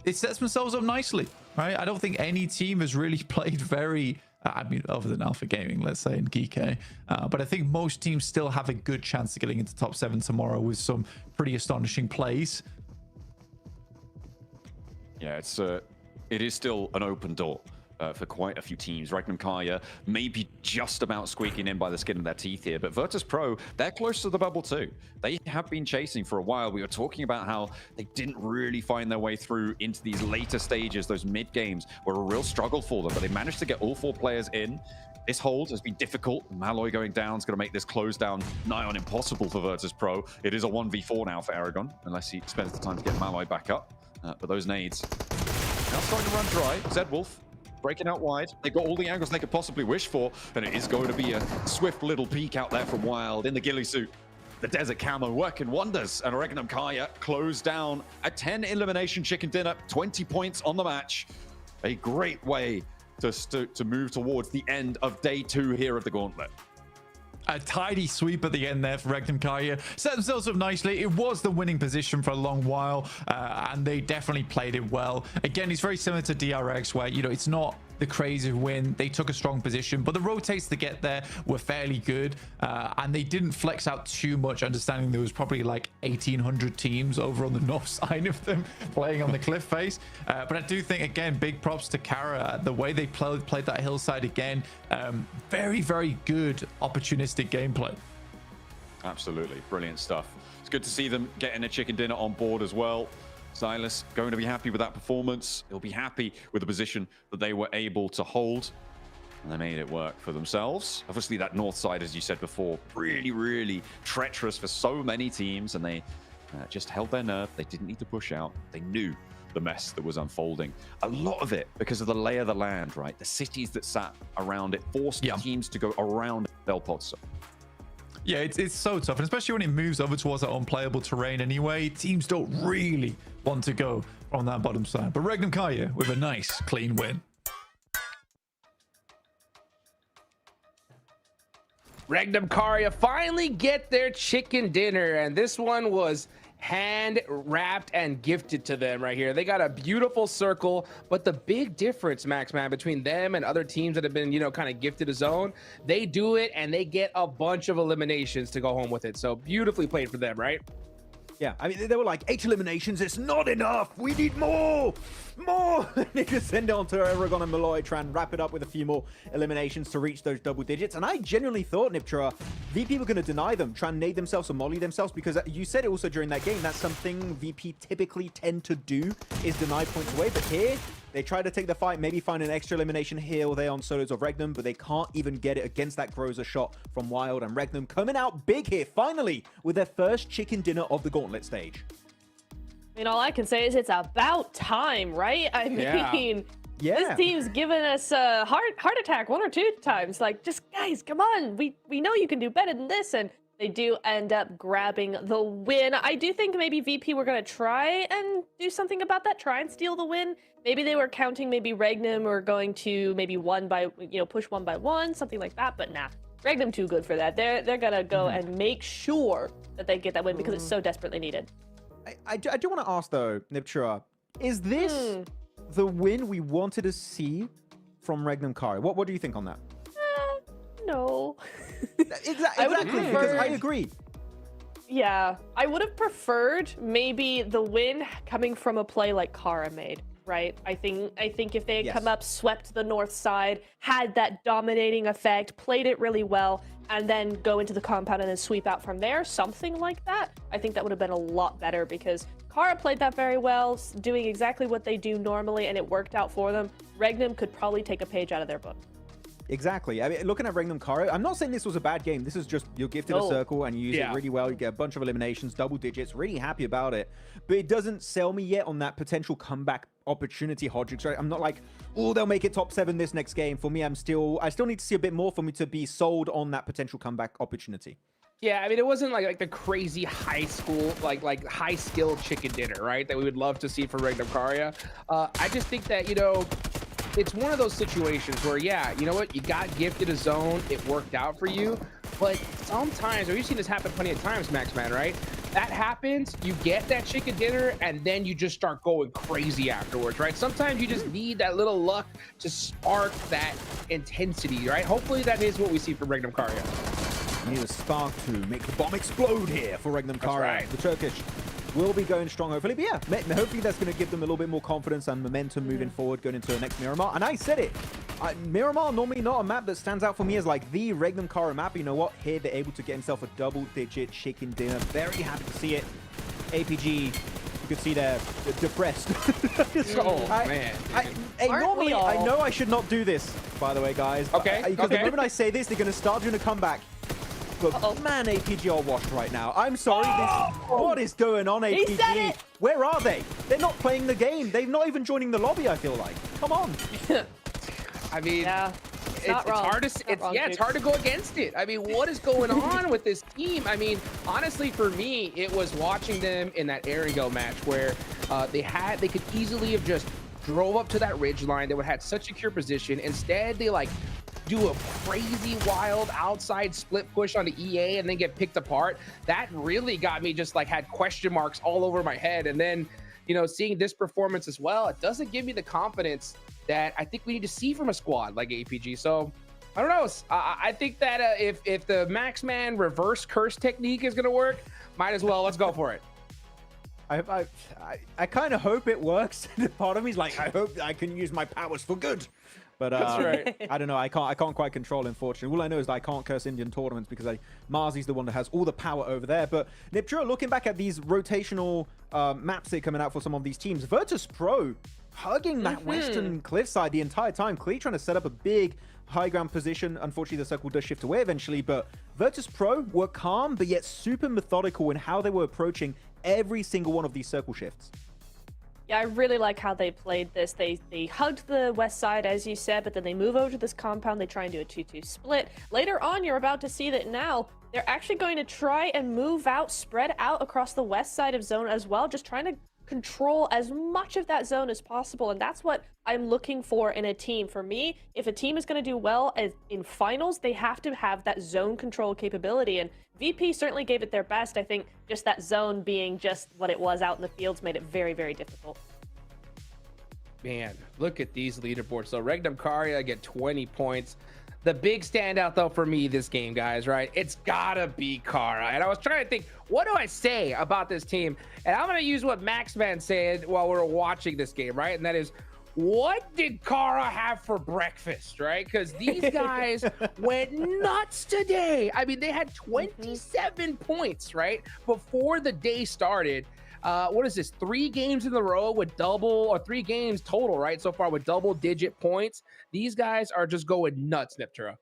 it sets themselves up nicely, right? I don't think any team has really played very, I mean, other than Alpha Gaming, let's say, and Geek, but I think most teams still have a good chance of getting into top 7 tomorrow with some pretty astonishing plays. Yeah, it is still an open door for quite a few teams. Regnum Kaya maybe just about squeaking in by the skin of their teeth here, but Virtus Pro, they're close to the bubble too. They have been chasing for a while. We were talking about how they didn't really find their way through into these later stages. Those mid games were a real struggle for them, but they managed to get all 4 players in. This hold has been difficult. Malloy going down is going to make this close down nigh on impossible for Virtus Pro. It is a 1v4 now for Aragon, unless he spends the time to get Malloy back up. But those nades now starting to run dry. Zedwolf breaking out wide. They got all the angles they could possibly wish for, and it is going to be a swift little peek out there from Wild in the ghillie suit. The desert camo working wonders, and Regnum Kaya closed down a 10 elimination chicken dinner, 20 points on the match. A great way to move towards the end of day 2 here of the Gauntlet. A tidy sweep at the end there for Regnum Kaya. Set themselves up nicely. It was the winning position for a long while, and they definitely played it well. Again, it's very similar to DRX, where, you know, it's not the crazy win. They took a strong position, but the rotates to get there were fairly good, and they didn't flex out too much, understanding there was probably like 1,800 teams over on the north side of them playing on the cliff face. But I do think, again, big props to Kara. The way they played that hillside again, very, very good opportunistic gameplay. Absolutely. Brilliant stuff. It's good to see them getting a chicken dinner on board as well. Silas going to be happy with that performance. He'll be happy with the position that they were able to hold. And they made it work for themselves. Obviously, that north side, as you said before, really, really treacherous for so many teams. And they just held their nerve. They didn't need to push out. They knew the mess that was unfolding. A lot of it because of the lay of the land, right? The cities that sat around it forced teams to go around El Pozo. Yeah, it's so tough, and especially when it moves over towards that unplayable terrain anyway, teams don't really want to go on that bottom side. But Regnum Kaya with a nice, clean win. Regnum Kaya finally get their chicken dinner, and this one was hand wrapped and gifted to them right here. They got a beautiful circle, but the big difference, Max, man, between them and other teams that have been, you know, kind of gifted a zone, they do it and they get a bunch of eliminations to go home with it. So beautifully played for them, right? Yeah, I mean, they were like, 8 eliminations, it's not enough. We need more. They just send it on to Aragon and Malloy, try and wrap it up with a few more eliminations to reach those double digits. And I genuinely thought, Niptra, VP were going to deny them, try and nade themselves or molly themselves, because you said it also during that game, that's something VP typically tend to do, is deny points away. But here, they try to take the fight, maybe find an extra elimination here or there on solos of Regnum, but they can't even get it against that Groza shot from Wild. And Regnum coming out big here, finally, with their first chicken dinner of the Gauntlet stage. I mean, all I can say is it's about time, right? I mean, this team's given us a heart attack 1 or 2 times. Like, just guys, come on. We know you can do better than this. And they do end up grabbing the win. I do think maybe VP were going to try and do something about that, try and steal the win. Maybe they were counting maybe Regnum or going to maybe push 1 by 1, something like that. But nah, Regnum too good for that. They're going to go and make sure that they get that win because it's so desperately needed. I do want to ask, though, Niptra, is this the win we wanted to see from Regnum Kari? What do you think on that? No. Exactly, because I agree. Yeah, I would have preferred maybe the win coming from a play like Kara made, right? I think if they had come up, swept the north side, had that dominating effect, played it really well, and then go into the compound and then sweep out from there, something like that, I think that would have been a lot better because Kara played that very well, doing exactly what they do normally, and it worked out for them. Regnum could probably take a page out of their book. Exactly. I mean, looking at Regnum Kara, I'm not saying this was a bad game. This is just, you're gifted a circle and you use it really well. You get a bunch of eliminations, double digits, really happy about it. But it doesn't sell me yet on that potential comeback opportunity, Hodgix, right? I'm not like, oh, they'll make it top 7 this next game. For me, I still need to see a bit more for me to be sold on that potential comeback opportunity. Yeah, I mean, it wasn't like the crazy high school, like high skill chicken dinner, right? That we would love to see for Regnum Kara. I just think that, you know, it's one of those situations where, yeah, you know what? You got gifted a zone. It worked out for you. But sometimes, or you've seen this happen plenty of times, Max, man, right? That happens, you get that chicken dinner, and then you just start going crazy afterwards, right? Sometimes you just need that little luck to spark that intensity, right? Hopefully that is what we see from Regnum Kara. Need a spark to make the bomb explode here for Regnum Kara. Right. The Turkish will be going strong, hopefully. But yeah, hopefully that's going to give them a little bit more confidence and momentum moving forward, going into the next Miramar. And I said it, Miramar normally not a map that stands out for me as like the Regnum Kara map. You know what? Here they're able to get himself a double-digit chicken dinner. Very happy to see it. APG You can see they're depressed. Man. Hey, Aren't normally, we all? I know I should not do this, by the way, guys. Okay, Because the okay. moment I say this, they're going to start doing a comeback. But man, APG are washed right now. I'm sorry. What is going on, APG? He said it! Where are they? They're not playing the game. They're not even joining the lobby, I feel like. Come on. I mean, Yeah. it's not wrong. hard to It's not wrong, it's Duke. hard to go against it. I mean, what is going on with this team? I mean, honestly, for me, it was watching them in that air and go match where they could easily have just drove up to that ridge line. They would have had such secure position. Instead, they like do a crazy wild outside split push onto EA and then get picked apart. That really got me just like had question marks all over my head. And then, you know, seeing this performance as well, it doesn't give me the confidence that I think we need to see from a squad like APG. So I don't know. I think that if the Maxman reverse curse technique is going to work, might as well. Let's go for it. I kind of hope it works. Part of me's like, I hope I can use my powers for good. But That's right. I don't know. I can't quite control, unfortunately. All I know is that I can't curse Indian tournaments because Marzi's the one that has all the power over there. But Niptura, looking back at these rotational maps that are coming out for some of these teams, Virtus Pro hugging that western cliffside the entire time. Clearly trying to set up a big high ground position. Unfortunately, the circle does shift away eventually. But Virtus Pro were calm, but yet super methodical in how they were approaching every single one of these circle shifts. Yeah, I really like how they played this. They hugged the west side, as you said, but then they move over to this compound. They try and do a 2-2 split. Later on, you're about to see that now they're actually going to try and move out, spread out across the west side of zone as well, just trying to control as much of that zone as possible. And that's what I'm looking for in a team. For me, if a team is going to do well in finals, they have to have that zone control capability. And VP certainly gave it their best. I think just that zone being just what it was out in the fields made it very, very difficult. Man, look at these leaderboards. So Regnum Karya get 20 points. The big standout, though, for me this game, guys, right? It's gotta be Kara. And I was trying to think, what do I say about this team? And I'm gonna use what Maxman said while we were watching this game, right? And that is, what did Kara have for breakfast, right? Because these guys went nuts today. I mean, they had 27 points, right? Before the day started. What is this? 3 games in a row with double, or 3 games total, right? So far with double-digit points. These guys are just going nuts, Niptura.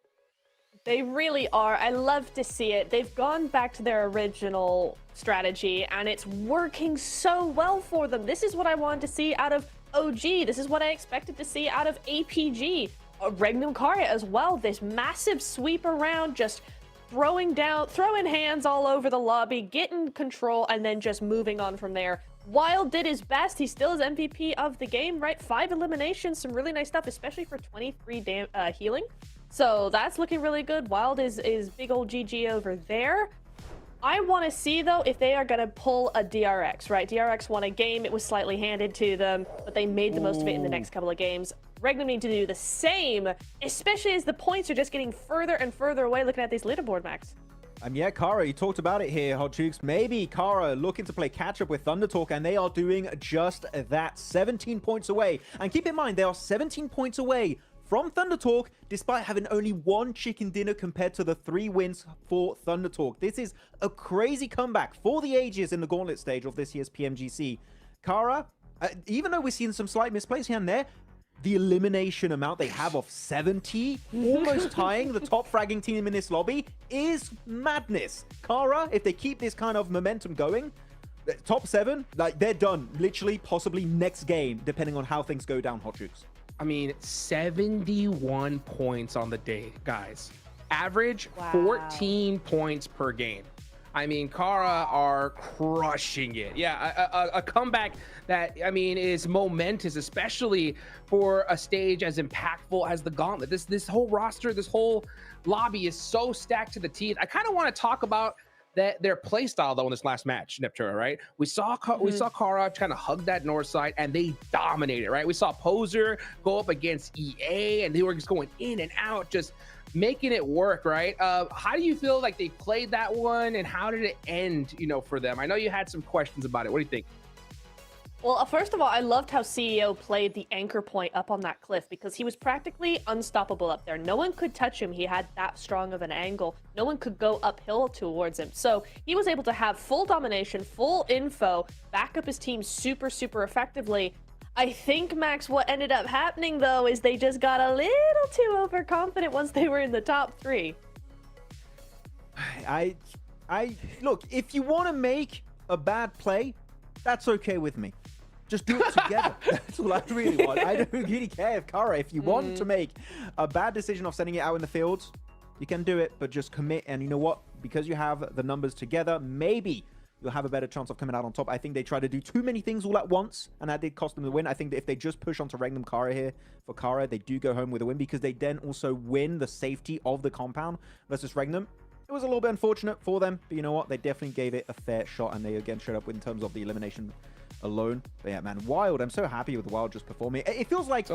They really are. I love to see it. They've gone back to their original strategy, and it's working so well for them. This is what I wanted to see out of OG. This is what I expected to see out of APG. Regnum Karya as well. This massive sweep around, just throwing hands all over the lobby, getting control, and then just moving on from there. Wild did his best. He still is MVP of the game, right? 5 eliminations, some really nice stuff, especially for 23 healing. So that's looking really good. Wild is big old GG over there. I want to see, though, if they are going to pull a DRX, right? DRX won a game. It was slightly handed to them, but they made the most of it in the next couple of games. Regnum need to do the same, especially as the points are just getting further and further away looking at these leaderboard, Max. Yeah, Kara, you talked about it here, Hot Jukes. Maybe Kara looking to play catch-up with Thunder Talk, and they are doing just that. 17 points away. And keep in mind, they are 17 points away from Thunder Talk, despite having only 1 chicken dinner compared to the 3 wins for Thunder Talk. This is a crazy comeback for the ages in the Gauntlet stage of this year's PMGC. Kara, even though we're seeing some slight misplays here and there, the elimination amount they have of 70, almost tying the top fragging team in this lobby, is madness. Kara, if they keep this kind of momentum going, top 7, like, they're done. Literally, possibly next game, depending on how things go down, Hot Jukes. I mean, 71 points on the day, guys. Average 14 points per game. I mean, Kara are crushing it. Yeah, a comeback that, I mean, is momentous, especially for a stage as impactful as the Gauntlet. This whole roster, this whole lobby is so stacked to the teeth. I kind of want to talk about their play style, though, in this last match, Niptura, right? We saw Kara kind of hug that north side, and they dominated, right? We saw Poser go up against EA, and they were just going in and out, just making it work, right? How do you feel like they played that one, and how did it end, you know, for them? I know you had some questions about it. What do you think? Well, first of all, I loved how CEO played the anchor point up on that cliff because he was practically unstoppable up there. No one could touch him. He had that strong of an angle. No one could go uphill towards him. So he was able to have full domination, full info, back up his team super, super effectively. I think, Max, what ended up happening, though, is they just got a little too overconfident once they were in the top 3. Look, if you want to make a bad play, that's okay with me. Just do it together. That's all I really want. I don't really care if Kara, if you want to make a bad decision of sending it out in the fields, you can do it, but just commit. And you know what? Because you have the numbers together, maybe you'll have a better chance of coming out on top. I think they try to do too many things all at once, and that did cost them the win. I think that if they just push onto Regnum Kara here for Kara, they do go home with a win because they then also win the safety of the compound versus Regnum. It was a little bit unfortunate for them, but you know what? They definitely gave it a fair shot, and they again showed up in terms of the elimination alone. But yeah, man, Wild. I'm so happy with Wild just performing. It feels like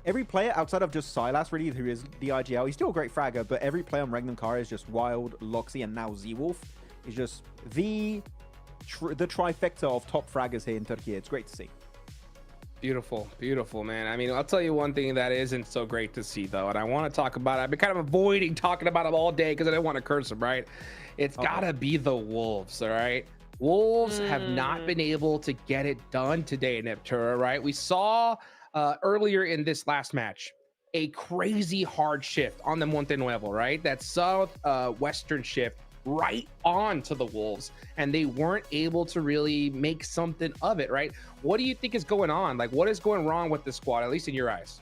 every player outside of just Silas, really, who is the IGL, he's still a great fragger, but every player on Regnum Kara is just Wild, Loxy, and now Z-Wolf is just the trifecta of top fraggers here in Turkey. It's great to see. Beautiful, beautiful, man. I mean, I'll tell you one thing that isn't so great to see, though, and I want to talk about it. I've been kind of avoiding talking about them all day because I didn't want to curse them, right? It's got to be the Wolves, all right? Wolves have not been able to get it done today, Neptura, right? We saw earlier in this last match a crazy hard shift on the Monte Nuevo, right? That southwestern shift right on to the Wolves, and they weren't able to really make something of it, right? What do you think is going on? Like, what is going wrong with the squad, at least in your eyes?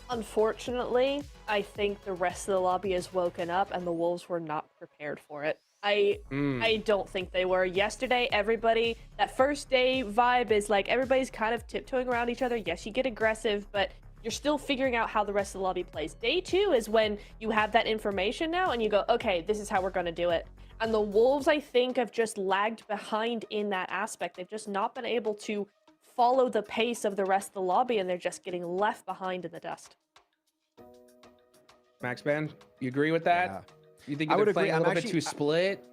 Unfortunately, I think the rest of the lobby has woken up and the Wolves were not prepared for it. I don't think they were. Yesterday, everybody, that first day vibe is like everybody's kind of tiptoeing around each other. Yes, you get aggressive, but you're still figuring out how the rest of the lobby plays. Day 2 is when you have that information now and you go, okay, this is how we're going to do it. And the Wolves, I think, have just lagged behind in that aspect. They've just not been able to follow the pace of the rest of the lobby, and they're just getting left behind in the dust. Max Man, you agree with that? Yeah. You think they're playing a little bit too split?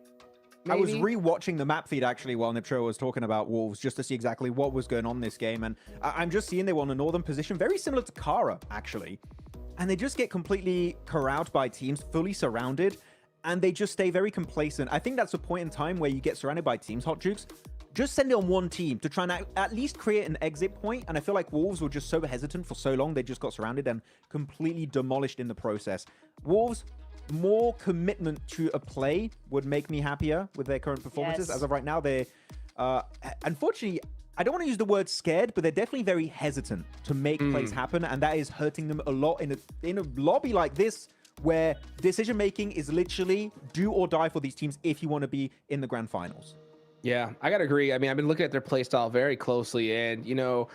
Maybe? I was re-watching the map feed actually while Niptro was talking about Wolves just to see exactly what was going on this game, and I'm just seeing they were on a northern position, very similar to Kara actually, and they just get completely corralled by teams, fully surrounded, and they just stay very complacent. I think that's a point in time where you get surrounded by teams, Hot Jukes. Just send it on one team to try and at least create an exit point, and I feel like Wolves were just so hesitant for so long, they just got surrounded and completely demolished in the process. Wolves, more commitment to a play would make me happier with their current performances. As of right now, they're unfortunately, I don't want to use the word scared, but they're definitely very hesitant to make plays happen, and that is hurting them a lot in a lobby like this where decision making is literally do or die for these teams if you want to be in the grand finals. Yeah, I gotta agree. I mean, I've been looking at their play style very closely, and you know,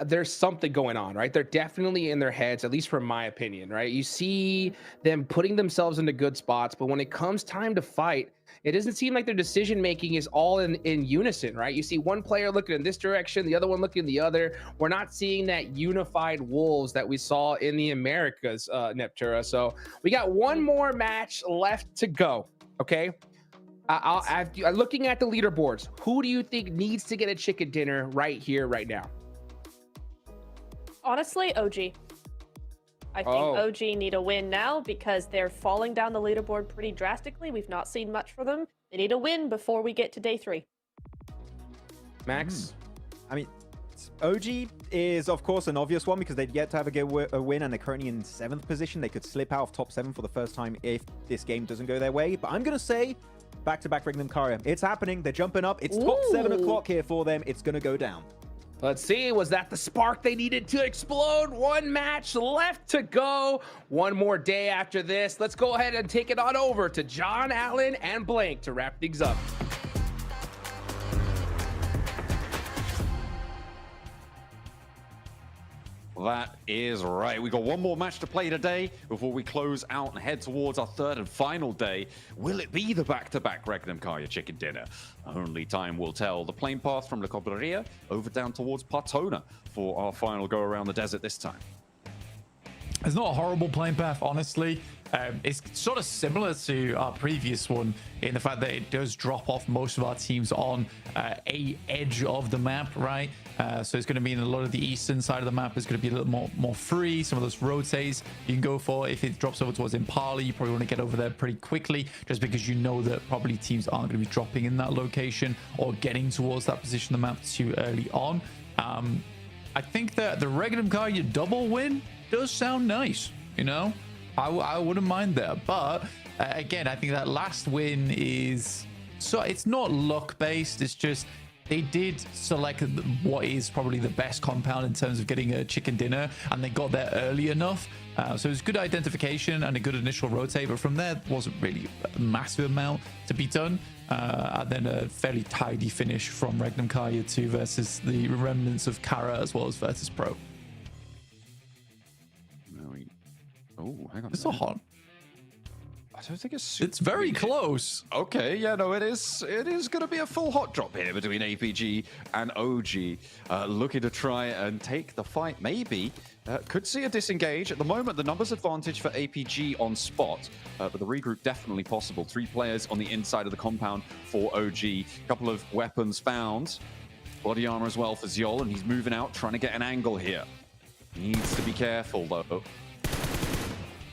there's something going on, right? They're definitely in their heads, at least from my opinion, right? You see them putting themselves into good spots, but when it comes time to fight, it doesn't seem like their decision making is all in unison, right? You see one player looking in this direction, the other one looking the other. We're not seeing that unified Wolves that we saw in the Americas, Neptura. So we got one more match left to go, okay? Looking at the leaderboards, who do you think needs to get a chicken dinner right here, right now? Honestly, OG. I think OG need a win now because they're falling down the leaderboard pretty drastically. We've not seen much for them. They need a win before we get to day 3. Max? I mean, OG is, of course, an obvious one because they'd yet to have a win, and they're currently in 7th position. They could slip out of top 7 for the first time if this game doesn't go their way. But I'm going to say back-to-back Regnum Kara. It's happening. They're jumping up. It's top 7 o'clock here for them. It's going to go down. Let's see, was that the spark they needed to explode? One match left to go. One more day after this. Let's go ahead and take it on over to John Allen and Blank to wrap things up. That is right. We got one more match to play today before we close out and head towards our 3rd and final day. Will it be the back-to-back Regnum Kaya chicken dinner? Only time will tell. The plane path from La Cobreria over down towards Partona for our final go around the desert this time. It's not a horrible playing path, honestly. It's sort of similar to our previous one in the fact that it does drop off most of our teams on a edge of the map, right? So it's going to mean a lot of the eastern side of the map is going to be a little more free. Some of those rotates you can go for. If it drops over towards Impala, you probably want to get over there pretty quickly, just because you know that probably teams aren't going to be dropping in that location or getting towards that position of the map too early on. I think that the Regnum Kaya double win does sound nice, you know? I wouldn't mind that, but again, I think that last win is so it's not luck based. It's just they did select what is probably the best compound in terms of getting a chicken dinner, and they got there early enough. So it was good identification and a good initial rotate, but from there wasn't really a massive amount to be done. And then a fairly tidy finish from Regnum Kaya 2 versus the remnants of Kara as well as Virtus Pro. Oh, hang on. It's not hot. I don't think it's very close. Okay, yeah, no, it is. It is going to be a full hot drop here between APG and OG, looking to try and take the fight. Maybe could see a disengage. At the moment, the numbers advantage for APG on spot, but the regroup definitely possible. 3 players on the inside of the compound for OG. A couple of weapons found. Body armor as well for Zyol, and he's moving out, trying to get an angle here. Needs to be careful, though.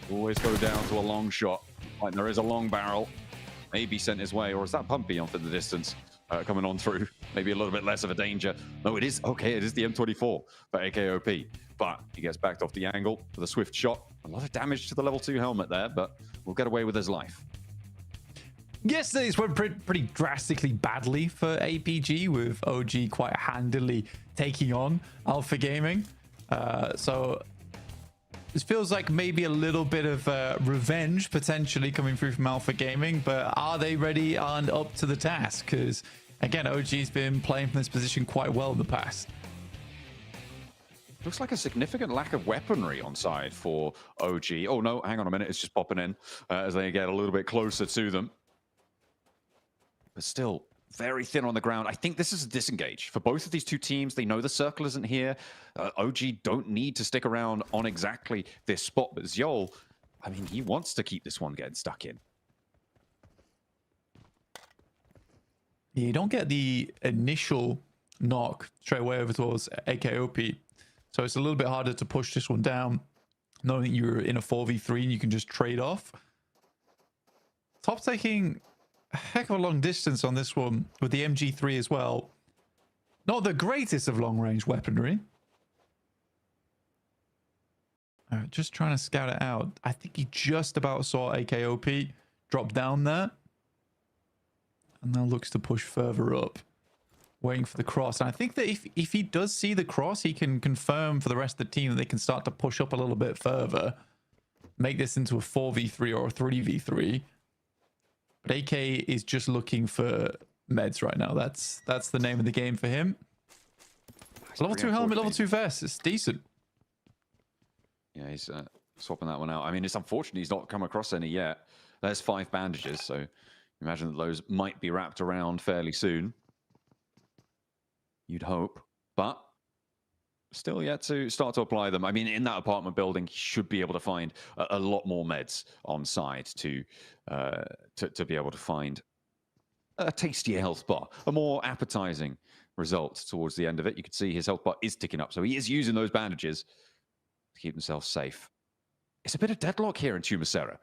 Always go down to a long shot. Like there is a long barrel. Maybe sent his way, or is that Pumpy off in the distance coming on through? Maybe a little bit less of a danger. No, it is. Okay, it is the M24 for AKOP. But he gets backed off the angle with a swift shot. A lot of damage to the level 2 helmet there, but we'll get away with his life. Yesterday's went pretty drastically badly for APG, with OG quite handily taking on Alpha Gaming. So this feels like maybe a little bit of revenge potentially coming through from Alpha Gaming, but are they ready and up to the task? Because again, OG's been playing from this position quite well in the past. Looks like a significant lack of weaponry on side for OG. Oh no, hang on a minute, it's just popping in as they get a little bit closer to them. But still, very thin on the ground. I think this is a disengage for both of these two teams. They know the circle isn't here. OG don't need to stick around on exactly this spot. But Zyol, I mean, he wants to keep this one getting stuck in. Yeah, you don't get the initial knock straight away over towards AKOP. So it's a little bit harder to push this one down, knowing that you're in a 4v3 and you can just trade off. Top taking a heck of a long distance on this one with the MG3 as well. Not the greatest of long-range weaponry. Just trying to scout it out. I think he just about saw AKOP drop down there. And now looks to push further up, waiting for the cross. And I think that if he does see the cross, he can confirm for the rest of the team that they can start to push up a little bit further, make this into a 4v3 or a 3v3. But AK is just looking for meds right now. That's the name of the game for him. Level 2 helmet, level 2 vest. It's decent. Yeah, he's swapping that one out. I mean, it's unfortunate he's not come across any yet. There's 5 bandages, so imagine that those might be wrapped around fairly soon. You'd hope, but still yet to start to apply them. I mean, in that apartment building, he should be able to find a lot more meds on site to be able to find a tastier health bar, a more appetizing result towards the end of it. You can see his health bar is ticking up, so he is using those bandages to keep himself safe. It's a bit of deadlock here in Tumasera.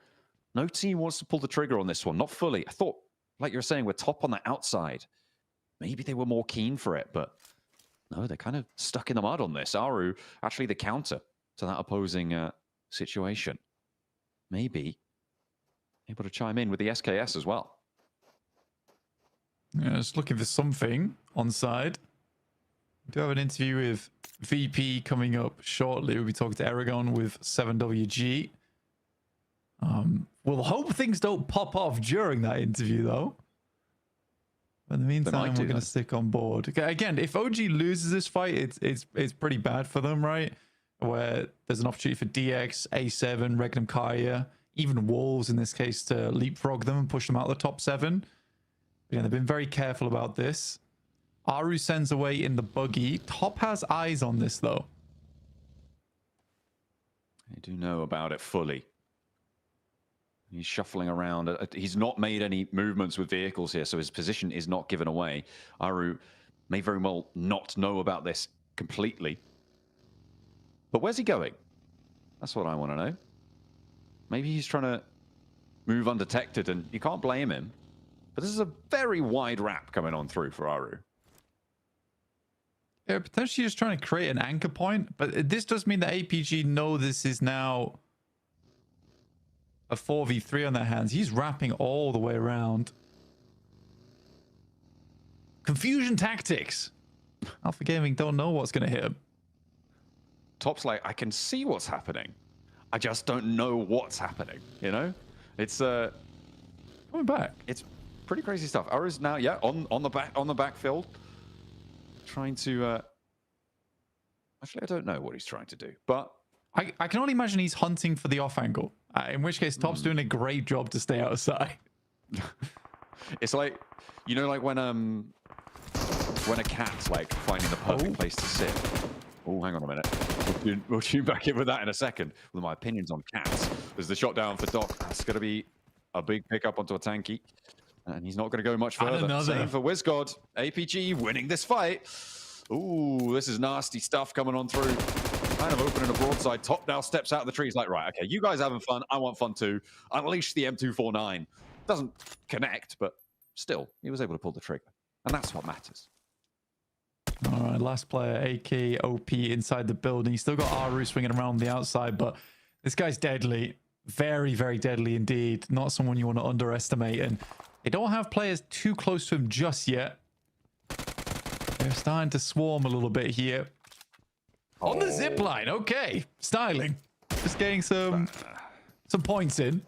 No team wants to pull the trigger on this one, not fully. I thought, like you were saying, we're top on the outside. Maybe they were more keen for it, but no, they're kind of stuck in the mud on this. Aru, actually the counter to that opposing situation. Maybe able to chime in with the SKS as well. Yeah, just looking for something on side. We do have an interview with VP coming up shortly. We'll be talking to Aragon with 7WG. We'll hope things don't pop off during that interview, though. But in the meantime, we're going to stick on board. Again, if OG loses this fight, it's pretty bad for them, right? Where there's an opportunity for DX, A7, Regnum Kaya, even Wolves in this case, to leapfrog them and push them out of the top 7. But yeah, they've been very careful about this. Aru sends away in the buggy. Top has eyes on this, though. They do know about it fully. He's shuffling around. He's not made any movements with vehicles here, so his position is not given away. Aru may very well not know about this completely. But where's he going? That's what I want to know. Maybe he's trying to move undetected, and you can't blame him. But this is a very wide wrap coming on through for Aru. Yeah, potentially just trying to create an anchor point, but this does mean that APG know this is now a 4v3 on their hands. He's wrapping all the way around. Confusion tactics. Alpha Gaming don't know what's going to hit him. Top's like, I can see what's happening. I just don't know what's happening, you know? It's coming back. It's pretty crazy stuff. Aru's now, yeah, on the backfield. Trying to actually, I don't know what he's trying to do, but I can only imagine he's hunting for the off angle, in which case Top's doing a great job to stay outside. It's like, you know, like when a cat's like finding the perfect place to sit. Oh, hang on a minute. We'll tune back in with that in a second with my opinions on cats. There's the shot down for Doc. That's going to be a big pickup onto a tanky. And he's not going to go much further. Same for WizGod. APG winning this fight. Ooh, this is nasty stuff coming on through. Kind of opening a broadside. Top now steps out of the trees like, right, okay, you guys having fun. I want fun too. Unleash the M249. Doesn't connect, but still, he was able to pull the trigger. And that's what matters. All right, last player, AK, OP inside the building. He's still got Aru swinging around the outside, but this guy's deadly. Very, very deadly indeed. Not someone you want to underestimate. And they don't have players too close to him just yet. They're starting to swarm a little bit here. On the zip line, okay. Styling. Just getting some points in.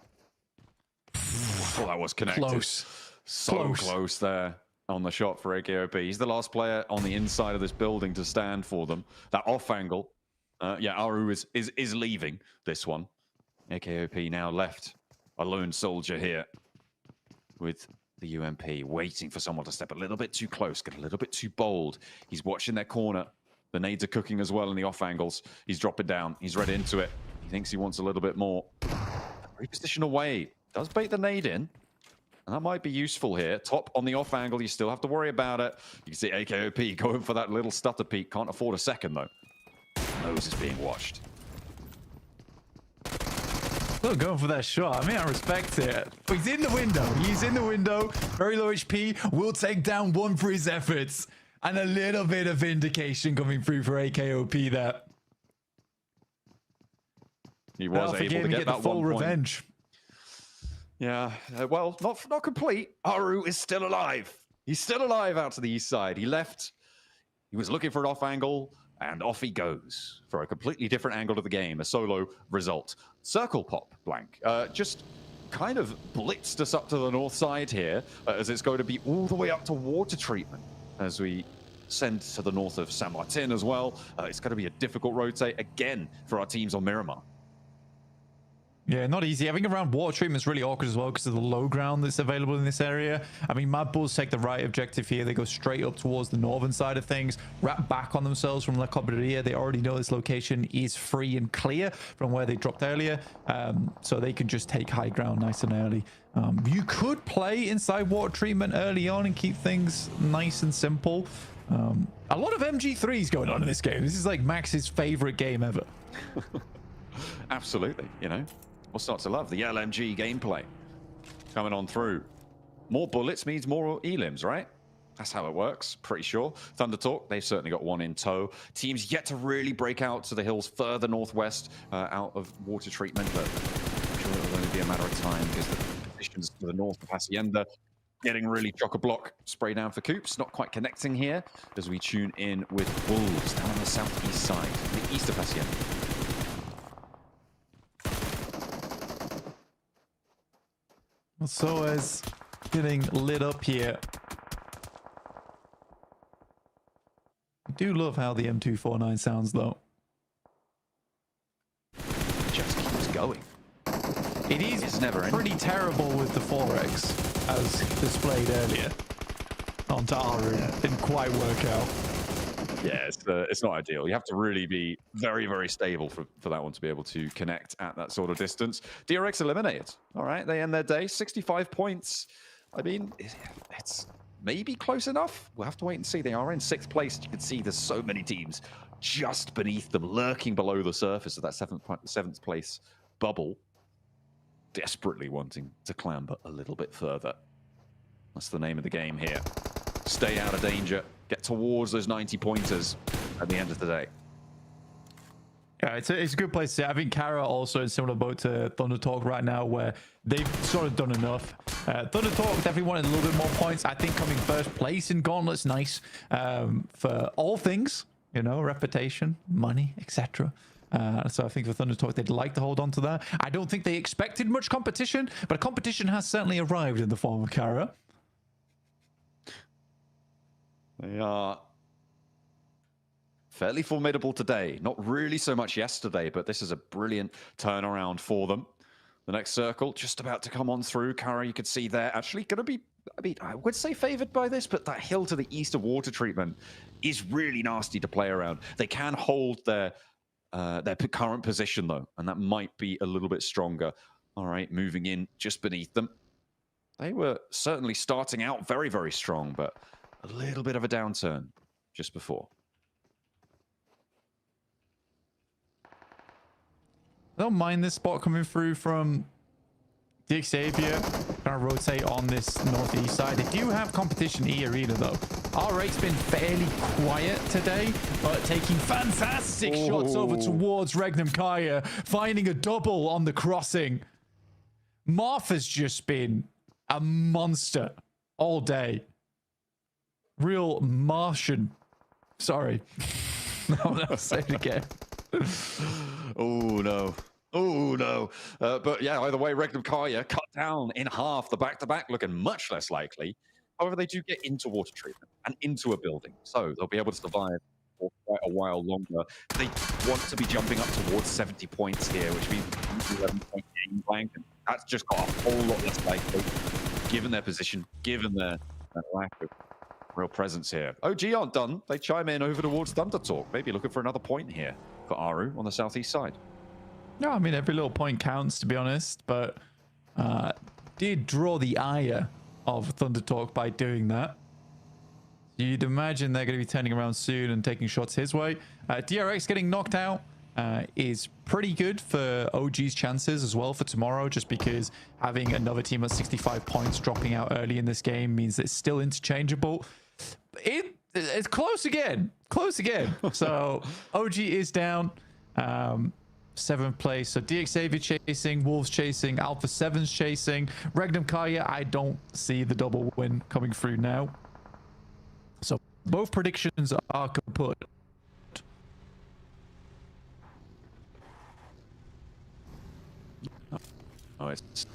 Well, that was connected. Close. So close there on the shot for AKOP. He's the last player on the inside of this building to stand for them. That off angle. Yeah, Aru is leaving this one. AKOP now left a lone soldier here with the UMP, waiting for someone to step a little bit too close, get a little bit too bold. He's watching their corner. The nades are cooking as well in the off angles. He's dropping down. He's read into it. He thinks he wants a little bit more. Reposition away. Does bait the nade in. And that might be useful here. Top on the off angle. You still have to worry about it. You can see AKOP going for that little stutter peek. Can't afford a second, though. Nose is being watched. Still going for that shot. I mean, I respect it. But he's in the window. He's in the window. Very low HP. Will take down one for his efforts. And a little bit of vindication coming through for AKOP there. He was able to get that the full revenge. Yeah, well, not complete. Aru is still alive. He's still alive out to the east side. He left. He was looking for an off angle, and off he goes for a completely different angle to the game. A solo result. Circle pop, Blank. Just kind of blitzed us up to the north side here, as it's going to be all the way up to water treatment as we send to the north of San Martin as well. It's going to be a difficult rotate again for our teams on Miramar. Yeah, not easy. Having around water treatment is really awkward as well because of the low ground that's available in this area. I mean, Mad Bulls take the right objective here. They go straight up towards the northern side of things, wrap back on themselves from La Cobreria. They already know this location is free and clear from where they dropped earlier, so they can just take high ground nice and early. You could play inside water treatment early on and keep things nice and simple. A lot of MG3s going on in this game. This is like Max's favorite game ever. Absolutely, you know. We'll start to love the LMG gameplay coming on through. More bullets means more elims, right? That's how it works, pretty sure. Thunder Talk, they've certainly got one in tow. Teams yet to really break out to the hills further northwest out of water treatment, but I'm sure it'll only be a matter of time because the positions to the north of Hacienda getting really chock-a-block. Spray down for Coops, not quite connecting here as we tune in with Wolves down on the southeast side, the east of Hacienda. So as getting lit up here. I do love how the M249 sounds though. It just keeps going. It is pretty terrible with the 4X as displayed earlier. Onto Aru. Didn't quite work out. Yeah, it's not ideal. You have to really be very, very stable for that one to be able to connect at that sort of distance. DRX eliminated. All right, they end their day, 65 points. I mean, it's maybe close enough. We'll have to wait and see. They are in 6th place. You can see there's so many teams just beneath them, lurking below the surface of that 7th place bubble, desperately wanting to clamber a little bit further. That's the name of the game here. Stay out of danger. Get towards those 90 pointers at the end of the day. Yeah, it's a good place to see. I think Kara also in similar boat to Thunder Talk right now, where they've sort of done enough. Thunder Talk definitely wanted a little bit more points. I think coming 1st place in Gauntlet's nice for all things, you know, reputation, money, etc. So I think for Thunder Talk, they'd like to hold on to that. I don't think they expected much competition, but competition has certainly arrived in the form of Kara. They are fairly formidable today. Not really so much yesterday, but this is a brilliant turnaround for them. The next circle just about to come on through. Kara, you could see there, actually going to be, I mean, I would say favored by this, but that hill to the east of water treatment is really nasty to play around. They can hold their current position, though, and that might be a little bit stronger. All right, moving in just beneath them. They were certainly starting out very, very strong, but a little bit of a downturn just before. I don't mind this spot coming through from the Xavier. Trying to rotate on this northeast side. They do have competition E arena though. R8's been fairly quiet today, but taking fantastic shots over towards Regnum Kaya, finding a double on the crossing. Martha's just been a monster all day. Real Martian. Sorry. No, say it again. Oh, no. Oh, no. But yeah, either way, Regnum Kaya cut down in half. The back-to-back looking much less likely. However, they do get into water treatment and into a building, so they'll be able to survive for quite a while longer. They want to be jumping up towards 70 points here, which means 11-point game blank. And that's just got a whole lot less likely, given their position, given their lack of real presence here. OG aren't done. They chime in over towards Thunder Talk, maybe looking for another point here for Aru on the southeast side. No, I mean, every little point counts, to be honest, but did draw the ire of Thunder Talk by doing that. You'd imagine they're going to be turning around soon and taking shots his way. DRX getting knocked out is pretty good for OG's chances as well for tomorrow, just because having another team at 65 points dropping out early in this game means it's still interchangeable. It's close again. Close again. So OG is down. 7th place. So DXAV chasing, Wolves chasing, Alpha 7's chasing. Regnum Kaya, I don't see the double win coming through now. So both predictions are kaput. Oh, it's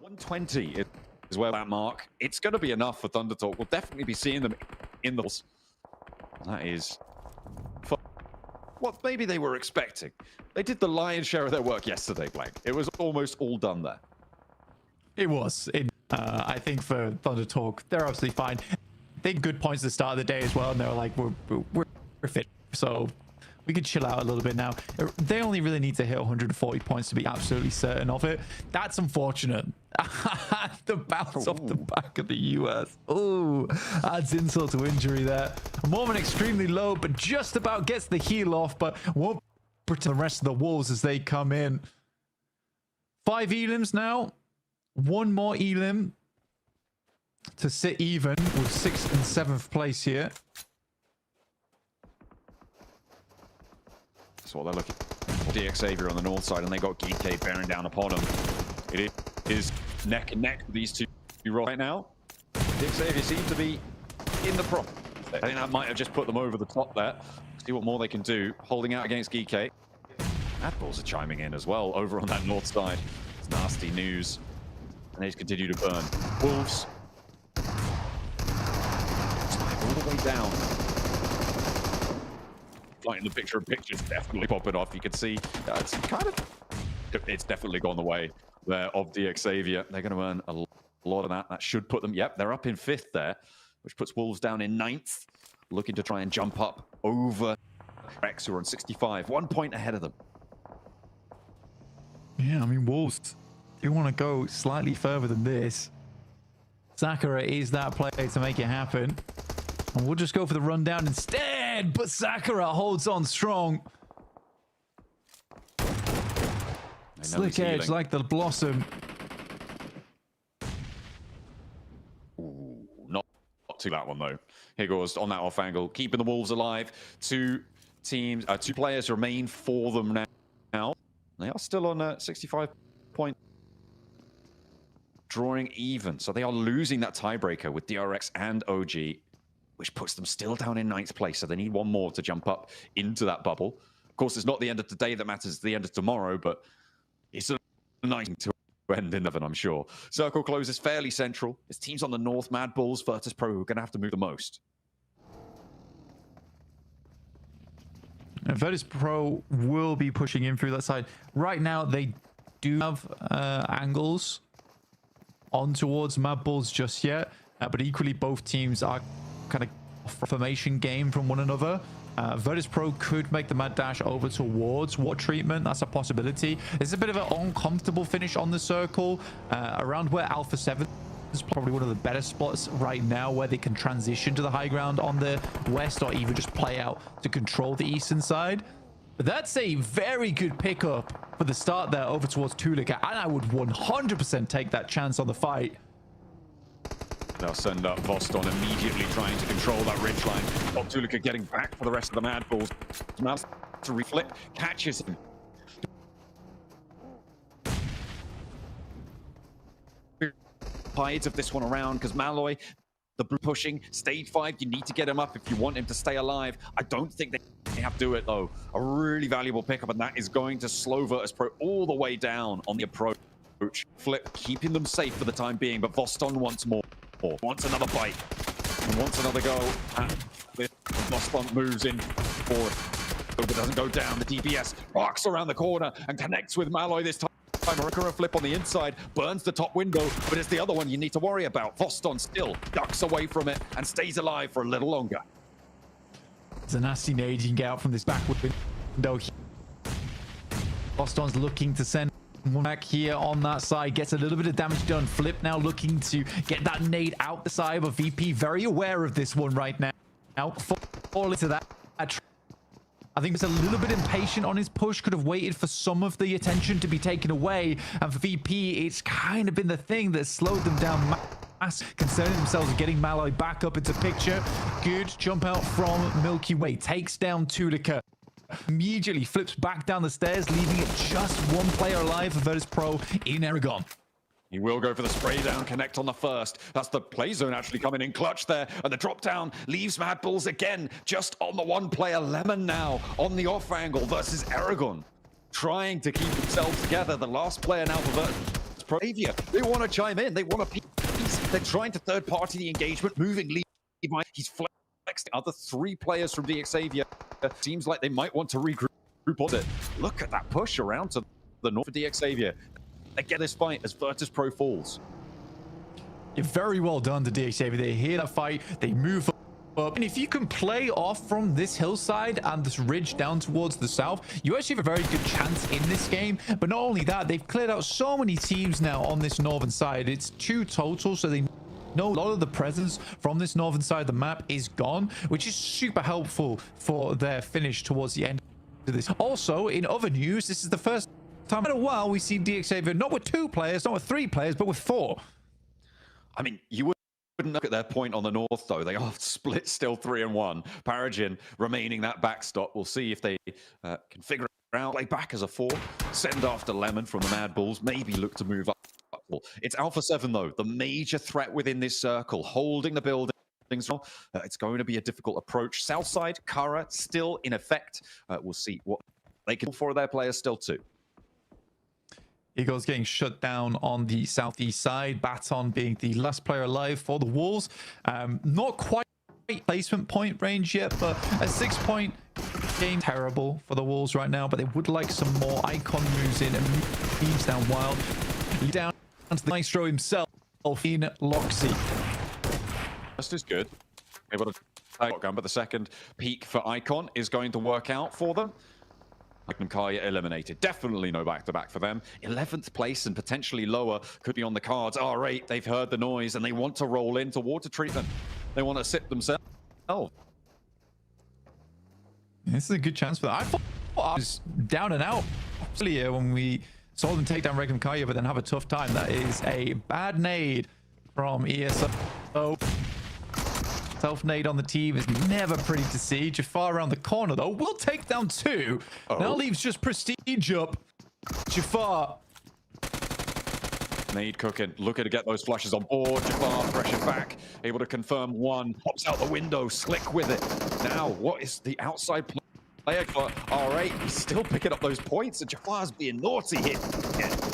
120 is where that mark. It's going to be enough for Thunder Talk. We'll definitely be seeing them in the... That is what maybe they were expecting. They did the lion's share of their work yesterday, Blank. It was almost all done there. It was. I think for Thunder Talk, they're absolutely fine. They had good points at the start of the day as well, and they were like, we're fit. So we could chill out a little bit now. They only really need to hit 140 points to be absolutely certain of it. That's unfortunate. The bounce off the back of the US. Oh, adds insult to injury there. Mormon extremely low, but just about gets the heal off, but won't protect the rest of the Wolves as they come in. 5 elims now. 1 more elim to sit even with 6th and 7th place here. That's what they're looking for. DX Xavier on the north side, and they got Geekade bearing down upon them. It is neck and neck with these two right now. DX Xavier seems to be in the prop. I think that might have just put them over the top there. See what more they can do. Holding out against Geekade. Adballs are chiming in as well over on that north side. It's nasty news. And they just continue to burn. Wolves. All the way down. Like in the picture of pictures, definitely popping off. You can see it's definitely gone the way there of DX Xavier. They're going to earn a lot of that. That should put them, yep, they're up in 5th there, which puts Wolves down in 9th, looking to try and jump up over Rex, who are on 65, 1 point ahead of them. Yeah, I mean, Wolves, you want to go slightly further than this. Sakura is that player to make it happen. And we'll just go for the rundown instead, but Sakura holds on strong. Slick edge like the Blossom. Ooh, not to that one though. Here goes on that off angle, keeping the Wolves alive. 2 players remain for them now. They are still on 65 points. Drawing even, so they are losing that tiebreaker with DRX and OG, which puts them still down in 9th place. So they need 1 more to jump up into that bubble. Of course, it's not the end of today that matters, it's the end of tomorrow, but it's a nice to end in 11, I'm sure. Circle closes fairly central. It's teams on the north, Mad Bulls, Virtus Pro, who are going to have to move the most. And Virtus Pro will be pushing in through that side. Right now, they do have angles on towards Mad Bulls just yet, but equally both teams are kind of formation game from one another. Virtus Pro could make the mad dash over towards What Treatment. That's a possibility. It's a bit of an uncomfortable finish on the circle around where Alpha 7 is probably one of the better spots right now, where they can transition to the high ground on the west, or even just play out to control the eastern side. But that's a very good pickup for the start there over towards Tulika, and I would 100% take that chance on the fight. They'll send up Voston immediately trying to control that ridgeline. Bob Tulika getting back for the rest of the Mad Bulls. Mouse to reflip, catches him. Hides of this one around because Malloy, the blue pushing, stage 5, you need to get him up if you want him to stay alive. I don't think they have to do it though. A really valuable pickup, and that is going to slow Virtus Pro all the way down on the approach. Flip, keeping them safe for the time being, but Voston wants more. Wants another bite. And wants another go. And Voston moves in forward. But doesn't go down. The DPS rocks around the corner and connects with Malloy this time. Recurrent flip on the inside, burns the top window, but it's the other one you need to worry about. Voston still ducks away from it and stays alive for a little longer. It's a nasty nade you can get out from this back window. Voston's looking to send one back here on that side, gets a little bit of damage done. Flip now looking to get that nade out the side, but VP very aware of this one right now. Now fall into that. I think he's a little bit impatient on his push, could have waited for some of the attention to be taken away. And for VP, it's kind of been the thing that slowed them down, concerning themselves with getting Malloy back up into picture. Good jump out from Milky Way, takes down Tulika. Immediately flips back down the stairs, leaving it just 1 player alive for Virtus Pro in Aragon. He will go for the spray down, connect on the first. That's the play zone actually coming in clutch there. And the drop down leaves Mad Bulls again, just on the 1 player. Lemon now on the off angle versus Aragon. Trying to keep themselves together. The last player now for Virtus Pro. They want to chime in. They want a piece. They're trying to third-party the engagement, moving Levi. He's flexed the other 3 players from DXavier. Seems like they might want to regroup on it. Look at that push around to the north of DXavier. They get this fight as Virtus Pro falls. You're very well done to DXavier. They hear that fight. They move up. And if you can play off from this hillside and this ridge down towards the south, you actually have a very good chance in this game. But not only that, they've cleared out so many teams now on this northern side. It's 2 total, so they know a lot of the presence from this northern side of the map is gone, which is super helpful for their finish towards the end of this. Also, in other news, this is the first time in a while we see DXavier not with 2 players, not with 3 players, but with 4. I mean, you wouldn't look at their point on the north, though. They are split still 3-1. Paragen remaining that backstop. We'll see if they can figure it out. Play back as a 4. Send after Lemon from the Mad Bulls. Maybe look to move up. It's Alpha 7, though, the major threat within this circle, holding the buildings. It's going to be a difficult approach. Southside, Kara still in effect. We'll see what they can do for their players still, too. Eagles getting shut down on the southeast side. Baton being the last player alive for the Wolves. Not quite placement point range yet, but a 6-point game. Terrible for the Wolves right now, but they would like some more icon moves in and move teams down wild. Down to the Maestro himself in Loxy. Just as good. Able to shotgun, but the second peak for Icon is going to work out for them. Kaya eliminated. Definitely no back-to-back for them. 11th place and potentially lower could be on the cards. R8, they've heard the noise and they want to roll into water treatment. They want to sip themselves. Oh. This is a good chance for that. I thought I was down and out earlier when we saw them take down Regnum Kaya, but then have a tough time. That is a bad nade from ESO. Self-nade on the team is never pretty to see. Jafar around the corner, though, will take down 2. That leaves just Prestige up. Jafar. Nade cooking, looking to get those flushes on board. Jafar pressure back, able to confirm 1. Pops out the window, slick with it. Now, what is the outside player for R8? He's still picking up those points, and Jafar's being naughty here.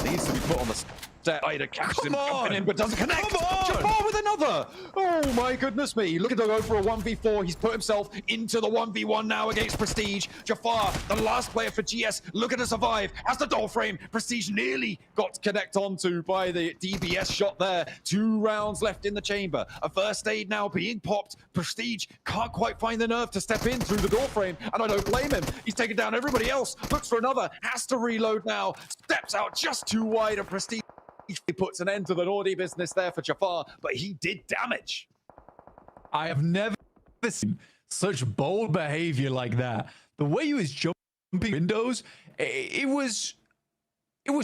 Needs to be put on the set. Ida catches him jumping in, but doesn't connect. Jafar with another. Oh my goodness me. Looking to go for a 1v4. He's put himself into the 1v1 now against Prestige. Jafar, the last player for GS, looking to survive. Has the door frame. Prestige nearly got connect onto by the DBS shot there. 2 rounds left in the chamber. A first aid now being popped. Prestige can't quite find the nerve to step in through the door frame, and I don't blame him. He's taken down everybody else. Looks for another. Has to reload now. Steps out just too wide of Prestige. He puts an end to the naughty business there for Jafar, but he did damage. I have never seen such bold behavior like that. The way he was jumping windows, it was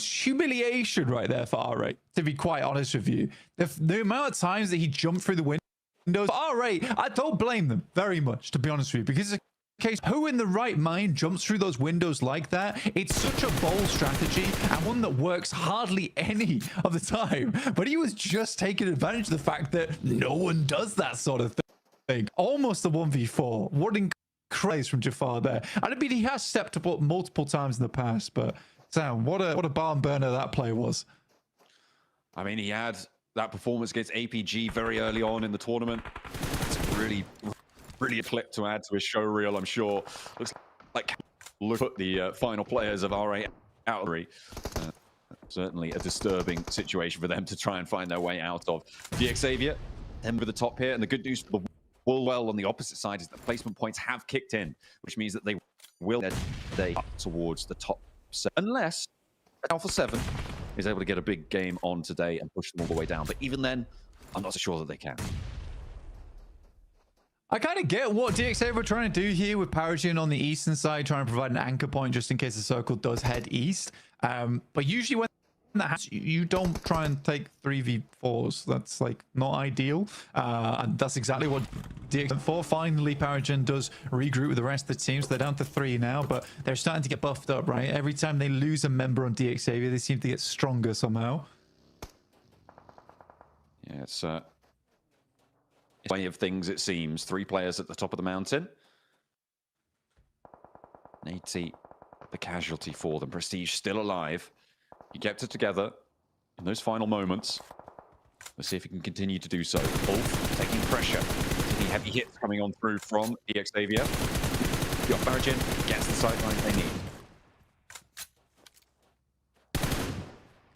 humiliation right there for R8, to be quite honest with you. The amount of times that he jumped through the windows, R8, I don't blame them very much, to be honest with you, because it's case, who in the right mind jumps through those windows like that? It's such a bold strategy and one that works hardly any of the time. But he was just taking advantage of the fact that no one does that sort of thing. Almost a 1v4. What incredible from Jafar there. And I mean, he has stepped up multiple times in the past, but Sam, what a barn burner that play was. I mean, he had that performance against APG very early on in the tournament. It's really a clip to add to his show reel, I'm sure. Looks like look at the final players of R8 out. Certainly a disturbing situation for them to try and find their way out of. DXavier, them with the top here, and the good news for the Woolwell on the opposite side is that placement points have kicked in, which means that they will get up towards the top 7, unless Alpha 7 is able to get a big game on today and push them all the way down. But even then, I'm not so sure that they can. I kind of get what DXavier were trying to do here with Paragen on the eastern side, trying to provide an anchor point just in case the circle does head east. But usually when that happens, you don't try and take 3v4s. That's like not ideal. And that's exactly what DXavier for. Finally, Paragen does regroup with the rest of the team. So they're down to 3 now, but they're starting to get buffed up, right? Every time they lose a member on DXavier, they seem to get stronger somehow. Yeah, it's way of things, it seems. 3 players at the top of the mountain. Nate, the casualty for them. Prestige still alive. He kept it together. in those final moments. Let's see if he can continue to do so. Wolf taking pressure. The heavy hits coming on through from DX Xavier. Got Barragin, gets the sideline they need.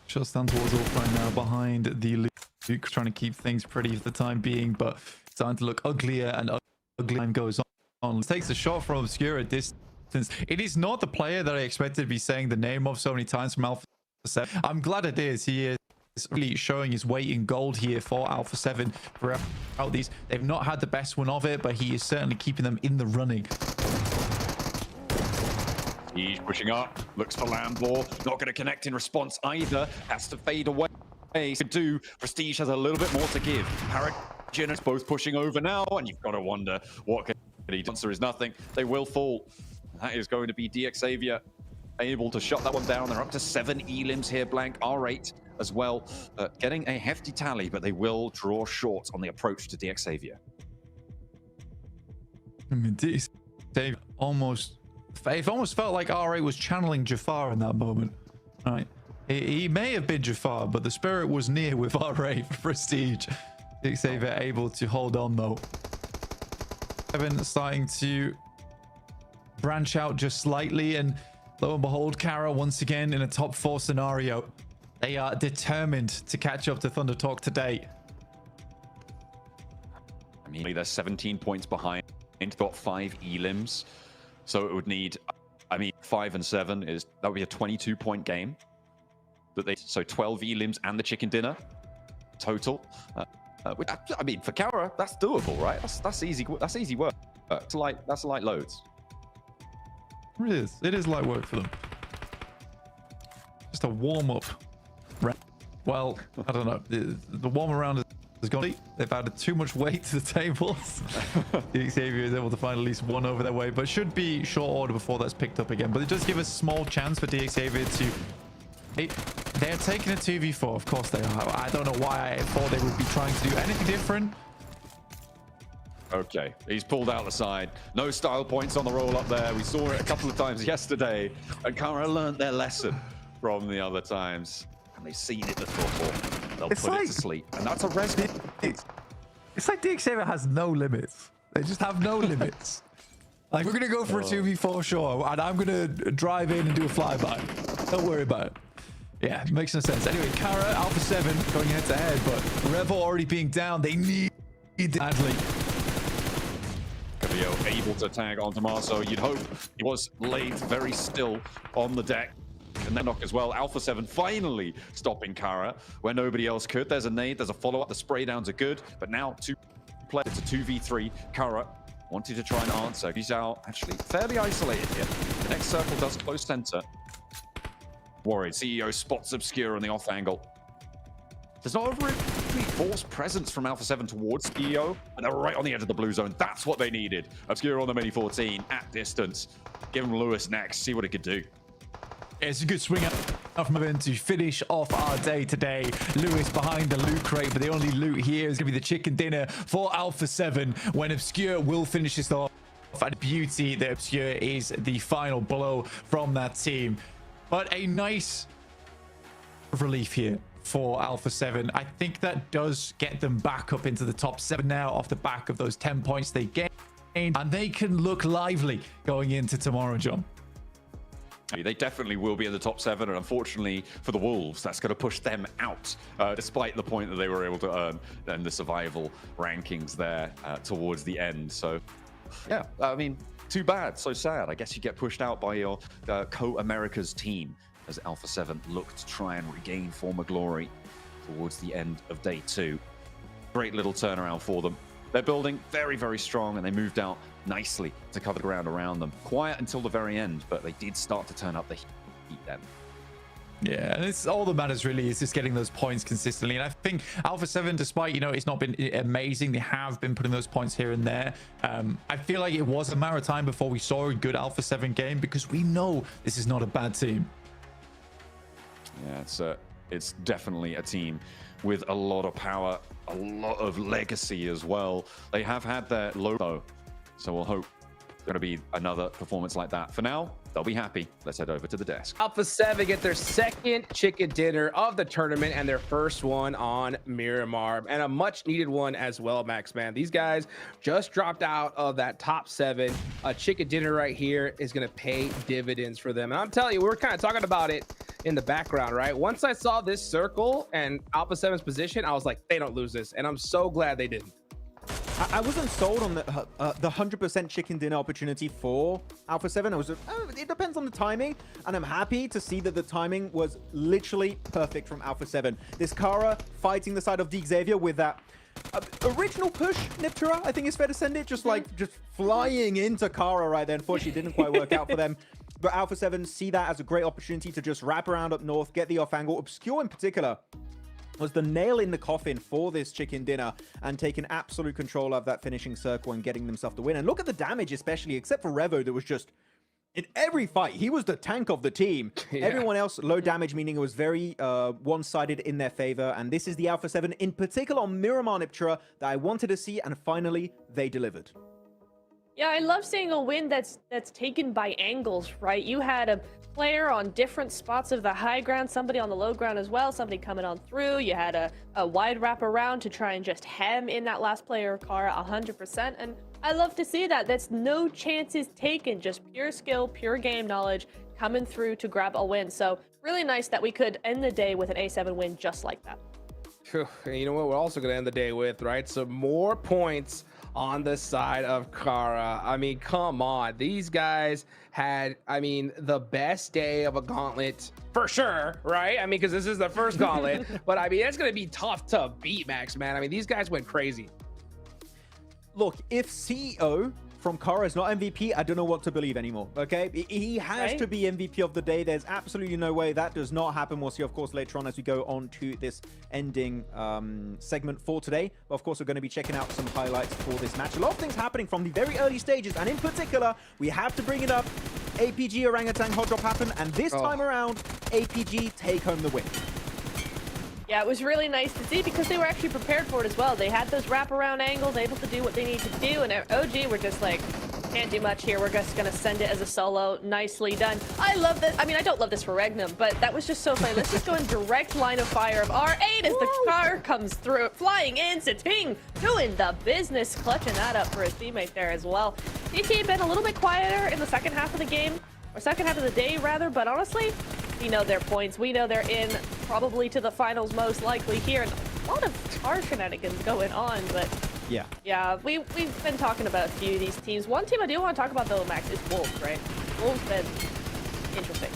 Shots down towards Wolf right now behind the Luke, trying to keep things pretty for the time being, but starting to look uglier and uglier. Time goes on. Takes a shot from Obscure at distance. It is not the player that I expected to be saying the name of so many times from Alpha 7. I'm glad it is. He is really showing his weight in gold here for Alpha 7 throughout these. They've not had the best one of it, but he is certainly keeping them in the running. He's pushing up, looks for Landlaw, not going to connect in response either, has to fade away. Prestige has a little bit more to give. Paragin is both pushing over now, and you've got to wonder what can he do. Answer is nothing. They will fall. That is going to be DX Xavier able to shut that one down. They're up to 7 elims here, Blank, R8 as well, getting a hefty tally, but they will draw short on the approach to DX Xavier. I mean, DX Xavier almost felt like R8 was channeling Jafar in that moment. Right, he may have been Jafar, but the spirit was near with R8 for Prestige. DX Xavier able to hold on though. Evan starting to branch out just slightly, and lo and behold, Kara once again in a top 4 scenario. They are determined to catch up to Thunder Talk today. I mean, they're 17 points behind. They've got 5 elims, so it would need, I mean, 5 and 7 is, that would be a 22-point game. So 12 elims and the chicken dinner total. I mean, for Kara, that's doable, right? That's easy. That's easy work. That's light loads. It is. It is light work for them. Just a warm up. Well, I don't know. The warm around has gone. They've added too much weight to the tables. Xavier is able to find at least one over their way, but should be short order before that's picked up again. But it does give a small chance for DX Xavier to. They're taking a 2v4. Of course they are. I don't know why I thought they would be trying to do anything different. Okay, he's pulled out the side. No style points on the roll up there. We saw it a couple of times yesterday, and Kara learned their lesson from the other times. And they've seen it before. They'll put it to sleep. And that's a res. It's like DX Xavier has no limits. They just have no limits. Like, we're going to go for a 2v4, sure, and I'm going to drive in and do a flyby. Don't worry about it. Yeah, makes no sense. Anyway, Kara, Alpha 7 going head to head, but Revo already being down. They need it badly. Able to tag on Tommaso. You'd hope he was laid very still on the deck. And then knock as well. Alpha 7 finally stopping Kara where nobody else could. There's a nade, there's a follow-up. The spray downs are good, but now 2 players to 2v3. Kara wanted to try and answer. He's out actually fairly isolated here. The next circle does close center. Worried. CEO spots Obscure on the off angle. There's not a really forced presence from Alpha 7 towards CEO, and they're right on the edge of the blue zone. That's what they needed. Obscure on the Mini 14 at distance. Give him Lewis next, see what he could do. It's a good swing out from him to finish off our day today. Lewis behind the loot crate, but the only loot here is going to be the chicken dinner for Alpha 7 when Obscure will finish this off. And beauty that Obscure is the final blow from that team. But a nice relief here for Alpha 7. I think that does get them back up into the top 7 now off the back of those 10 points they gained. And they can look lively going into tomorrow, John. They definitely will be in the top 7, and unfortunately for the Wolves, that's going to push them out, despite the point that they were able to earn in the survival rankings there towards the end. So, yeah, I mean, too bad, so sad. I guess you get pushed out by your co-America's team as Alpha 7 look to try and regain former glory towards the end of day 2. Great little turnaround for them. They're building very, very strong, and they moved out nicely to cover the ground around them. Quiet until the very end, but they did start to turn up the heat then. Yeah, and it's all that matters really is just getting those points consistently. And I think Alpha 7, despite, you know, it's not been amazing, they have been putting those points here and there. I feel like it was a matter of time before we saw a good Alpha 7 game, because we know this is not a bad team. Yeah, it's definitely a team with a lot of power, a lot of legacy as well. They have had their low, so we'll hope going to be another performance like that. For now, they'll be happy. Let's head over to the desk. Alpha 7 get their second chicken dinner of the tournament and their first one on Miramar, and a much needed one as well, Max, man. These guys just dropped out of that top 7. A chicken dinner right here is going to pay dividends for them. And I'm telling you, we were kind of talking about it in the background, right? Once I saw this circle and Alpha 7's position, I was like, they don't lose this. And I'm so glad they didn't. I wasn't sold on the 100% chicken dinner opportunity for Alpha 7. I was, it depends on the timing, and I'm happy to see that the timing was literally perfect from Alpha 7. This Kara fighting the side of D Xavier with that original push, Niptera, I think it's fair to send it, just flying into Kara right there. Unfortunately, it didn't quite work out for them. But Alpha 7 see that as a great opportunity to just wrap around up north, get the off angle. Obscure in particular was the nail in the coffin for this chicken dinner and taking absolute control of that finishing circle and getting themselves the win. And look at the damage, especially, except for Revo, that was just in every fight. He was the tank of the team. Yeah. Everyone else, low damage, meaning it was very one-sided in their favor. And this is the Alpha 7, in particular on Miramar Niptera, that I wanted to see, and finally they delivered. Yeah, I love seeing a win that's taken by angles, right? You had a player on different spots of the high ground, somebody on the low ground as well, somebody coming on through. You had a wide wrap around to try and just hem in that last player car 100%. And I love to see that. That's no chances taken, just pure skill, pure game knowledge coming through to grab a win. So really nice that we could end the day with an A7 win just like that. And you know what we're also going to end the day with, right? Some more points on the side of Kara. I mean, come on. These guys had, I mean, the best day of a gauntlet for sure, right? I mean, because this is the first gauntlet. But I mean, it's going to be tough to beat, Max, man. I mean, these guys went crazy. Look, if CEO from Kara is not MVP, I don't know what to believe anymore, okay? He has to be MVP of the day. There's absolutely no way that does not happen. We'll see, of course, later on as we go on to this ending segment for today. But of course, we're going to be checking out some highlights for this match. A lot of things happening from the very early stages, and in particular, we have to bring it up. APG Orangutan hot drop happened, and this time around, APG take home the win. Yeah, it was really nice to see because they were actually prepared for it as well. They had those wraparound angles, able to do what they need to do, and OG were just like, can't do much here. We're just going to send it as a solo. Nicely done. I love this. I mean, I don't love this for Regnum, but that was just so funny. Let's just go in direct line of fire of R8 as the car comes through, flying in. Sating doing the business, clutching that up for his teammate there as well. DT had been a little bit quieter in the second half of the game, or second half of the day rather, but honestly, we know their points. We know they're in probably to the finals most likely here. And a lot of car shenanigans going on, but yeah, we've been talking about a few of these teams. One team I do want to talk about though, Max, is Wolves, right? Wolves been interesting.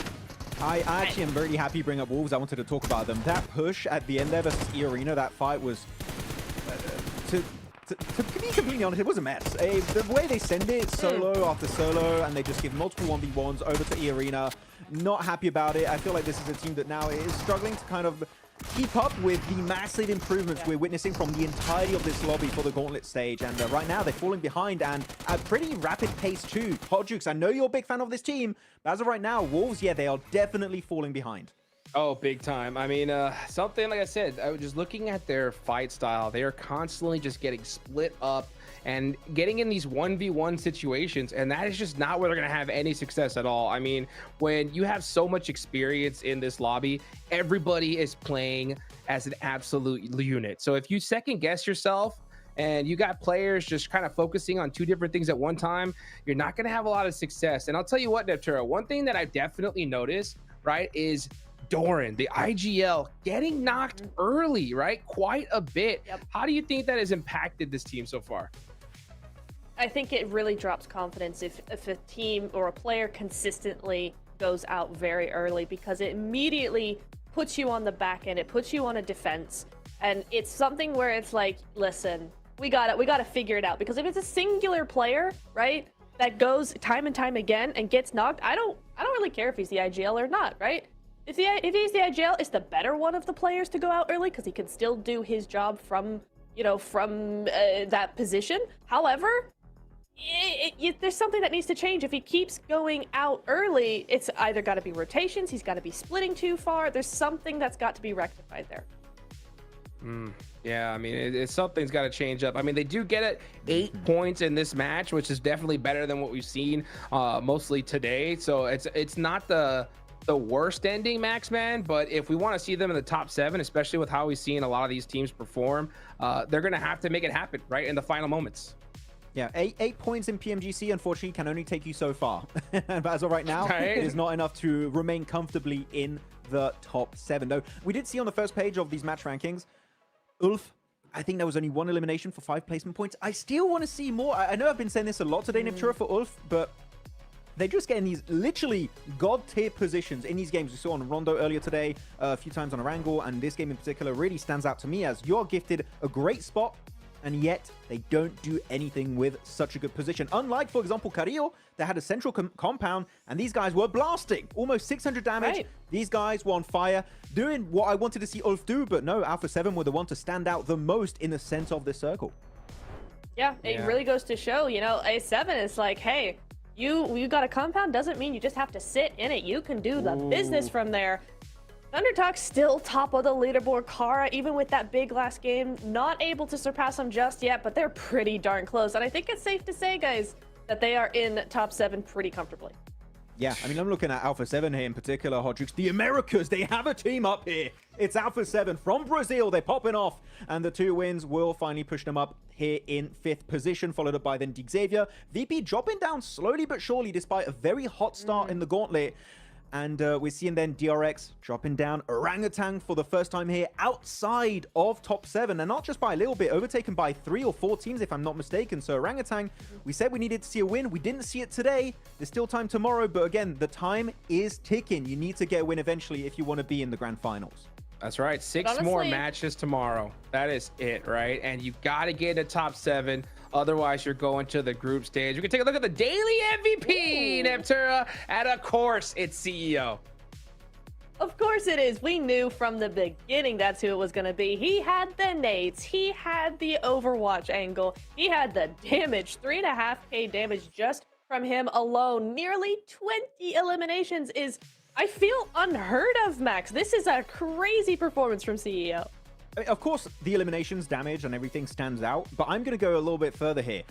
I actually am very happy you bring up Wolves. I wanted to talk about them. That push at the end there versus E-Arena, that fight was, to be completely honest, it was a mess. The way they send it, solo after solo, and they just give multiple 1v1s over to E-Arena. Not happy about it. I feel like this is a team that now is struggling to kind of keep up with the massive improvements we're witnessing from the entirety of this lobby for the Gauntlet stage. And right now, they're falling behind and at pretty rapid pace too. Hot Jukes, I know you're a big fan of this team, but as of right now, Wolves, yeah, they are definitely falling behind. Oh, big time. I mean, something like I said, I was just looking at their fight style. They are constantly just getting split up and getting in these 1v1 situations, and that is just not where they're going to have any success at all. I mean, when you have so much experience in this lobby, everybody is playing as an absolute unit. So if you second guess yourself and you got players just kind of focusing on two different things at one time, you're not going to have a lot of success. And I'll tell you what, Niptera, one thing that I definitely noticed, right, is Doran, the IGL, getting knocked early, right? Quite a bit. How do you think that has impacted this team so far? I think it really drops confidence if a team or a player consistently goes out very early, because it immediately puts you on the back end. It puts you on a defense, and it's something where it's like, listen, we gotta figure it out, because if it's a singular player, right, that goes time and time again and gets knocked, I don't really care if he's the IGL or not, right? If he's the IGL, it's the better one of the players to go out early because he can still do his job from that position. However, there's something that needs to change. If he keeps going out early, it's either got to be rotations, he's got to be splitting too far. There's something that's got to be rectified there. Yeah, I mean, something's got to change up. I mean, they do get it 8 points in this match, which is definitely better than what we've seen mostly today. So it's not the worst ending, Max Man, but if we want to see them in the top 7, especially with how we've seen a lot of these teams perform, they're going to have to make it happen right in the final moments. Yeah, 8 points in PMGC, unfortunately, can only take you so far. But as of right now, it is not enough to remain comfortably in the top 7. Though we did see on the first page of these match rankings, Ulf, I think there was only 1 elimination for 5 placement points. I still want to see more. I know I've been saying this a lot today, Niptura, for Ulf, but they're just getting these literally god-tier positions in these games. We saw on Rondo earlier today, a few times on Erangel, and this game in particular really stands out to me as you're gifted a great spot, and yet they don't do anything with such a good position. Unlike, for example, Carrillo, that had a central compound, and these guys were blasting. Almost 600 damage. Right. These guys were on fire, doing what I wanted to see Ulf do, but no, Alpha 7 were the one to stand out the most in the center of this circle. Yeah, it really goes to show, you know, A7 is like, hey, you got a compound, doesn't mean you just have to sit in it. You can do the business from there. Thundertalk still top of the leaderboard. Kara, even with that big last game, not able to surpass them just yet, but they're pretty darn close. And I think it's safe to say, guys, that they are in top 7 pretty comfortably. Yeah, I mean, I'm looking at Alpha 7 here in particular, Hodrix. The Americas, they have a team up here. It's Alpha 7 from Brazil. They're popping off. And the 2 wins will finally push them up here in 5th position, followed up by then Xavier. VP dropping down slowly but surely despite a very hot start in the Gauntlet. And we're seeing then DRX dropping down Orangutan for the first time here outside of top 7. And not just by a little bit, overtaken by 3 or 4 teams, if I'm not mistaken. So Orangutan, we said we needed to see a win. We didn't see it today. There's still time tomorrow. But again, the time is ticking. You need to get a win eventually if you want to be in the grand finals. That's right. 6 more matches tomorrow. That is it, right? And you've got to get a top 7. Otherwise, you're going to the group stage. We can take a look at the daily MVP, Neptura, and of course, it's CEO. Of course it is. We knew from the beginning that's who it was going to be. He had the nades. He had the Overwatch angle. He had the damage. 3.5k damage just from him alone. Nearly 20 eliminations is, I feel, unheard of, Max. This is a crazy performance from CEO. Of course, the eliminations, damage, and everything stands out, but I'm going to go a little bit further here.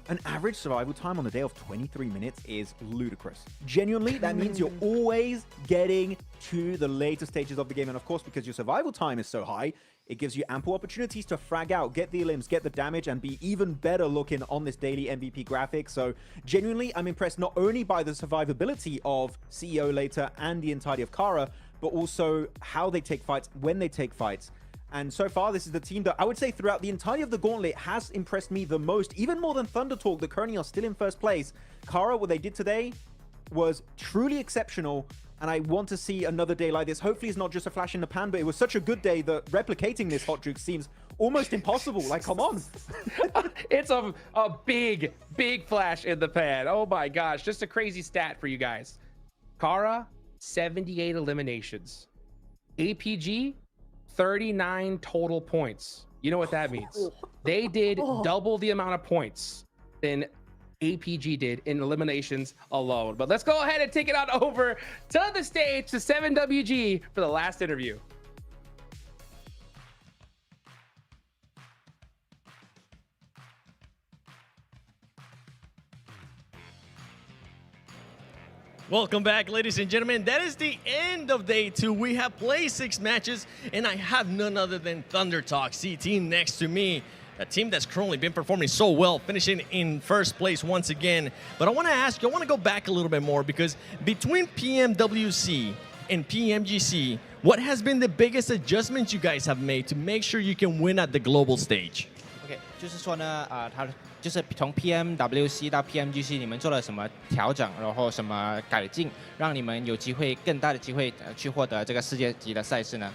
An average survival time on the day of 23 minutes is ludicrous. Genuinely, that means you're always getting to the later stages of the game. And of course, because your survival time is so high, it gives you ample opportunities to frag out, get the elims, get the damage, and be even better looking on this daily MVP graphic. So genuinely, I'm impressed not only by the survivability of CEO later and the entirety of Kara, but also how they take fights, when they take fights. And so far, this is the team that I would say throughout the entirety of the Gauntlet has impressed me the most, even more than Thundertalk, that currently are still in first place. Kara, what they did today was truly exceptional, and I want to see another day like this. Hopefully it's not just a flash in the pan, but it was such a good day that replicating this, Hot Juke, seems almost impossible. Like, come on. It's a big, big flash in the pan. Oh my gosh, just a crazy stat for you guys. Kara, 78 eliminations. APG, 39 total points. You know what that means? They did double the amount of points than APG did in eliminations alone. But let's go ahead and take it on over to the stage to 7WG for the last interview. Welcome back, ladies and gentlemen. That is the end of day 2. We have played 6 matches, and I have none other than Thundertalk C team next to me. A team that's currently been performing so well, finishing in first place once again. But I want to ask you, I want to go back a little bit more, because between PMWC and PMGC, what has been the biggest adjustments you guys have made to make sure you can win at the global stage? OK， 就是说呢，就是从 PMWC 到 PMGC， 你们做了什么调整，然后什么改进，让你们有机会更大的机会去获得这个世界级的赛事呢？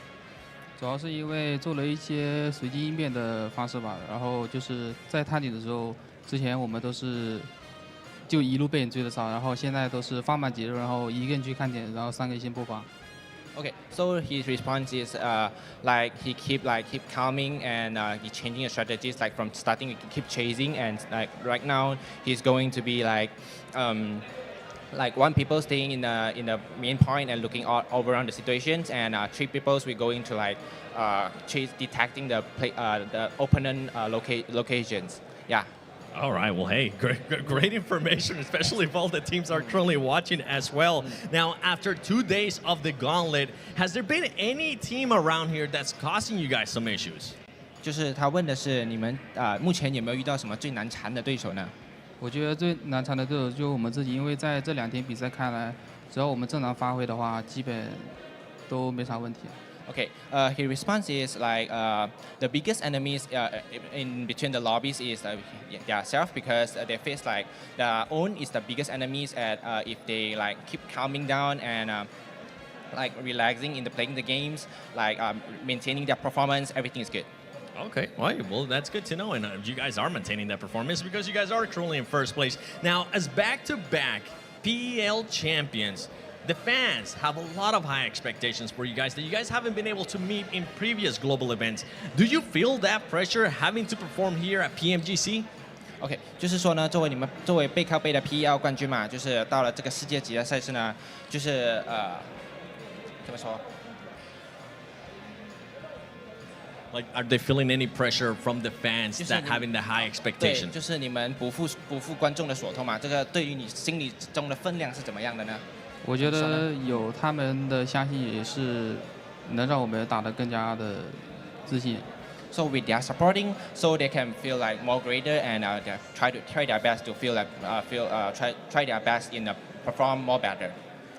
主要是因为做了一些随机应变的方式吧，然后就是在探底的时候，之前我们都是就一路被人追着杀，然后现在都是放慢节奏，然后一个人去看点，然后3个先播放。Okay, so his response is like he keep calming and he changing the strategies. Like from starting, he keep chasing, and like right now he's going to be like like one people staying in the main point and looking all around the situations, and three people we going to like detecting the opponent locations. Yeah. All right. Well, hey, great information, especially if all the teams are currently watching as well. Now, after 2 days of the Gauntlet, has there been any team around here that's causing you guys some issues? 就是他问的是你们目前有没有遇到什么最难缠的对手呢？我觉得最难缠的对手就我们自己，因为在这2天比赛看来，只要我们正常发挥的话，基本都没啥问题。Okay, his response is like the biggest enemies in between the lobbies is self, because they face like the own is the biggest enemies at if they like keep calming down and like relaxing in the playing the games, like maintaining their performance, everything is good. Okay, well, that's good to know. And you guys are maintaining that performance because you guys are currently in first place. Now, as back-to-back PEL champions, the fans have a lot of high expectations for you guys that you guys haven't been able to meet in previous global events. Do you feel that pressure having to perform here at PMGC? OK， 就是说呢，作为背靠背的 PEL 冠军嘛，就是到了这个世界级的赛事呢，就是怎么说？ Like, are they feeling any pressure from the fans that having the high expectations? 对，就是你们不负观众的所托嘛，这个对于你心里中的分量是怎么样的呢？我觉得有他们的相信也是能让我们打得更加的自信。So with their supporting, so they can feel like more greater and try their best to feel like try their best in perform more better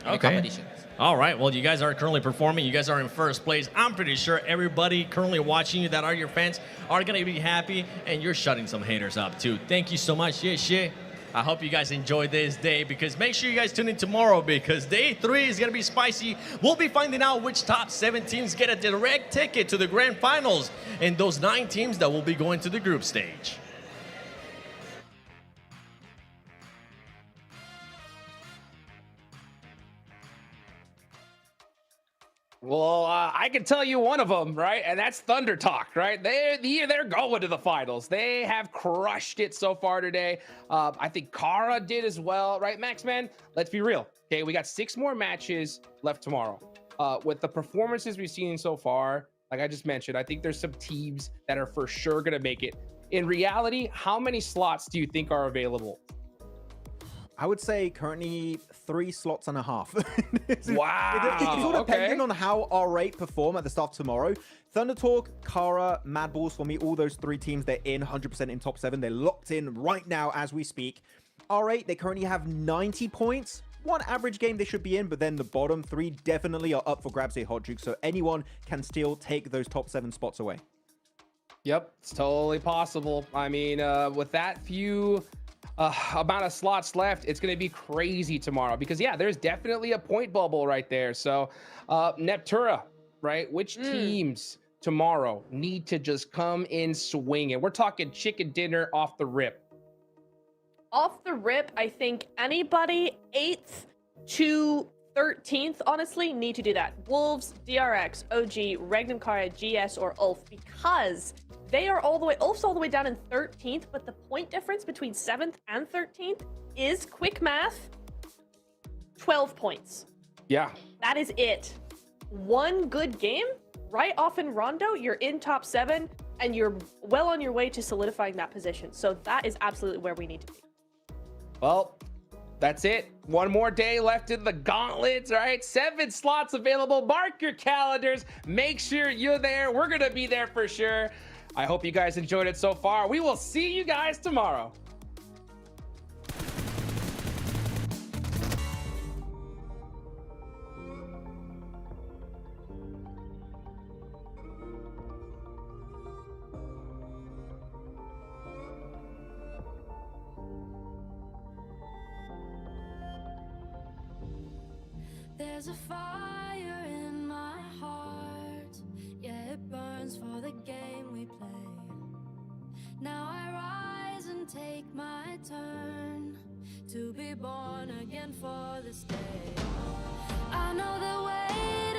in the competition. All right, well, you guys are currently performing. You guys are in first place. I'm pretty sure everybody currently watching you that are your fans are going to be happy, and you're shutting some haters up, too. Thank you so much. Yeah. I hope you guys enjoyed this day, because make sure you guys tune in tomorrow, because day 3 is going to be spicy. We'll be finding out which top 7 teams get a direct ticket to the grand finals, and those 9 teams that will be going to the group stage. Well, I can tell you one of them, right? And that's Thunder Talk, right? They're going to the finals. They have crushed it so far today. I think Kara did as well, right, Max, man? Let's be real. Okay, we got 6 more matches left tomorrow. With the performances we've seen so far, like I just mentioned, I think there's some teams that are for sure going to make it. In reality, how many slots do you think are available? I would say currently 3 slots and a half. Wow. It's all depending on how R8 perform at the start of tomorrow. Thunder Talk, Kara, Mad Balls, for me, all those 3 teams, they're in 100% in top 7. They're locked in right now as we speak. R8, they currently have 90 points. One average game they should be in, but then the bottom 3 definitely are up for grabs here, Hot Juke. So anyone can still take those top 7 spots away. Yep, it's totally possible. I mean, with that few amount of slots left, it's going to be crazy tomorrow, because yeah, there's definitely a point bubble right there. So Neptura, right? Which teams tomorrow need to just come in swinging? We're talking chicken dinner off the rip. Off the rip, I think anybody 8th to 13th, honestly, need to do that. Wolves, DRX, OG, Regnankara, GS, or Ulf, because they are all the way, Ulf's all the way down in 13th, but the point difference between 7th and 13th is, quick math, 12 points. Yeah. That is it. One good game, right off in Rondo, you're in top 7, and you're well on your way to solidifying that position. So that is absolutely where we need to be. Well, that's it. One more day left in the gauntlets, right? 7 slots available. Mark your calendars. Make sure you're there. We're going to be there for sure. I hope you guys enjoyed it so far. We will see you guys tomorrow. There's a fire in my heart, yeah, it burns for the game we play. Now I rise and take my turn to be born again for this day. I know the weight